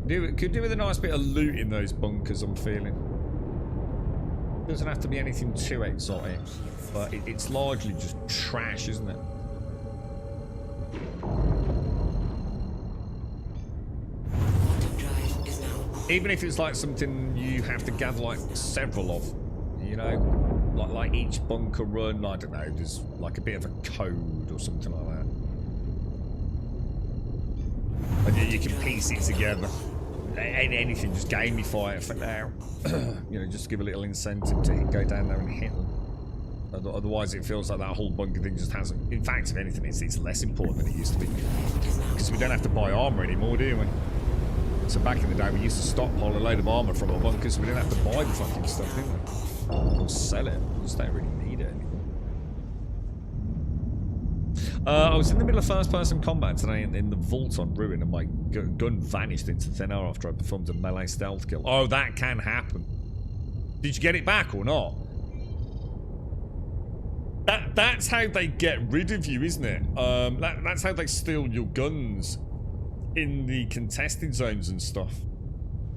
Could do with a nice bit of loot in those bunkers, I'm feeling. Doesn't have to be anything too exotic, but it's largely just trash, isn't it? Even if it's like something you have to gather like several of, you know, like each bunker run, I don't know, there's like a bit of a code or something like that. And you can piece it together. Anything, just gamify it for now. You know, just give a little incentive to go down there and hit them. Otherwise, it feels like that whole bunker thing just hasn't. In fact, if anything, it's less important than it used to be. Because we don't have to buy armor anymore, do we? So back in the day, we used to stockpile a load of armor from our bunkers, so we didn't have to buy the fucking stuff, did we? Or sell it. We just don't really need it anymore. I was in the middle of first-person combat today in the vault on Ruin, and my gun vanished into thin air after I performed a melee stealth kill. Oh, that can happen. Did you get it back or not? That's how they get rid of you, isn't it? That's how they steal your guns in the contested zones and stuff.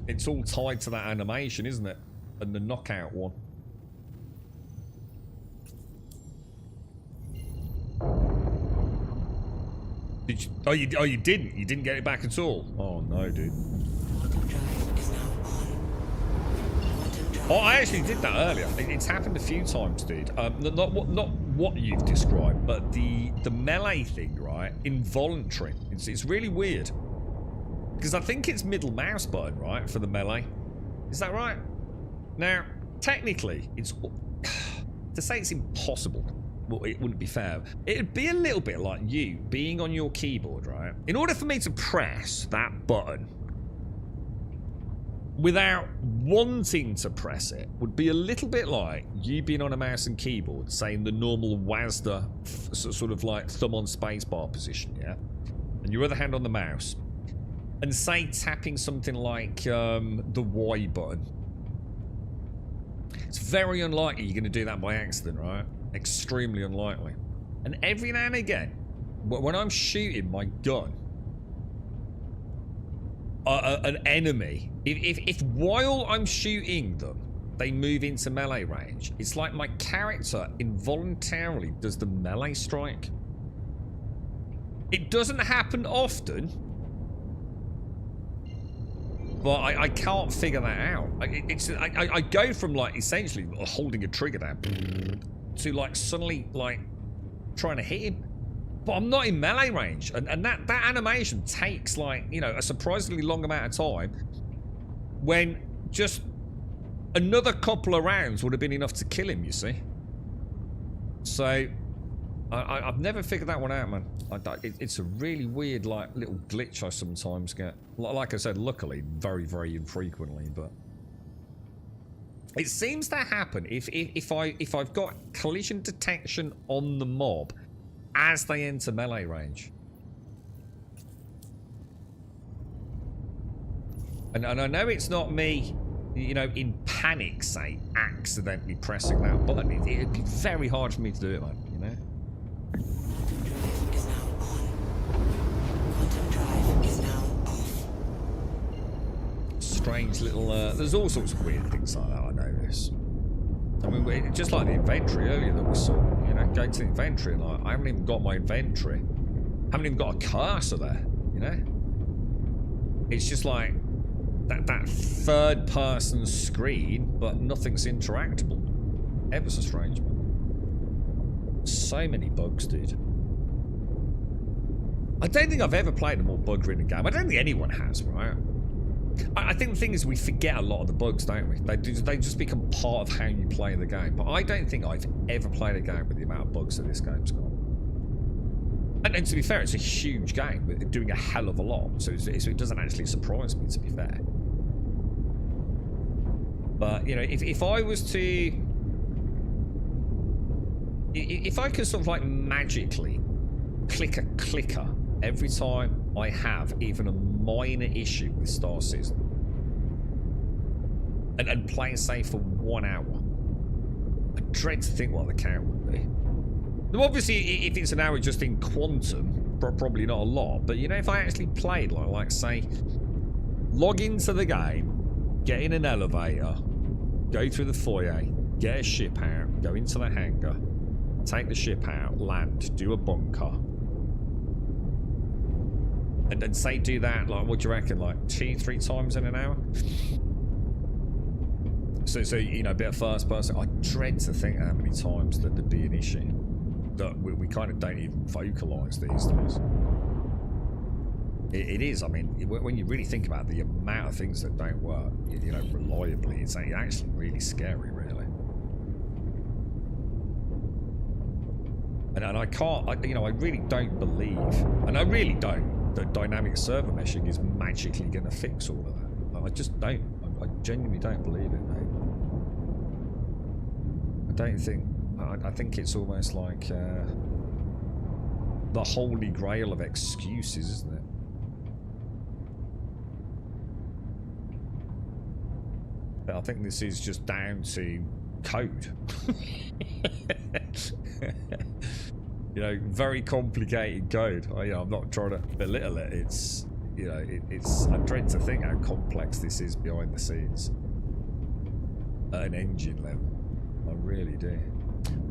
It's all tied to that animation, isn't it? And the knockout one. Did you, oh, you didn't? You didn't get it back at all? Oh, no, dude. Oh, I actually did that earlier. It's happened a few times, dude. Not what you've described, but the melee thing, right? Involuntary. It's really weird. Because I think it's middle mouse button, right, for the melee. Is that right? Now, technically, it's... to say it's impossible... Well, it wouldn't be fair. It'd be a little bit like you being on your keyboard, right? In order for me to press that button without wanting to press it would be a little bit like you being on a mouse and keyboard, saying the normal WASD sort of like thumb on spacebar position, yeah? And your other hand on the mouse. And say tapping something like the Y button. It's very unlikely you're going to do that by accident, right? Extremely unlikely. And every now and again, when I'm shooting my gun, an enemy, if while I'm shooting them, they move into melee range, it's like my character involuntarily does the melee strike. It doesn't happen often, but I can't figure that out. I go from like essentially holding a trigger down to like suddenly like trying to hit him, but I'm not in melee range, and that animation takes like, you know, a surprisingly long amount of time, when just another couple of rounds would have been enough to kill him, you see. So I've never figured that one out, man. It's a really weird like little glitch I sometimes get. Like I said, luckily very, very infrequently, but it seems to happen if I've got collision detection on the mob as they enter melee range. And I know it's not me, you know, in panic, say, accidentally pressing that button. It'd be very hard for me to do it, man, you know? Strange little, there's all sorts of weird things like that, I notice. I mean, just like the inventory earlier that we saw, you know, going to the inventory, like, I haven't even got my inventory. Haven't even got a cursor there, you know? It's just like that third person screen, but nothing's interactable. Ever so strange, man. So many bugs, dude. I don't think I've ever played a more bug-ridden game. I don't think anyone has, right? I think the thing is we forget a lot of the bugs, don't we? They just become part of how you play the game. But I don't think I've ever played a game with the amount of bugs that this game's got. And to be fair, it's a huge game, but doing a hell of a lot. So it doesn't actually surprise me, to be fair. But, you know, if I was to... If I could sort of like magically click a clicker every time I have even a minor issue with Star Citizen and playing safe for 1 hour, I dread to think what the count would be. Now, obviously, if it's an hour just in quantum, probably not a lot. But you know, if I actually played like say, log into the game, get in an elevator, go through the foyer, get a ship out, go into the hangar, take the ship out, land, do a bunker. And say do that, like, what do you reckon, like 2-3 times in an hour? So you know, a bit of first person. I dread to think how many times that there'd be an issue that we kind of don't even vocalise these days. It is, I mean, when you really think about the amount of things that don't work, you know, reliably, it's actually really scary, really. And I can't, you know, I really don't believe, and I really don't, that dynamic server meshing is magically going to fix all of that. I just don't. I genuinely don't believe it, mate. I don't think. I think it's almost like the holy grail of excuses, isn't it? But I think this is just down to code. You know, very complicated code. I'm not trying to belittle it. It's, you know, it's. I dread to think how complex this is behind the scenes at an engine level. I really do.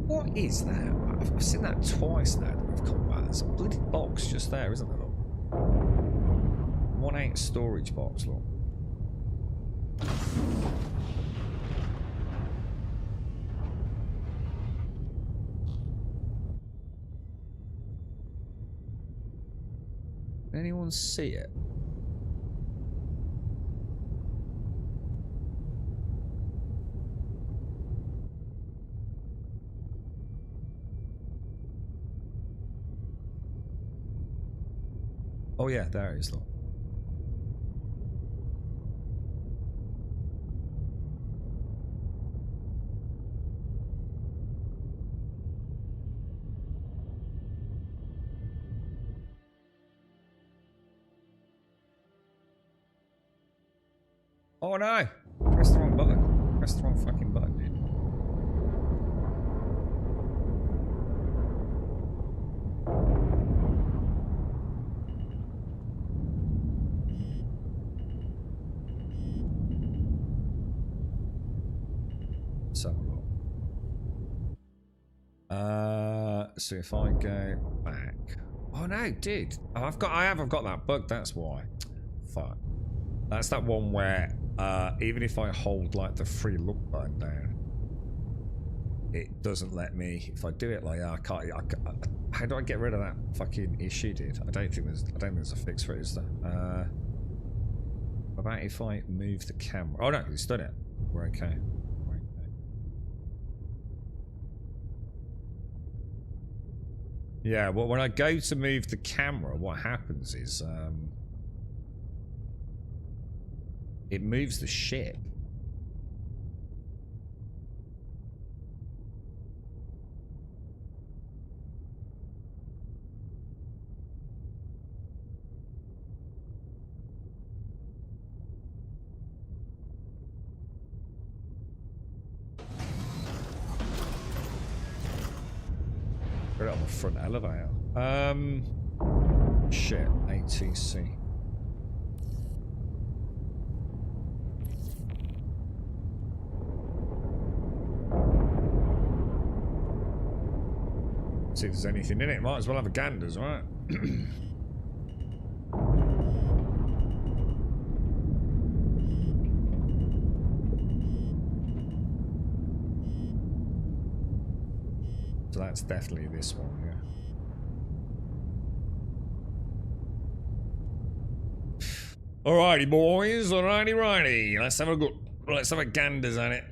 What is that? I've seen that twice now that we've come back. There's a bloody box just there, isn't there? Look. 1.8 storage box, look. Anyone see it? Oh yeah, there it is, look. Oh no! Press the wrong button. Press the wrong fucking button, dude. Let's have a look. So if I go back. Oh no, dude. Oh, I've got that bug, that's why. Fuck. That's that one where even if I hold like the free look button down, it doesn't let me. If I do it like I can't. How do I get rid of that fucking issue, dude? I don't think there's a fix for it, is there? What about if I move the camera? Oh no, it's done it. We're okay. We're okay. Yeah. Well, when I go to move the camera, what happens is it moves the ship. Put it on the front elevator. Shit, ATC. See if there's anything in it. Might as well have a ganders, right? So that's definitely this one, yeah. Alrighty, boys. Alrighty, righty. Let's have a good. Let's have a ganders at it.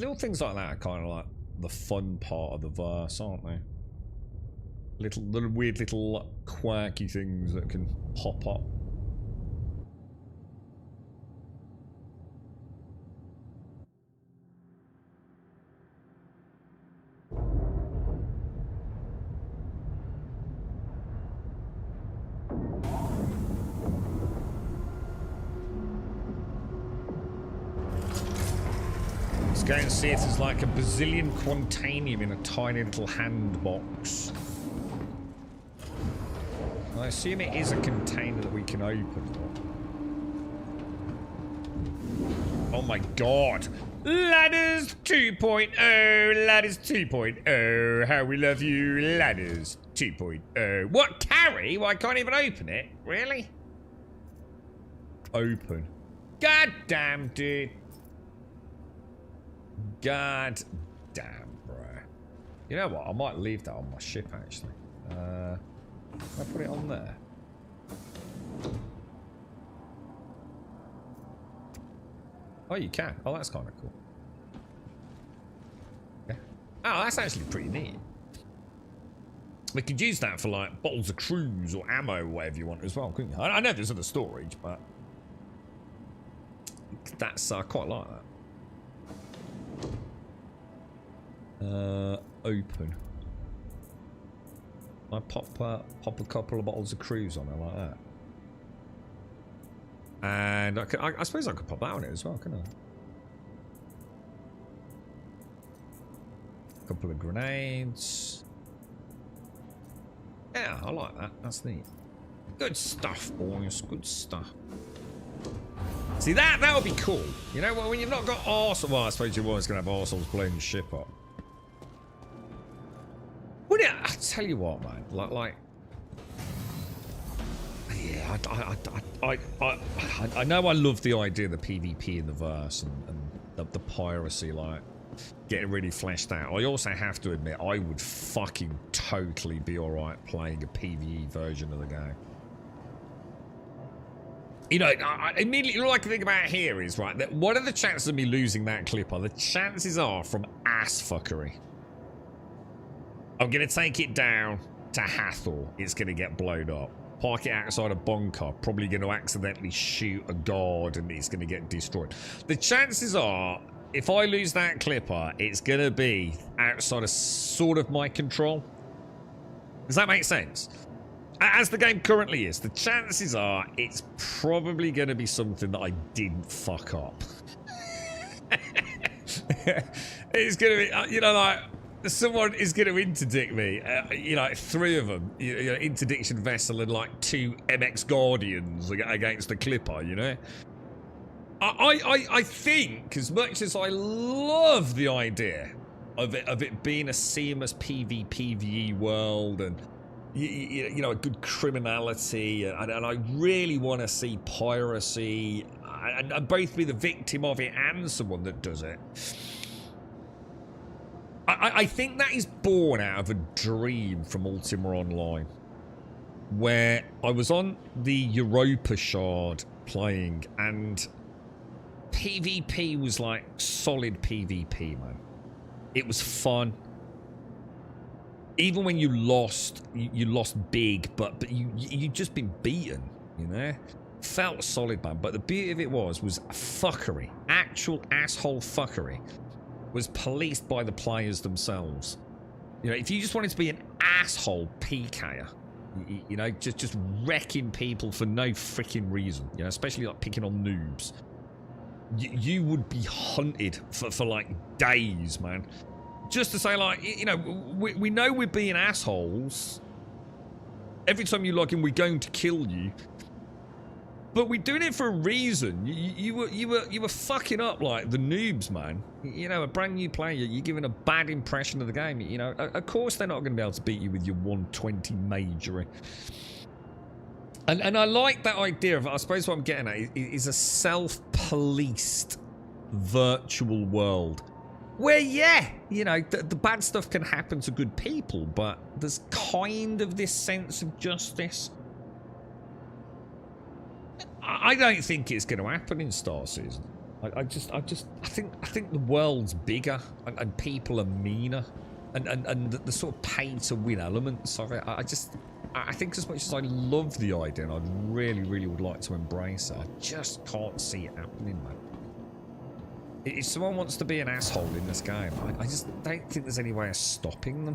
Little things like that are kind of like the fun part of the verse, aren't they? Little weird little quirky things that can pop up. Let's go and see if there's like a bazillion quantanium in a tiny little hand box. I assume it is a container that we can open. Oh my god! Ladders 2.0! Ladders 2.0! How we love you, Ladders 2.0. What, carry? Well, I can't even open it. Really? Open. God damn, dude. God damn, bro. You know what? I might leave that on my ship, actually. Can I put it on there? Oh, you can. Oh, that's kind of cool. Yeah. Oh, that's actually pretty neat. We could use that for, like, bottles of cruise or ammo or whatever you want as well, couldn't you? I know there's other storage, but that's, quite like that. Open. I pop a couple of bottles of cruise on it like that. And I suppose I could pop that on it as well, couldn't I? A couple of grenades. Yeah, I like that. That's neat. Good stuff, boys. Good stuff. See, that would be cool. You know, when you've not got arse. Well, I suppose you're always going to have arseholes blowing your ship up. Well, yeah, I tell you what, man. Like, yeah, I know I love the idea of the PvP in the verse and the piracy, like, getting really fleshed out. I also have to admit, I would fucking totally be alright playing a PvE version of the game. You know, I immediately, all I can think about here is, right, that what are the chances of me losing that clipper? The chances are from ass fuckery. I'm going to take it down to Hathor. It's going to get blown up. Park it outside a bunker. Probably going to accidentally shoot a guard and it's going to get destroyed. The chances are, if I lose that clipper, it's going to be outside of sort of my control. Does that make sense? As the game currently is, the chances are it's probably going to be something that I didn't fuck up. It's going to be, you know, like, someone is going to interdict me. You know, 3 of them. You know, interdiction vessel and like 2 MX Guardians against the clipper, you know? I think, as much as I love the idea of it being a seamless PvE world and you know, a good criminality, and I really want to see piracy and both be the victim of it and someone that does it. I think that is born out of a dream from Ultima Online, where I was on the Europa Shard playing, and PvP was like solid PvP, man. It was fun. Even when you lost big, but you'd just been beaten, you know? Felt solid, man. But the beauty of it was fuckery. Actual asshole fuckery was policed by the players themselves. You know, if you just wanted to be an asshole PKer, you know, just wrecking people for no freaking reason, you know, especially like picking on noobs, you would be hunted for like days, man. Just to say, like, you know, we know we're being assholes. Every time you log in, we're going to kill you. But we're doing it for a reason. You were fucking up like the noobs, man. You know, a brand new player, you're giving a bad impression of the game. You know, of course they're not going to be able to beat you with your 120 majoring. And I like that idea of, I suppose what I'm getting at is a self-policed virtual world. Where, yeah, you know, the bad stuff can happen to good people, but there's kind of this sense of justice. I don't think it's going to happen in Star Citizen. I think the world's bigger and people are meaner, and the sort of pay-to-win elements of it. I think as much as I love the idea and I really would like to embrace it, I just can't see it happening, man. If someone wants to be an asshole in this game, I just don't think there's any way of stopping them.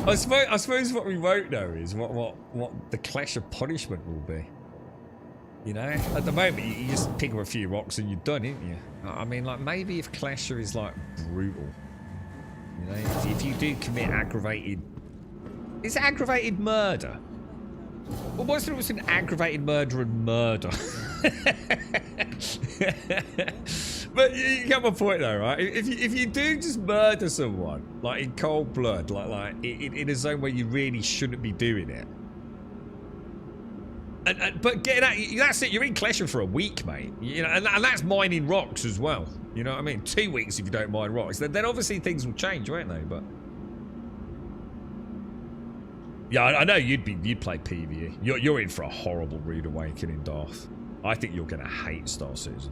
I suppose what we won't know is what the clash of punishment will be. You know, at the moment you just pick up a few rocks and you're done, ain't you? I mean, like maybe if Clasher is like brutal, you know, if you do commit aggravated, is it aggravated murder? Well, what's the difference between aggravated murder and murder? But you get my point though, right? If you do just murder someone, like in cold blood, like in a zone where you really shouldn't be doing it, but getting out, that's it. You're in Clasher for a week, mate. You know, and that's mining rocks as well. You know what I mean? 2 weeks if you don't mine rocks. Then obviously things will change, won't they? But yeah, I know you'd play PvE. You're in for a horrible rude awakening, Darth. I think you're gonna hate Star Citizen.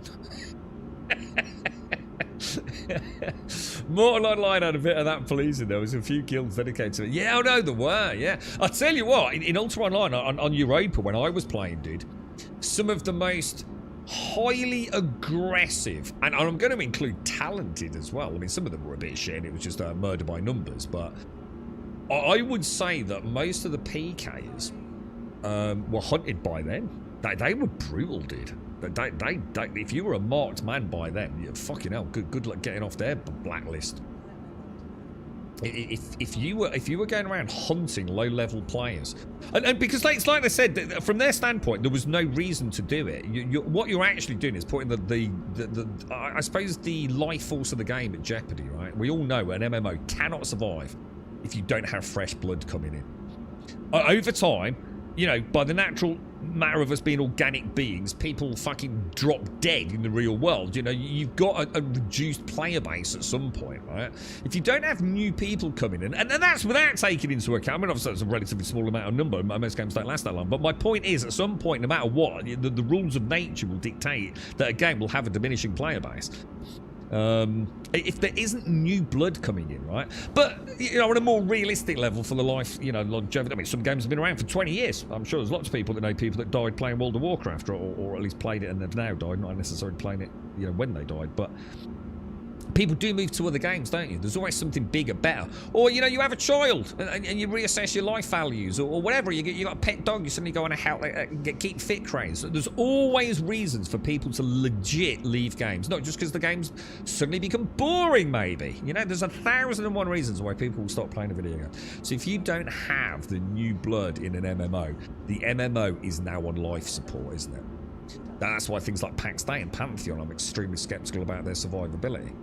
Mortal Online had a bit of that policing. There was a few guilds dedicated to it. Yeah, I know there were. Yeah, I'll tell you what. In Ultra Online on Europa, when I was playing, dude, some of the most highly aggressive, and I'm going to include talented as well. I mean, some of them were a bit shit. And it was just murder by numbers, but I would say that most of the PKs were hunted by them. They were brutal, dude. If you were a marked man by them, you're fucking hell. Good luck getting off their blacklist. If you were going around hunting low-level players, and because it's like they said, from their standpoint, there was no reason to do it. What you're actually doing is putting I suppose the life force of the game at jeopardy, right? We all know an MMO cannot survive if you don't have fresh blood coming in. Over time, you know, by the natural matter of us being organic beings, people fucking drop dead in the real world. You know, you've got a reduced player base at some point, right? If you don't have new people coming in, and that's without taking into account, I mean, obviously that's a relatively small amount of number, most games don't last that long, but my point is, at some point, no matter what, the rules of nature will dictate that a game will have a diminishing player base. If there isn't new blood coming in, right? But, you know, on a more realistic level for the life, you know, longevity, I mean, some games have been around for 20 years. I'm sure there's lots of people that know people that died playing World of Warcraft, or at least played it and have now died, not necessarily playing it, you know, when they died, but people do move to other games, don't you? There's always something bigger, better. Or, you know, you have a child and you reassess your life values, or whatever. You got a pet dog, you suddenly go on a keep fit craze. There's always reasons for people to legit leave games, not just because the games suddenly become boring, maybe. You know, there's 1,001 reasons why people will stop playing a video game. So if you don't have the new blood in an MMO, the MMO is now on life support, isn't it? That's why things like PAX Day and Pantheon, I'm extremely skeptical about their survivability.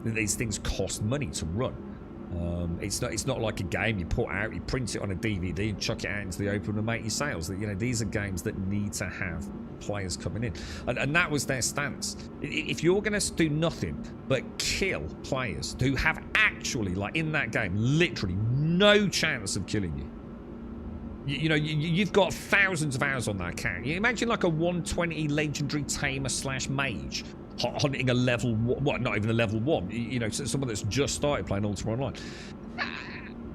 These things cost money to run. It's not like a game you put out, you print it on a DVD and chuck it out into the open and make your sales. You know, these are games that need to have players coming in, and that was their stance. If you're going to do nothing but kill players who have actually, like in that game, literally no chance of killing you. You know, you've got thousands of hours on that account. You imagine like a 120 legendary tamer / mage hunting a level, what, not even a level 1. You know, someone that's just started playing Ultra Online.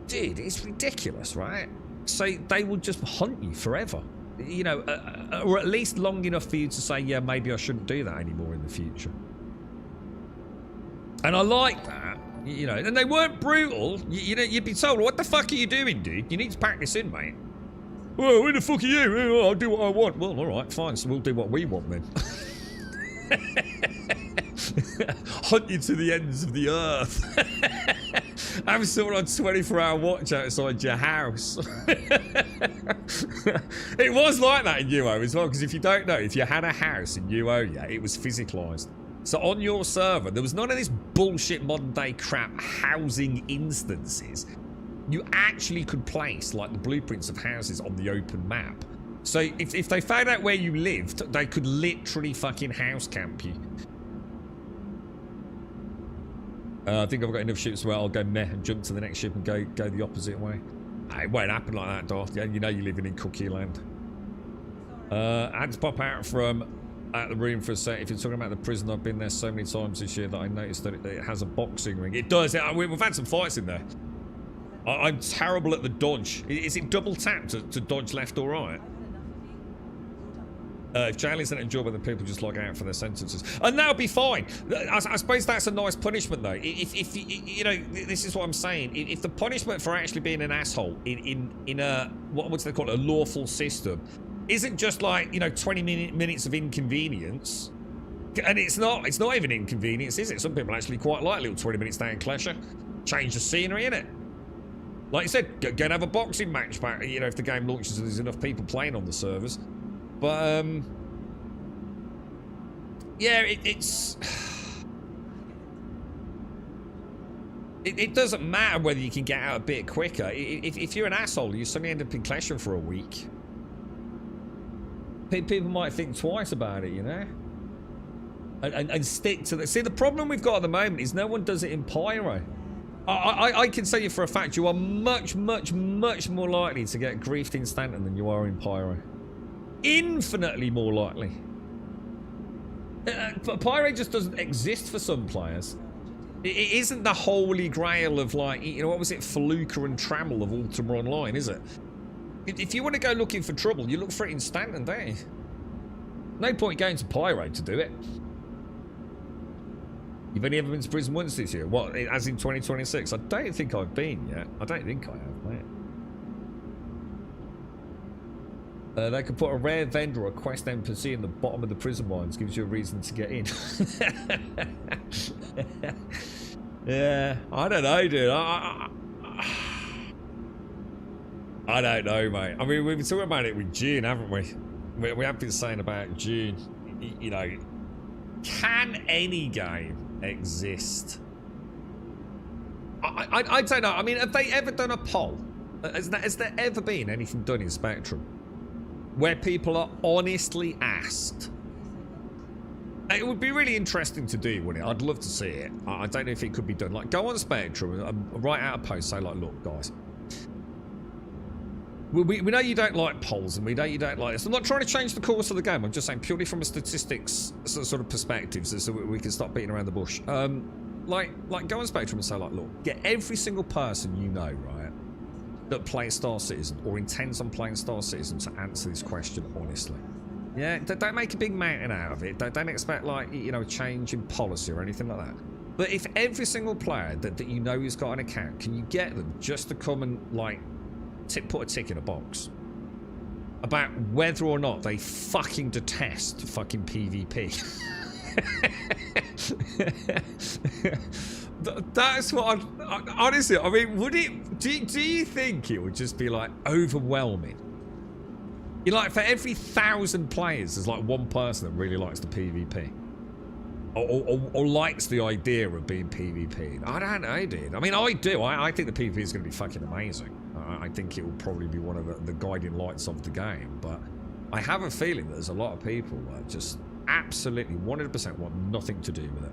Dude, it's ridiculous, right? So they will just hunt you forever. You know, or at least long enough for you to say, yeah, maybe I shouldn't do that anymore in the future. And I like that. You know, and they weren't brutal. You know, you'd be told, what the fuck are you doing, dude? You need to pack this in, mate. Well, who the fuck are you? Oh, I'll do what I want. Well, all right, fine. So we'll do what we want then. Hunt you to the ends of the earth. Have someone on 24-hour watch outside your house. It was like that in UO as well, because if you don't know, if you had a house in UO, yeah, it was physicalised. So on your server, there was none of this bullshit modern day crap housing instances. You actually could place like the blueprints of houses on the open map. So if they found out where you lived, they could literally fucking house camp you. I think I've got enough ships where I'll go meh and jump to the next ship and go the opposite way. It won't happen like that, Darth. Yeah, you know you're living in cookie land. I had to pop out from the room for a sec. If you're talking about the prison, I've been there so many times this year that I noticed that it has a boxing ring. It does. We've had some fights in there. I'm terrible at the dodge. Is it double tap to dodge left or right? If jail isn't enjoyable, then people just log out for their sentences, and that'll be fine. I suppose that's a nice punishment, though. If you know, this is what I'm saying. If the punishment for actually being an asshole in a what's they call it, a lawful system, isn't just like, you know, 20 minutes of inconvenience, and it's not even inconvenience, is it? Some people actually quite like little 20 minutes down Klesher, change the scenery, innit? Like you said, go and have a boxing match back, you know, if the game launches and there's enough people playing on the servers. But yeah, it's it doesn't matter whether you can get out a bit quicker. If you're an asshole, you suddenly end up in Klesher for a week. People might think twice about it, you know, and stick to the. See, the problem we've got at the moment is no one does it in Pyro. I can tell you for a fact you are much more likely to get griefed in Stanton than you are in Pyro. Infinitely more likely. But Pyro just doesn't exist for some players. It isn't the holy grail of, like, you know, what was it, Feluca and Trammel of Ultima Online, is it? If you want to go looking for trouble, you look for it in Stanton, don't you? No point going to Pyro to do it. You've only ever been to prison once this year? What, as in 2026? I don't think I've been yet. I don't think I have, mate. They could put a rare vendor or a quest NPC in the bottom of the prison mines. Gives you a reason to get in. Yeah, I don't know, dude. I don't know, mate. I mean, we've been talking about it with Dune, haven't we? We have been saying about Dune. You know, can any game exist? I don't know. I mean, have they ever done a poll? Has there ever been anything done in Spectrum where people are honestly asked? It would be really interesting to do, wouldn't it? I'd love to see it. I don't know if it could be done. Like, go on Spectrum and write out a post, say, like, look, guys, we know you don't like polls, and we know you don't like this. I'm not trying to change the course of the game. I'm just saying purely from a statistics sort of perspective, so we can stop beating around the bush. Like, go on Spectrum and say, like, look, get every single person you know, right, that plays Star Citizen or intends on playing Star Citizen to answer this question honestly. Yeah, don't make a big mountain out of it. Don't expect, like, you know, a change in policy or anything like that. But if every single player that you know who's got an account, can you get them just to come and, like, put a tick in a box about whether or not they fucking detest fucking PvP? That's what honestly, I mean, would it, do you think it would just be, like, overwhelming? You're like, for every 1,000 players, there's like one person that really likes the PvP. Or likes the idea of being PvP. I don't know, dude. I mean, I do. I think the PvP is going to be fucking amazing. I think it will probably be one of the guiding lights of the game. But I have a feeling that there's a lot of people that just absolutely 100% want nothing to do with it.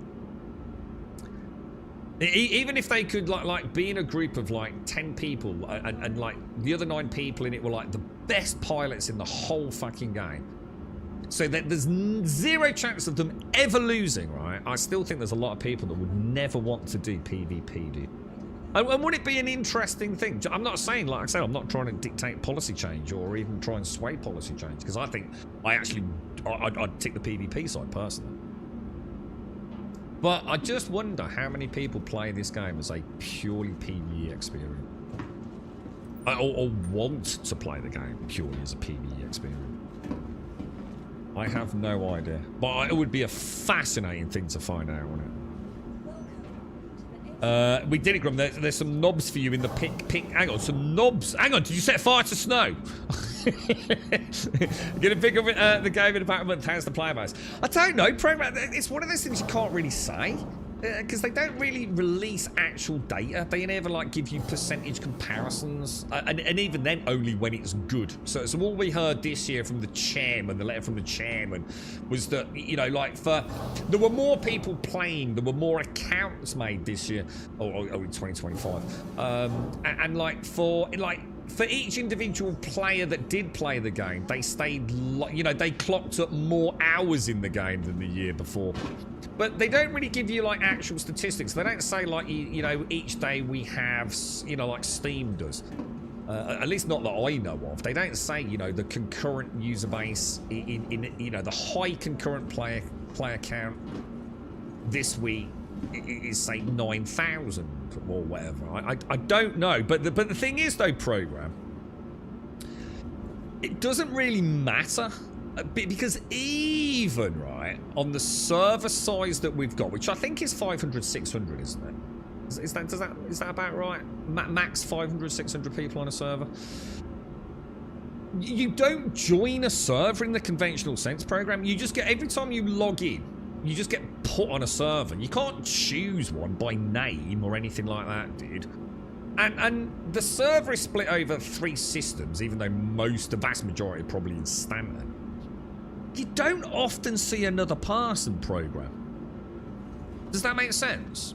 Even if they could, like be in a group of, like, 10 people and like the other 9 people in it were, like, the best pilots in the whole fucking game, so that there's zero chance of them ever losing, right? I still think there's a lot of people that would never want to do PvP, dude. And would it be an interesting thing? I'm not saying, like I said, I'm not trying to dictate policy change or even try and sway policy change, because I think I'd tick the PvP side personally. But I just wonder how many people play this game as a purely PvE experience. Or want to play the game purely as a PvE experience. I have no idea. But it would be a fascinating thing to find out, wouldn't We did it, Grum. There's some knobs for you in the pick. Hang on, some knobs. Hang on, did you set fire to snow? Gonna pick up the game in about a month. How's the player base? I don't know, program. It's one of those things you can't really say. Because they don't really release actual data. They never like give you percentage comparisons, and even then only when it's good. So all we heard this year from the chairman, the letter from the chairman, was that, you know, like there were more people playing, there were more accounts made this year, or in 2025, and like for each individual player that did play the game, they stayed, you know, they clocked up more hours in the game than the year before. But they don't really give you like actual statistics. They don't say like, you know, each day we have, you know, like Steam does. At least not that I know of. They don't say, you know, the concurrent user base in you know, the high concurrent player count this week is say 9,000 or whatever. I don't know. But the thing is though, program, it doesn't really matter. Because even, right, on the server size that we've got, which I think is 500, 600, isn't it? Is that about right? Max 500, 600 people on a server? You don't join a server in the conventional sense, program. You just get, every time you log in, you just get put on a server. You can't choose one by name or anything like that, dude. And the server is split over 3 systems, even though the vast majority are probably in Stanton. You don't often see another person, program. Does that make sense?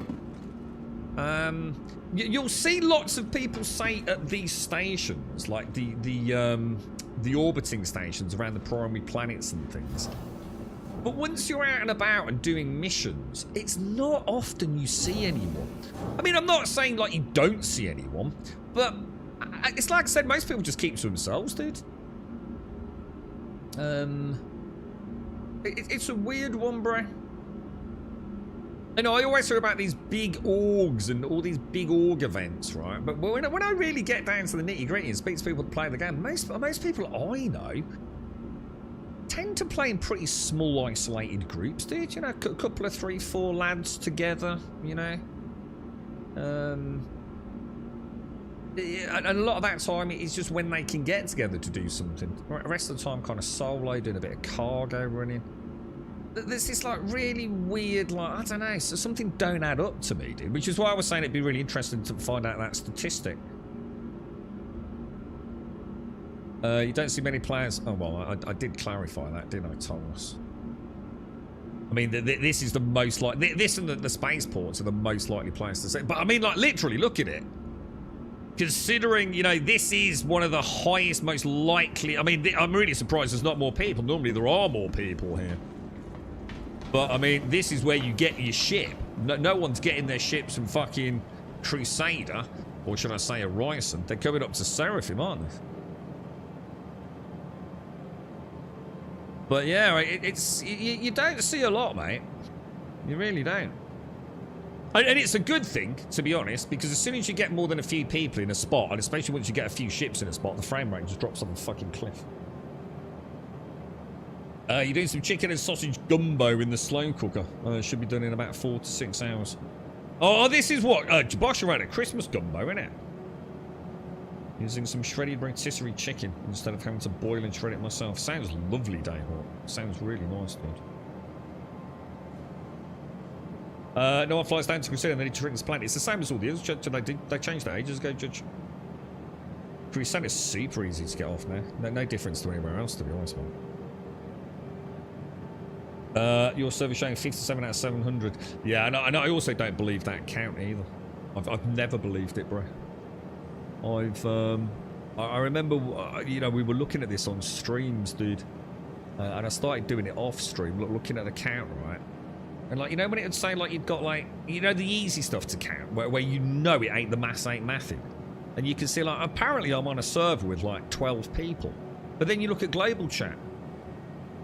You'll see lots of people say at these stations, like the orbiting stations around the primary planets and things. But once you're out and about and doing missions, it's not often you see anyone. I mean, I'm not saying like you don't see anyone, but it's like I said, most people just keep to themselves, dude. It's a weird one, bro. I know I always hear about these big orgs and all these big org events, right? But when I really get down to the nitty-gritty and speak to people that play the game, most people I know tend to play in pretty small, isolated groups, dude. You know, a couple of 3, 4 lads together, you know. And a lot of that time is just when they can get together to do something. The rest of the time kind of solo, doing a bit of cargo running. There's this like really weird, like, I don't know, so something don't add up to me, dude. Which is why I was saying it'd be really interesting to find out that statistic. You don't see many players. Oh well, I did clarify that, didn't I, Thomas? I mean, this is the most like this and the spaceports are the most likely players to see. But I mean, like, literally, look at it. Considering, you know, this is one of the highest, most likely... I mean, I'm really surprised there's not more people. Normally there are more people here. But, I mean, this is where you get your ship. No one's getting their ships from fucking Crusader. Or should I say Horizon. They're coming up to Seraphim, aren't they? But, yeah, you don't see a lot, mate. You really don't. And it's a good thing, to be honest, because as soon as you get more than a few people in a spot, and especially once you get a few ships in a spot, the frame rate just drops off a fucking cliff. You're doing some chicken and sausage gumbo in the slow cooker. It should be done in about 4 to 6 hours. Oh, this is what? Bosh around a Christmas gumbo, isn't it? Using some shredded rotisserie chicken instead of having to boil and shred it myself. Sounds lovely, Dave. Sounds really nice, dude. No one flies down to Crusader and they need to drink this planet. It's the same as all the others. They changed that ages ago, Judge. Crusader is super easy to get off now. No difference to anywhere else, to be honest, man. Your server showing 57 out of 700. Yeah, and I also don't believe that count either. I've never believed it, bro. I remember, you know, we were looking at this on streams, dude. And I started doing it off stream, looking at the count, right? And, like, you know, when it would say, like, you've got, like, you know, the easy stuff to count, where you know it ain't the maths ain't mathing. And you can see, like, apparently I'm on a server with, like, 12 people. But then you look at global chat.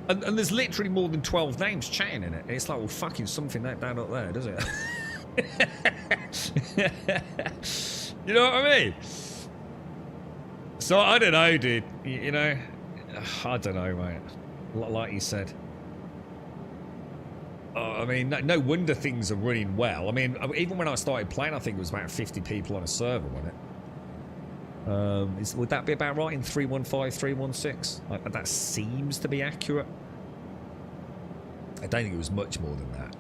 And there's literally more than 12 names chatting in it. And it's like, well, fucking something that down up there, does it? You know what I mean? So, I don't know, dude. You know? I don't know, mate. Like you said. I mean, no wonder things are running well. I mean, even when I started playing, I think it was about 50 people on a server, wasn't it? Would that be about right in 315, 316? That seems to be accurate. I don't think it was much more than that.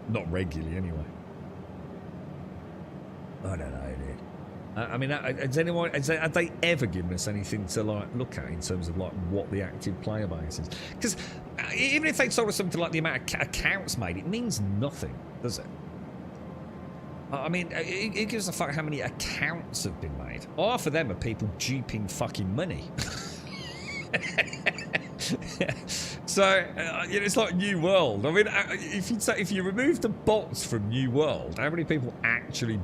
Not regularly, anyway. I don't know, dude. I mean, have they ever given us anything to like look at in terms of like what the active player base is? Because even if they told us something like the amount of accounts made, it means nothing, does it? I mean, it gives a fuck how many accounts have been made. Half of them are people duping fucking money. So it's like New World. I mean, if you remove the bots from New World, how many people actually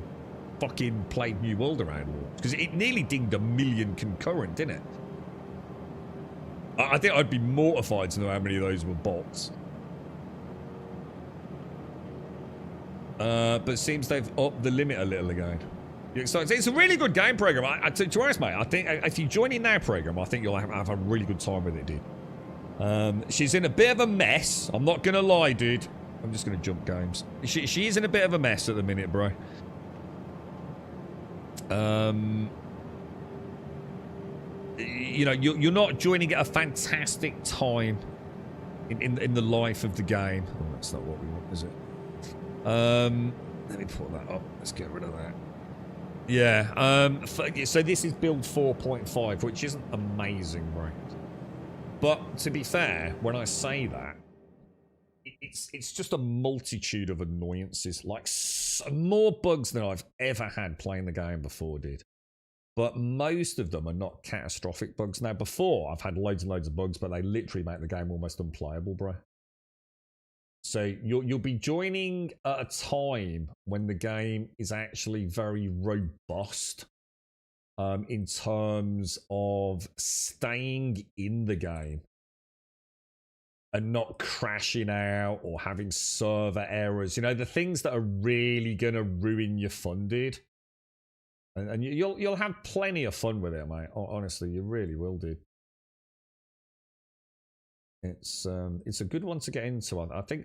fucking played New World around launch? Because it nearly dinged 1 million concurrent, didn't it? I think I'd be mortified to know how many of those were bots. But it seems they've upped the limit a little again. So it's a really good game program. To be honest, mate, I think if you join in our program, I think you'll have a really good time with it, dude. She's in a bit of a mess. I'm not gonna lie, dude. I'm just gonna jump games. She is in a bit of a mess at the minute, bro. You know, you're not joining at a fantastic time in the life of the game. Oh, that's not what we want, is it? Let me put that up. Let's get rid of that. Yeah. So this is build 4.5, which isn't amazing, right? But to be fair, when I say that, it's just a multitude of annoyances, like more bugs than I've ever had playing the game before, dude. But most of them are not catastrophic bugs. Now, before, I've had loads and loads of bugs, but they literally make the game almost unplayable, bro. So you'll be joining at a time when the game is actually very robust in terms of staying in the game and not crashing out or having server errors. You know, the things that are really going to ruin your fun, dude. And you'll have plenty of fun with it, mate. Honestly, you really will, dude. It's a good one to get into. I think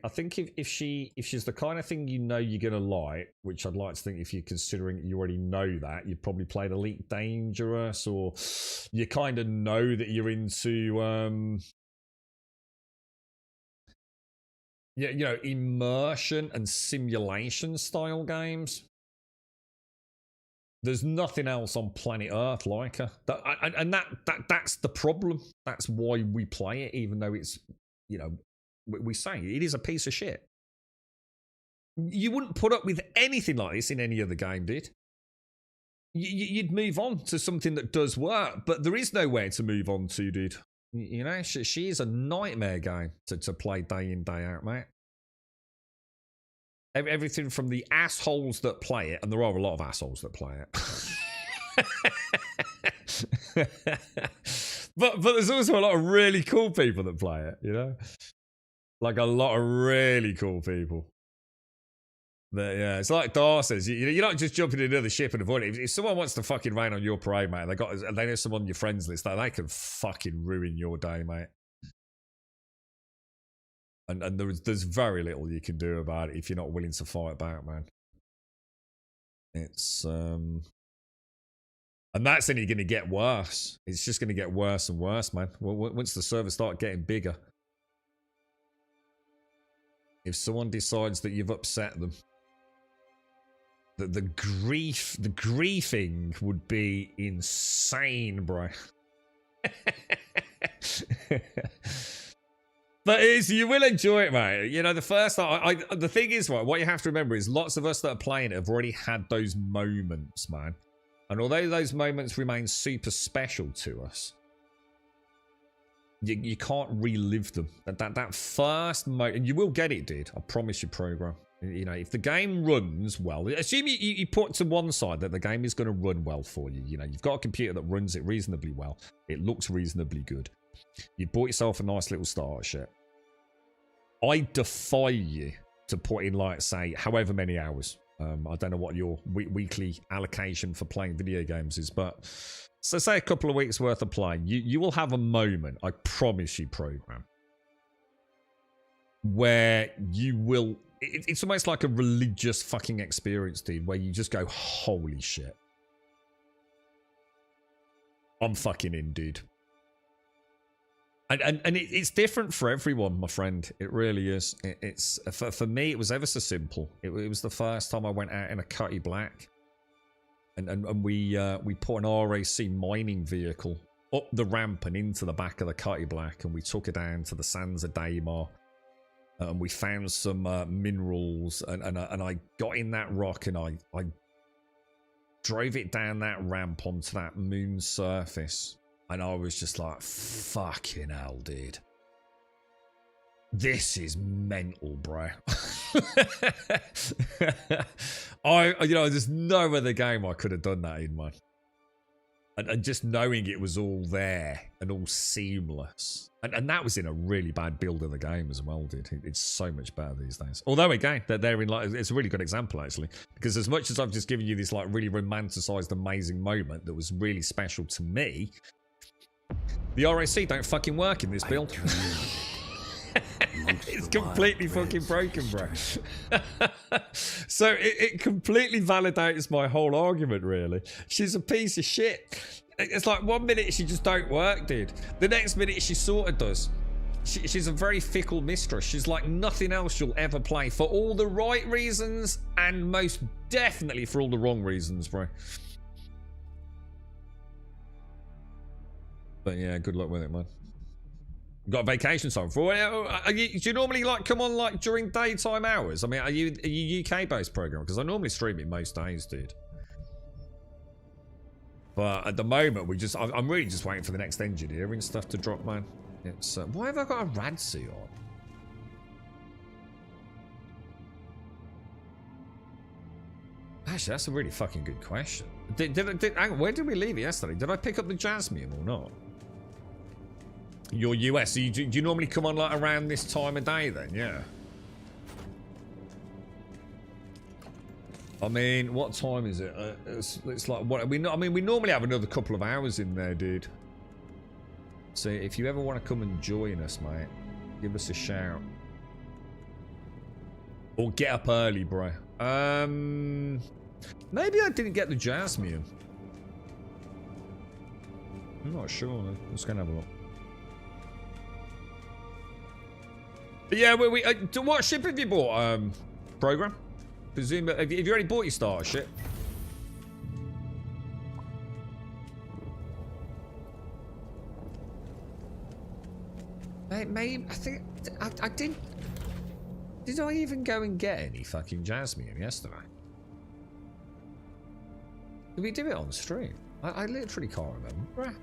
if she's the kind of thing you know you're gonna like, which I'd like to think if you're considering you already know that, you've probably played Elite Dangerous, or you kind of know that you're into yeah, you know, immersion and simulation style games. There's nothing else on planet Earth like her. That's the problem. That's why we play it, even though it's, you know, we say it is a piece of shit. You wouldn't put up with anything like this in any other game, dude. You'd move on to something that does work, but there is nowhere to move on to, dude. You know, she is a nightmare game to play day in, day out, mate. Everything from the assholes that play it, and there are a lot of assholes that play it. but there's also a lot of really cool people that play it, you know? Like a lot of really cool people. But yeah, it's like Dar says, you're not just jumping into the ship and avoiding it. If someone wants to fucking rain on your parade, mate, they know someone on your friends list, they can fucking ruin your day, mate. And there's very little you can do about it if you're not willing to fight back, man. It's and that's only going to get worse. It's just going to get worse and worse, man. Once the servers start getting bigger, if someone decides that you've upset them, the griefing would be insane, bro. But you will enjoy it, mate. You know, the first time, the thing is, right, what you have to remember is lots of us that are playing it have already had those moments, man. And although those moments remain super special to us, you can't relive them. That first moment, and you will get it, dude. I promise you, program. You know, if the game runs well, assume you put to one side that the game is going to run well for you. You know, you've got a computer that runs it reasonably well. It looks reasonably good. You bought yourself a nice little starter ship. I defy you to put in, like, say, however many hours. I don't know what your weekly allocation for playing video games is, but so say a couple of weeks worth of play. You will have a moment, I promise you, program, where you will... It's almost like a religious fucking experience, dude, where you just go, holy shit. I'm fucking in, dude. And it's different for everyone, my friend. It really is. It's for me, it was ever so simple. It was the first time I went out in a cutty black. And we put an RAC mining vehicle up the ramp and into the back of the cutty black, and we took it down to the sands of Daymar. And we found some minerals, and I got in that rock, and I drove it down that ramp onto that moon surface. And I was just like, fucking hell, dude. This is mental, bro. There's no other game I could have done that in, man. And just knowing it was all there and all seamless. And that was in a really bad build of the game as well, dude. It's so much better these days. Although, again, they're in like, it's a really good example, actually. Because as much as I've just given you this like really romanticized, amazing moment that was really special to me, the RAC don't fucking work in this build. It's completely fucking broken, bro. So it completely validates my whole argument, really. She's a piece of shit. It's like 1 minute she just don't work, dude. The next minute she sort of does. She's a very fickle mistress. She's like nothing else you'll ever play, for all the right reasons and most definitely for all the wrong reasons, bro. But yeah, good luck with it, man. Got a vacation time for do you normally like come on like during daytime hours? I mean, are you UK based program? Because I normally stream it most days, dude. But at the moment, I'm really just waiting for the next engineering stuff to drop, man. It's why have I got a rad suit on? Actually, that's a really fucking good question. Hang on, where did we leave it yesterday? Did I pick up the Jasmine or not? You're US, so do you normally come on like around this time of day then? Yeah. I mean, what time is it? It's like what we normally have another couple of hours in there, dude. So if you ever want to come and join us, mate, give us a shout. Or get up early, bro. Maybe I didn't get the Jasmine. I'm not sure. Let's go and have a look. But yeah, what ship have you bought, program? Presume, have you already bought your starter ship? Maybe, I think, I didn't, did I even go and get any fucking Jasmine yesterday? Did we do it on stream? I literally can't remember.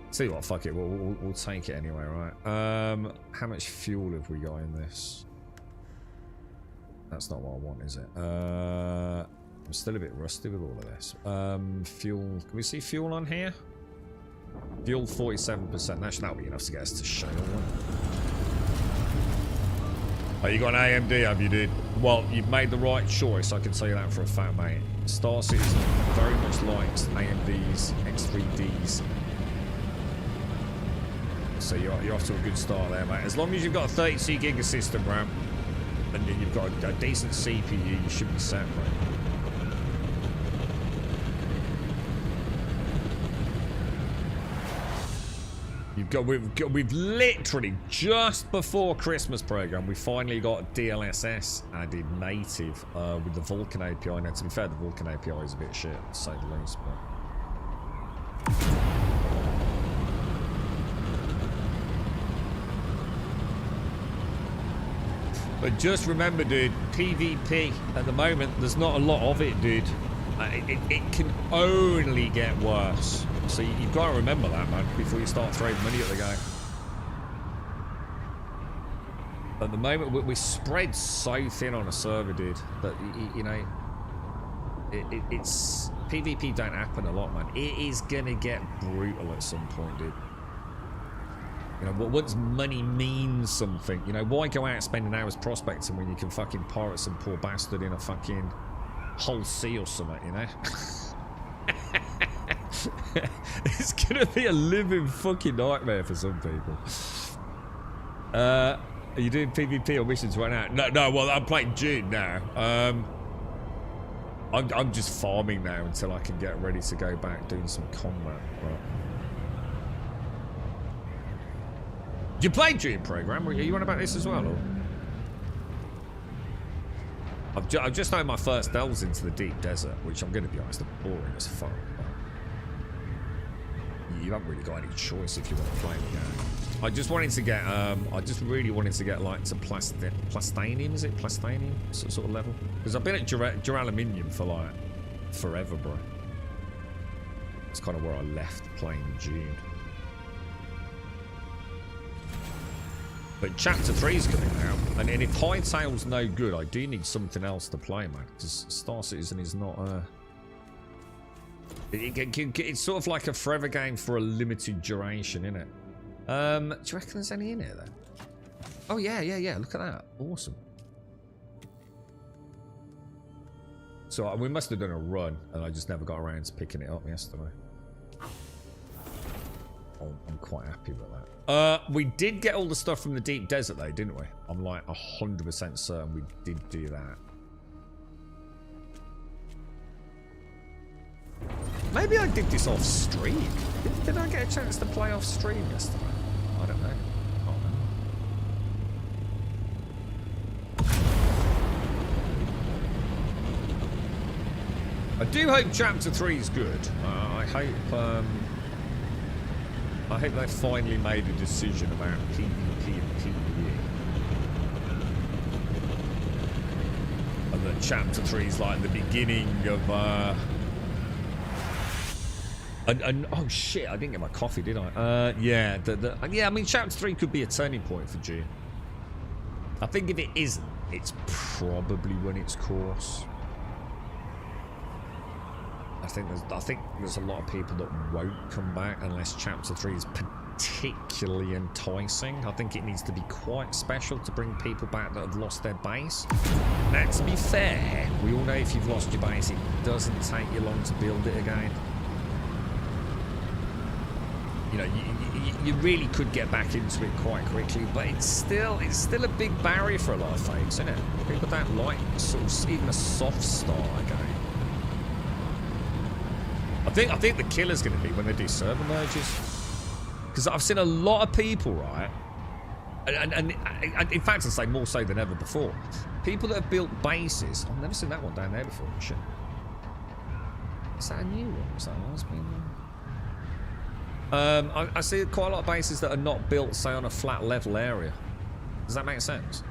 See what, fuck it, we'll take it anyway, right? How much fuel have we got in this? That's not what I want, is it? I'm still a bit rusty with all of this. Fuel, can we see fuel on here? Fuel 47%, that'll be enough to get us to Shale. Oh, you got an AMD, have you, dude? Well, you've made the right choice, I can tell you that for a fact, mate. Star Citizen very much likes AMDs, X3Ds. So you're off to a good start there, mate. As long as you've got a 32 gig of system RAM and you've got a decent CPU, you should be set, mate. We've literally just before Christmas program, we finally got DLSS added native with the Vulkan API. Now, to be fair, the Vulkan API is a bit shit, to say the least, but. But just remember, dude, PvP at the moment, there's not a lot of it, dude. It can only get worse. So you've got to remember that, man, before you start throwing money at the game. At the moment, we're spread so thin on a server, dude, that, you know, it's... PvP don't happen a lot, man. It is gonna get brutal at some point, dude. You know, once money means something, you know, why go out spending hours prospecting when you can fucking pirate some poor bastard in a fucking whole sea or something, you know? It's gonna be a living fucking nightmare for some people. Are you doing PvP or missions right now? No. Well, I'm playing Dune now. I'm just farming now until I can get ready to go back doing some combat. Right. You played Dune program? Are you on about this as well? Or? I've just had my first delves into the deep desert, which I'm going to be honest, are boring as fuck. You haven't really got any choice if you want to play the game. I just wanted to get, I just really wanted to get like to Plastanium, is it? Plastanium sort of level? Because I've been at Duraluminium for like forever, bro. It's kind of where I left playing Dune. But Chapter 3 is coming out, and if Hightail's no good, I do need something else to play, man. Because Star Citizen is not it's sort of like a forever game for a limited duration, isn't it? Do you reckon there's any in here, then? Oh, yeah. Look at that. Awesome. So we must have done a run, and I just never got around to picking it up yesterday. Oh, I'm quite happy with that. We did get all the stuff from the deep desert, though, didn't we? I'm like 100% certain we did do that. Maybe I did this off stream. Did I get a chance to play off stream yesterday? I don't know. I do hope Chapter 3 is good. I hope they finally made a decision about PvP and PvE. And that Chapter 3 is like the beginning of oh shit, I didn't get my coffee, did I? Yeah, I mean Chapter 3 could be a turning point for Dune. I think if it isn't, it's probably run its course. I think there's a lot of people that won't come back unless Chapter 3 is particularly enticing. I think it needs to be quite special to bring people back that have lost their base. Now, to be fair, we all know if you've lost your base, it doesn't take you long to build it again. You know, you really could get back into it quite quickly, but it's still a big barrier for a lot of folks, isn't it? People don't like sort of even a soft starter game. I think the killer's going to be when they do server merges, because I've seen a lot of people, right, and in fact I'd say more so than ever before, people that have built bases. I've never seen that one down there before. Shit. Is that a new one? Is that a last one? I see quite a lot of bases that are not built, say, on a flat level area. Does that make sense?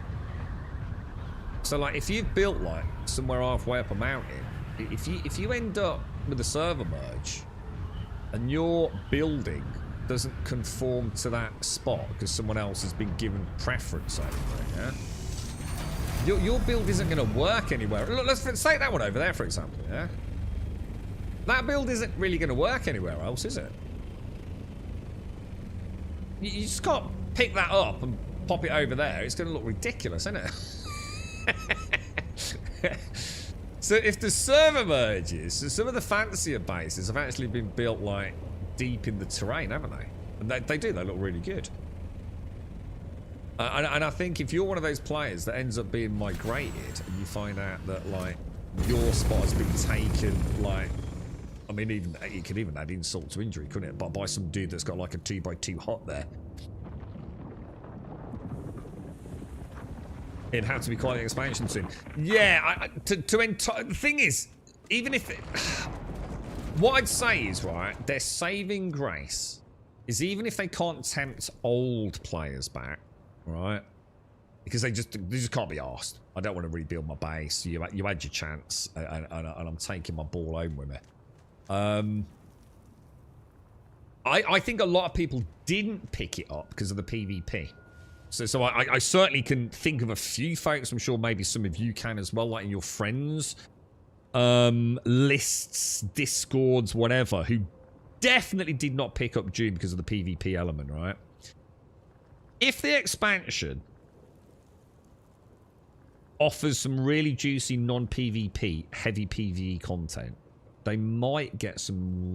So, like, if you've built like somewhere halfway up a mountain, if you end up with a server merge and your building doesn't conform to that spot because someone else has been given preference over it, yeah, your build isn't going to work anywhere. Look, let's take that one over there, for example. Yeah, that build isn't really going to work anywhere else, is it? You just can't pick that up and pop it over there. It's going to look ridiculous, isn't it? So if the server merges, so some of the fancier bases have actually been built like deep in the terrain, haven't they? And they do. They look really good. And I think if you're one of those players that ends up being migrated and you find out that like your spot has been taken, like, I mean, even it could even add insult to injury, couldn't it? But by some dude that's got like a 2x2 hut there. It'd have to be quite an expansion soon. Yeah, the thing is, even if it, what I'd say is, right, their saving grace is even if they can't tempt old players back, right, because they just can't be arsed. I don't want to rebuild my base. You had your chance, and I'm taking my ball home with me. I think a lot of people didn't pick it up because of the PvP. So I certainly can think of a few folks, I'm sure maybe some of you can as well, like in your friends, lists, discords, whatever, who definitely did not pick up Dune because of the PvP element, right? If the expansion offers some really juicy non-PvP, heavy PvE content, they might get some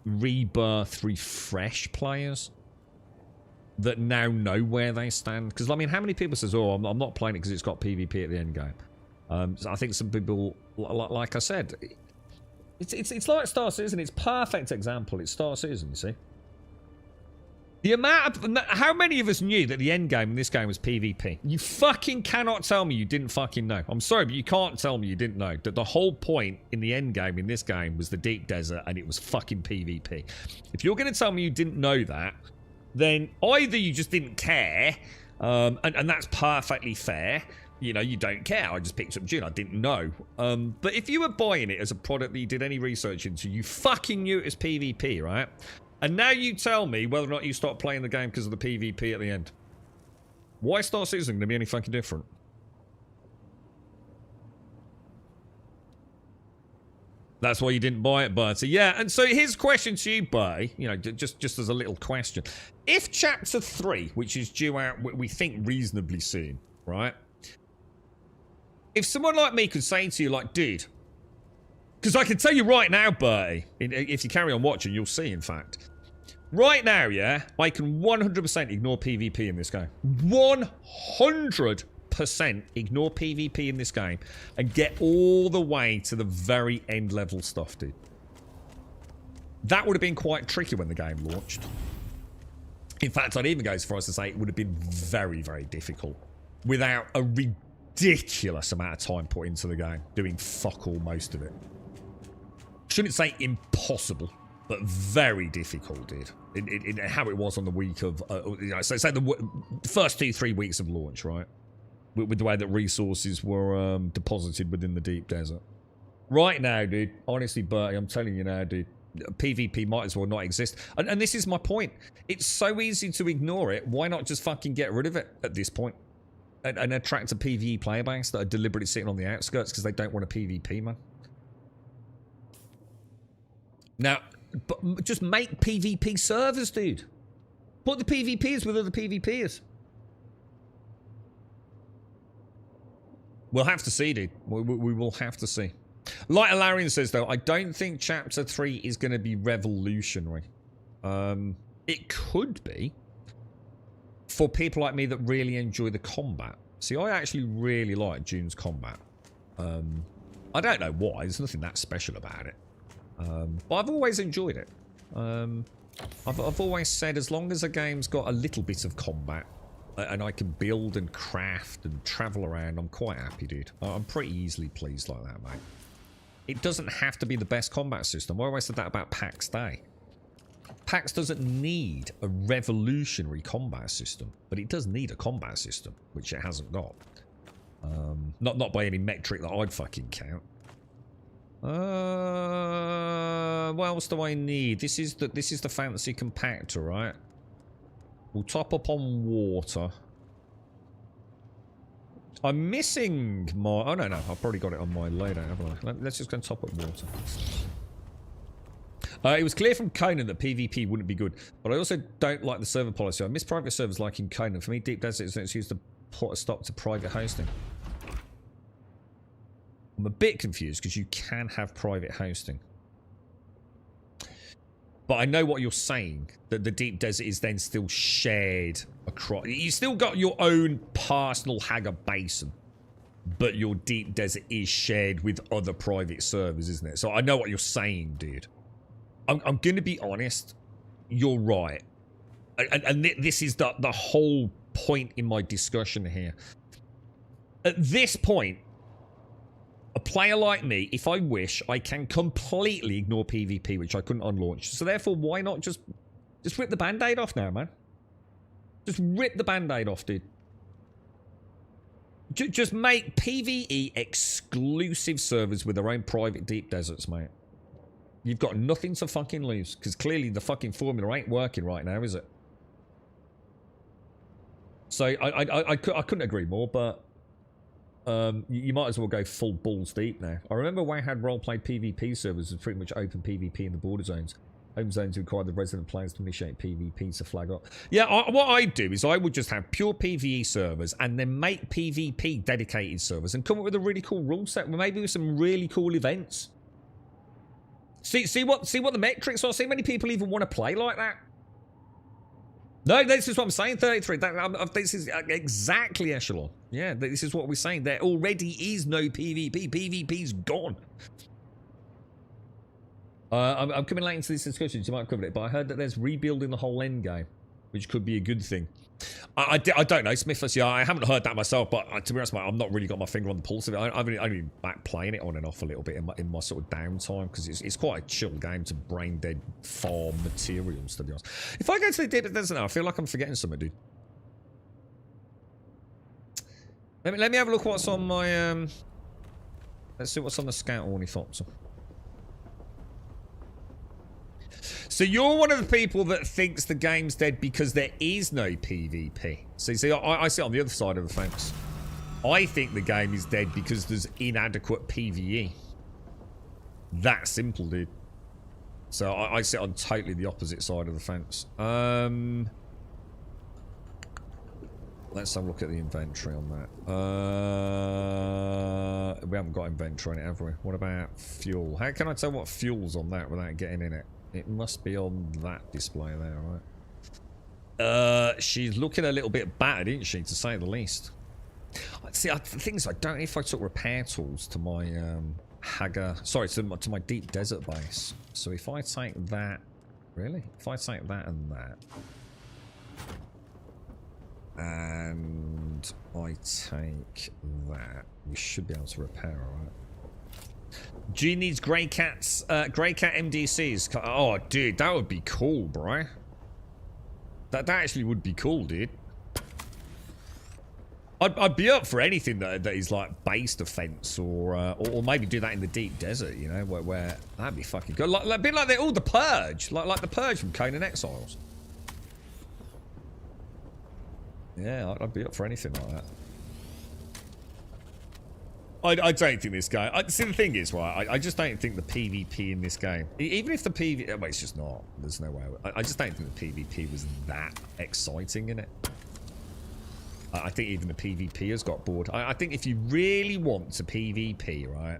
rebirth, refresh players. that now know where they stand. Because, I mean, how many people says, oh, I'm not playing it because it's got PvP at the end game? So I think some people, like I said, it's like Star Citizen. It's perfect example. It's Star Citizen, you see. The amount of... How many of us knew that the end game in this game was PvP? You fucking cannot tell me you didn't fucking know. I'm sorry, but you can't tell me you didn't know that the whole point in the end game in this game was the deep desert and it was fucking PvP. If you're going to tell me you didn't know that, then either you just didn't care, and that's perfectly fair. You know, you don't care. I just picked up Dune. I didn't know. But if you were buying it as a product that you did any research into, you fucking knew it was PvP, right? And now you tell me whether or not you start playing the game because of the PvP at the end. Why Star Citizen going to be any fucking different? That's why you didn't buy it, Bertie. Yeah, and so here's a question to you, Bertie. You know, just as a little question. If Chapter 3, which is due out, we think, reasonably soon, right? If someone like me could say to you, like, dude... Because I can tell you right now, Bertie, if you carry on watching, you'll see, in fact. Right now, yeah, I can 100% ignore PvP in this game. 100% ignore PvP in this game and get all the way to the very end level stuff, dude. That would have been quite tricky when the game launched. In fact, I'd even go as far as to say it would have been very, very difficult without a ridiculous amount of time put into the game, doing fuck all most of it. Shouldn't say impossible, but very difficult, dude. In how it was on the week of, you know, so say the first 2-3 weeks of launch, right? With the way that resources were deposited within the deep desert. Right now, dude, honestly, Bertie, I'm telling you now, dude, PvP might as well not exist. And this is my point. It's so easy to ignore it. Why not just fucking get rid of it at this point? And attract a PvE player base that are deliberately sitting on the outskirts because they don't want a PvP, man. Now, but just make PvP servers, dude. Put the PvPers with other PvPers. We'll have to see, dude. We will have to see. Like Alarian says, though, I don't think Chapter 3 is going to be revolutionary. It could be for people like me that really enjoy the combat. See, I actually really like Dune's combat. I don't know why. There's nothing that special about it. But I've always enjoyed it. I've always said as long as a game's got a little bit of combat and I can build and craft and travel around, I'm quite happy, dude. I'm pretty easily pleased like that, mate. It doesn't have to be the best combat system. I always said that about PAX Day. PAX doesn't need a revolutionary combat system, but it does need a combat system, which it hasn't got. Not by any metric that I'd fucking count. What else do I need? This is the fantasy compactor, right? We'll top up on water. I'm missing my... Oh, no. I've probably got it on my loadout, haven't I? Let's just go and top up water. It was clear from Conan that PvP wouldn't be good, but I also don't like the server policy. I miss private servers like in Conan. For me, Deep Desert is an excuse to put a stop to private hosting. I'm a bit confused because you can have private hosting. But I know what you're saying, that the Deep Desert is then still shared across... You still got your own personal Hagar Basin, but your Deep Desert is shared with other private servers, isn't it? So I know what you're saying, dude. I'm going to be honest. You're right. And this is the whole point in my discussion here. At this point, a player like me, if I wish, I can completely ignore PvP, which I couldn't unlaunch. So therefore, why not just rip the band-aid off now, man? Just rip the band-aid off, dude. Just make PvE exclusive servers with their own private deep deserts, mate. You've got nothing to fucking lose, because clearly the fucking formula ain't working right now, is it? So I couldn't agree more, but you might as well go full balls deep now. I remember when I had role-played PvP servers with pretty much open PvP in the border zones. Home zones require the resident players to initiate PvP to flag up. Yeah, what I'd do is I would just have pure PvE servers and then make PvP dedicated servers and come up with a really cool rule set, maybe with some really cool events. See what the metrics are. See how many people even want to play like that. No, this is what I'm saying. 33. This is exactly echelon. Yeah, this is what we're saying. There already is no PvP. PvP's gone. I'm coming late into this discussion, so you might have covered it, but I heard that there's rebuilding the whole end game, which could be a good thing. I don't know, Smithless. Yeah, I haven't heard that myself, but to be honest, mate, I've not really got my finger on the pulse of it. I've only been back playing it on and off a little bit in my sort of downtime, because it's quite a chill game to brain dead farm materials, to be honest. If I go to the deep desert now, I feel like I'm forgetting something, dude. Let me have a look what's on my let's see what's on the Scout Ornithopter. So you're one of the people that thinks the game's dead because there is no PvP. So you see, I sit on the other side of the fence. I think the game is dead because there's inadequate PvE. That simple, dude. So I sit on totally the opposite side of the fence. Let's have a look at the inventory on that. We haven't got inventory on it, have we? What about fuel? How can I tell what fuel's on that without getting in it? It must be on that display there, right? She's looking a little bit battered, isn't she, to say the least. See, the thing is, I don't know if I took repair tools to my to my deep desert base. So if I take that, really? If I take that and that, and I take that, we should be able to repair, alright? G needs Grey Cat MDCs. Oh, dude, that would be cool, bro. That actually would be cool, dude. I'd be up for anything that is like base defense, or maybe do that in the deep desert, you know, where that'd be fucking good. Like a bit like the Purge, like the Purge from Conan Exiles. Yeah, I'd be up for anything like that. I don't think this game... see, the thing is, right, I just don't think the PvP in this game... Even if the PvP... Well, it's just not. There's no way... I just don't think the PvP was that exciting in it. I think even the PvP has got bored. I think if you really want to PvP, right,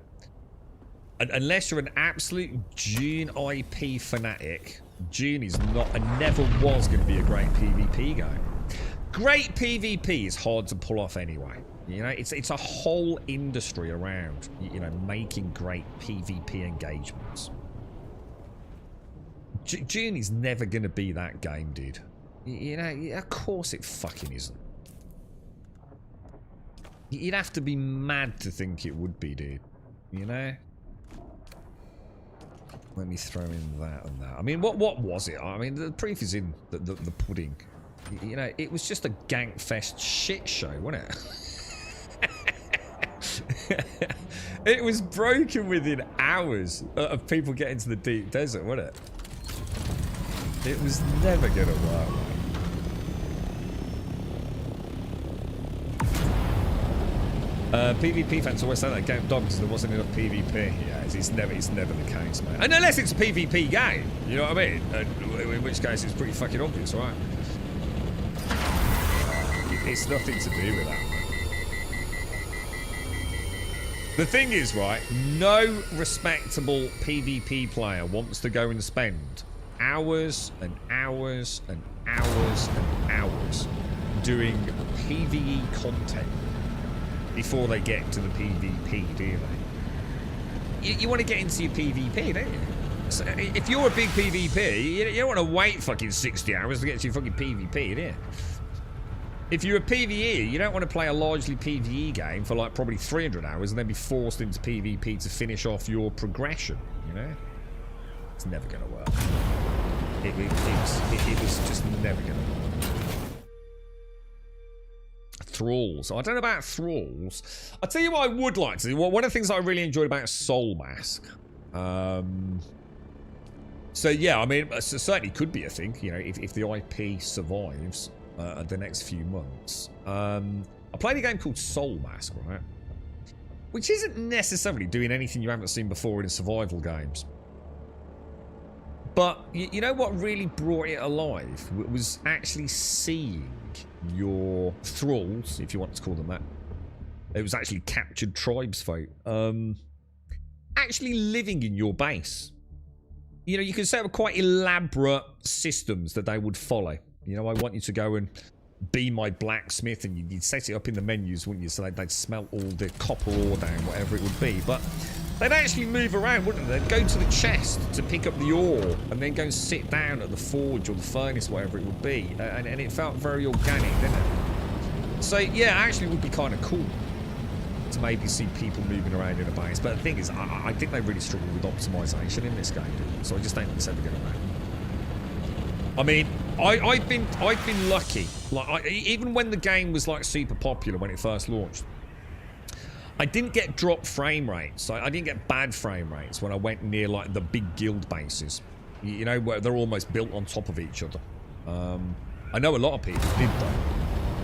unless you're an absolute Dune IP fanatic, Dune is not and never was going to be a great PvP game. Great PvP is hard to pull off anyway. You know, it's a whole industry around, you know, making great PvP engagements. Dune is never going to be that game, dude. You know, of course it fucking isn't. You'd have to be mad to think it would be, dude. You know? Let me throw in that and that. I mean, what was it? I mean, the proof is in the pudding. You know, it was just a gankfest shit show, wasn't it? It was broken within hours of people getting to the deep desert, wasn't it? It was never gonna work, man. PvP fans always say that game died because there wasn't enough PvP. Yeah, it's never the case, man. And unless it's a PvP game, you know what I mean? In which case it's pretty fucking obvious, right? It's nothing to do with that, man. The thing is, right, no respectable PvP player wants to go and spend hours and hours and hours and hours doing PvE content before they get to the PvP, do they? You want to get into your PvP, don't you? So if you're a big PvP, you don't want to wait fucking 60 hours to get to your fucking PvP, do you? If you're a PvE, you don't want to play a largely PvE game for like probably 300 hours and then be forced into PvP to finish off your progression, you know? It's never going to work. It was just never going to work. Thralls. I don't know about Thralls. I'll tell you what I would like to do. One of the things that I really enjoyed about Soul Mask. So yeah, I mean, it certainly could be a thing, you know, if the IP survives the next few months. I played a game called Soul Mask, right? Which isn't necessarily doing anything you haven't seen before in survival games. But you know what really brought it alive was actually seeing your thralls, if you want to call them that. It was actually captured tribesfolk. Actually living in your base. You know, you can set up quite elaborate systems that they would follow. You know, I want you to go and be my blacksmith, and you'd set it up in the menus, wouldn't you? So they'd smelt all the copper ore down, whatever it would be. But they'd actually move around, wouldn't they? They'd go to the chest to pick up the ore, and then go and sit down at the forge or the furnace, whatever it would be. And it felt very organic, didn't it? So yeah, actually it would be kind of cool to maybe see people moving around in a base. But the thing is, I think they really struggle with optimization in this game, dude. So I just don't think it's ever going to happen. I mean, I've been lucky. Like, even when the game was like super popular when it first launched, I didn't get dropped frame rates. I didn't get bad frame rates when I went near like the big guild bases. You know, where they're almost built on top of each other. I know a lot of people did though.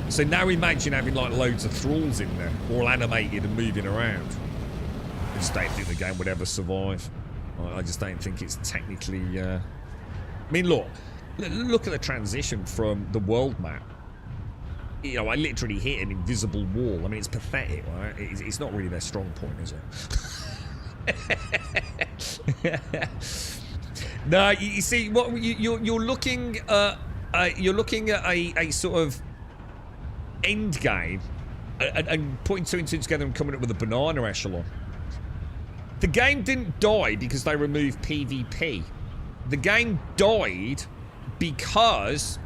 So now imagine having like loads of thralls in there, all animated and moving around. I just don't think the game would ever survive. I just don't think it's technically... I mean, look at the transition from the world map. You know, I literally hit an invisible wall. I mean, it's pathetic, right? It's not really their strong point, is it? No, you see, what you're looking at a sort of end game and putting two and two together and coming up with a banana echelon. The game didn't die because they removed PvP. The game died because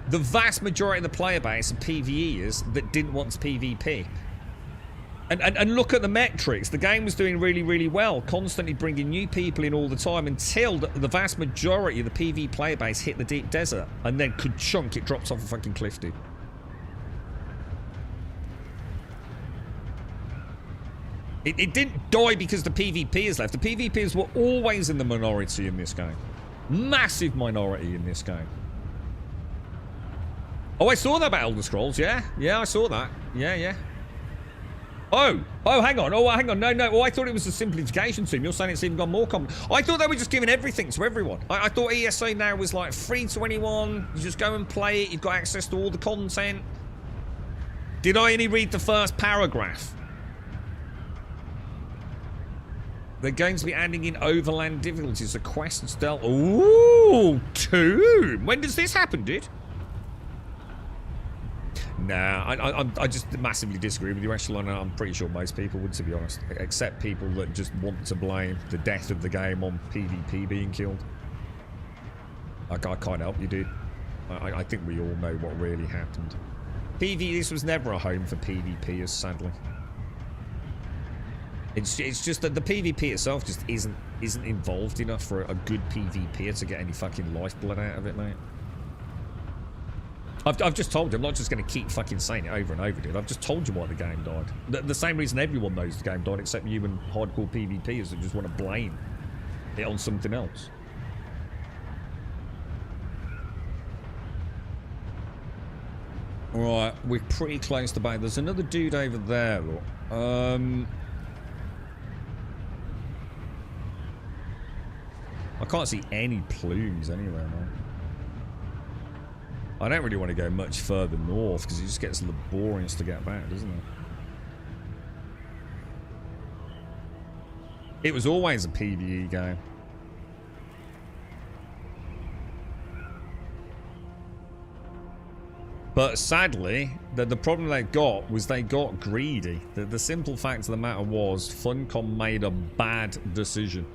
the vast majority of the player base are PvEers that didn't want to PvP. And look at the metrics. The game was doing really, really well, constantly bringing new people in all the time until the vast majority of the PvE player base hit the deep desert, and then ka-chunk, it drops off a fucking cliff, dude. It didn't die because the PvPers left. The PvPers were always in the minority in this game. Massive minority in this game. Oh, I saw that about Elder Scrolls, yeah. Yeah, I saw that. Yeah. Oh, hang on. Oh, hang on. No. Oh, I thought it was a simplification team. You're saying it's even gone more common. I thought they were just giving everything to everyone. I thought ESO now was like free to anyone. You just go and play it. You've got access to all the content. Did I only read the first paragraph? They're going to be adding in overland difficulties. The quests dealt... Ooh, Tomb. When does this happen, dude? Nah, I just massively disagree with you, Echelon. I'm pretty sure most people would, to be honest. Except people that just want to blame the death of the game on PvP being killed. I can't help you, dude. I think we all know what really happened. This was never a home for PvPers, sadly. It's just that the PvP itself just isn't involved enough for a good PvPer to get any fucking lifeblood out of it, mate. I've just told you, I'm not just going to keep fucking saying it over and over, dude. I've just told you why the game died. The same reason everyone knows the game died, except you and hardcore PvPers that just want to blame it on something else. Alright, we're pretty close to back. There's another dude over there, look. I can't see any plumes anywhere, man. I don't really want to go much further north because it just gets laborious to get back, doesn't it? It was always a PvE game. But sadly, the problem they got was they got greedy. The simple fact of the matter was Funcom made a bad decision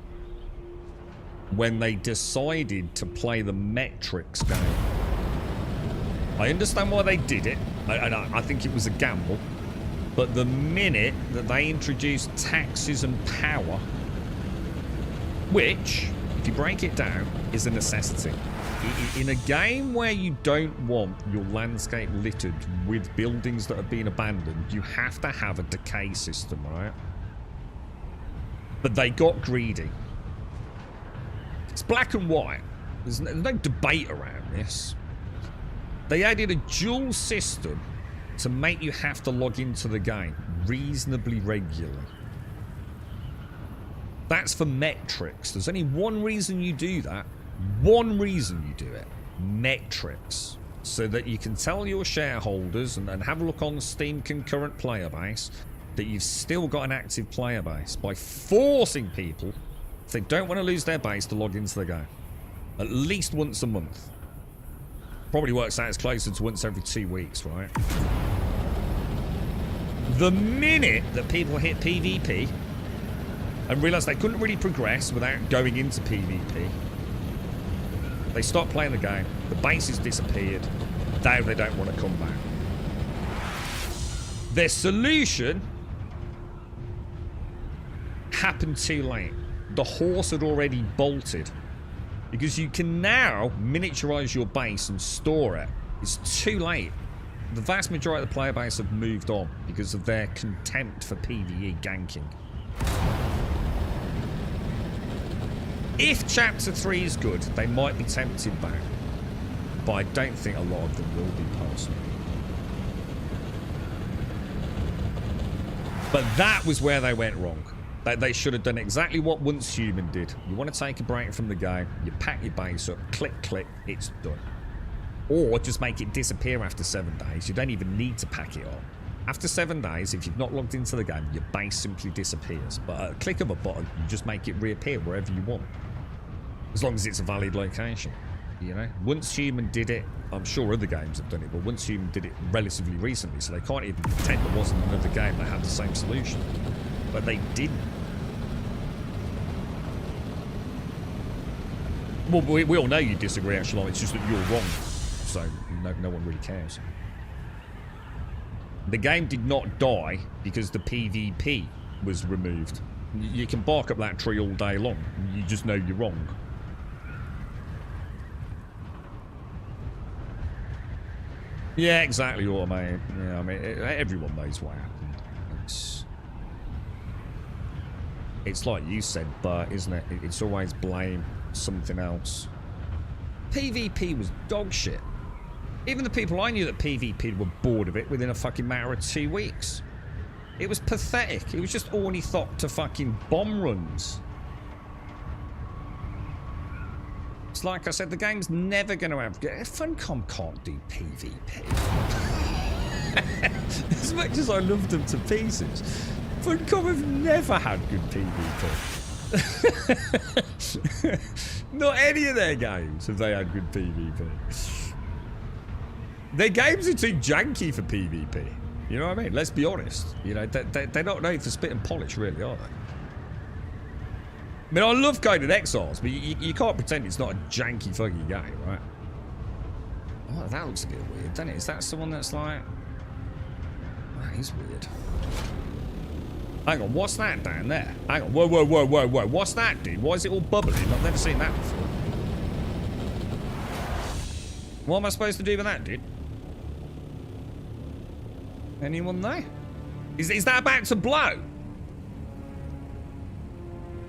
when they decided to play the metrics game. I understand why they did it, and I think it was a gamble, but the minute that they introduced taxes and power, which, if you break it down, is a necessity. In a game where you don't want your landscape littered with buildings that have been abandoned, you have to have a decay system, right? But they got greedy. It's black and white. There's no debate around this. They added a dual system to make you have to log into the game reasonably regularly. That's for metrics. There's only one reason you do that. One reason you do it. Metrics. So that you can tell your shareholders and have a look on the Steam concurrent player base that you've still got an active player base by forcing people, if they don't want to lose their base, to log into the game. At least once a month. Probably works out as closer to once every 2 weeks, right? The minute that people hit PvP and realise they couldn't really progress without going into PvP, they stopped playing the game. The base has disappeared. Now they don't want to come back. Their solution happened too late. The horse had already bolted. Because you can now miniaturize your base and store it. It's too late. The vast majority of the player base have moved on because of their contempt for PvE ganking. If Chapter 3 is good, they might be tempted back. But I don't think a lot of them will be personally. But that was where they went wrong. They should have done exactly what Once Human did. You want to take a break from the game, you pack your base up, click, click, it's done. Or just make it disappear after 7 days. You don't even need to pack it up. After 7 days, if you've not logged into the game, your base simply disappears. But at a click of a button, you just make it reappear wherever you want. As long as it's a valid location. You know? Once Human did it, I'm sure other games have done it, but Once Human did it relatively recently, so they can't even pretend there wasn't another game that had the same solution. But they didn't. Well, we all know you disagree, actually. It's just that you're wrong. So, no one really cares. The game did not die because the PvP was removed. You can bark up that tree all day long. You just know you're wrong. Yeah, exactly, Automate. Yeah, I mean, everyone knows what happened. It's like you said, but isn't it? It's always blame something else. PvP was dog shit. Even the people I knew that PvP were bored of it within a fucking matter of 2 weeks. It was pathetic. It was just ornithopter fucking bomb runs. It's like I said, the game's never going to have... Funcom can't do PvP. As much as I love them to pieces, Funcom have never had good PvP. Not any of their games have they had good PvP. Their games are too janky for PvP. You know what I mean? Let's be honest. You know, they're not known for spit and polish, really, are they? I mean, I love Coded Exiles, but you can't pretend it's not a janky fucking game, right? Oh, that looks a bit weird, doesn't it? Is that someone that's like... That is weird. Hang on, what's that down there? Hang on, whoa, whoa, whoa, whoa, whoa. What's that, dude? Why is it all bubbling? I've never seen that before. What am I supposed to do with that, dude? Anyone know? Is that about to blow?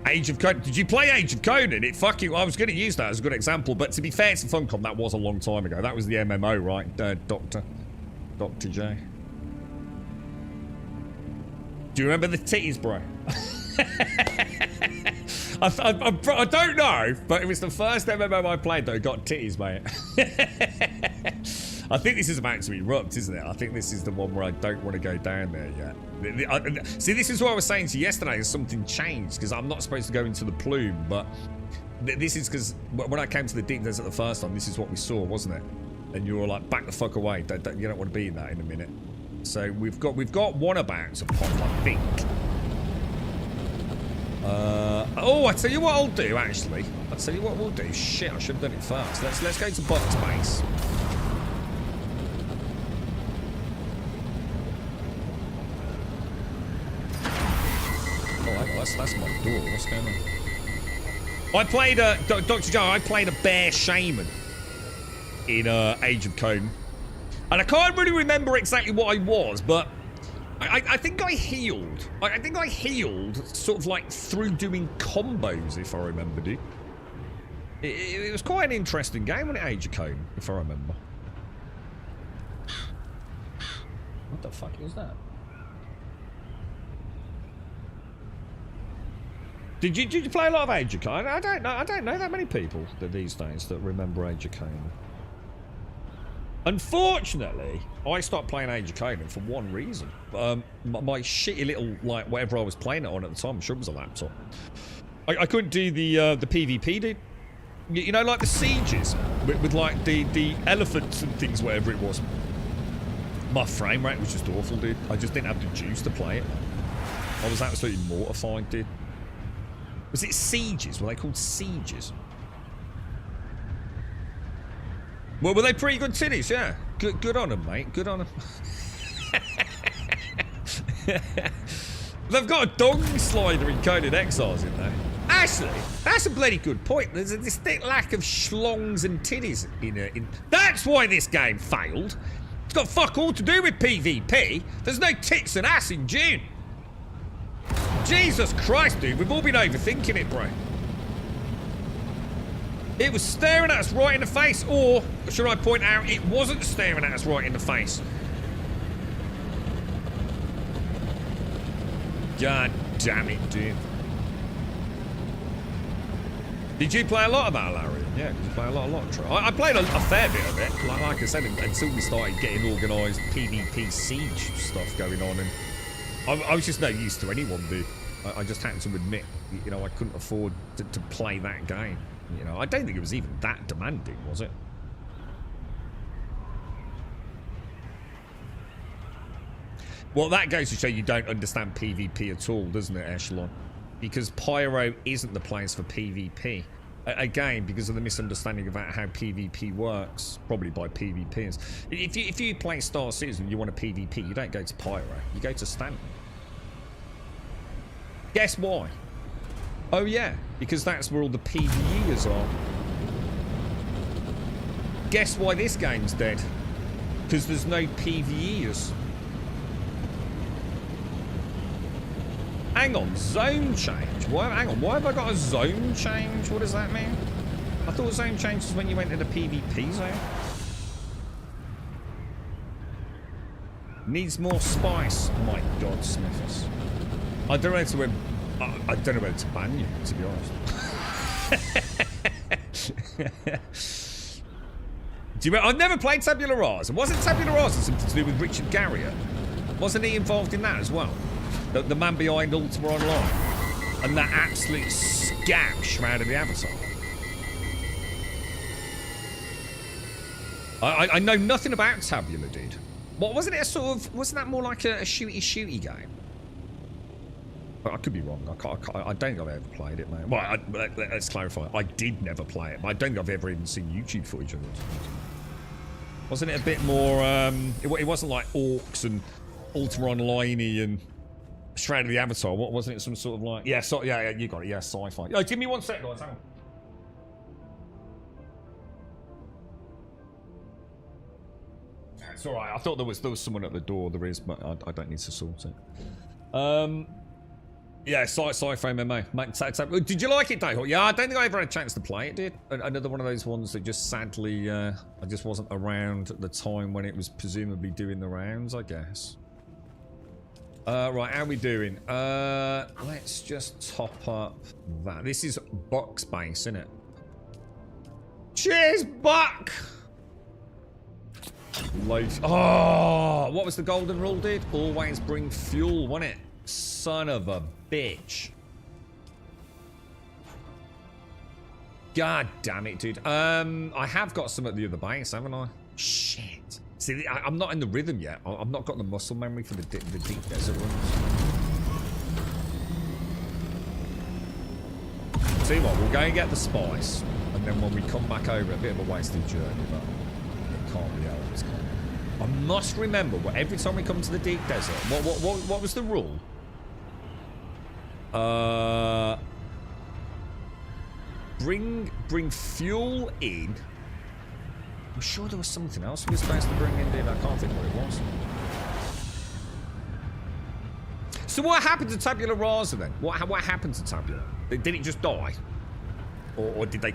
Age of Conan. Did you play Age of Conan? It fucking... I was going to use that as a good example, but to be fair to Funcom, that was a long time ago. That was the MMO, right? Dr. J. Do you remember the titties, bro? I don't know, but it was the first MMO I played that got titties, mate. I think this is about to erupt, isn't it? I think this is the one where I don't want to go down there yet. See, this is what I was saying to you yesterday, is something changed, because I'm not supposed to go into the plume, but this is because when I came to the deep desert the first time, this is what we saw, wasn't it? And you were like, back the fuck away, you don't want to be in that in a minute. So we've got one about to pop, I think. Oh, I tell you what I'll do, actually. I'll tell you what we'll do. Shit, I should have done it first. Let's go to Box Base. Oh, that's my door. What's going on? I played Dr. Joe. I played a bear shaman in Age of Conan, and I can't really remember exactly what I was, but I think I healed. I think I healed sort of like through doing combos, if I remember it. It was quite an interesting game when it Age of Conan, if I remember. What the fuck is that? Did you play a lot of Age of Conan? I don't know that many people these days that remember Age of Conan. Unfortunately, I stopped playing Age of Conan for one reason. My shitty little, like, whatever I was playing it on at the time, I'm sure it was a laptop. I couldn't do the PvP, dude. You know, like the sieges with like the elephants and things, whatever it was. My frame rate was just awful, dude. I just didn't have the juice to play it. I was absolutely mortified, dude. Was it sieges? Were they called sieges? Well, were they pretty good titties? Yeah. Good on them, mate. Good on them. They've got a dong slider in Coded Exiles in there. Actually, that's a bloody good point. There's a distinct lack of schlongs and titties in. That's why this game failed. It's got fuck all to do with PvP. There's no tits and ass in Dune. Jesus Christ, dude. We've all been overthinking it, bro. It was staring at us right in the face, or should I point out, it wasn't staring at us right in the face. God damn it, dude. Did you play a lot of that, Larry? Yeah, did you play a lot of Troy? I played a fair bit of it, like I said, until we started getting organised PvP siege stuff going on, and I was just no use to anyone, dude. I just had to admit, you know, I couldn't afford to play that game. You know, I don't think it was even that demanding, was it? Well, that goes to show you don't understand PvP at all, doesn't it, Echelon? Because Pyro isn't the place for PvP. Again, because of the misunderstanding about how PvP works, probably by PvPers. If you play Star Citizen and you want a PvP, you don't go to Pyro, you go to Stanton. Guess why? Oh yeah, because that's where all the PvEers are. Guess why this game's dead? Because there's no PvEers. Hang on, zone change? Why, hang on, why have I got a zone change? What does that mean? I thought zone change was when you went to the PvP zone. Needs more spice. Oh my God, Smithers. I don't know where to I don't know whether to ban you, to be honest. I've never played Tabula Rasa. Wasn't Tabula Rasa something to do with Richard Garriott? Wasn't he involved in that as well? The man behind Ultima Online? And that absolute scab Shroud of the Avatar? I know nothing about Tabula, dude. What wasn't it a sort of... Wasn't that more like a shooty game? I could be wrong. I don't think I've ever played it, man. Well, let's clarify. I did never play it, but I don't think I've ever even seen YouTube footage of it. Wasn't it a bit more... It wasn't like Orcs and Ultima Online-y and Shroud of the Avatar. What wasn't it? Some sort of like... Yeah, yeah, you got it. Yeah, sci-fi. Oh, give me 1 sec, guys. Hang on. It's alright. I thought there was someone at the door. There is, but I don't need to sort it. Yeah, sci-fi MMO. Did you like it, Dave? Yeah, I don't think I ever had a chance to play it, dude. Another one of those ones that just sadly, I just wasn't around at the time when it was presumably doing the rounds, I guess. Right, how are we doing? Let's just top up that. This is Buck's base, isn't it? Cheers, Buck! Life. Oh, what was the golden rule, dude? Always bring fuel, wasn't it? Son of a bitch. God damn it, dude. I have got some at the other base, haven't I? Shit. See, I'm not in the rhythm yet. I've not got the muscle memory for the deep desert runs. See what, we'll go and get the spice, and then when we come back over, a bit of a wasted journey, but it can't be helped. I must remember, every time we come to the deep desert, what was the rule? Bring fuel in. I'm sure there was something else we were supposed to bring in, dude. I can't think what it was. So what happened to Tabula Rasa then? What happened to Tabula? Did it just die? Or did they,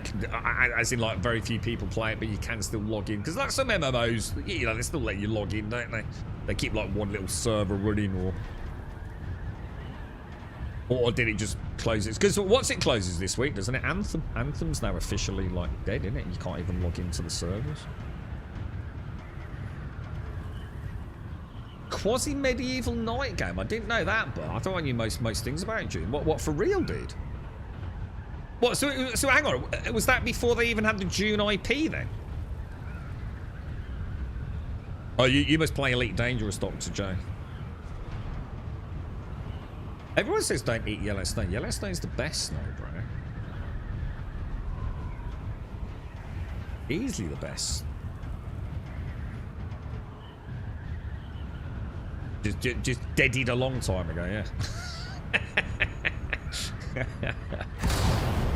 as in like very few people play it, but you can still log in? Because like some MMOs, you know, they still let you log in, don't they? They keep like one little server running, or did it just close it? Because once it closes this week, doesn't it? Anthem's now officially like dead, isn't it? You can't even log into the servers. Quasi-medieval night game. I didn't know that, but I thought I knew most things about Dune. What for real, dude? What? So hang on. Was that before they even had the Dune IP then? Oh, you must play Elite Dangerous, Dr. J. Everyone says don't eat Yellowstone. Yellowstone's the best snow, bro. Easily the best. Just deaded a long time ago, yeah.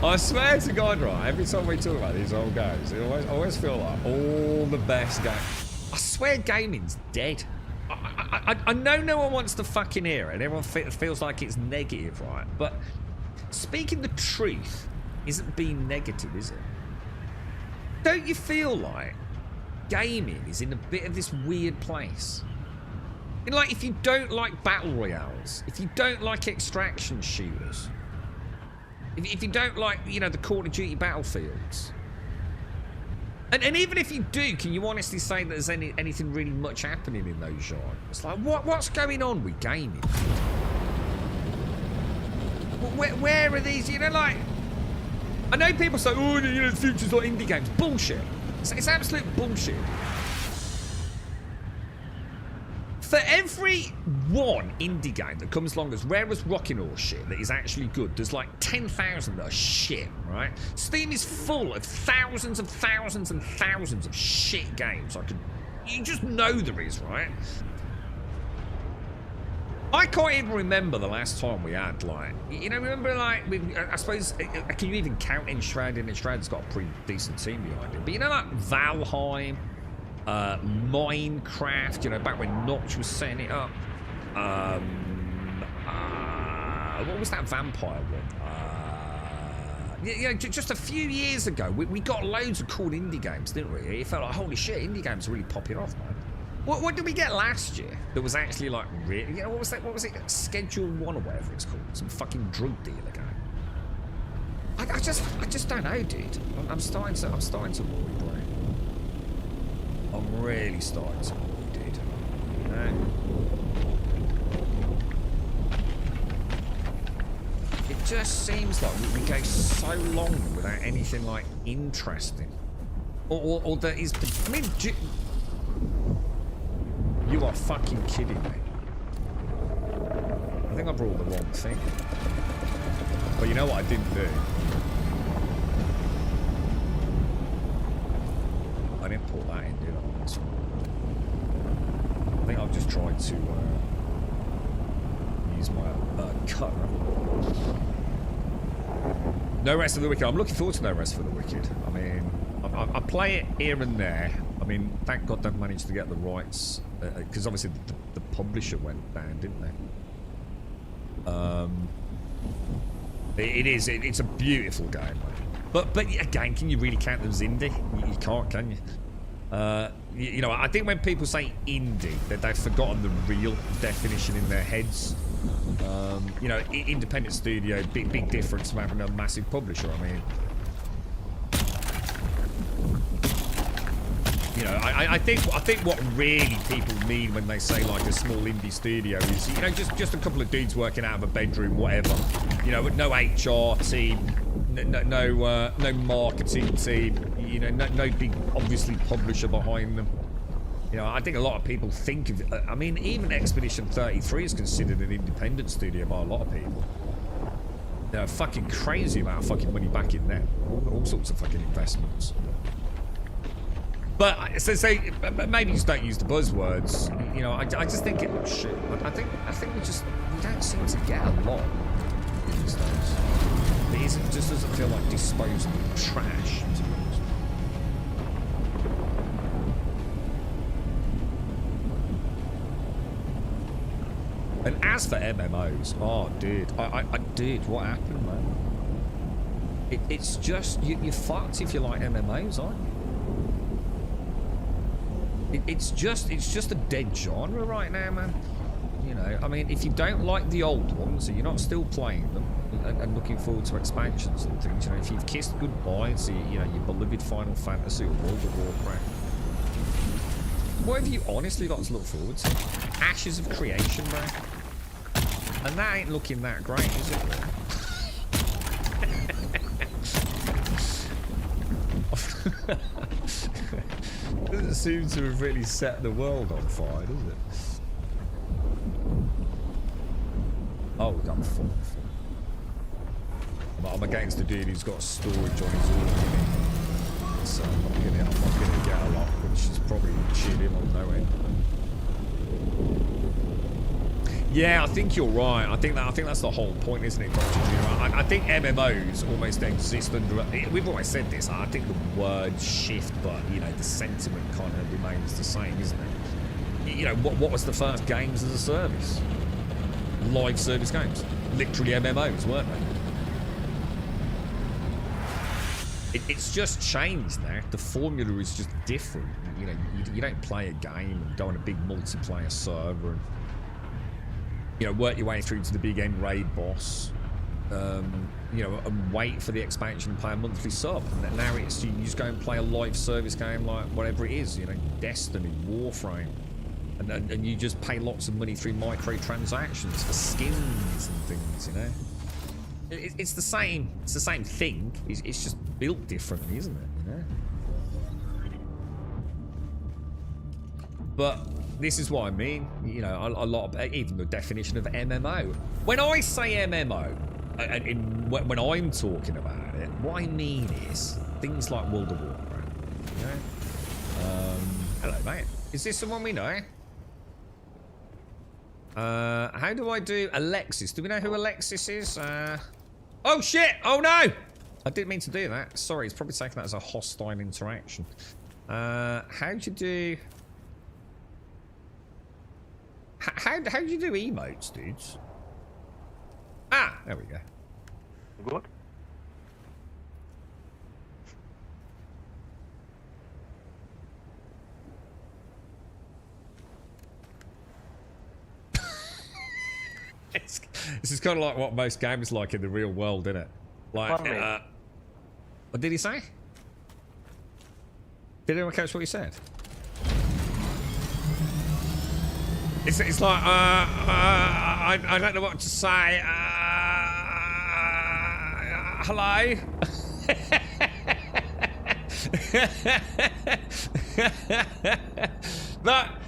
I swear to God, right, every time we talk about these old games, I always feel like all the best games. I swear gaming's dead. I know no one wants to fucking hear it, and everyone feels like it's negative, right? But speaking the truth isn't being negative, is it? Don't you feel like gaming is in a bit of this weird place? Like, if you don't like battle royales, if you don't like extraction shooters, if you don't like, you know, the Call of Duty battlefields, and even if you do, can you honestly say that there's anything really much happening in those genres? It's like, what's going on with gaming? Where are these, you know, like, I know people say, oh, you know, the future's like indie games. Bullshit. It's absolute bullshit. For every one indie game that comes along as rare as rocking horse shit that is actually good, there's like 10,000 that are shit, right? Steam is full of thousands and thousands and thousands of shit games. You just know there is, right? I can't even remember the last time we had, like, you know, remember, like, I suppose, can you even count Enshrouded? Enshrouded's got a pretty decent team behind it. But, you know, like, Valheim, Minecraft, you know, back when Notch was setting it up. What was that vampire one? Yeah, just a few years ago, we got loads of cool indie games, didn't we? It felt like, holy shit, indie games are really popping off, man. What did we get last year that was actually like really? You know, what was that? What was it? Schedule 1 or whatever it's called. Some fucking drug dealer game. I just don't know, dude. I'm starting to worry, bro. I'm really starting to worry, dude. You know? It just seems like we go so long without anything like interesting, or that is. I mean. You are fucking kidding me. I think I brought the wrong thing. But you know what I didn't do? I didn't put that in, did I? On this one. I think I've just tried to use my cutter. No Rest for the Wicked. I'm looking forward to No Rest for the Wicked. I mean, I play it here and there. I mean, thank God they've managed to get the rights, because obviously the publisher went down, didn't they? It's a beautiful game, mate. But again, can you really count them as indie? You can't, can you? You know, I think when people say indie, that they've forgotten the real definition in their heads. You know, independent studio, big difference from having a massive publisher. I mean, you know, I think what really people mean when they say like a small indie studio is, you know, just a couple of dudes working out of a bedroom, whatever. You know, no HR team, no marketing team. You know, no big obviously publisher behind them. You know, I think a lot of people think of it. I mean, even Expedition 33 is considered an independent studio by a lot of people. They're fucking crazy amount of fucking money back in there. All sorts of fucking investments. But maybe just don't use the buzzwords. You know, I just think it. Shit. I think we don't seem to get a lot these days. It just doesn't feel like disposable trash. To be honest. And as for MMOs, oh dude, I did. What happened, man? It's just you're fucked if you like MMOs, aren't you? It's just a dead genre right now, man. You know, I mean, if you don't like the old ones and you're not still playing them and looking forward to expansions and things, you know, if you've kissed goodbye to, you know, your beloved Final Fantasy or World of Warcraft, what have you honestly got to look forward to? Ashes of Creation, bro. And that ain't looking that great, is it? Doesn't seem to have really set the world on fire, does it? Oh, I'm full. I'm against the dude who's got storage on his organ. So I'm not gonna get a lot, which is probably cheating him on no end. Yeah, I think you're right. I think that's the whole point, isn't it, Dr. Junior? I think MMOs almost exist under. We've always said this. I think the words shift, but you know the sentiment kind of remains the same, isn't it? You know what was the first games as a service? Live service games, literally MMOs, weren't they? It's just changed now. The formula is just different. You know, you don't play a game and go on a big multiplayer server and, you know, work your way through to the big end raid boss, you know, and wait for the expansion and play a monthly sub. And now it's you just go and play a live service game like whatever it is, you know, Destiny, Warframe, and you just pay lots of money through microtransactions for skins and things, you know. It's the same. It's the same thing. It's just built differently, isn't it? You know? But this is what I mean. You know, a lot of even the definition of MMO. When I say MMO, when I'm talking about it, what I mean is things like World of Warcraft. You know? Hello, mate. Is this someone we know? How do I do Alexis? Do we know who Alexis is? Oh shit! Oh no! I didn't mean to do that. Sorry, it's probably taken that as a hostile interaction. How do you do? How do you do emotes, dudes? Ah, there we go. Good. This is kind of like what most games like in the real world, isn't it? Like, what did he say? Did anyone catch what he said? It's like, I don't know what to say. Hello?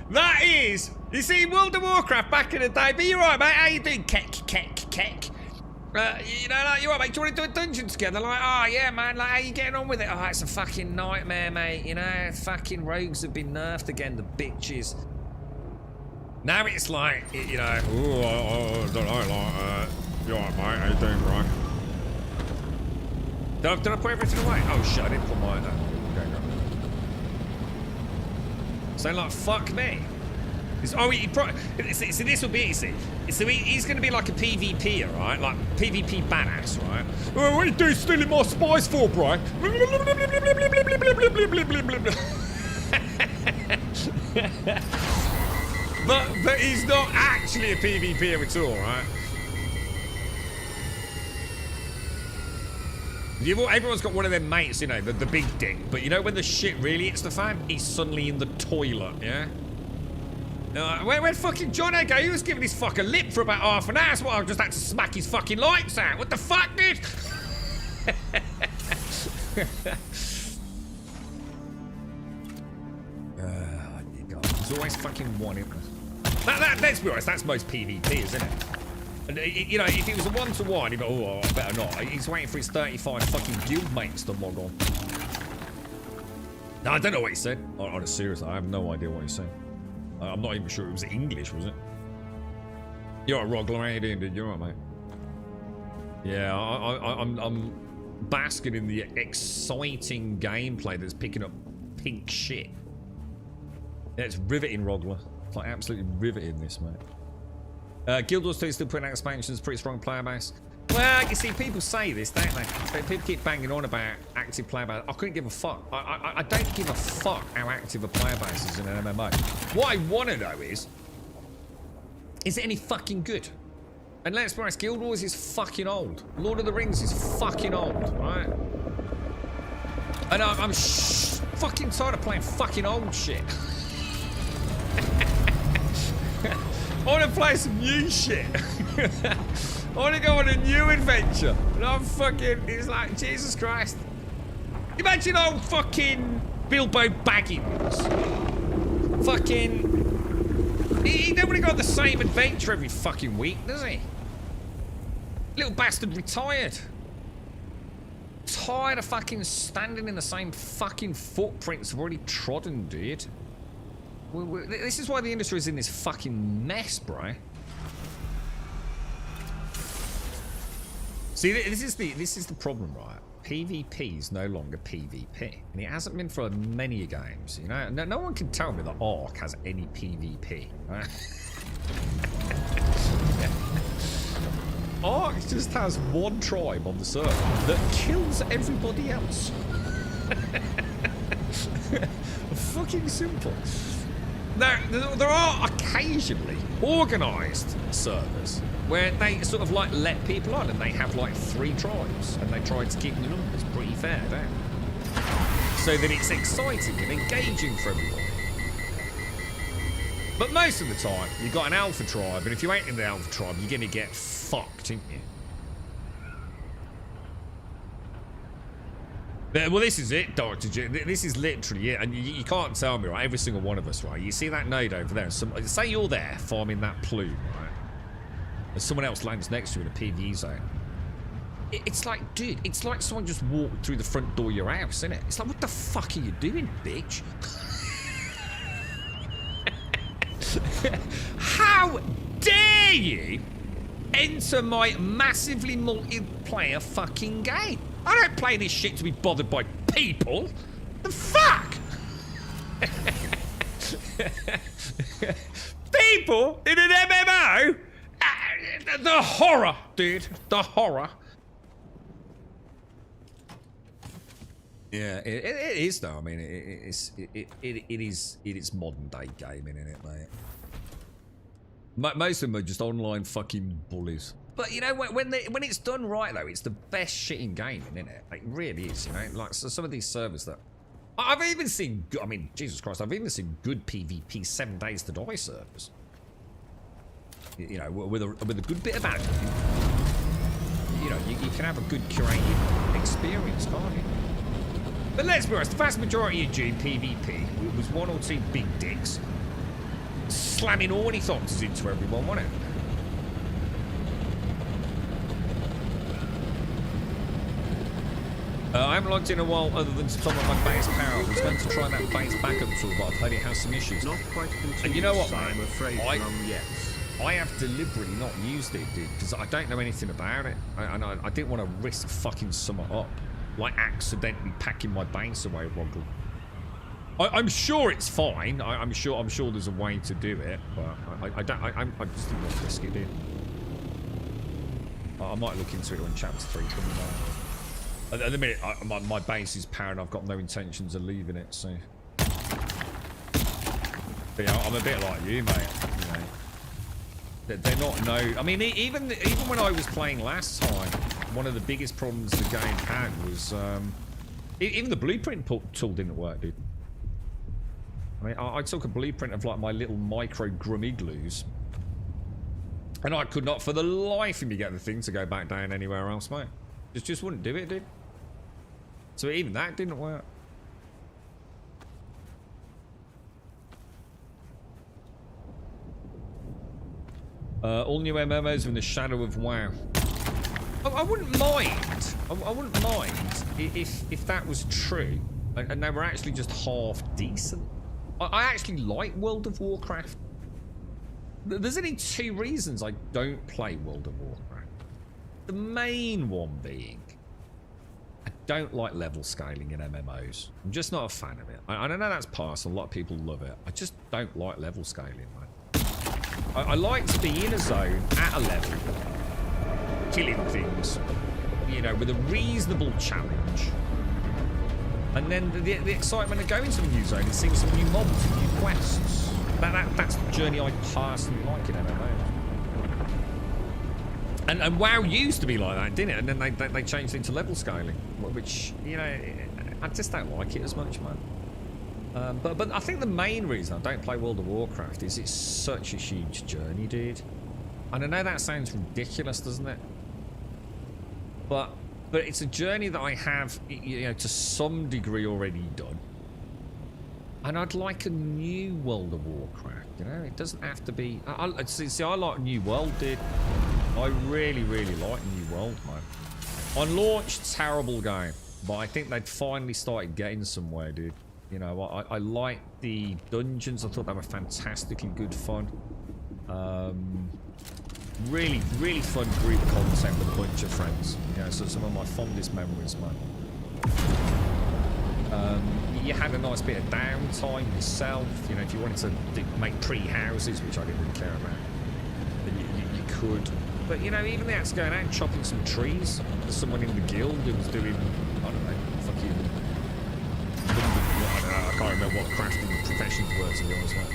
That is, you see, World of Warcraft back in the day, but you're right, mate, how you doing? Keck. You know, like, you're right, mate, do you want to do a dungeon together? Like, oh, yeah, man, like, how you getting on with it? Oh, it's a fucking nightmare, mate, you know, fucking rogues have been nerfed again, the bitches. Now it's like, you know, ooh, I don't know, like, you're right, mate, how you doing, bro? Did I put everything away? Oh, shit, I didn't put mine down. Okay, go. So, like, fuck me. So this will be it, you see. So he's going to be like a PvP, right? Like, PvP badass, right? Oh, what are you doing stealing my spice for, bro? But he's not actually a PvPer at all, right? Everyone's got one of them mates, you know, the big dick. But you know when the shit really hits the fan? He's suddenly in the toilet, yeah? Where'd fucking Johnny go? He was giving his fucker lip for about half an hour. So I just had to smack his fucking lights out. What the fuck, dude? There's always fucking one in there. Let's be honest, that's most PvP, isn't it? And, you know, if it was a one-to-one, he'd be, oh, I better not. He's waiting for his 35 fucking guildmates to log on. No, I don't know what he said. On a serious, I have no idea what he said. I'm not even sure it was English, was it? You're right, Rogler, how you doing, dude? You're right, mate. Yeah, I'm basking in the exciting gameplay that's picking up pink shit. Yeah, it's riveting, Rogler. It's like absolutely riveting, this, mate. Guild Wars 2 is still putting out expansions, pretty strong player base. Well, you see, people say this, don't they? People keep banging on about active player base. I couldn't give a fuck. I don't give a fuck how active a player base is in an MMO. What I want to know is it any fucking good? And let's be honest, Guild Wars is fucking old. Lord of the Rings is fucking old, right? And I'm fucking tired of playing fucking old shit. I want to play some new shit. I want to go on a new adventure. And I'm fucking, it's like, Jesus Christ. Imagine old fucking Bilbo Baggins. Fucking... He don't want to go on the same adventure every fucking week, does he? Little bastard retired. Tired of fucking standing in the same fucking footprints I've already trodden, dude. This is why the industry is in this fucking mess, bro. See, this is the problem, right? PvP is no longer PvP, and it hasn't been for many games. You know, no one can tell me that Ark has any PvP. Right? Ark just has one tribe on the server that kills everybody else. Fucking simple. Now, there are occasionally organised servers where they sort of like let people on and they have like 3 tribes and they try to keep the numbers pretty fair down. So that it's exciting and engaging for everybody. But most of the time, you've got an alpha tribe, and if you ain't in the alpha tribe, you're going to get fucked, ain't you? Well, this is it, Dr. J. This is literally it, and you can't tell me, right? Every single one of us, right? You see that node over there? Say you're there farming that plume, right? And someone else lands next to you in a PvE zone. It's like, dude, it's like someone just walked through the front door of your house, isn't it? It's like, what the fuck are you doing, bitch? How dare you enter my massively multiplayer fucking game? I don't play this shit to be bothered by people. The fuck? People in an MMO? The horror, dude. The horror. Yeah, it is though. I mean, it is modern day gaming, isn't it, mate? Most of them are just online fucking bullies. But you know, when it's done right though, it's the best shit in gaming, isn't it? Like, it really is. You know, like so some of these servers that I've even seen. I mean, Jesus Christ, I've even seen good PvP 7 days to die servers. You know, with a good bit of admin. You know, you can have a good curated experience, can't you? But let's be honest, the vast majority of Dune PvP was 1 or 2 big dicks slamming ornithopters into everyone, wasn't it? I haven't logged in a while other than to top up my base power. I was going to try that base backup tool, but I've heard it has some issues. Not quite continuous, and you know what, I'm afraid, yet. I have deliberately not used it, dude, because I don't know anything about it. I didn't want to risk fucking summer up. Like accidentally packing my base away, Roggle. I'm sure it's fine. I'm sure there's a way to do it, but I just didn't want to risk it, dude. I might look into it when chapter 3 comes out. At the minute, my base is powered and I've got no intentions of leaving it, so... But yeah, I'm a bit like you, mate, you know. They're not no... I mean, even when I was playing last time, one of the biggest problems the game had was... even the blueprint tool didn't work, dude. I mean, I took a blueprint of like my little micro grum igloos. And I could not for the life of me get the thing to go back down anywhere else, mate. Just wouldn't do it, dude. So even that didn't work. All new MMOs are in the shadow of WoW. I wouldn't mind. I wouldn't mind if that was true, and they were actually just half decent. I actually like World of Warcraft. There's only 2 reasons I don't play World of Warcraft. The main one being, I don't like level scaling in MMOs. I'm just not a fan of it. I don't know that's personal. A lot of people love it. I just don't like level scaling, man. I like to be in a zone at a level, killing things, you know, with a reasonable challenge. And then the excitement of going to a new zone and seeing some new mobs and new quests. That's the journey I personally like in MMOs. And WoW used to be like that, didn't it? And then they changed it into level scaling, which, you know, I just don't like it as much, man. But I think the main reason I don't play World of Warcraft is it's such a huge journey, dude. And I know that sounds ridiculous, doesn't it? But But it's a journey that I have, you know, to some degree already done. And I'd like a new World of Warcraft, you know? It doesn't have to be... See, I like New World, dude. I really, really like New World, man. On launch, terrible game. But I think they'd finally started getting somewhere, dude. You know, I like the dungeons. I thought they were fantastically good fun. Really, really fun group content with a bunch of friends. You know, so some of my fondest memories, man. You had a nice bit of downtime yourself. You know, if you wanted to make pretty houses, which I didn't really care about, then you could. But, you know, even the acts going out and chopping some trees. There's someone in the guild who was doing, I don't know, fucking... I can't remember what crafting professions were, to be honest, man.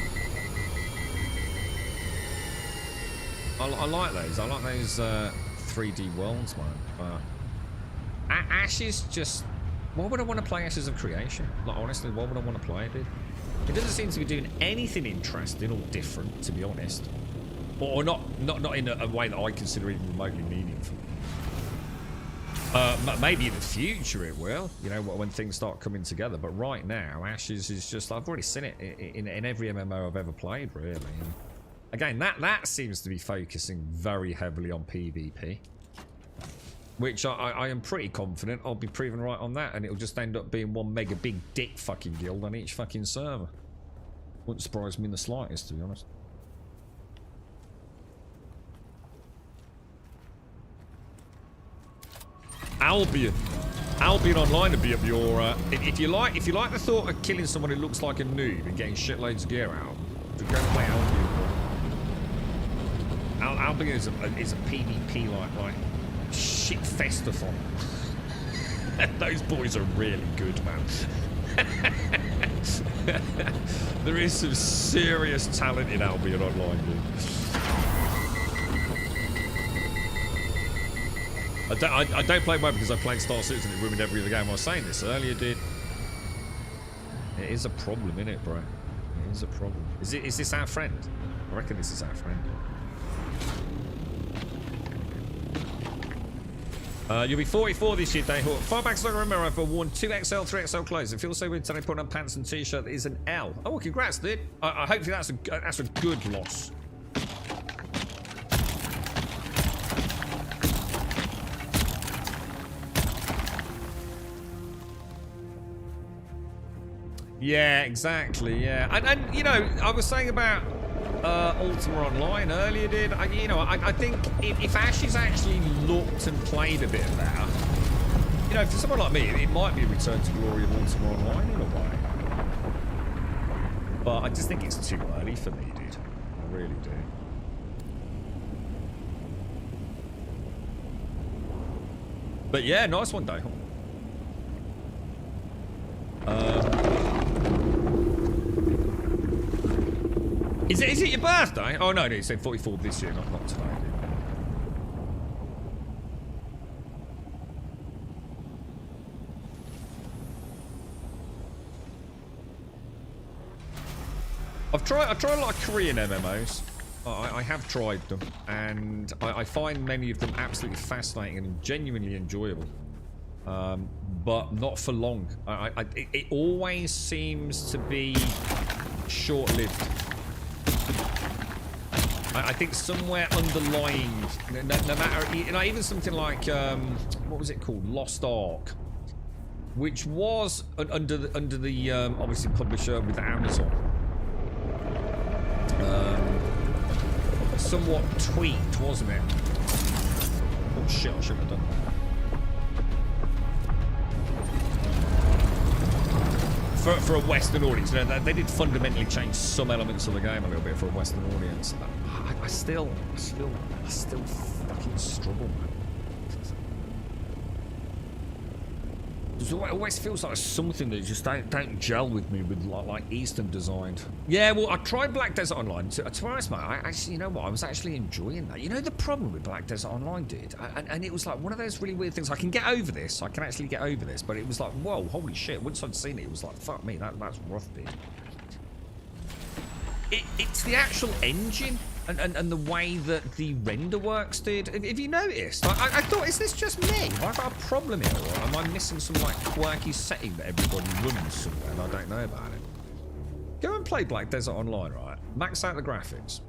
I like those. I like those 3D worlds, man. But Ashes just... Why would I want to play Ashes of Creation? Like, honestly, why would I want to play it, dude? It doesn't seem to be doing anything interesting or different, to be honest. Or not in a way that I consider even remotely meaningful. Maybe in the future it will, you know, when things start coming together. But right now, Ashes is just... I've already seen it in every MMO I've ever played, really. And again, that seems to be focusing very heavily on PvP. Which I am pretty confident I'll be proven right on that, and it'll just end up being one mega big dick fucking guild on each fucking server. Wouldn't surprise me in the slightest, to be honest. Albion Online would be up your... if you like the thought of killing someone who looks like a noob and getting shitloads of gear out, to go and play Albion. Albion is a PvP like shit festathon. Those boys are really good, man. There is some serious talent in Albion Online, dude. I don't play WoW because I played Star Citizen and it ruined every other game. I was saying this earlier, dude. It is a problem, innit, bro? It is a problem. Is this our friend? I reckon this is our friend. You'll be 44 this year, Dayhawk. Far back as I remember, I've worn 2XL, 3XL clothes. It feels so weird today putting on pants and t-shirt that is an L. Oh, well, congrats, dude. I hope that's a good loss. Yeah, exactly. Yeah, and you know, I was saying about Ultima Online earlier, dude. I think if Ashes actually looked and played a bit better, you know, for someone like me, it might be a return to glory of Ultima Online in a way. But I just think it's too early for me, dude. I really do. But yeah, nice one, Dayhawk. Is it your birthday? Oh no, you said 44 this year, not today. I tried a lot of Korean MMOs. I have tried them, and I find many of them absolutely fascinating and genuinely enjoyable. But not for long. It always seems to be short-lived. I think somewhere underlying, no matter, you know, even something like what was it called, Lost Ark, which was under the obviously publisher with Amazon, somewhat tweaked, wasn't it? Oh shit! I shouldn't have done that. For a Western audience, you know, they did fundamentally change some elements of the game a little bit for a Western audience. I still fucking struggle, man. It always feels like something that just don't gel with me with like Eastern design. Yeah, well, I tried Black Desert Online. To be honest, mate, I actually, you know what? I was actually enjoying that. You know the problem with Black Desert Online, dude? And it was like one of those really weird things. I can get over this. I can actually get over this. But it was like, whoa, holy shit. Once I'd seen it, it was like, fuck me, that's rough, dude. It's the actual engine And the way that the render works, dude. Have you noticed? I thought, is this just me? Have I got a problem here? Or am I missing some like quirky setting that everybody runs somewhere and I don't know about it? Go and play Black Desert Online, right? Max out the graphics.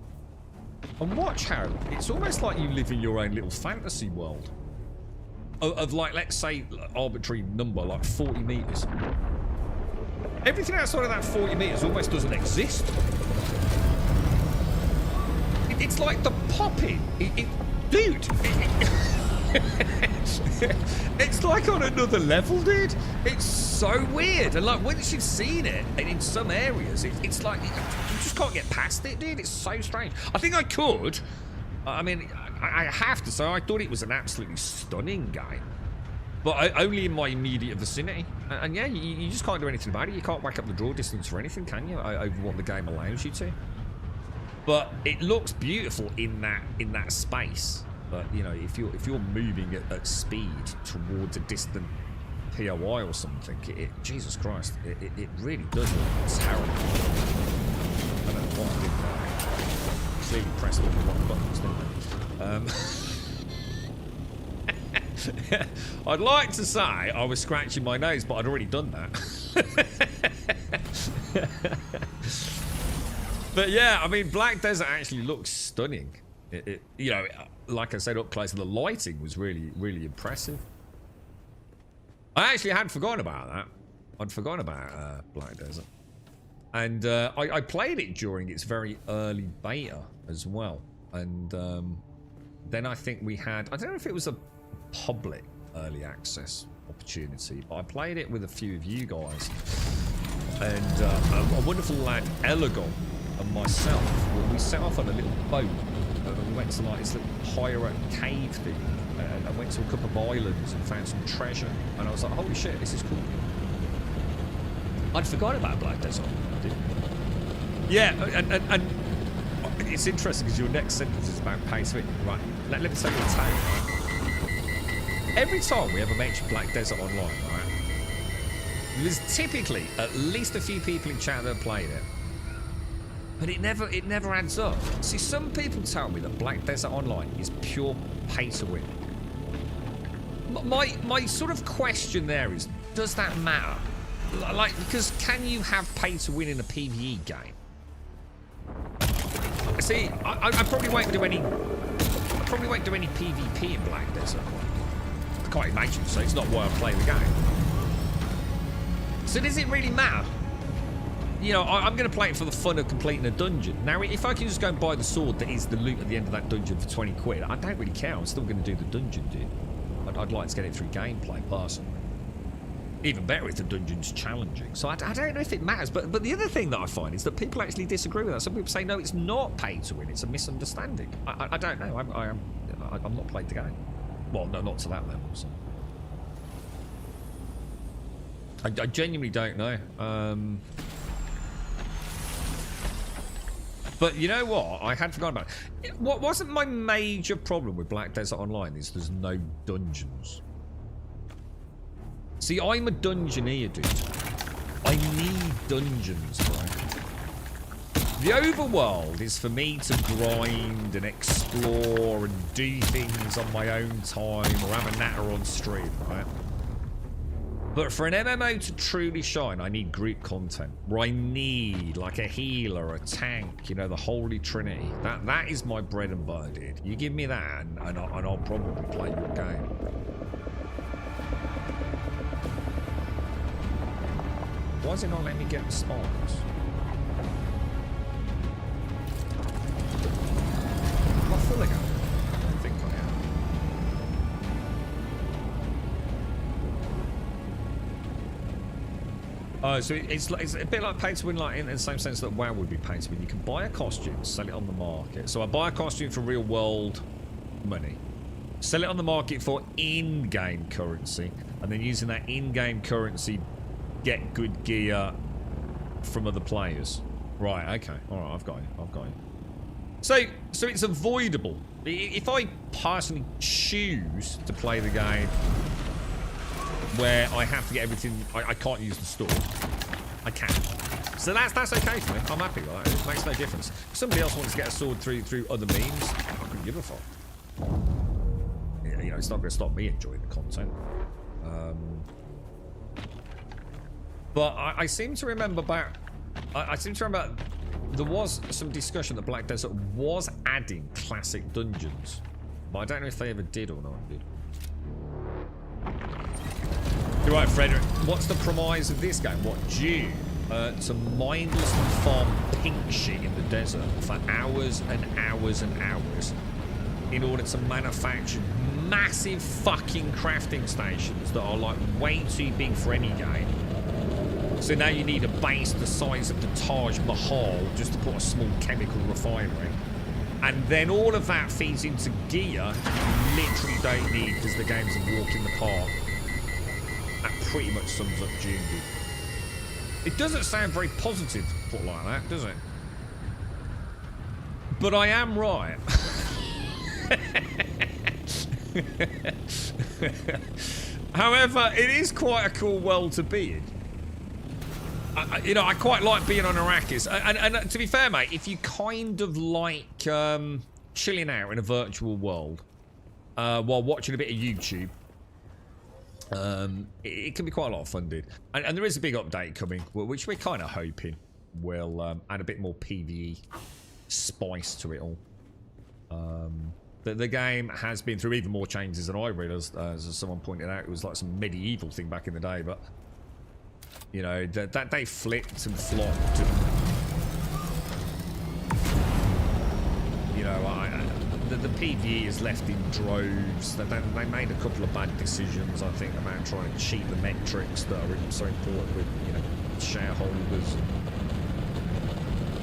And watch how it's almost like you live in your own little fantasy world. Of like, let's say, arbitrary number, like 40 meters. Everything outside of that 40 meters almost doesn't exist. It's like the popping. Dude. It's like on another level, dude. It's so weird. And like, once you've seen it, and in some areas, it's like, you just can't get past it, dude. It's so strange. I think I could. I mean, I have to say, I thought it was an absolutely stunning game. But only in my immediate vicinity. And yeah, you just can't do anything about it. You can't whack up the draw distance or anything, can you? Over what the game allows you to. But it looks beautiful in that space. But you know, if you're moving at speed towards a distant POI or something, Jesus Christ, it really does look terrible. I don't know what I did there. Clearly pressed all the wrong buttons, didn't I? I'd like to say I was scratching my nose, but I'd already done that. But yeah, I mean, Black Desert actually looks stunning. You know, like I said, up close, the lighting was really, really impressive. I actually had forgotten about that. I'd forgotten about Black Desert. And I played it during its very early beta as well. And then I think we had, I don't know if it was a public early access opportunity, but I played it with a few of you guys. And a wonderful lad, Elegon, and myself, we set off on a little boat. We went to like this little pirate cave thing. And I went to a couple of islands and found some treasure. And I was like, holy shit, this is cool. I'd forgotten about Black Desert. Yeah, and it's interesting because your next sentence is about pay to win. Right, let me tell you a tale, right? Every time we ever mention Black Desert Online, right, there's typically at least a few people in chat that have played it. But it never adds up. See, some people tell me that Black Desert Online is pure pay to win. My sort of question there is, does that matter? Like, because can you have pay to win in a PvE game? See, I probably won't do any. I probably won't do any PvP in Black Desert. I can't imagine, so it's not why I play the game. So does it really matter? You know, I'm going to play it for the fun of completing a dungeon. Now, if I can just go and buy the sword that is the loot at the end of that dungeon for 20 quid, I don't really care. I'm still going to do the dungeon, dude. I'd like to get it through gameplay, personally. Even better if the dungeon's challenging. So I don't know if it matters. But the other thing that I find is that people actually disagree with that. Some people say, no, it's not pay to win. It's a misunderstanding. I don't know. I'm not played the game. Well, no, not to that level. So. I genuinely don't know. But you know what? I had forgotten about it. What wasn't my major problem with Black Desert Online is there's no dungeons. See, I'm a dungeoneer, dude. I need dungeons, bro. The overworld is for me to grind and explore and do things on my own time or have a natter on stream, right? But for an MMO to truly shine, I need group content. Where I need like a healer, a tank, you know, the holy trinity. That is my bread and butter, dude. You give me that and I'll probably play your game. Why is it not letting me get the spawns? Am I full again? I don't think I am. Oh, so it's a bit like pay to win, like in the same sense that WoW would be pay to win. You can buy a costume, sell it on the market. So I buy a costume for real world money, sell it on the market for in-game currency, and then using that in-game currency, get good gear from other players. Right, okay. Alright, I've got you. So it's avoidable. If I personally choose to play the game where I have to get everything, I can't use the store. I can. So that's okay for me. I'm happy with that. It makes no difference. If somebody else wants to get a sword through other means, I couldn't give a fuck. You know, it's not going to stop me enjoying the content. But I seem to remember back. I seem to remember there was some discussion that Black Desert was adding classic dungeons, but I don't know if they ever did or not. Did. You're right, Frederick. What's the premise of this game? What, Dune? To mindlessly farm pink shit in the desert for hours and hours and hours in order to manufacture massive fucking crafting stations that are like way too big for any game. So now you need a base the size of the Taj Mahal just to put a small chemical refinery. And then all of that feeds into gear you literally don't need because the game's a walk in the park. That pretty much sums up Dune, dude. It doesn't sound very positive put like that, does it? But I am right. However, it is quite a cool world to be in. You know, I quite like being on Arrakis. And to be fair, mate, if you kind of like chilling out in a virtual world while watching a bit of YouTube, it can be quite a lot of fun, dude. And there is a big update coming, which we're kind of hoping will add a bit more PvE spice to it all. The game has been through even more changes than I realised. As someone pointed out, it was like some medieval thing back in the day, but you know, that they flipped and flopped. And, you know, the PvE is left in droves. They made a couple of bad decisions, I think, about trying to cheat the metrics that are so important with, you know, shareholders.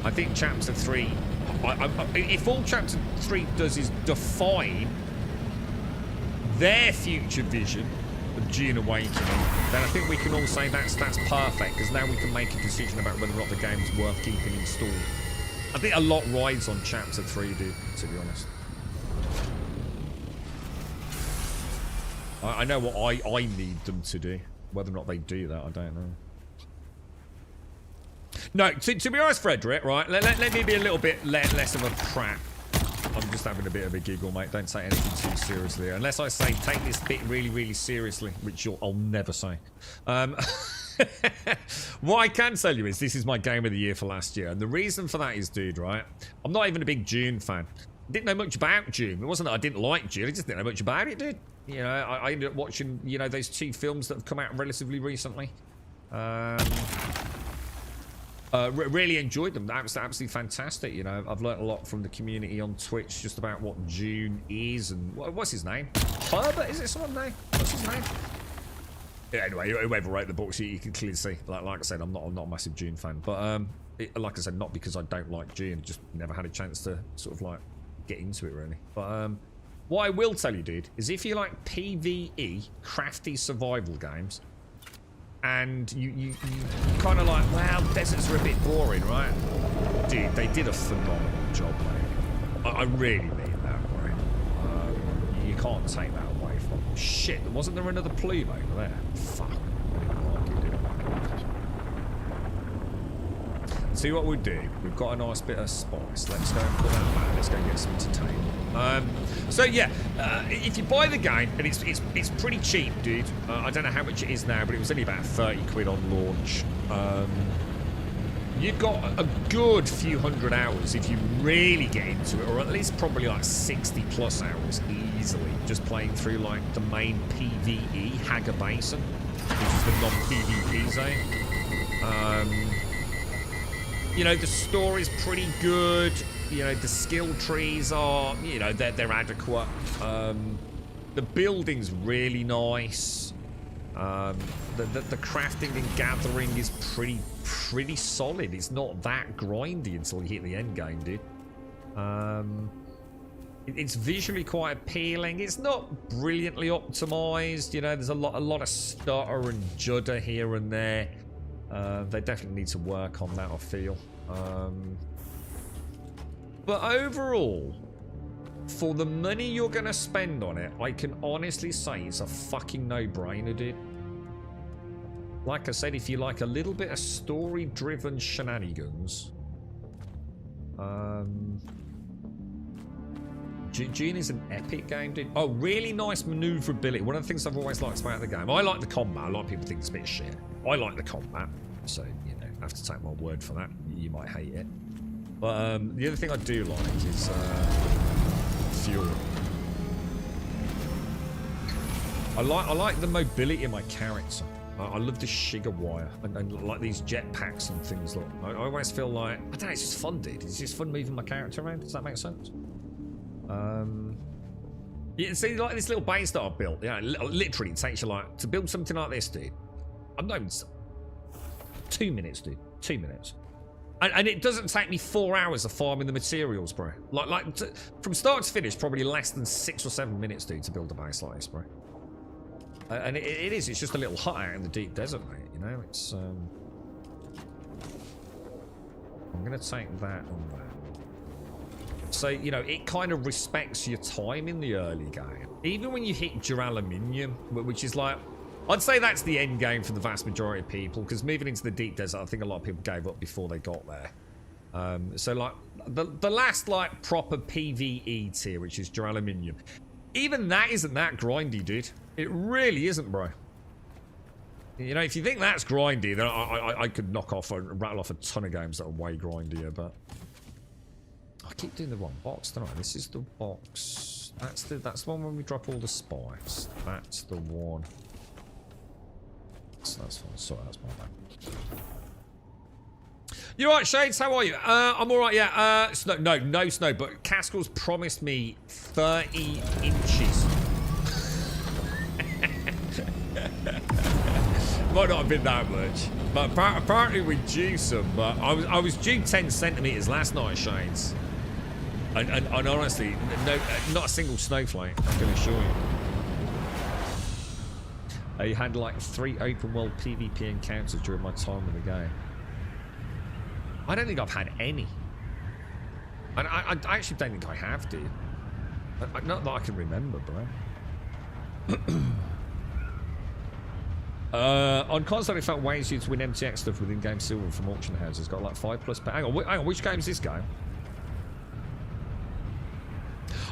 I think Chapter 3... if all Chapter 3 does is define their future vision of Dune Awakening, then I think we can all say that's perfect, because now we can make a decision about whether or not the game's worth keeping installed. I think a lot rides on Chapter 3, dude, to be honest. I know what I need them to do. Whether or not they do that, I don't know. No, to be honest, Frederick, right, let me be a little bit less of a prat. I'm just having a bit of a giggle, mate. Don't take anything too seriously. Unless I say take this bit really, really seriously, which I'll never say. What I can tell you is this is my game of the year for last year. And the reason for that is, dude, right, I'm not even a big Dune fan. I didn't know much about Dune. It wasn't that I didn't like Dune. I just didn't know much about it, dude. You know, I ended up watching, you know, those 2 films that have come out relatively recently. Really enjoyed them. That was absolutely fantastic. You know, I've learnt a lot from the community on Twitch just about what Dune is and what's his name? Herbert? Is it someone's name? What's his name? Yeah, anyway, whoever wrote the books, you can clearly see. Like I said, I'm not a massive Dune fan, but like I said, not because I don't like Dune, just never had a chance to sort of like get into it really. But what I will tell you, dude, is if you like PvE, crafty survival games, and you kind of like, well, deserts are a bit boring, right? Dude, they did a phenomenal job, mate. I really mean that, right? You can't take that away from them. Shit, wasn't there another plume over there? Fuck. See what we'll do. We've got a nice bit of spice. Let's go and put that back. Let's go get some entertainment. So yeah, if you buy the game, and it's pretty cheap, dude. I don't know how much it is now, but it was only about 30 quid on launch. You've got a good few hundred hours if you really get into it, or at least probably like 60 plus hours easily, just playing through like the main PvE Haga Basin, which is the non-PvP zone. You know, the story's pretty good. You know, the skill trees are, you know, they're adequate. The building's really nice. The crafting and gathering is pretty solid. It's not that grindy until you hit the end game, dude. It's visually quite appealing. It's not brilliantly optimized. You know, there's a lot of stutter and judder here and there. They definitely need to work on that, I feel. But overall, for the money you're going to spend on it, I can honestly say it's a fucking no-brainer, dude. like I said, if you like a little bit of story-driven shenanigans, Dune is an epic game, dude. Oh, really nice maneuverability. One of the things I've always liked about the game. I like the combat. A lot of people think it's a bit of shit. I like the combat, so you know, I have to take my word for that. You might hate it, but the other thing I do like is fuel. I like the mobility of my character. I love the sugar wire and like these jetpacks and things. Look, I always feel like, I don't know, it's just fun, dude. It's just fun moving my character around. Does that make sense? You see, like this little base that I've built. Yeah, literally, it takes you like to build something like this, dude. I'm not even 2 minutes, dude. 2 minutes, and it doesn't take me 4 hours of farming the materials, bro. From start to finish, probably less than 6 or 7 minutes, dude, to build a base like this, bro. And it is. It's just a little hut out in the deep desert, mate. You know, it's. I'm gonna take that and that. So you know, it kind of respects your time in the early game. Even when you hit Duraluminium, which is like, I'd say that's the end game for the vast majority of people. Because moving into the deep desert, I think a lot of people gave up before they got there. So like the last like proper PvE tier, which is Duraluminium, even that isn't that grindy, dude. It really isn't, bro. You know, if you think that's grindy, then I could rattle off a ton of games that are way grindier, but I keep doing the wrong box, don't I? This is the box. That's the one when we drop all the spice. That's the one. So that's fine. Sorry, that's my bad. You alright, Shades? How are you? I'm alright, yeah. Snow, no snow, but Caskell's promised me 30 inches. Might not have been that much, but apparently we're due some. But I was due 10 centimeters last night, Shades, and honestly, not a single snowflake. I can assure you. You had like 3 open world PvP encounters during my time in the game. I don't think I've had any, and I actually don't think I have, dude. Not that I can remember, bro. On console, it felt ways you to win MTX stuff with in-game silver from auction houses. Got like 5+ per. Hang on, which game is this game?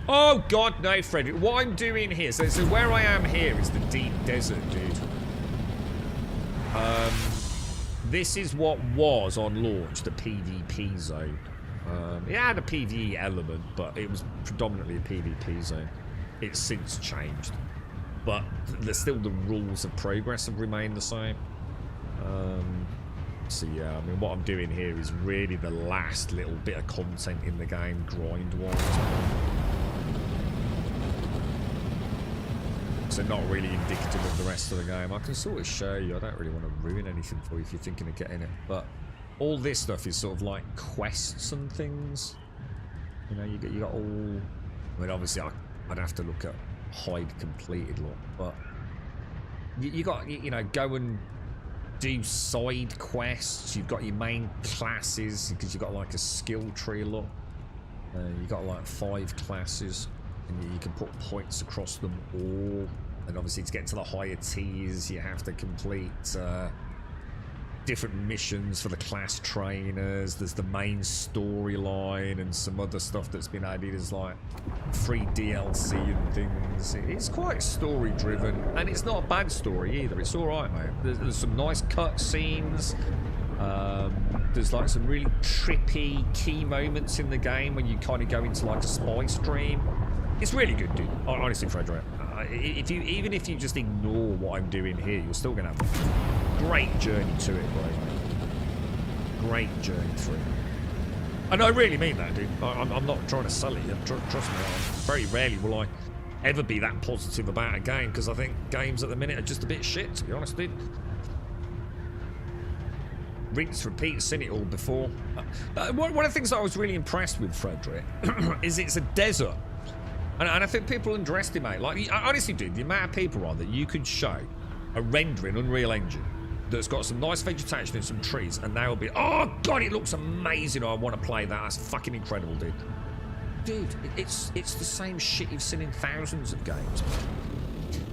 Oh God, no, Frederick. What I'm doing here, so where I am here is the deep desert, dude. This is what was on launch the PvP zone. It had a PvE element, but it was predominantly a PvP zone. It's since changed. But there's still the rules of progress have remained the same. So yeah, I mean, what I'm doing here is really the last little bit of content in the game, grind-wise. So not really indicative of the rest of the game. I can sort of show you. I don't really want to ruin anything for you if you're thinking of getting it. But all this stuff is sort of like quests and things. You know, you got all. I mean, obviously, I'd have to look at hide completed look, but you got, you know, go and do side quests. You've got your main classes because you've got like a skill tree look. You got like 5 classes, and you can put points across them all. And obviously, to get to the higher tiers, you have to complete different missions for the class trainers. There's the main storyline and some other stuff that's been added as like free DLC and things. It's quite story driven, and it's not a bad story either. It's alright, mate. There's some nice cut scenes. There's like some really trippy key moments in the game when you kind of go into like a spy stream. It's really good, dude. Honestly, Frederick, even if you just ignore what I'm doing here, you're still gonna have a great journey to it, bro. Great journey through. And I really mean that, dude. I'm not trying to sell it. Trust me. Very rarely will I ever be that positive about a game, because I think games at the minute are just a bit shit, to be honest, dude. Rinse, repeat, I've seen it all before. One of the things that I was really impressed with, Frederick, is it's a desert. And I think people underestimate, like, I honestly do, the amount of people on that you could show a rendering Unreal Engine that's got some nice vegetation and some trees, and they'll be, oh God, it looks amazing, I want to play that, that's fucking incredible, dude. Dude, it's the same shit you've seen in thousands of games.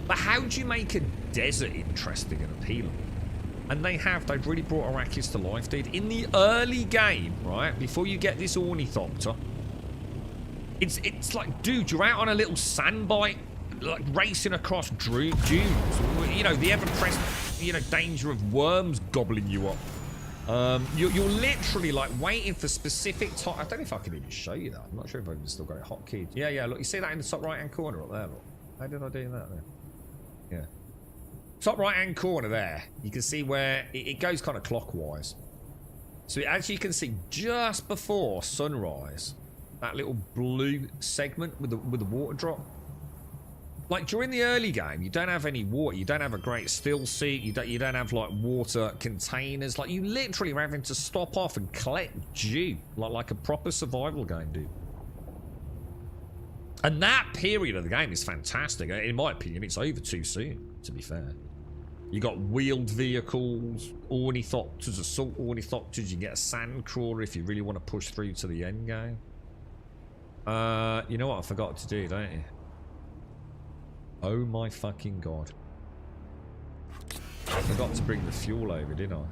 But how do you make a desert interesting and appealing? And they've really brought Arrakis to life, dude. In the early game, right, before you get this ornithopter, it's like, dude, you're out on a little sandbite, like racing across dunes. You know, the ever-present, you know, danger of worms gobbling you up. You're literally like waiting for specific time. I don't know if I can even show you that. I'm not sure if I've still got it hotkeyed. Yeah, look, you see that in the top right-hand corner up there, look. How did I do that there? Yeah. Top right-hand corner there, you can see where it goes kind of clockwise. So as you can see, just before sunrise, that little blue segment with the water drop. Like during the early game, you don't have any water. You don't have a great still seat. You don't have like water containers. Like you literally are having to stop off and collect dew, like a proper survival game, dude. And that period of the game is fantastic. In my opinion, it's over too soon, to be fair. You got wheeled vehicles, ornithopters, assault ornithopters. You can get a sand crawler if you really want to push through to the end game. You know what I forgot to do, don't you? Oh my fucking god. I forgot to bring the fuel over, didn't I?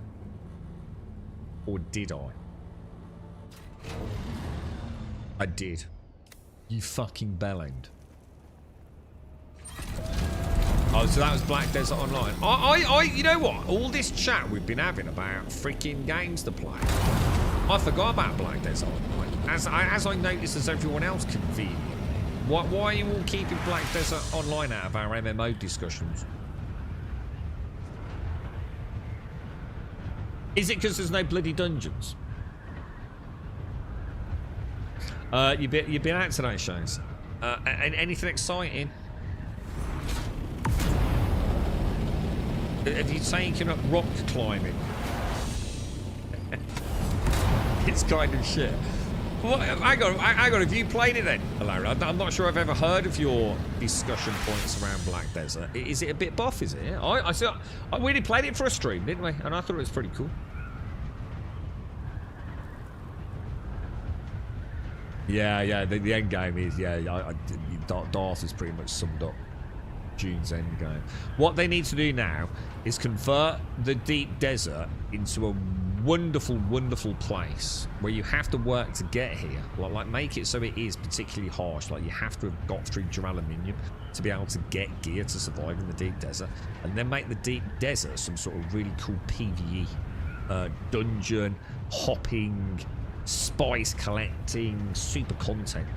Or did I? I did. You fucking bellend. Oh, so that was Black Desert Online. You know what? All this chat we've been having about freaking games to play, I forgot about Black Desert Online. As I noticed as everyone else convenient. Why are you all keeping Black Desert Online out of our MMO discussions? Is it because there's no bloody dungeons? You've been out today, Shanes. Anything exciting? Have you taken up rock climbing? It's kind of shit. Well, hang on, have you played it then, Larry? I'm not sure I've ever heard of your discussion points around Black Desert. Is it a bit buff, is it? We really played it for a stream, didn't we? And I thought it was pretty cool. Yeah, the end game is, Darth is pretty much summed up Dune's end game. What they need to do now is convert the deep desert into a wonderful, wonderful place where you have to work to get here. Like make it so it is particularly harsh. Like you have to have got through duraluminium to be able to get gear to survive in the deep desert, and then make the deep desert some sort of really cool PvE dungeon hopping, spice collecting, super content.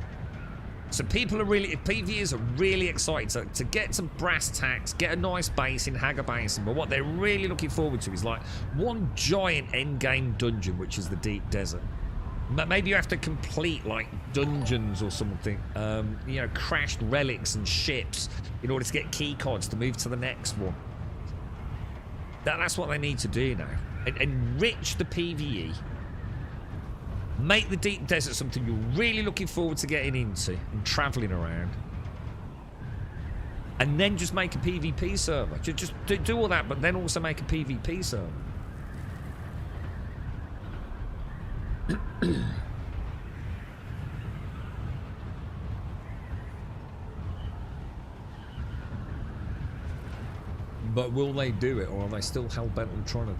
So people are really, PvEs are really excited to get some brass tacks, get a nice base in Hagar Basin, but what they're really looking forward to is like one giant endgame dungeon, which is the deep desert. Maybe you have to complete like dungeons or something, you know, crashed relics and ships in order to get key cards to move to the next one. That's what they need to do now. Enrich the PvE. Make the deep desert something you're really looking forward to getting into and travelling around. And then just make a PvP server. Just do all that, but then also make a PvP server. But will they do it, or are they still hell-bent on trying to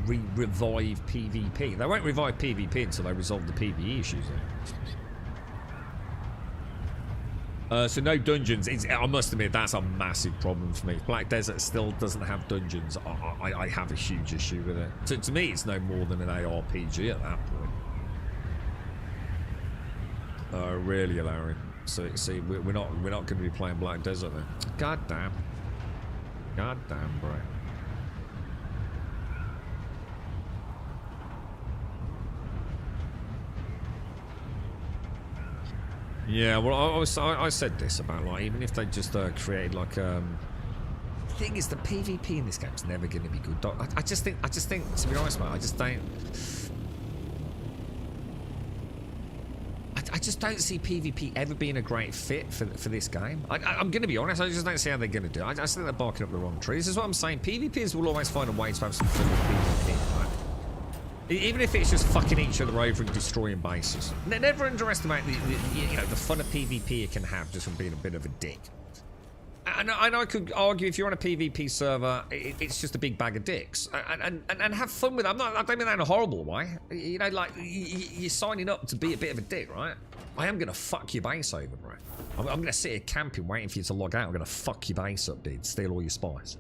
revive PvP? They won't revive PvP until they resolve the PvE issues. So no dungeons. I must admit, that's a massive problem for me. Black Desert still doesn't have dungeons. I have a huge issue with it. To me, it's no more than an ARPG at that point. Really, Larry. So see, we're not going to be playing Black Desert then. God damn. God damn, bro. Yeah, well, I said this about like even if they just created like the thing is the PvP in this game's never going to be good. I just think to be honest, mate, I just don't see PvP ever being a great fit for this game. I'm going to be honest, I just don't see how they're going to do it. I just think they're barking up the wrong tree. This is what I'm saying. PvPers will always find a way to have some fun with PvP, right? Even if it's just fucking each other over and destroying bases. Never underestimate the fun of PvP you can have just from being a bit of a dick. And I could argue if you're on a PvP server, it's just a big bag of dicks, and have fun with it. I don't mean that in a horrible way. You know, like you're signing up to be a bit of a dick, right? I am gonna fuck your base over, bro. I'm gonna sit here camping, waiting for you to log out. I'm gonna fuck your base up, dude. Steal all your spice.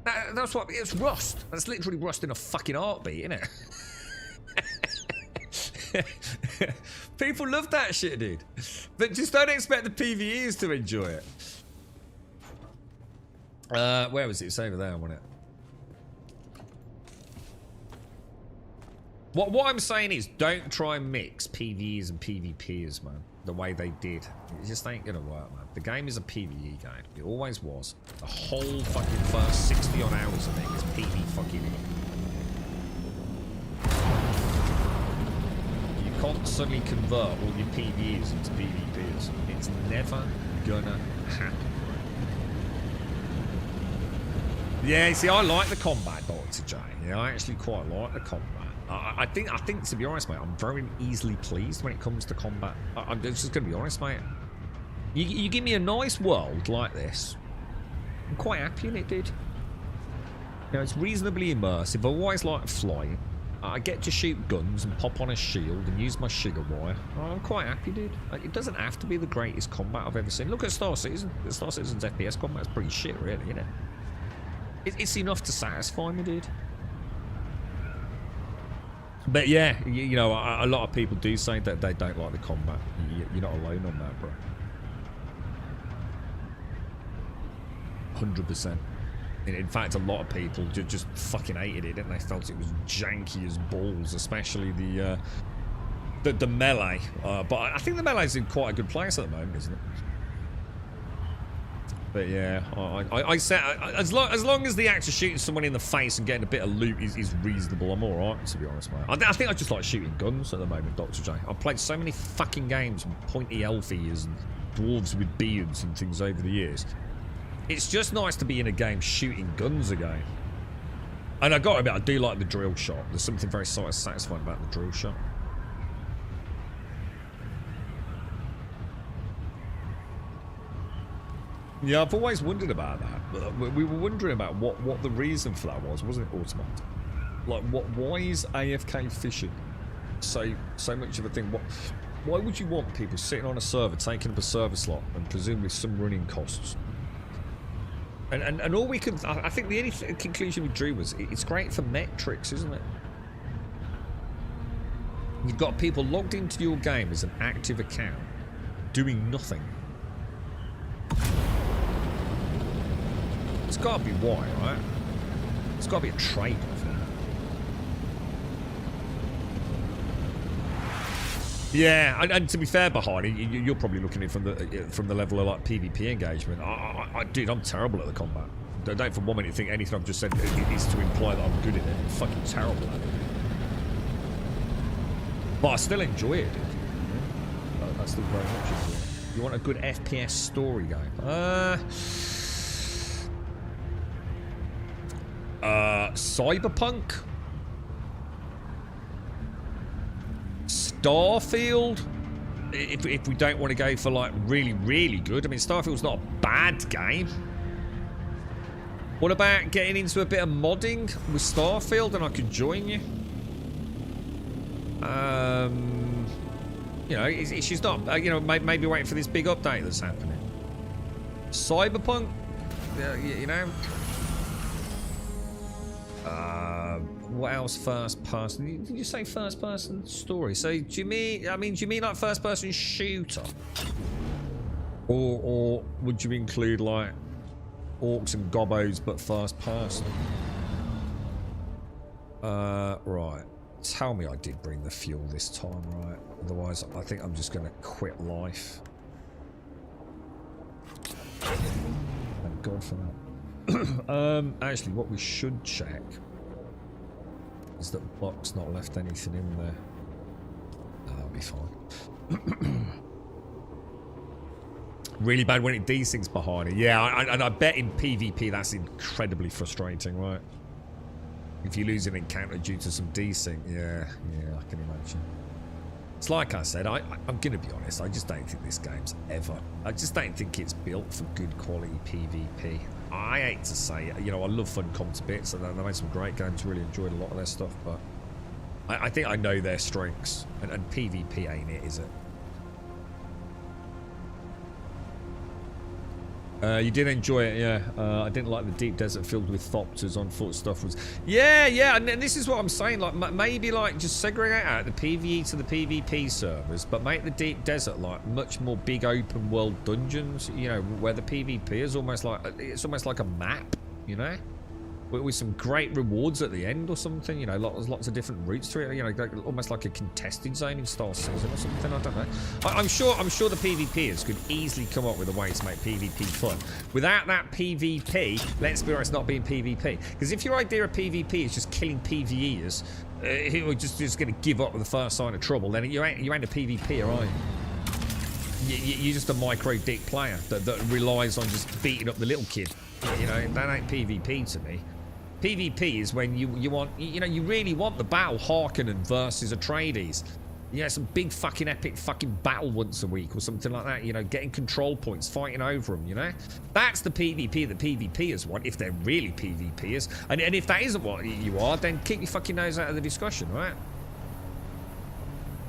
That's what it's rust. That's literally rust in a fucking heartbeat, isn't it? People love that shit, dude. But just don't expect the PvEs to enjoy it. Where was it? It's over there, wasn't it? What I'm saying is, don't try and mix PvEs and PvPs, man. The way they did. It just ain't gonna work, man. The game is a PvE game. It always was. The whole fucking first 60 odd hours of it is PvE fucking You can't suddenly convert all your PvEs into PvPs. It's never gonna happen. Yeah, see, I like the combat, Dr. J. Yeah, I actually quite like the combat. I think, to be honest, mate, I'm very easily pleased when it comes to combat. I'm just going to be honest, mate. You give me a nice world like this, I'm quite happy in it, dude. You know, it's reasonably immersive. I always like flying. I get to shoot guns and pop on a shield and use my sugar wire. I'm quite happy, dude. It doesn't have to be the greatest combat I've ever seen. Look at Star Citizen. Star Citizen's FPS combat is pretty shit, really, isn't it? It's enough to satisfy me, dude. But yeah, you know, a lot of people do say that they don't like the combat. You're not alone on that, bro. 100%. In fact, a lot of people just fucking hated it, didn't they? Felt it was janky as balls, especially the melee. But I think the melee's in quite a good place at the moment, isn't it? But yeah, I said as long as the act of shooting someone in the face and getting a bit of loot is reasonable, I'm alright, to be honest, mate. I think I just like shooting guns at the moment, Dr. J. I've played so many fucking games with pointy elf ears and dwarves with beards and things over the years. It's just nice to be in a game shooting guns again. And I gotta admit, I do like the drill shot. There's something very satisfying about the drill shot. Yeah, I've always wondered about that. We were wondering about what the reason for that was, wasn't it, Automata? Like, why is AFK fishing so much of a thing? Why would you want people sitting on a server, taking up a server slot, and presumably some running costs? And all we could, I think the only conclusion we drew was it's great for metrics, isn't it? You've got people logged into your game as an active account, doing nothing. It's got to be why, right? It's got to be a trade-off. Yeah, and to be fair, Bahani, you're probably looking at it from the level of like PvP engagement. Dude, I'm terrible at the combat. Don't for one minute think anything I've just said is to imply that I'm good at it. I'm fucking terrible at it. But I still enjoy it, dude. I still very much enjoy it. You want a good FPS story game? Cyberpunk? Starfield? If we don't want to go for like really, really good. I mean, Starfield's not a bad game. What about getting into a bit of modding with Starfield and I could join you? You know, she's not, you know, maybe waiting for this big update that's happening. Cyberpunk? You know? What else? First person? Did you say first person story? So do you mean like first person shooter? Or would you include like orcs and gobbos but first person? Right. Tell me I did bring the fuel this time, right? Otherwise I think I'm just gonna quit life. Thank God for that. Actually, what we should check is that Buck's not left anything in there. No, that'll be fine. Really bad when it desyncs behind it. Yeah, and I bet in PvP that's incredibly frustrating, right? If you lose an encounter due to some desync, yeah, I can imagine. It's like I said, I'm going to be honest, I just don't think this game's ever. I just don't think it's built for good quality PvP. I hate to say it, you know, I love Funcom to bits, and they made some great games, really enjoyed a lot of their stuff, but I think I know their strengths, and PvP ain't it, is it? You did enjoy it, yeah. I didn't like the deep desert filled with thopters on foot stuff was... Yeah, and this is what I'm saying, like, maybe, like, just segregate out the PvE to the PvP servers, but make the deep desert, like, much more big open world dungeons, you know, where the PvP is almost like... It's almost like a map, you know? With some great rewards at the end or something, you know, lots of different routes to it, you know, almost like a contested zone in Star Citizen or something, I don't know. I'm sure the PvPers could easily come up with a way to make PvP fun. Without that PvP, let's be honest, not being PvP. Because if your idea of PvP is just killing PvEers, who are just going to give up with the first sign of trouble, then you ain't a PvPer, are you? You're just a micro-dick player that relies on just beating up the little kid. You know, that ain't PvP to me. PvP is when you want, you know, you really want the battle Harkonnen versus Atreides. You know, some big fucking epic fucking battle once a week or something like that, you know, getting control points, fighting over them, you know? That's the PvP that PvPers want, if they're really PvPers. And if that isn't what you are, then keep your fucking nose out of the discussion, right?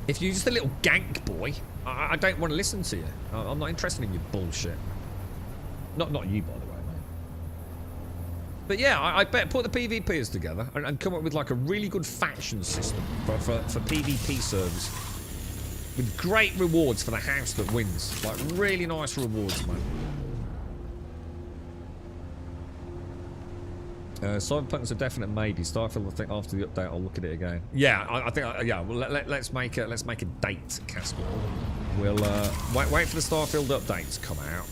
If you're just a little gank boy, I don't want to listen to you. I'm not interested in your bullshit. Not you, by the way. But yeah, I bet put the PvPers together and come up with like a really good faction system for PvP servers. With great rewards for the house that wins. Like really nice rewards, man. Cyberpunk's a definite maybe. Starfield, I think after the update I'll look at it again. Yeah, I think, yeah, well, let's make a date, Casper. We'll wait for the Starfield update to come out.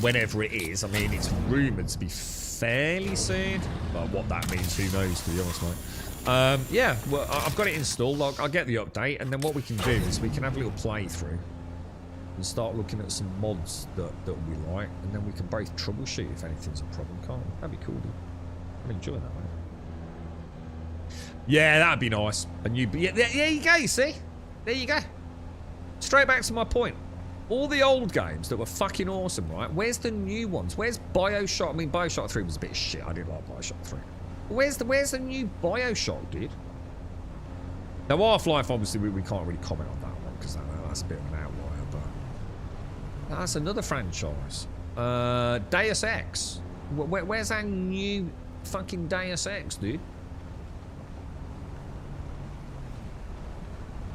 Whenever it is. I mean, it's rumoured to be fairly soon, but what that means, who knows, to be honest, mate. Yeah, well, I've got it installed. I'll get the update, and then what we can do is we can have a little playthrough and start looking at some mods that we like, and then we can both troubleshoot if anything's a problem, can't we? That'd be cool, dude. I'd enjoy that, mate. Yeah, that'd be nice. A new... Yeah, there you go, you see? There you go. Straight back to my point. All the old games that were fucking awesome, right? Where's the new ones? Where's Bioshock? I mean, Bioshock 3 was a bit of shit. I didn't like Bioshock 3. Where's the new Bioshock, dude? Now, Half-Life, obviously, we can't really comment on that one because that's a bit of an outlier, but that's another franchise. Deus Ex. Where's our new fucking Deus Ex, dude?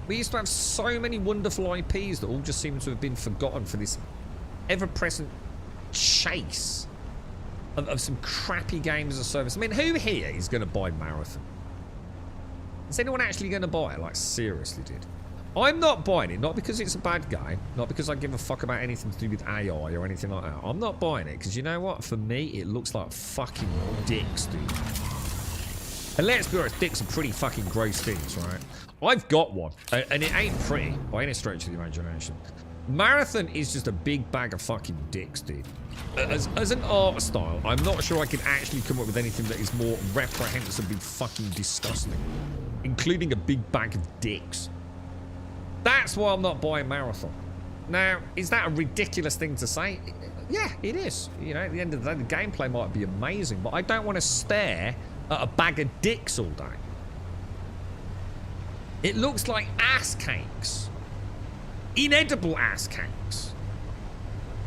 We used to have so many wonderful IPs that all just seem to have been forgotten for this ever-present chase of some crappy games as a service. I mean, who here is going to buy Marathon? Is anyone actually going to buy it? Like, seriously, dude. I'm not buying it, not because it's a bad game, not because I give a fuck about anything to do with AI or anything like that. I'm not buying it because, you know what? For me, it looks like fucking dicks, dude. And let's be honest, dicks are pretty fucking gross things, right? I've got one, and it ain't pretty by any stretch of the imagination. Marathon is just a big bag of fucking dicks, dude. As an art style, I'm not sure I could actually come up with anything that is more reprehensibly fucking disgusting, including a big bag of dicks. That's why I'm not buying Marathon. Now, is that a ridiculous thing to say? Yeah, it is. You know, at the end of the day, the gameplay might be amazing, but I don't want to stare at a bag of dicks all day. It looks like ass cakes. Inedible ass cakes.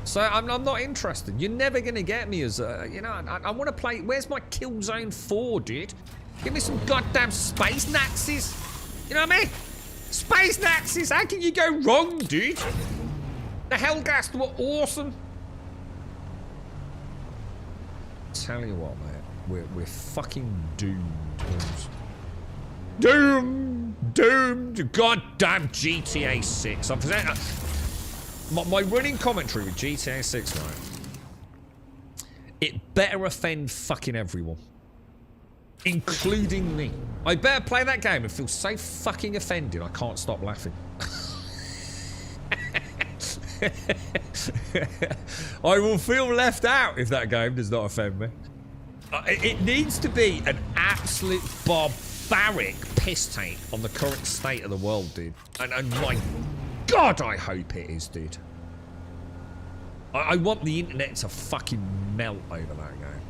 So I'm not interested. You're never going to get me as a... You know, I want to play... Where's my Killzone 4, dude? Give me some goddamn space Nazis. You know what I mean? Space Nazis. How can you go wrong, dude? The Hellgast were awesome. Tell you what, mate. We're fucking doomed. Doomed. Goddamn GTA 6. I'm presenting... My running commentary with GTA 6, right? It better offend fucking everyone. Including me. I better play that game and feel so fucking offended I can't stop laughing. I will feel left out if that game does not offend me. It needs to be an absolute barbaric piss take on the current state of the world, dude. And my God, I hope it is, dude. I want the internet to fucking melt over that game.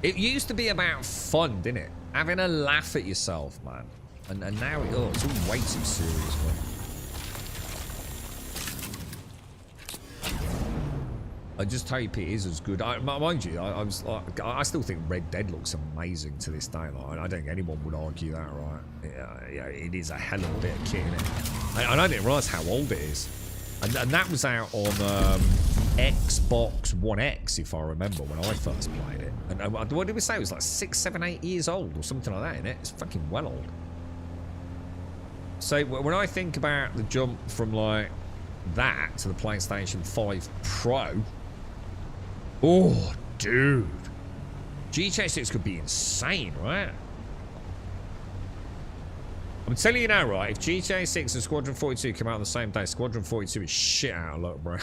It used to be about fun, didn't it? Having a laugh at yourself, man. And now it's all way too serious, man. I just hope it is as good. Mind you, I still think Red Dead looks amazing to this day. Like, I don't think anyone would argue that, right? Yeah, it is a hell of a bit of kit in it. I didn't realise how old it is. And that was out on Xbox One X, if I remember, when I first played it. And what did we say? It was like 6, 7, 8 years old or something like that, isn't it? It's fucking well old. So when I think about the jump from like that to the PlayStation 5 Pro, oh, dude, GTA 6 could be insane, right? I'm telling you now, right, if GTA 6 and Squadron 42 come out on the same day, Squadron 42 is shit out of luck, bro.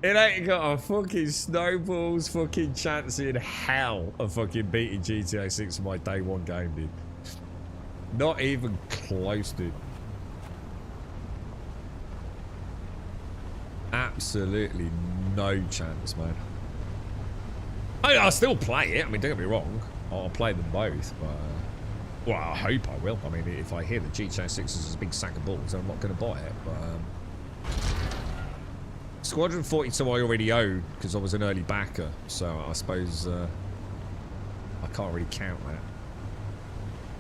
It ain't got a fucking snowball's fucking chance in hell of fucking beating GTA 6 in my day one game, dude. Not even close, dude. Absolutely no chance, man. I'll still play it. I mean, don't get me wrong. I'll play them both, but... well, I hope I will. I mean, if I hear that GTA 6 is a big sack of balls, then I'm not going to buy it, but... Squadron 42 I already own, because I was an early backer, so I suppose... I can't really count that.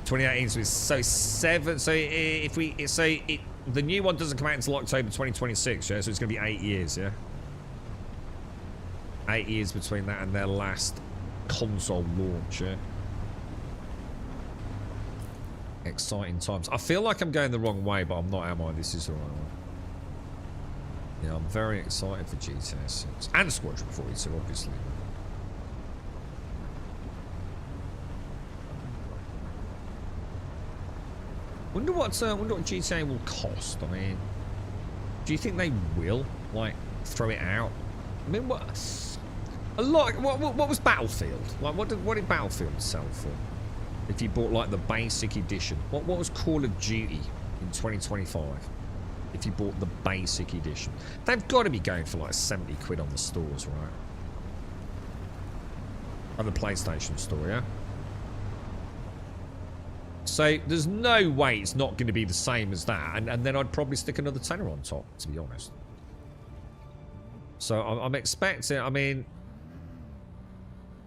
2018, so it's... so 7... so if we... so the new one doesn't come out until October 2026, yeah? So it's going to be 8 years, yeah? 8 years between that and their last console launch, yeah? Exciting times. I feel like I'm going the wrong way, but I'm not, am I? This is the right way. Yeah, I'm very excited for GTA 6. And Squadron 42, obviously. Wonder what GTA will cost. I mean, do you think they will, like, throw it out? I mean, what... a lot... what was Battlefield? Like, what did Battlefield sell for? If you bought, like, the basic edition. What was Call of Duty in 2025? If you bought the basic edition. They've got to be going for, like, 70 quid on the stores, right? On the PlayStation store, yeah? So, there's no way it's not going to be the same as that. And then I'd probably stick another tenner on top, to be honest. So, I'm expecting... I mean...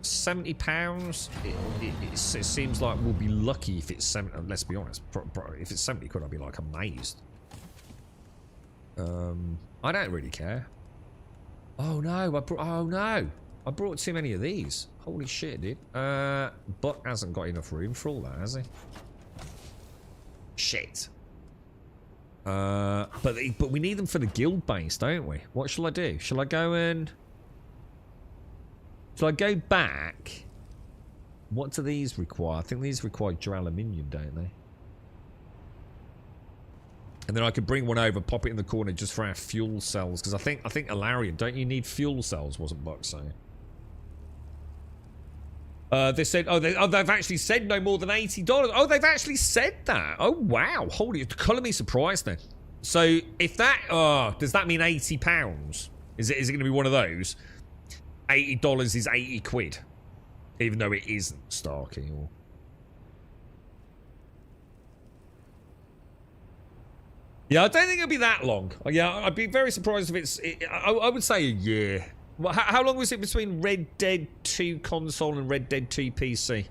£70, it seems like we'll be lucky if it's 70. Let's be honest, if it's 70 quid, I'd be like amazed. I don't really care. Oh no, I brought too many of these. Holy shit, dude. Buck hasn't got enough room for all that, has he? Shit. But we need them for the guild base, don't we? What shall I do? Shall I go and... shall I go back? What do these require? I think these require duraluminium, don't they? And then I could bring one over, pop it in the corner just for our fuel cells. Because I think Alarian, don't you need fuel cells? Wasn't Buck saying? They said, they've actually said no more than $80. Oh, they've actually said that. Oh wow, holy, colour me surprised then. So if that, does that mean £80? Is it going to be one of those? $80 is 80 quid, even though it isn't Starkey. Or... yeah, I don't think it'll be that long. Yeah, I'd be very surprised if it's... I would say a year. Well, how long was it between Red Dead 2 console and Red Dead 2 PC?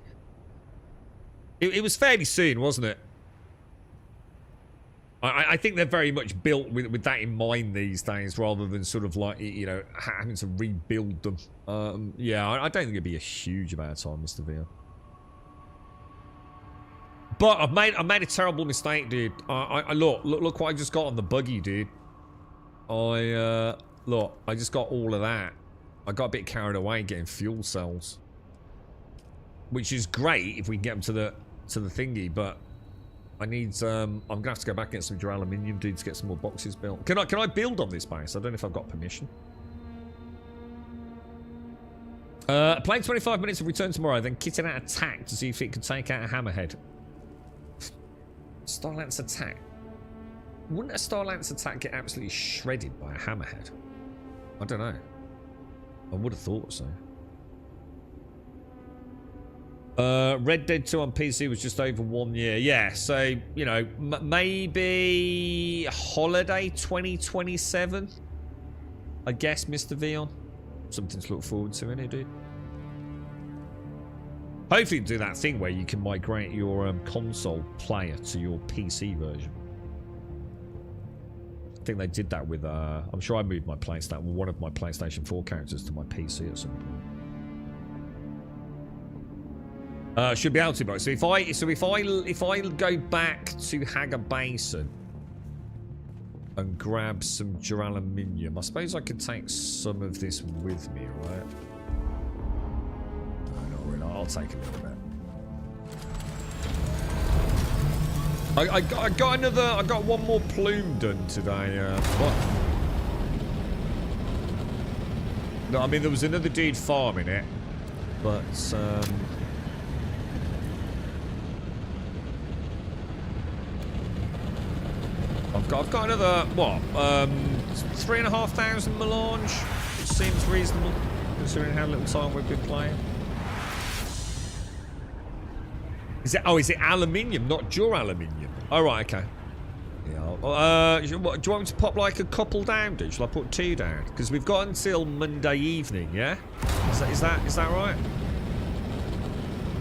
It was fairly soon, wasn't it? I think they're very much built with that in mind these days, rather than sort of like, you know, having to rebuild them. Yeah, I don't think it'd be a huge amount of time, Mr. Veal. But I made a terrible mistake, dude. Look what I just got on the buggy, dude. Look, I just got all of that. I got a bit carried away getting fuel cells, which is great if we can get them to the thingy, but. I need, I'm gonna have to go back and get some duraluminium, dude, to get some more boxes built. Can I build on this base? I don't know if I've got permission. Play 25 minutes and return tomorrow, then kit it out attack to see if it can take out a hammerhead. Starlance attack. Wouldn't a Starlance attack get absolutely shredded by a hammerhead? I don't know. I would have thought so. Red Dead 2 on PC was just over 1 year. Yeah, so, you know, maybe holiday 2027? I guess, Mr. Vion. Something to look forward to, innit, dude? Hopefully do that thing where you can migrate your console player to your PC version. I think they did that with, I'm sure I moved my PlayStation, one of my PlayStation 4 characters to my PC at some point. Should be able to, bro. So if I go back to Hager Basin and grab some duraluminium, I suppose I could take some of this with me, right? No, not really. I'll take a little bit. I got one more plume done today. What? No, I mean there was another dude farming it, but I've got another what? 3,500 melange, which seems reasonable considering how little time we've been playing. Is it? Oh, is it aluminium, not duraluminium? Oh, right, okay. Yeah. Do you want me to pop like a couple down, dude? Shall I put 2 down? Because we've got until Monday evening, yeah? Is that right?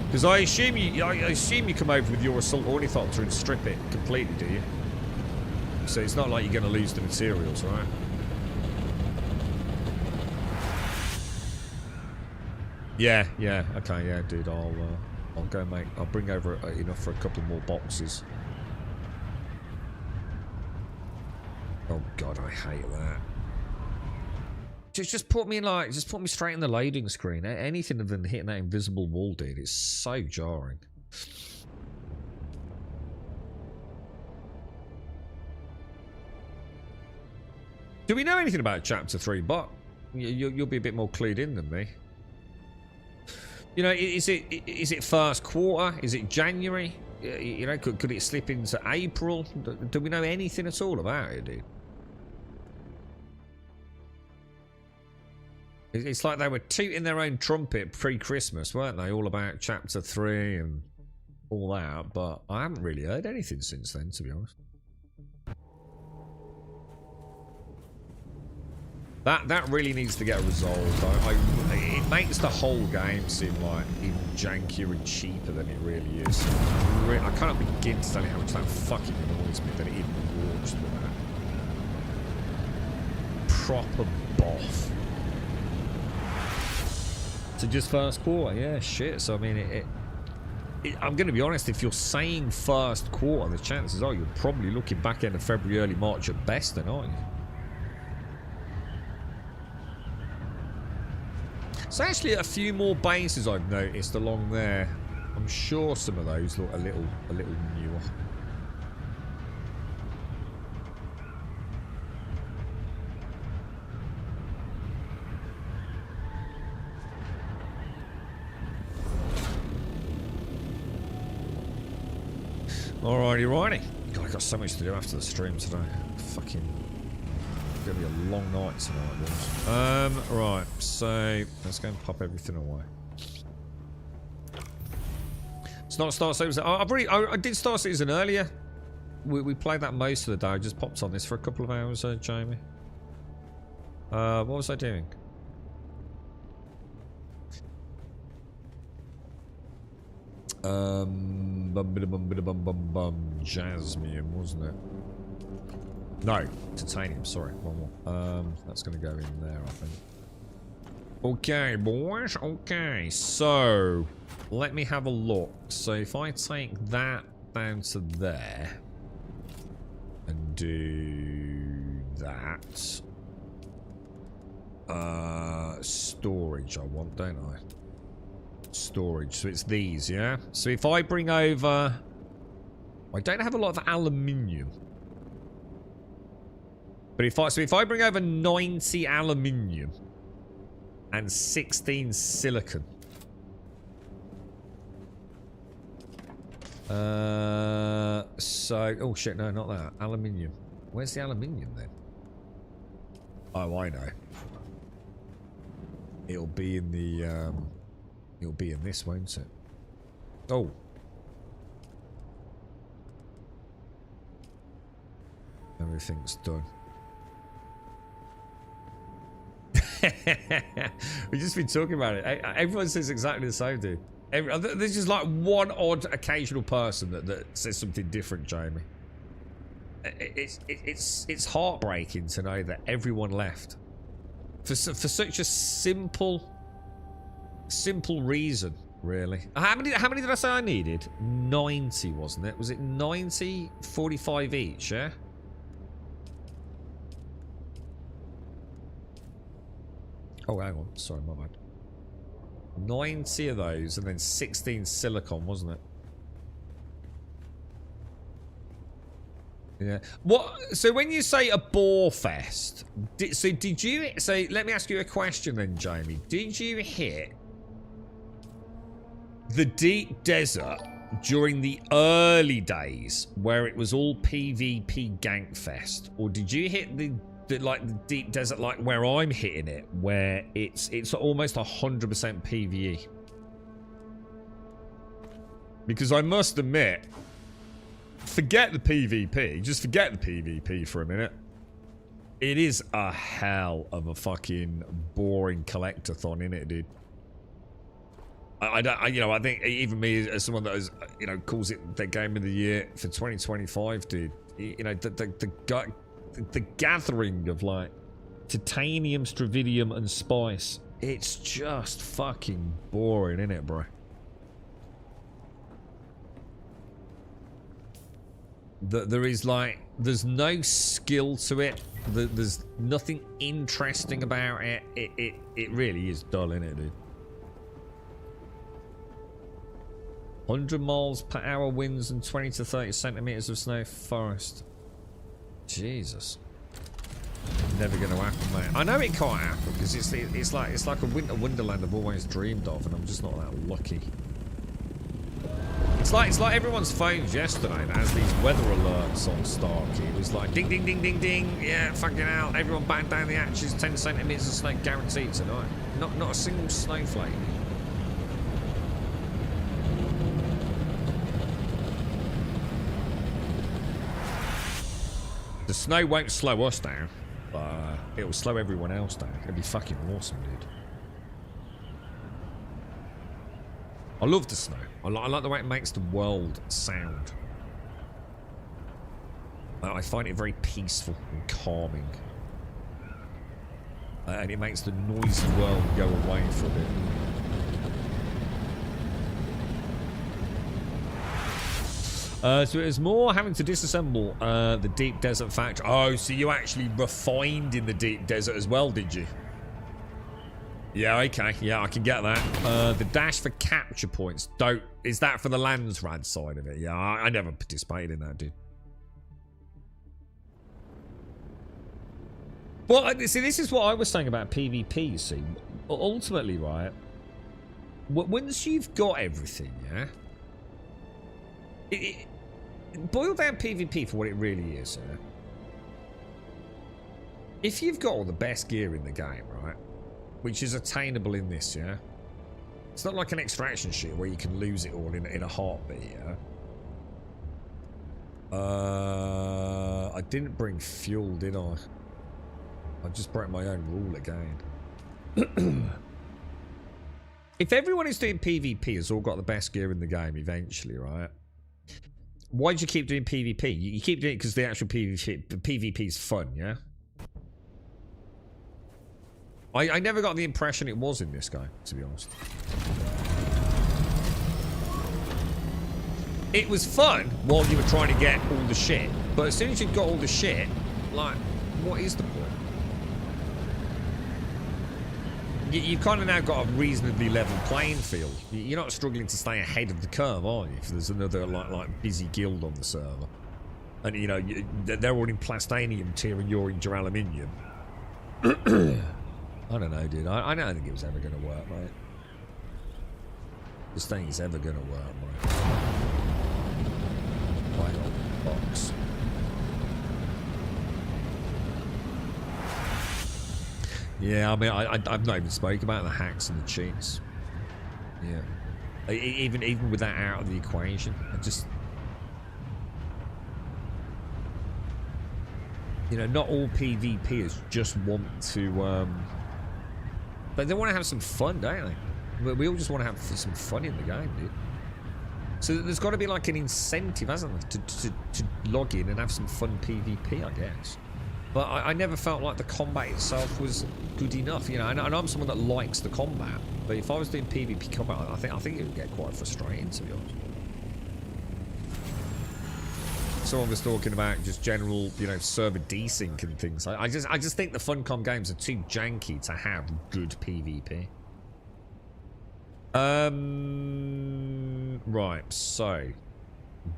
Because I assume you come over with your assault ornithopter and strip it completely, do you? So it's not like you're going to lose the materials, right? Yeah. Okay, yeah, dude. I'll go make. I'll bring over enough for a couple more boxes. Oh God, I hate that. Just put me in just put me straight in the loading screen. Anything other than hitting that invisible wall, dude, it's so jarring. Do we know anything about Chapter 3? But you'll be a bit more clued in than me. You know, is it first quarter? Is it January? You know, could it slip into April? Do we know anything at all about it, dude? It's like they were tooting their own trumpet pre-Christmas, weren't they? All about Chapter 3 and all that. But I haven't really heard anything since then, to be honest. That really needs to get resolved. It makes the whole game seem like even jankier and cheaper than it really is. I can't begin to tell you how much that fucking annoys me that it even launched with that. Proper boff. So just first quarter, yeah, shit. So I mean, I'm going to be honest. If you're saying first quarter, the chances are you're probably looking back end of February, early March at best, then, aren't you? So actually a few more bases I've noticed along there. I'm sure some of those look a little newer. Alrighty. God, I've got so much to do after the stream today. Fucking gonna be a long night tonight, boys. Right, so let's go and pop everything away. It's not Star Citizen. I did Star Citizen earlier. We played that most of the day. I just popped on this for a couple of hours, Jamie. What was I doing? Jasmine, wasn't it? No, titanium, sorry, one more. That's gonna go in there, I think. Okay, boys, okay, so let me have a look. So if I take that down to there and do that, storage I want, don't I? Storage, so it's these, yeah? So if I bring over, I don't have a lot of aluminium. But if I bring over 90 aluminium, and 16 silicon. So, oh shit, no, not that. Aluminium. Where's the aluminium then? Oh, I know. It'll be in the, it'll be in this, won't it? Oh. Everything's done. We've just been talking about it. Everyone says exactly the same, dude. There's just like one odd occasional person that says something different, Jamie. It's heartbreaking to know that everyone left for such a simple reason, really. How many did I say I needed? 90, wasn't it? Was it 90? 45 each, yeah? Oh, hang on. Sorry, my bad. 90 of those and then 16 silicon, wasn't it? Yeah. What? So when you say a bore fest, did you? So let me ask you a question then, Jamie. Did you hit the deep desert during the early days where it was all PvP gank fest, or did you hit the deep desert like where I'm hitting it, where it's almost 100% PvE? Because I must admit, forget the PvP, just forget the PvP for a minute. It is a hell of a fucking boring collectathon, innit, dude? I think even me as someone that has, calls it the game of the year for 2025, dude. The gathering of like titanium, stravidium, and spice. It's just fucking boring, isn't it, bro? There's no skill to it. There's nothing interesting about it. It really is dull, isn't it, dude? 100 miles per hour winds and 20 to 30 centimeters of snow forest. Jesus. Never going to happen, mate. I know it can't happen because it's like a winter wonderland I've always dreamed of, and I'm just not that lucky. It's like everyone's phones yesterday that has these weather alerts on Starkey. It was like ding ding ding ding ding. Yeah, fucking hell. Everyone batten down the hatches. 10 centimeters of snow guaranteed tonight. Not a single snowflake. The snow won't slow us down, but it will slow everyone else down. It'll be fucking awesome, dude. I love the snow. I like the way it makes the world sound. I find it very peaceful and calming. And it makes the noisy world go away for a bit. So it was more having to disassemble the deep desert factory. Oh, so you actually refined in the deep desert as well, did you? Yeah, okay. Yeah, I can get that. The dash for capture points. Is that for the Landsrad side of it? Yeah, I never participated in that, dude. Well, see, this is what I was saying about PvP, you see. Ultimately, right, once you've got everything, yeah? Boil down PvP for what it really is, yeah? If you've got all the best gear in the game, right, which is attainable in this, yeah? It's not like an extraction shit where you can lose it all in a heartbeat, yeah? I didn't bring fuel, did I? I just broke my own rule again. If everyone who's doing PvP has all got the best gear in the game eventually, right? Why do you keep doing PvP? You keep doing it because the actual PvP is fun, yeah? I never got the impression it was in this game, to be honest. It was fun while you were trying to get all the shit, but as soon as you've got all the shit, like, what is the point? You've kind of now got a reasonably level playing field. You're not struggling to stay ahead of the curve, are you? If there's another like busy guild on the server, and you know they're all in plastanium tier and you're in duraluminium. I don't know, dude. I don't think it was ever going to work, mate. This thing is ever going to work, mate. Why not? Box. Yeah, I mean, I've not even spoken about the hacks and the cheats. Yeah. Even with that out of the equation, I just... You know, not all PvPers just want to... But they want to have some fun, don't they? We all just want to have some fun in the game, dude. So there's got to be like an incentive, hasn't there, to log in and have some fun PvP, I guess. But I never felt like the combat itself was good enough, you know. And I'm someone that likes the combat, but if I was doing PvP combat, I think it would get quite frustrating, to be honest. Someone was talking about just general, you know, server desync and things. I just think the Funcom games are too janky to have good PvP. Right, so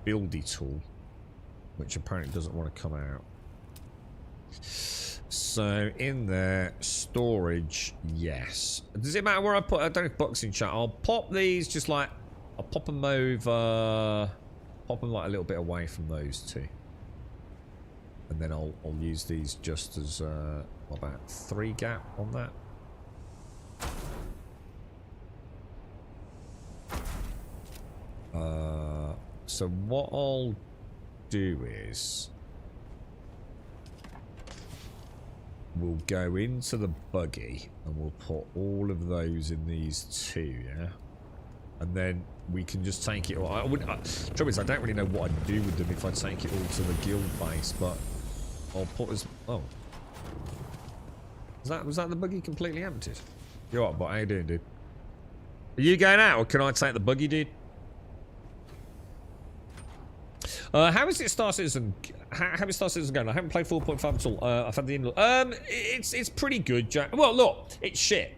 buildy tool, which apparently doesn't want to come out. So in there, storage, yes. Does it matter where I put? I don't know if Buck's in chat. I'll pop these just like, I'll pop them over, pop them like a little bit away from those two, and then I'll use these just as about 3 gap on that. So what I'll do is we'll go into the buggy and we'll put all of those in these 2, yeah? And then we can just take it all. Trouble is, I don't really know what I'd do with them if I take it all to the guild base, but I'll put as... Oh. Was that the buggy completely emptied? You're right, but how you doing, dude? Are you going out, or can I take the buggy, dude? How is it Star Citizen? How is Star Citizen going? I haven't played 4.5 at all. I've had the it's pretty good, Jack. Well, look, it's shit,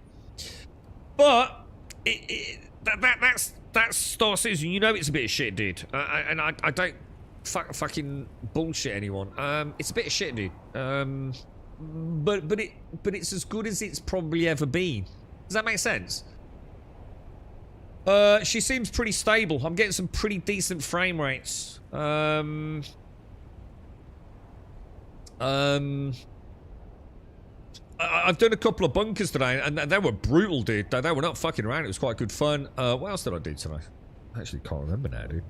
but that's Star Citizen. You know it's a bit of shit, dude. And I don't fucking bullshit anyone. It's a bit of shit, dude. But it's as good as it's probably ever been. Does that make sense? She seems pretty stable. I'm getting some pretty decent frame rates. I've done a couple of bunkers today, and they were brutal, dude. They were not fucking around. It was quite good fun. What else did I do today? I actually can't remember now, dude.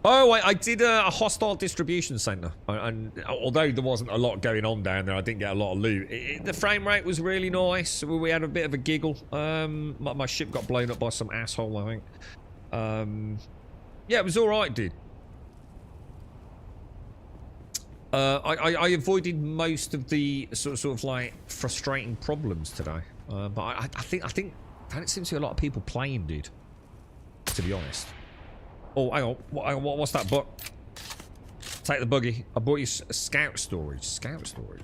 Oh, I did a hostile distribution center, and although there wasn't a lot going on down there, I didn't get a lot of loot. The frame rate was really nice. We had a bit of a giggle. My ship got blown up by some asshole, I think. Yeah, it was all right, dude. I avoided most of the sort of like frustrating problems today, but I think I don't seem to see a lot of people playing, dude. To be honest. Oh, hang on. What's that, Buck? Take the buggy. I bought you scout storage. Scout storage.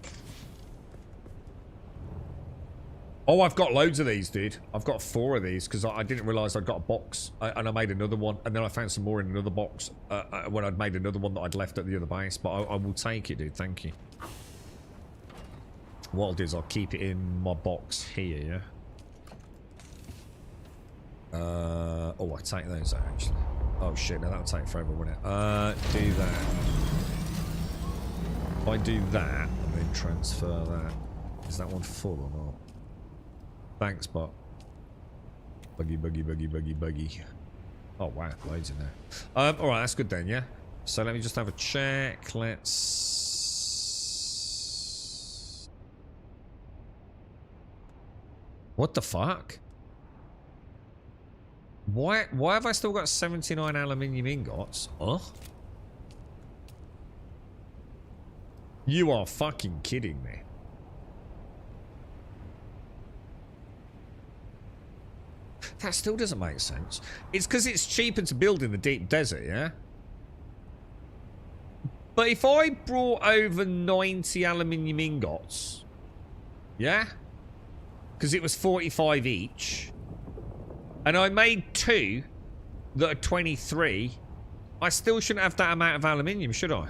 Oh, I've got loads of these, dude. I've got 4 of these because I didn't realise I'd got a box. And I made another one. And then I found some more in another box when I'd made another one that I'd left at the other base. But I will take it, dude. Thank you. What I'll do is I'll keep it in my box here, yeah? Oh, I take those out, actually. Oh shit, now that'll take forever, wouldn't it? Do that. If I do that, and then transfer that. Is that one full or not? Thanks, bot. Buggy. Oh wow, loads in there. Alright, that's good then, yeah? So let me just have a check. Let's... What the fuck? Why have I still got 79 aluminium ingots? Huh? You are fucking kidding me. That still doesn't make sense. It's because it's cheaper to build in the deep desert, yeah? But if I brought over 90 aluminium ingots, yeah? Because it was 45 each. And I made 2 that are 23. I still shouldn't have that amount of aluminium, should I?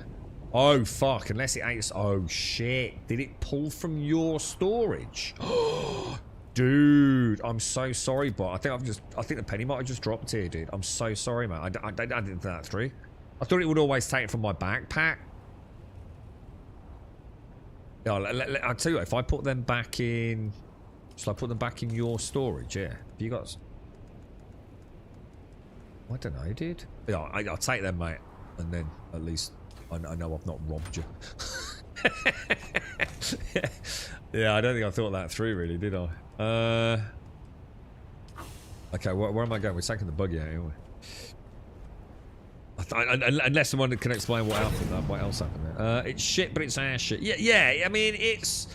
Oh, fuck. Unless it ate... Oh, shit. Did it pull from your storage? Dude, I'm so sorry, but I think the penny might have just dropped here, dude. I'm so sorry, man. I didn't think that through. I thought it would always take it from my backpack. Yeah, I'll tell you what, if I put them back in... Shall I put them back in your storage? Yeah. Have you got... I don't know, dude. Yeah, I'll take them, mate. And then, at least, I know I've not robbed you. Yeah, I don't think I thought that through, really, did I? Okay, where am I going? We're taking the buggy out, anyway. Unless someone can explain what else happened there. It's shit, but it's ass shit. Yeah, I mean, it's...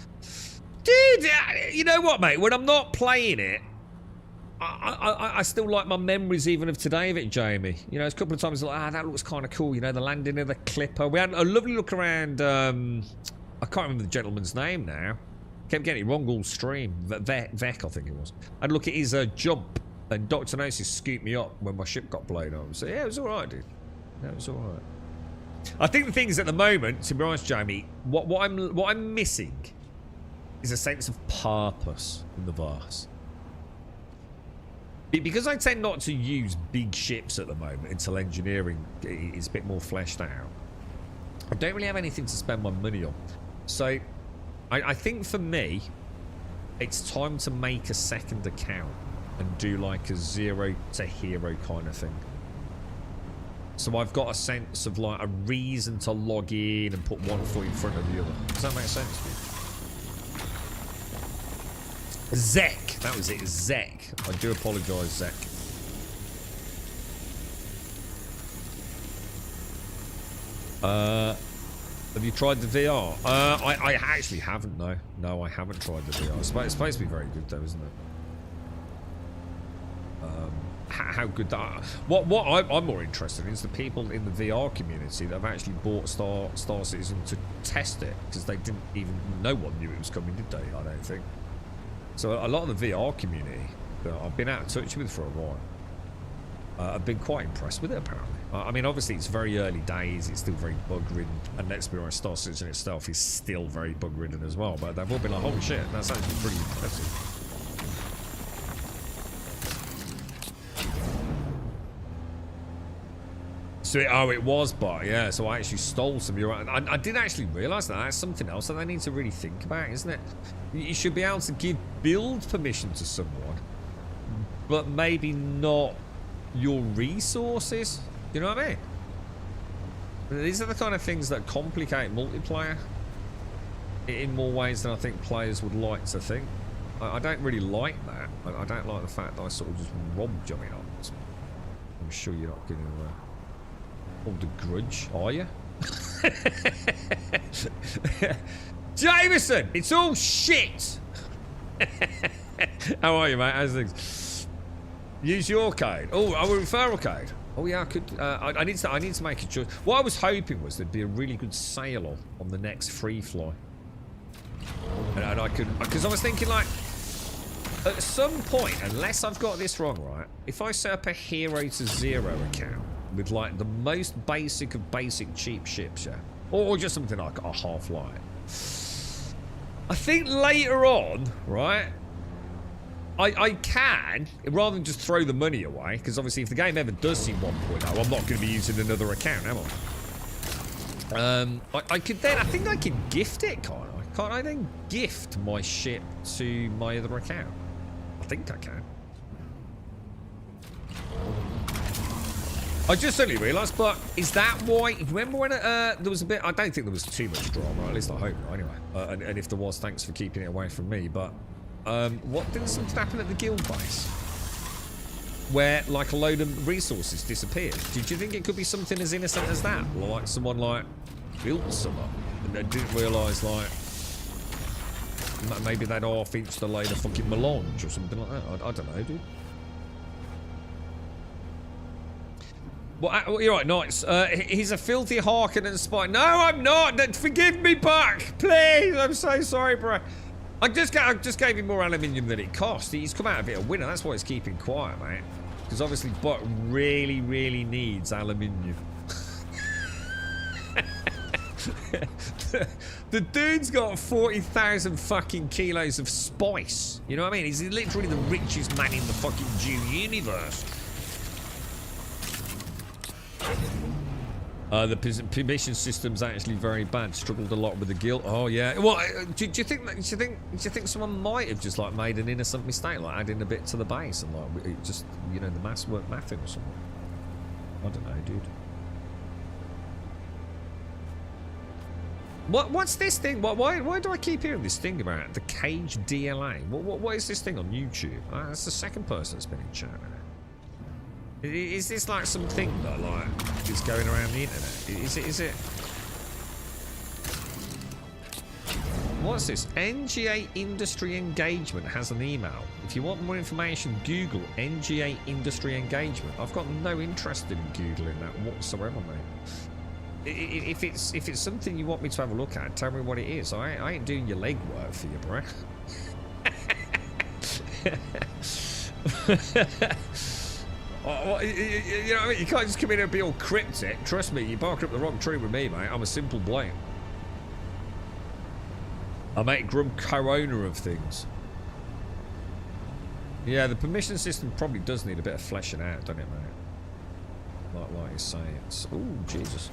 Dude, you know what, mate? When I'm not playing it, I still like my memories even of today of it, Jamie. You know, it's a couple of times like, that looks kind of cool. You know, the landing of the Clipper. We had a lovely look around, I can't remember the gentleman's name now. Kept getting it wrong all stream. Vec, I think it was. I'd look at his jump, and Dr. Gnosis scooped me up when my ship got blown up. So, yeah, it was alright, dude. Yeah, it was alright. I think the thing is, at the moment, to be honest, Jamie, what I'm missing is a sense of purpose in the verse. Because I tend not to use big ships at the moment until engineering is a bit more fleshed out. I don't really have anything to spend my money on. So, I think for me, it's time to make a second account and do like a 0 to hero kind of thing. So I've got a sense of like a reason to log in and put one foot in front of the other. Does that make sense to you? Zek. That was it. Zek. I do apologise, Zek. Have you tried the VR? I actually haven't, no. No, I haven't tried the VR. It's supposed to be very good though, isn't it? How good that... What I'm more interested in is the people in the VR community that have actually bought Star Citizen to test it, because they didn't even... No one knew it was coming, did they? I don't think. So a lot of the VR community that I've been out of touch with for a while, I've been quite impressed with it, apparently. I mean, obviously, it's very early days. It's still very bug-ridden. And let's be honest, Star Citizen itself is still very bug-ridden as well. But they've all been like, holy shit, that's actually pretty impressive. So it was bot, yeah. So I actually stole some. I did actually realise that. That's something else that they need to really think about, isn't it? You should be able to give build permission to someone, but maybe not your resources. You know what I mean? These are the kind of things that complicate multiplayer in more ways than I think players would like to think. I don't really like that. I don't like the fact that I sort of just robbed you. I mean, I'm sure you're not going to hold a grudge, are you? Jameson, it's all shit. How are you, mate? How's things? Use your code. Oh, our referral code. Oh yeah, I could. I need to make a choice. What I was hoping was there'd be a really good sale on the next free fly, and I could, because I was thinking like, at some point, unless I've got this wrong, right? If I set up a hero to 0 account with like the most basic of basic cheap ships, yeah, or just something like a Half-Light, I think later on, right, I can, rather than just throw the money away, because obviously if the game ever does see 1.0, I'm not going to be using another account, am I? I could then, I think I can gift it, can't I? Can't I then gift my ship to my other account? I think I can. I just suddenly realised, but is that why? Remember when there was a bit? I don't think there was too much drama. At least I hope not. Anyway, and if there was, thanks for keeping it away from me. But what didn't something happen at the guild base where like a load of resources disappeared? Did you think it could be something as innocent as that, or like someone like built some up and they didn't realise like maybe they'd half-inched a load of fucking melange or something like that? I don't know, dude. Well, you're right, Knights. He's a filthy Harkonnen spy. No, I'm not. Forgive me, Buck. Please. I'm so sorry, bro. I just gave him more aluminium than it cost. He's come out a bit of a winner. That's why he's keeping quiet, mate. Because obviously Buck really, really needs aluminium. The dude's got 40,000 fucking kilos of spice. You know what I mean? He's literally the richest man in the fucking Dune universe. The permission system's actually very bad. Struggled a lot with the guild. Oh yeah. Well, do you think someone might have just like made an innocent mistake, like adding a bit to the base and like it just, you know, the maths weren't mathing or something? I don't know, dude. What's this thing? Why do I keep hearing this thing about the cage DLA? What is this thing on YouTube? That's the second person that's been in chat now. Is this like something that like is going around the internet? Is it? What's this? NGA Industry Engagement has an email. If you want more information, Google NGA Industry Engagement. I've got no interest in Googling that whatsoever, mate. If it's something you want me to have a look at, tell me what it is. I ain't doing your legwork for you, bro. You know what I mean? You can't just come in and be all cryptic. Trust me, you bark up the wrong tree with me, mate. I'm a simple blade. I make Grum co-owner of things. Yeah, the permission system probably does need a bit of fleshing out, doesn't it, mate? Like you say, it's... Ooh, Jesus.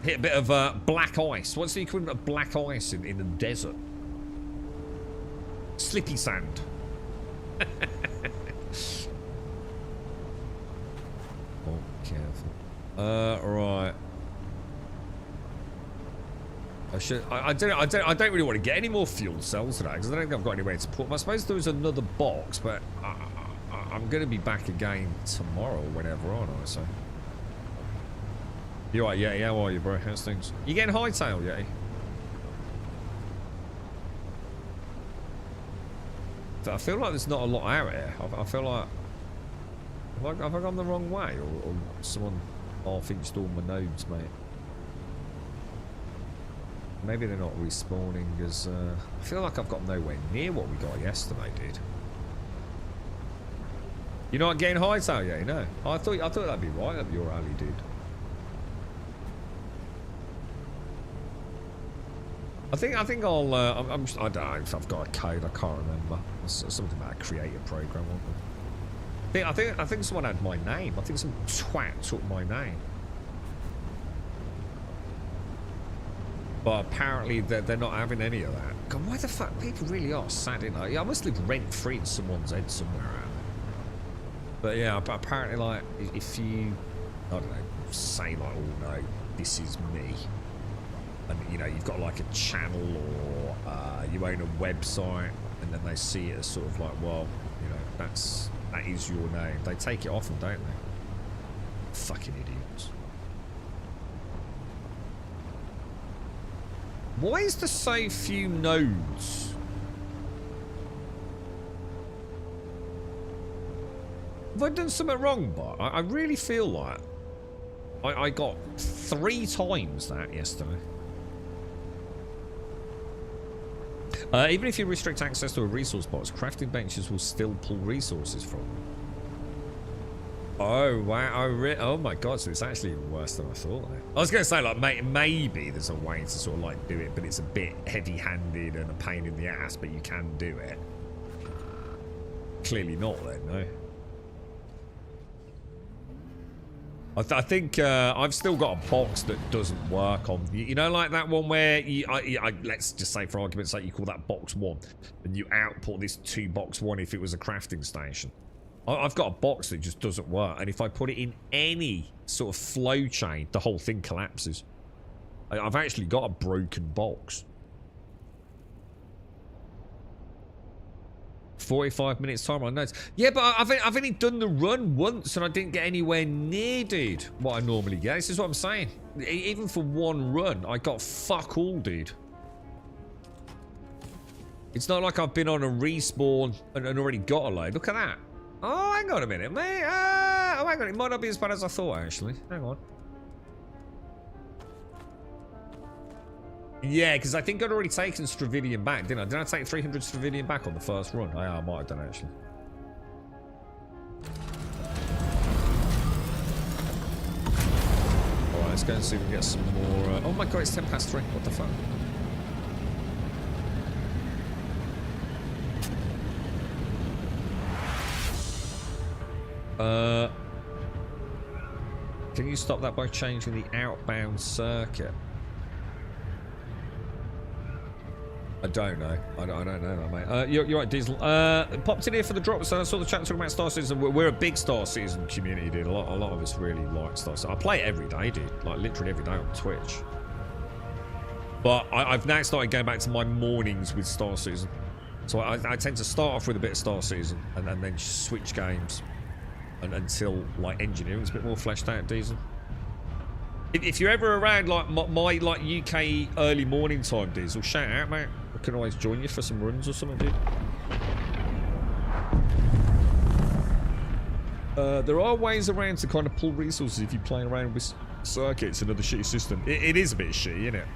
Hit a bit of black ice. What's the equivalent of black ice in the desert? Slippy sand. Oh, careful. Right. I don't really want to get any more fuel cells today because I don't think I've got anywhere to put them. I suppose there was another box, but I'm going to be back again tomorrow, whenever, aren't I? So. You right, Yeti? How are you, bro? How's things? You getting hightail, Yeti? I feel like there's not a lot out here. I feel like... Have I gone the wrong way? Or someone half-inched all my nodes, mate? Maybe they're not respawning as... I feel like I've got nowhere near what we got yesterday, dude. You're not getting hightail yet, no? I thought that'd be right up your alley, dude. I think I'll... I don't know if I've got a code. I can't remember. It's something about a creative program, wasn't it? I think someone had my name. I think some twat took my name. But apparently they're not having any of that. God, why the fuck? People really are sad, innit? I must live rent-free in someone's head somewhere out there. But yeah, apparently, like, if you, I don't know, say like, oh no, this is me. And, you know, you've got like a channel or you own a website and then they see it as sort of like, well, you know, that is your name. They take it off them, don't they? Fucking idiots. Why is there so few nodes? Have I done something wrong, but I really feel like I got 3 times that yesterday. Even if you restrict access to a resource box, crafting benches will still pull resources from them. Oh, wow. Oh, my God. So it's actually worse than I thought. I was going to say, like, maybe there's a way to sort of, like, do it, but it's a bit heavy-handed and a pain in the ass, but you can do it. Clearly not, then, no. I think I've still got a box that doesn't work on, you know, like that one where let's just say for argument's sake you call that box 1 and you output this to box 1 if it was a crafting station. I've got a box that just doesn't work, and if I put it in any sort of flow chain, the whole thing collapses. I've actually got a broken box. 45 minutes time on notes. Yeah, but I've only done the run once and I didn't get anywhere near, dude, what I normally get. This is what I'm saying. Even for one run, I got fuck all, dude. It's not like I've been on a respawn and already got a load. Look at that. Oh, hang on a minute, mate. Oh, hang on. It might not be as bad as I thought, actually. Hang on. Yeah, because I think I'd already taken Stravidian back, didn't I? Did I take 300 Stravidian back on the first run? I might have done, actually. Alright, let's go and see if we can get some more. Oh my god, it's 3:10. What the fuck? Can you stop that by changing the outbound circuit? I don't know. I don't know that, mate. You're right, Diesel. Popped in here for the drop, so I saw the chat talking about Star Citizen. We're a big Star Citizen community, dude. A lot of us really like Star Citizen. I play it every day, dude. Like, literally every day on Twitch. But I've now started going back to my mornings with Star Citizen. So I tend to start off with a bit of Star Citizen and then switch games until, like, engineering's a bit more fleshed out, Diesel. If you're ever around, like, my like, UK early morning time, Diesel, shout out, mate. I can always join you for some runs or something, dude. There are ways around to kind of pull resources if you're playing around with circuits and other shitty system. It is a bit shitty, isn't it?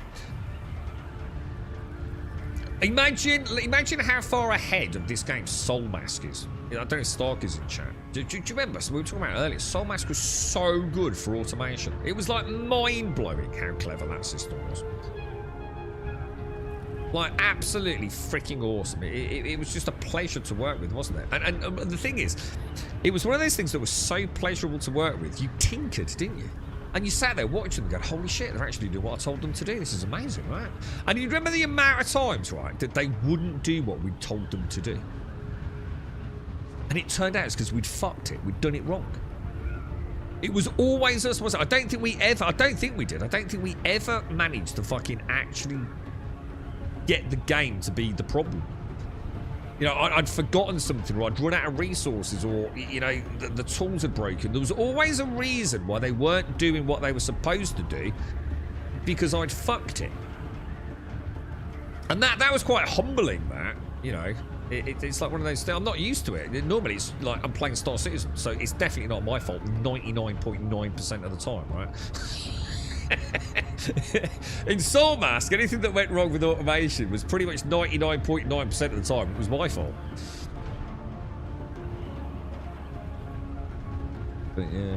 Imagine how far ahead of this game Soul Mask is. I don't know if Stark is in chat. Do you remember? So we were talking about it earlier. Soul Mask was so good for automation. It was like mind-blowing how clever that system was. Like, absolutely freaking awesome. It was just a pleasure to work with, wasn't it? And the thing is, it was one of those things that was so pleasurable to work with. You tinkered, didn't you? And you sat there watching them going, holy shit, they're actually doing what I told them to do. This is amazing, right? And you remember the amount of times, right, that they wouldn't do what we told them to do. And it turned out it's because we'd fucked it. We'd done it wrong. It was always us, wasn't it? I don't think we ever managed to fucking actually get the game to be the problem. You know, I'd forgotten something, or I'd run out of resources, or, you know, the tools had broken. There was always a reason why they weren't doing what they were supposed to do, because I'd fucked it. And that was quite humbling, that, you know. It's like one of those things. I'm not used to it. Normally, it's like I'm playing Star Citizen, so it's definitely not my fault 99.9% of the time, right? In Soul Mask, anything that went wrong with automation was pretty much 99.9% of the time. It was my fault. But yeah.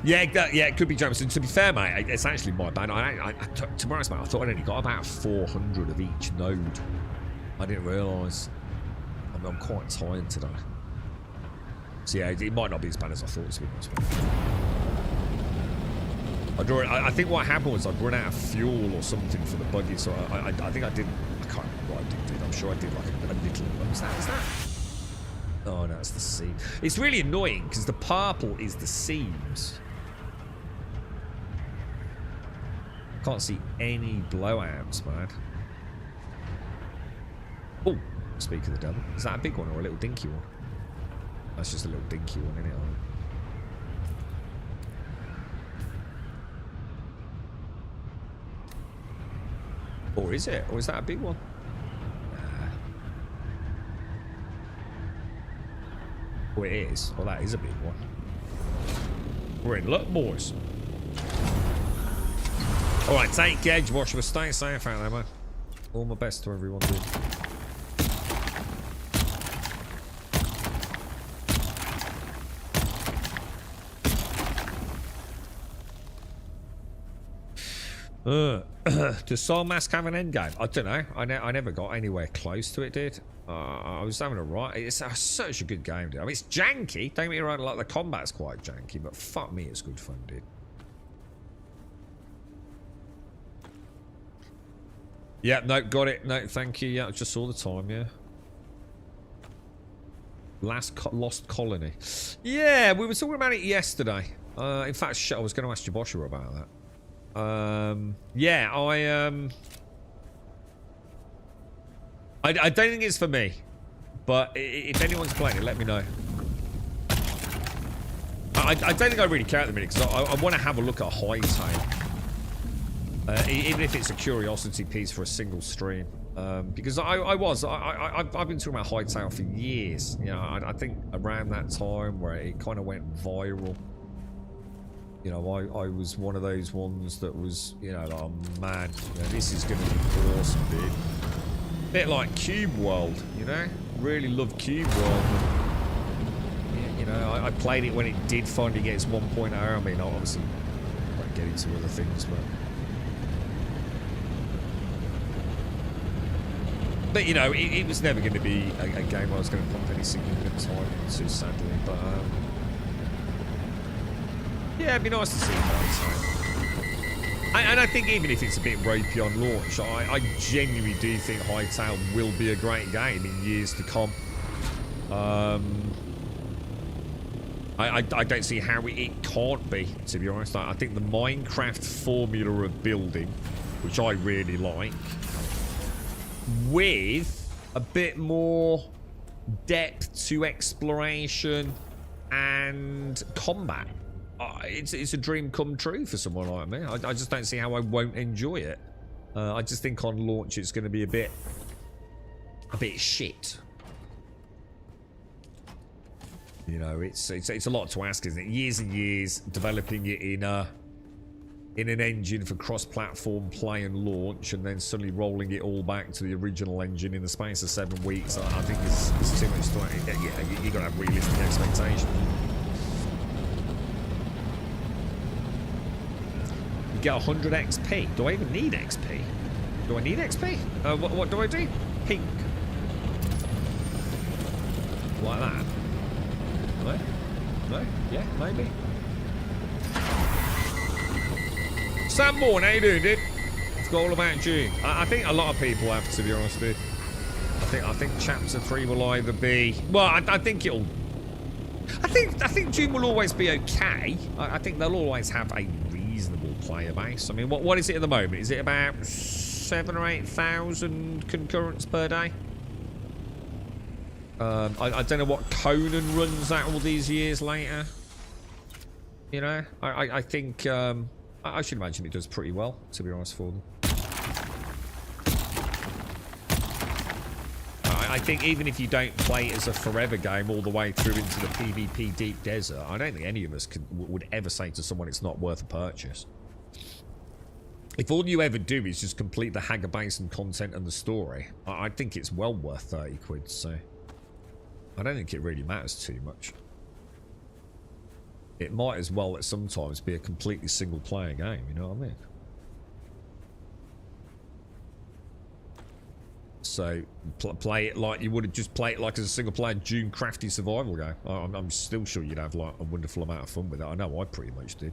Yeah, it could be Jameson. To be fair, mate, it's actually my bad. Tomorrow's mate, I thought I'd only got about 400 of each node. I didn't realise. I'm quite tired today. So yeah, it might not be as bad as I thought it was. I think what happened was I'd run out of fuel or something for the buggy, so I think I did. I can't remember what I did. I'm sure I did like a little. What was that? Is that? Oh no, it's the seam. It's really annoying because the purple is the seams. Can't see any blowouts, man. Oh, speak of the devil. Is that a big one or a little dinky one? That's just a little dinky one, isn't it? Or is it? Or is that a big one? Nah. Oh, it is. Well, that is a big one. We're in luck, boys. Alright, take care, Joshua. Stay safe out there, man. All my best to everyone, dude. Does Soul Mask have an end game? I don't know. I never got anywhere close to it, dude. I was having a right. It's such a good game, dude. I mean, it's janky. Don't get me wrong, like the combat's quite janky, but fuck me, it's good fun, dude. Yeah, no, got it. No, thank you. Yeah, I just saw the time, yeah. Lost Colony. Yeah, we were talking about it yesterday. In fact, I was going to ask Joshua about that. Yeah, I don't think it's for me, but if anyone's playing it, let me know. I don't think I really care at the minute because I want to have a look at Hightail. Even if it's a curiosity piece for a single stream, because I've been talking about Hightail for years. You know, I think around that time where it kind of went viral. You know, I was one of those ones that was, you know, like, oh man, you know, this is going to be awesome, dude. Bit like Cube World, you know? Really love Cube World. But, You know, I played it when it did finally get its 1.0. I mean, obviously, I won't get into other things, but you know, it was never going to be a game I was going to pump any significant time into, sadly. But yeah, it'd be nice to see Hightail. And I think even if it's a bit ropey on launch, I genuinely do think Hightail will be a great game in years to come. I don't see how it can't be, to be honest. I think the Minecraft formula of building, which I really like, with a bit more depth to exploration and combat, it's a dream come true for someone like me. I just don't see how I won't enjoy it. I just think on launch it's going to be a bit shit. You know, it's a lot to ask, isn't it? Years and years developing it in an engine for cross-platform play and launch, and then suddenly rolling it all back to the original engine in the space of 7 weeks. I think it's too much to... Yeah, you got to have realistic expectations. You get 100 XP. Do I even need XP? Do I need XP? What do I do? Pink. Like that. No? No? Yeah, maybe. Sam Bourne, how you doing, dude? It's all about Dune. I think a lot of people have, to be honest, dude. I think Chapter 3 will either be... Well, I think it'll... I think Dune will always be okay. I think they'll always have a reasonable player base. I mean, what is it at the moment? Is it about 7,000 or 8,000 concurrents per day? I don't know what Conan runs at all these years later. You know, I think I should imagine it does pretty well, to be honest, for them. I think even if you don't play it as a forever game all the way through into the PvP deep desert, I don't think any of us would ever say to someone it's not worth a purchase. If all you ever do is just complete the Hager Basin content and the story, I think it's well worth 30 quid, so... I don't think it really matters too much. It might as well at sometimes be a completely single player game, you know what I mean? So play it like you would have just played it like as a single player Dune crafty survival game. I'm still sure you'd have like a wonderful amount of fun with it. I know I pretty much did.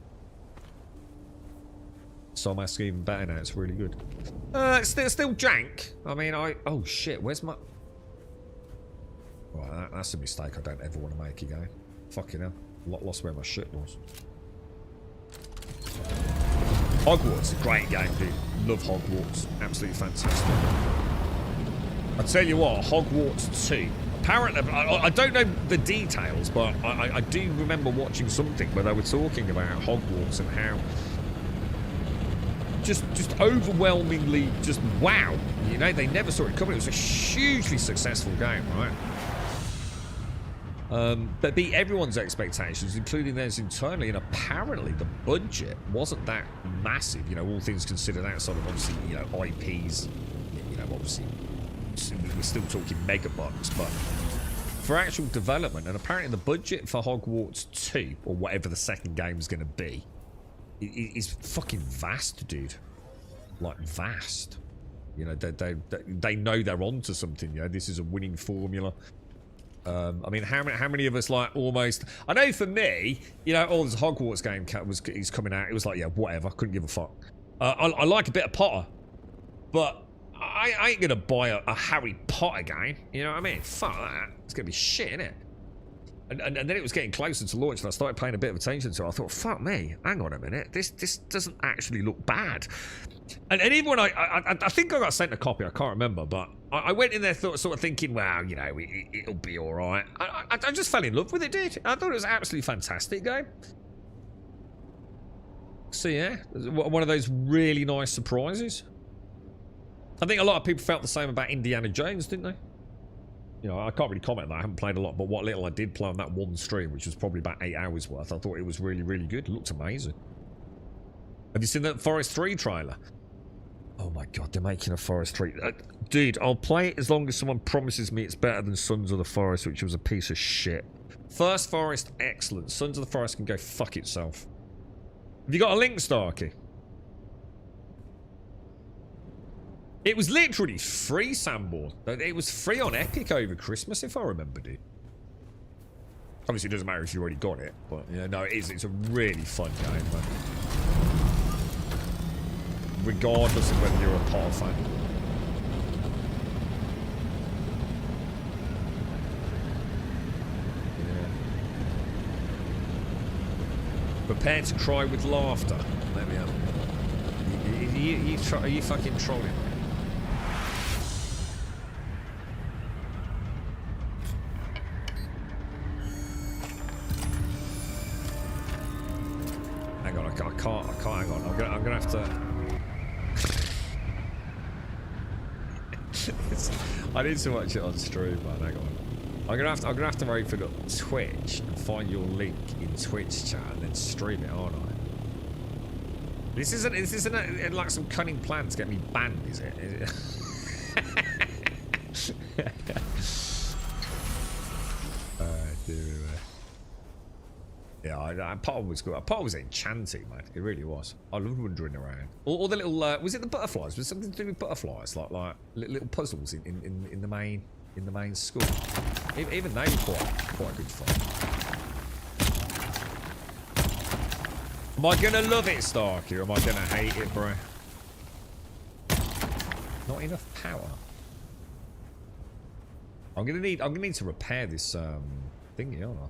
So I'm asking even better now, it's really good. It's still jank. I mean, oh shit, where's my... Right, that's a mistake I don't ever want to make again. Fucking hell. Lost where my shit was. Hogwarts, a great game, dude. Love Hogwarts. Absolutely fantastic. I tell you what, Hogwarts 2. Apparently, I don't know the details, but I do remember watching something where they were talking about Hogwarts and how just overwhelmingly just wow. You know, they never saw it coming. It was a hugely successful game, right? But beat everyone's expectations, including theirs internally, and apparently the budget wasn't that massive, you know, all things considered, outside of obviously, you know, IPs, you know, obviously, we're still talking megabucks, but for actual development, and apparently the budget for Hogwarts 2, or whatever the second game is going to be, is fucking vast, dude. Like, vast. You know, they know they're onto something, you know, this is a winning formula. I mean, how many of us like almost... I know for me, you know, this Hogwarts game is coming out. It was like, yeah, whatever. Couldn't give a fuck. I like a bit of Potter, but I ain't gonna buy a Harry Potter game. You know what I mean? Fuck that. It's gonna be shit, innit? And then it was getting closer to launch, and I started paying a bit of attention to it. I thought, fuck me, hang on a minute. This doesn't actually look bad. And even when I think I got sent a copy, I can't remember, but I went in there sort of thinking, well, you know, it'll be all right. I just fell in love with it, dude. I thought it was an absolutely fantastic game. So yeah, one of those really nice surprises. I think a lot of people felt the same about Indiana Jones, didn't they? You know, I can't really comment on that. I haven't played a lot, but what little I did play on that one stream, which was probably about 8 hours worth, I thought it was really, really good. It looked amazing. Have you seen that Forest 3 trailer? Oh my god, they're making a Forest 3. Dude, I'll play it as long as someone promises me it's better than Sons of the Forest, which was a piece of shit. First Forest, excellent. Sons of the Forest can go fuck itself. Have you got a link, Starkey? It was literally free, Sandboard. It was free on Epic over Christmas, if I remembered it. Obviously, it doesn't matter if you already got it, but yeah, no, it is. It's a really fun game, man. Regardless of whether you're a Potter fan. Yeah. Prepare to cry with laughter. Let me have it. Are you fucking trolling? Hang on, I can't, hang on. I'm gonna have to. I need to watch it on stream, man. Hang on. I'm gonna have to open up Twitch and find your link in Twitch chat and then stream it, aren't I? This isn't like some cunning plan to get me banned, is it? Dear me. Yeah, Potter was good. Potter was enchanting, man. It really was. I loved wandering around. All the little was it the butterflies? Was it something to do with butterflies? Like little puzzles in the main school. Even they were quite good fun. Am I gonna love it, Starkey, or am I gonna hate it, bro? Not enough power. I'm gonna need to repair this thingy, aren't I?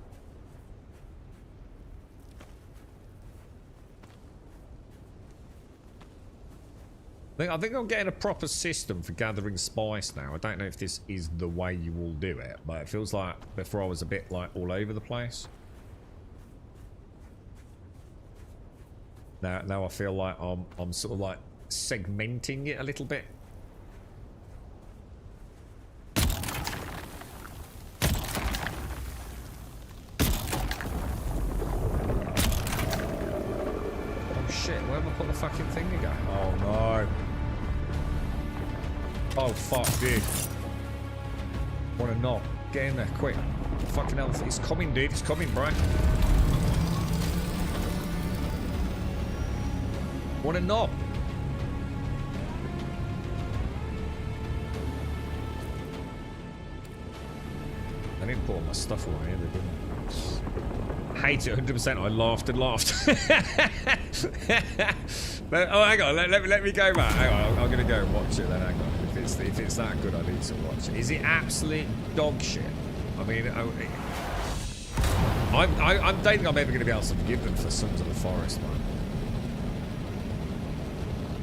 I think I'm getting a proper system for gathering spice now. I don't know if this is the way you all do it, but it feels like before I was a bit like all over the place. Now I feel like I'm sort of like segmenting it a little bit. Oh shit, where have I put the fucking thing again? Oh no. Oh fuck, dude. Wanna knock. Get in there, quick. Fucking hell, it's coming, dude. It's coming, bro. Wanna knock. I didn't put all my stuff away either, didn't I? Hate it 100%. I laughed and laughed. Oh, hang on. Let me go back. Hang on. I'm going to go and watch it then. Hang on. If it's that good, I need to watch it. Is it absolute dog shit? I mean, I don't think I'm ever going to be able to forgive them for Sons of the Forest, man.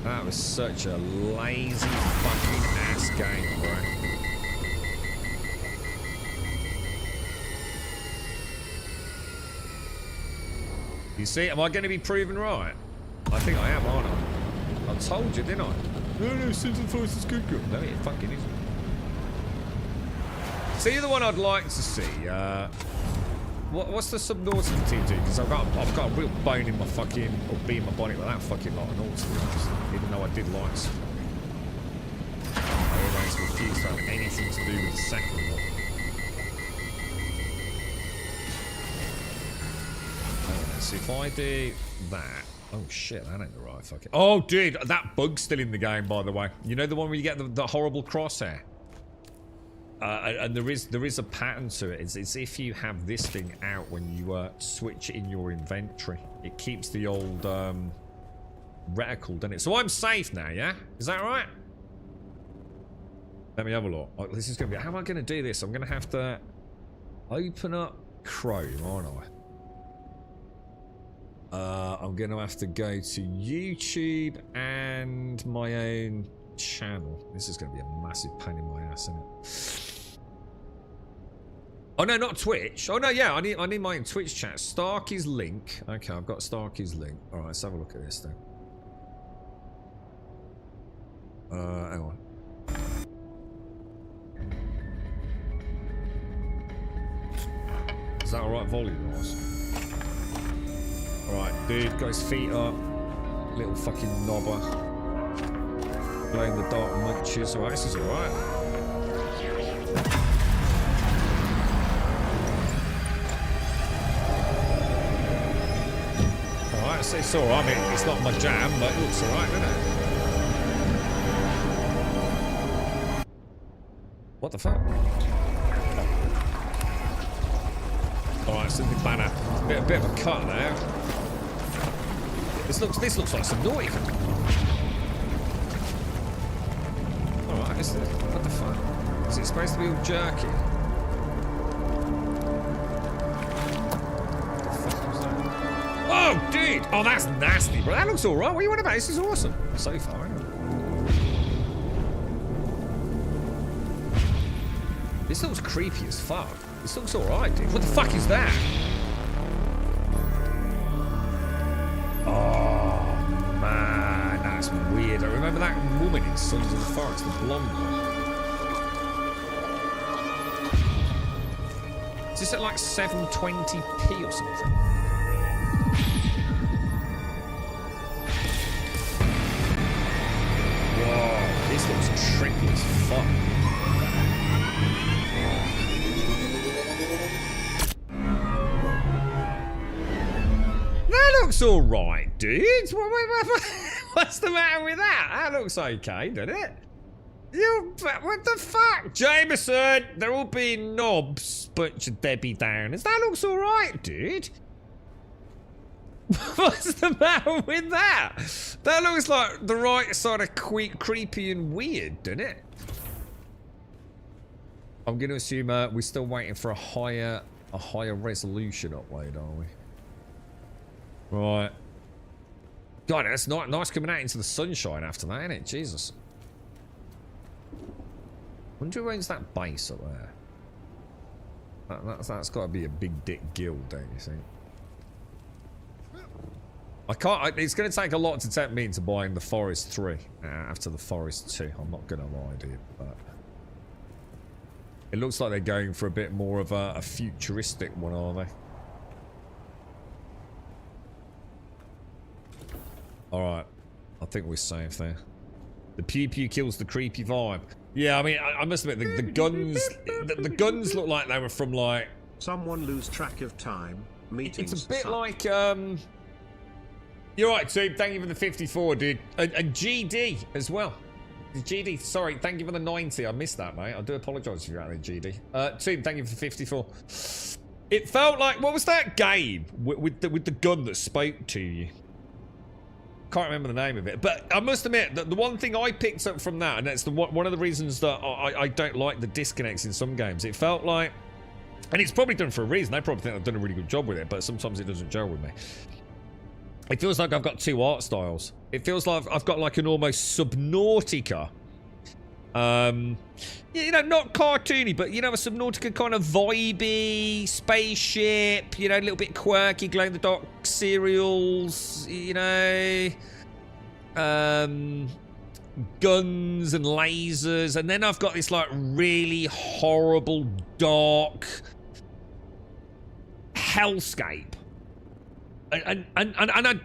That was such a lazy fucking ass game, bro. You see, am I going to be proven right? I think I am, aren't I? I told you, didn't I? No, Sons of the Forest is good. No, it fucking isn't. See, the one I'd like to see. What's the Subnautica team do? Because I've got a real bone in my fucking, or bee in my bonnet with that fucking lot and all, to be honest. Even though I did like some. I always refuse to have anything to do with the second one. So if I do that, oh shit, that ain't the right fucking. Oh, dude, that bug's still in the game, by the way. You know the one where you get the horrible crosshair. And there is a pattern to it. It's if you have this thing out when you switch it in your inventory, it keeps the old reticle, doesn't it? So I'm safe now, yeah? Is that right? Let me have a look. Oh, this is gonna be. How am I gonna do this? I'm gonna have to open up Chrome, aren't I? I'm going to have to go to YouTube and my own channel. This is going to be a massive pain in my ass, isn't it? Oh, no, not Twitch. Oh, no, yeah, I need my own Twitch chat. Starkey's link. Okay, I've got Starkey's link. All right, let's have a look at this then. Hang on. Is that all right volume-wise? Alright, dude, got his feet up. Little fucking knobber. Blowing the dark munches. Alright, this is alright. it's alright. I mean, it's not my jam, but it looks alright, doesn't it? What the fuck? Alright, so the banner. A bit of a cut now. This looks like some naughty. Alright, what the fuck? Is it supposed to be all jerky? What the fuck was that? Oh, dude! Oh, that's nasty, bro. That looks alright. What are you on about? This is awesome. So far, isn't it? This looks creepy as fuck. This looks alright, dude. What the fuck is that? Oh, man. That's weird. I remember that woman in Sons of the Forest, the blonde one. Is this at like 720p or something? Whoa, this looks trippy as fuck. That looks alright, dude. What's the matter with that? That looks okay, doesn't it? What the fuck? Jameson, they're all being knobs, but should they be down? That looks alright, dude. What's the matter with that? That looks like the right side of creepy and weird, doesn't it? I'm going to assume we're still waiting for a higher resolution upload, are we? Right. God, that's not nice coming out into the sunshine after that, isn't it? Jesus. Wonder who owns that base up there. That's got to be a big dick guild, don't you think? I can't. It's going to take a lot to tempt me into buying the Forest 3 after the Forest 2. I'm not going to lie, dude. But it looks like they're going for a bit more of a futuristic one, are they? All right. I think we're safe there. The pew pew kills the creepy vibe. Yeah, I mean, I must admit, the guns, the guns look like they were from like. Someone lose track of time. Meetings. It's a bit like You're right, Tube. Thank you for the 54, dude. And GD as well. GD, sorry. Thank you for the 90. I missed that, mate. I do apologise if you're out there, GD. Tube, thank you for 54. It felt like, what was that game with the gun that spoke to you? Can't remember the name of it, but I must admit that the one thing I picked up from that, and that's one of the reasons that I don't like the disconnects in some games. It felt like, and it's probably done for a reason. They probably think I've done a really good job with it, but sometimes it doesn't gel with me. It feels like I've got two art styles. It feels like I've got like an almost Subnautica. You know, not cartoony, but you know, a Subnautica kind of vibey spaceship, you know, a little bit quirky, glow-in-the-dark cereals, you know, guns and lasers, and then I've got this like really horrible, dark hellscape. And I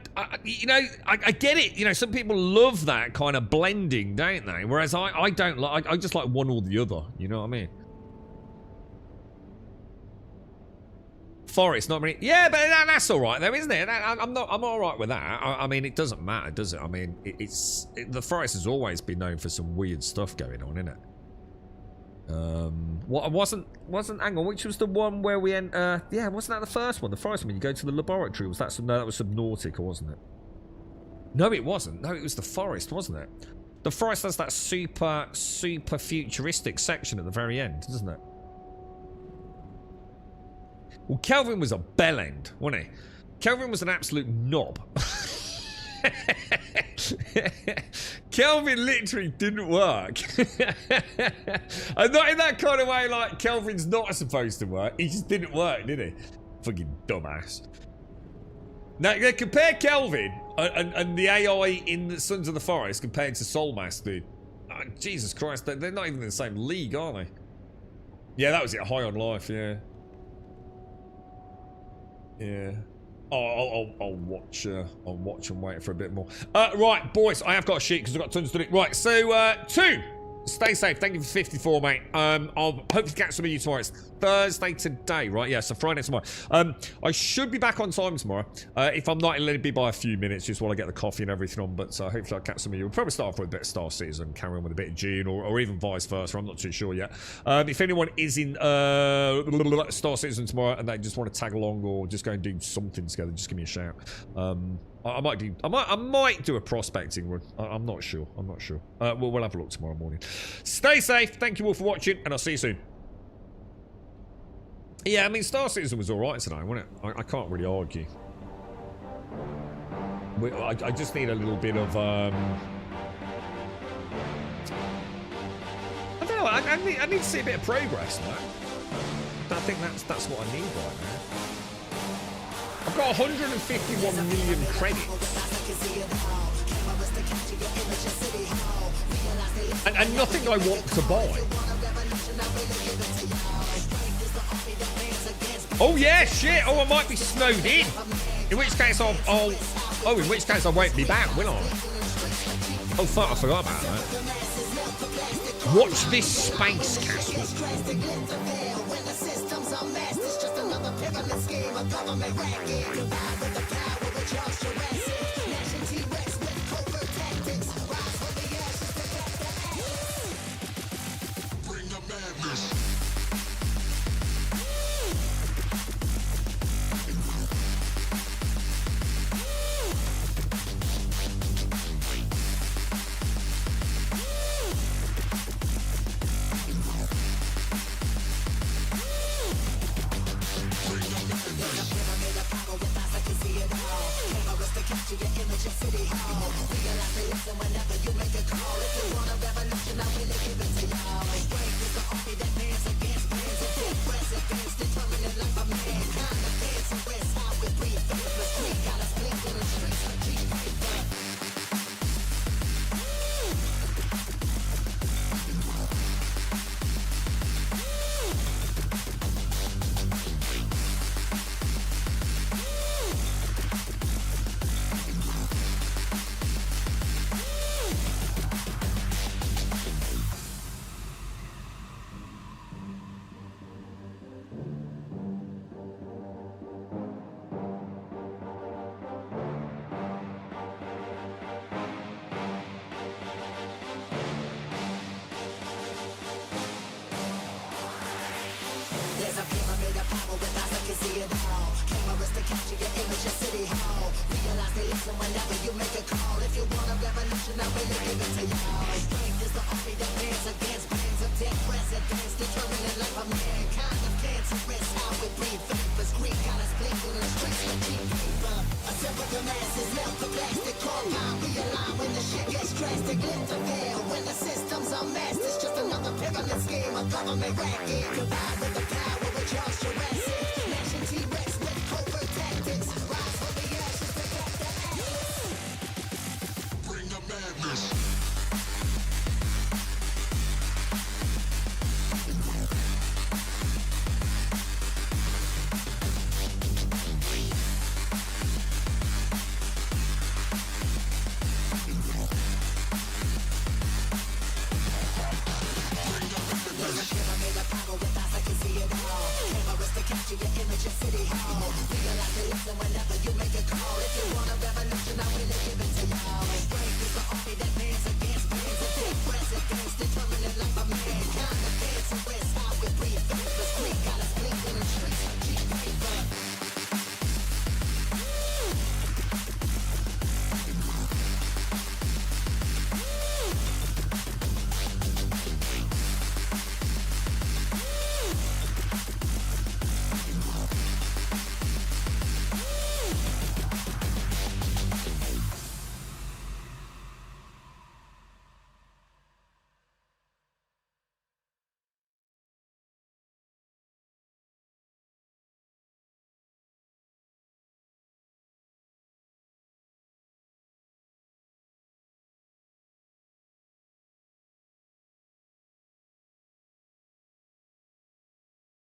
you know, I get it. You know, some people love that kind of blending, don't they? Whereas I don't like. I just like one or the other. You know what I mean? Forest, not really. Yeah, but that's all right, though, isn't it? I'm all right with that. I mean, it doesn't matter, does it? I mean, the Forest has always been known for some weird stuff going on, isn't it? What wasn't hang on, which was the one where we yeah, wasn't that the first one? The Forest one, you go to the laboratory, was that no, that was Subnautica, wasn't it? No, it wasn't. No, it was the Forest, wasn't it? The Forest has that super futuristic section at the very end, doesn't it? Well, Kelvin was a bellend, wasn't he? Kelvin was an absolute knob. Kelvin literally didn't work. And not in that kind of way like Kelvin's not supposed to work. He just didn't work, did he? Fucking dumbass. Now, compare Kelvin and the AI in the Sons of the Forest compared to Soulmass, dude. Oh, Jesus Christ, they're not even in the same league, are they? Yeah, that was it. High on Life, yeah. Yeah. Oh, I'll watch and wait for a bit more. Right, boys, I have got to shoot because I've got tons to do. Right, so, 2. Stay safe. Thank you for 54, mate. I'll hope to catch some of you tomorrow. It's Thursday today, right? Yeah, so Friday tomorrow. I should be back on time tomorrow. If I'm not, it'll only be by a few minutes just while I get the coffee and everything on. But hopefully I'll catch some of you. We'll probably start off with a bit of Star Citizen, carry on with a bit of Dune, or even vice versa. I'm not too sure yet. If anyone is in Star Citizen tomorrow and they just want to tag along or just go and do something together, just give me a shout. I might do a prospecting run. I'm not sure. We'll have a look tomorrow morning. Stay safe. Thank you all for watching, and I'll see you soon. Yeah, I mean, Star Citizen was alright tonight, wasn't it? I can't really argue. I just need a little bit of I don't know. I need to see a bit of progress now. I think that's what I need right now. I've got 151 million credits. And nothing I want to buy. Oh yeah, shit. Oh, I might be snowed in. In which case I won't be back, will I? Oh fuck, I forgot about that. Watch this space castle. When the systems are messed, it's just another pyramid scheme, a government racket.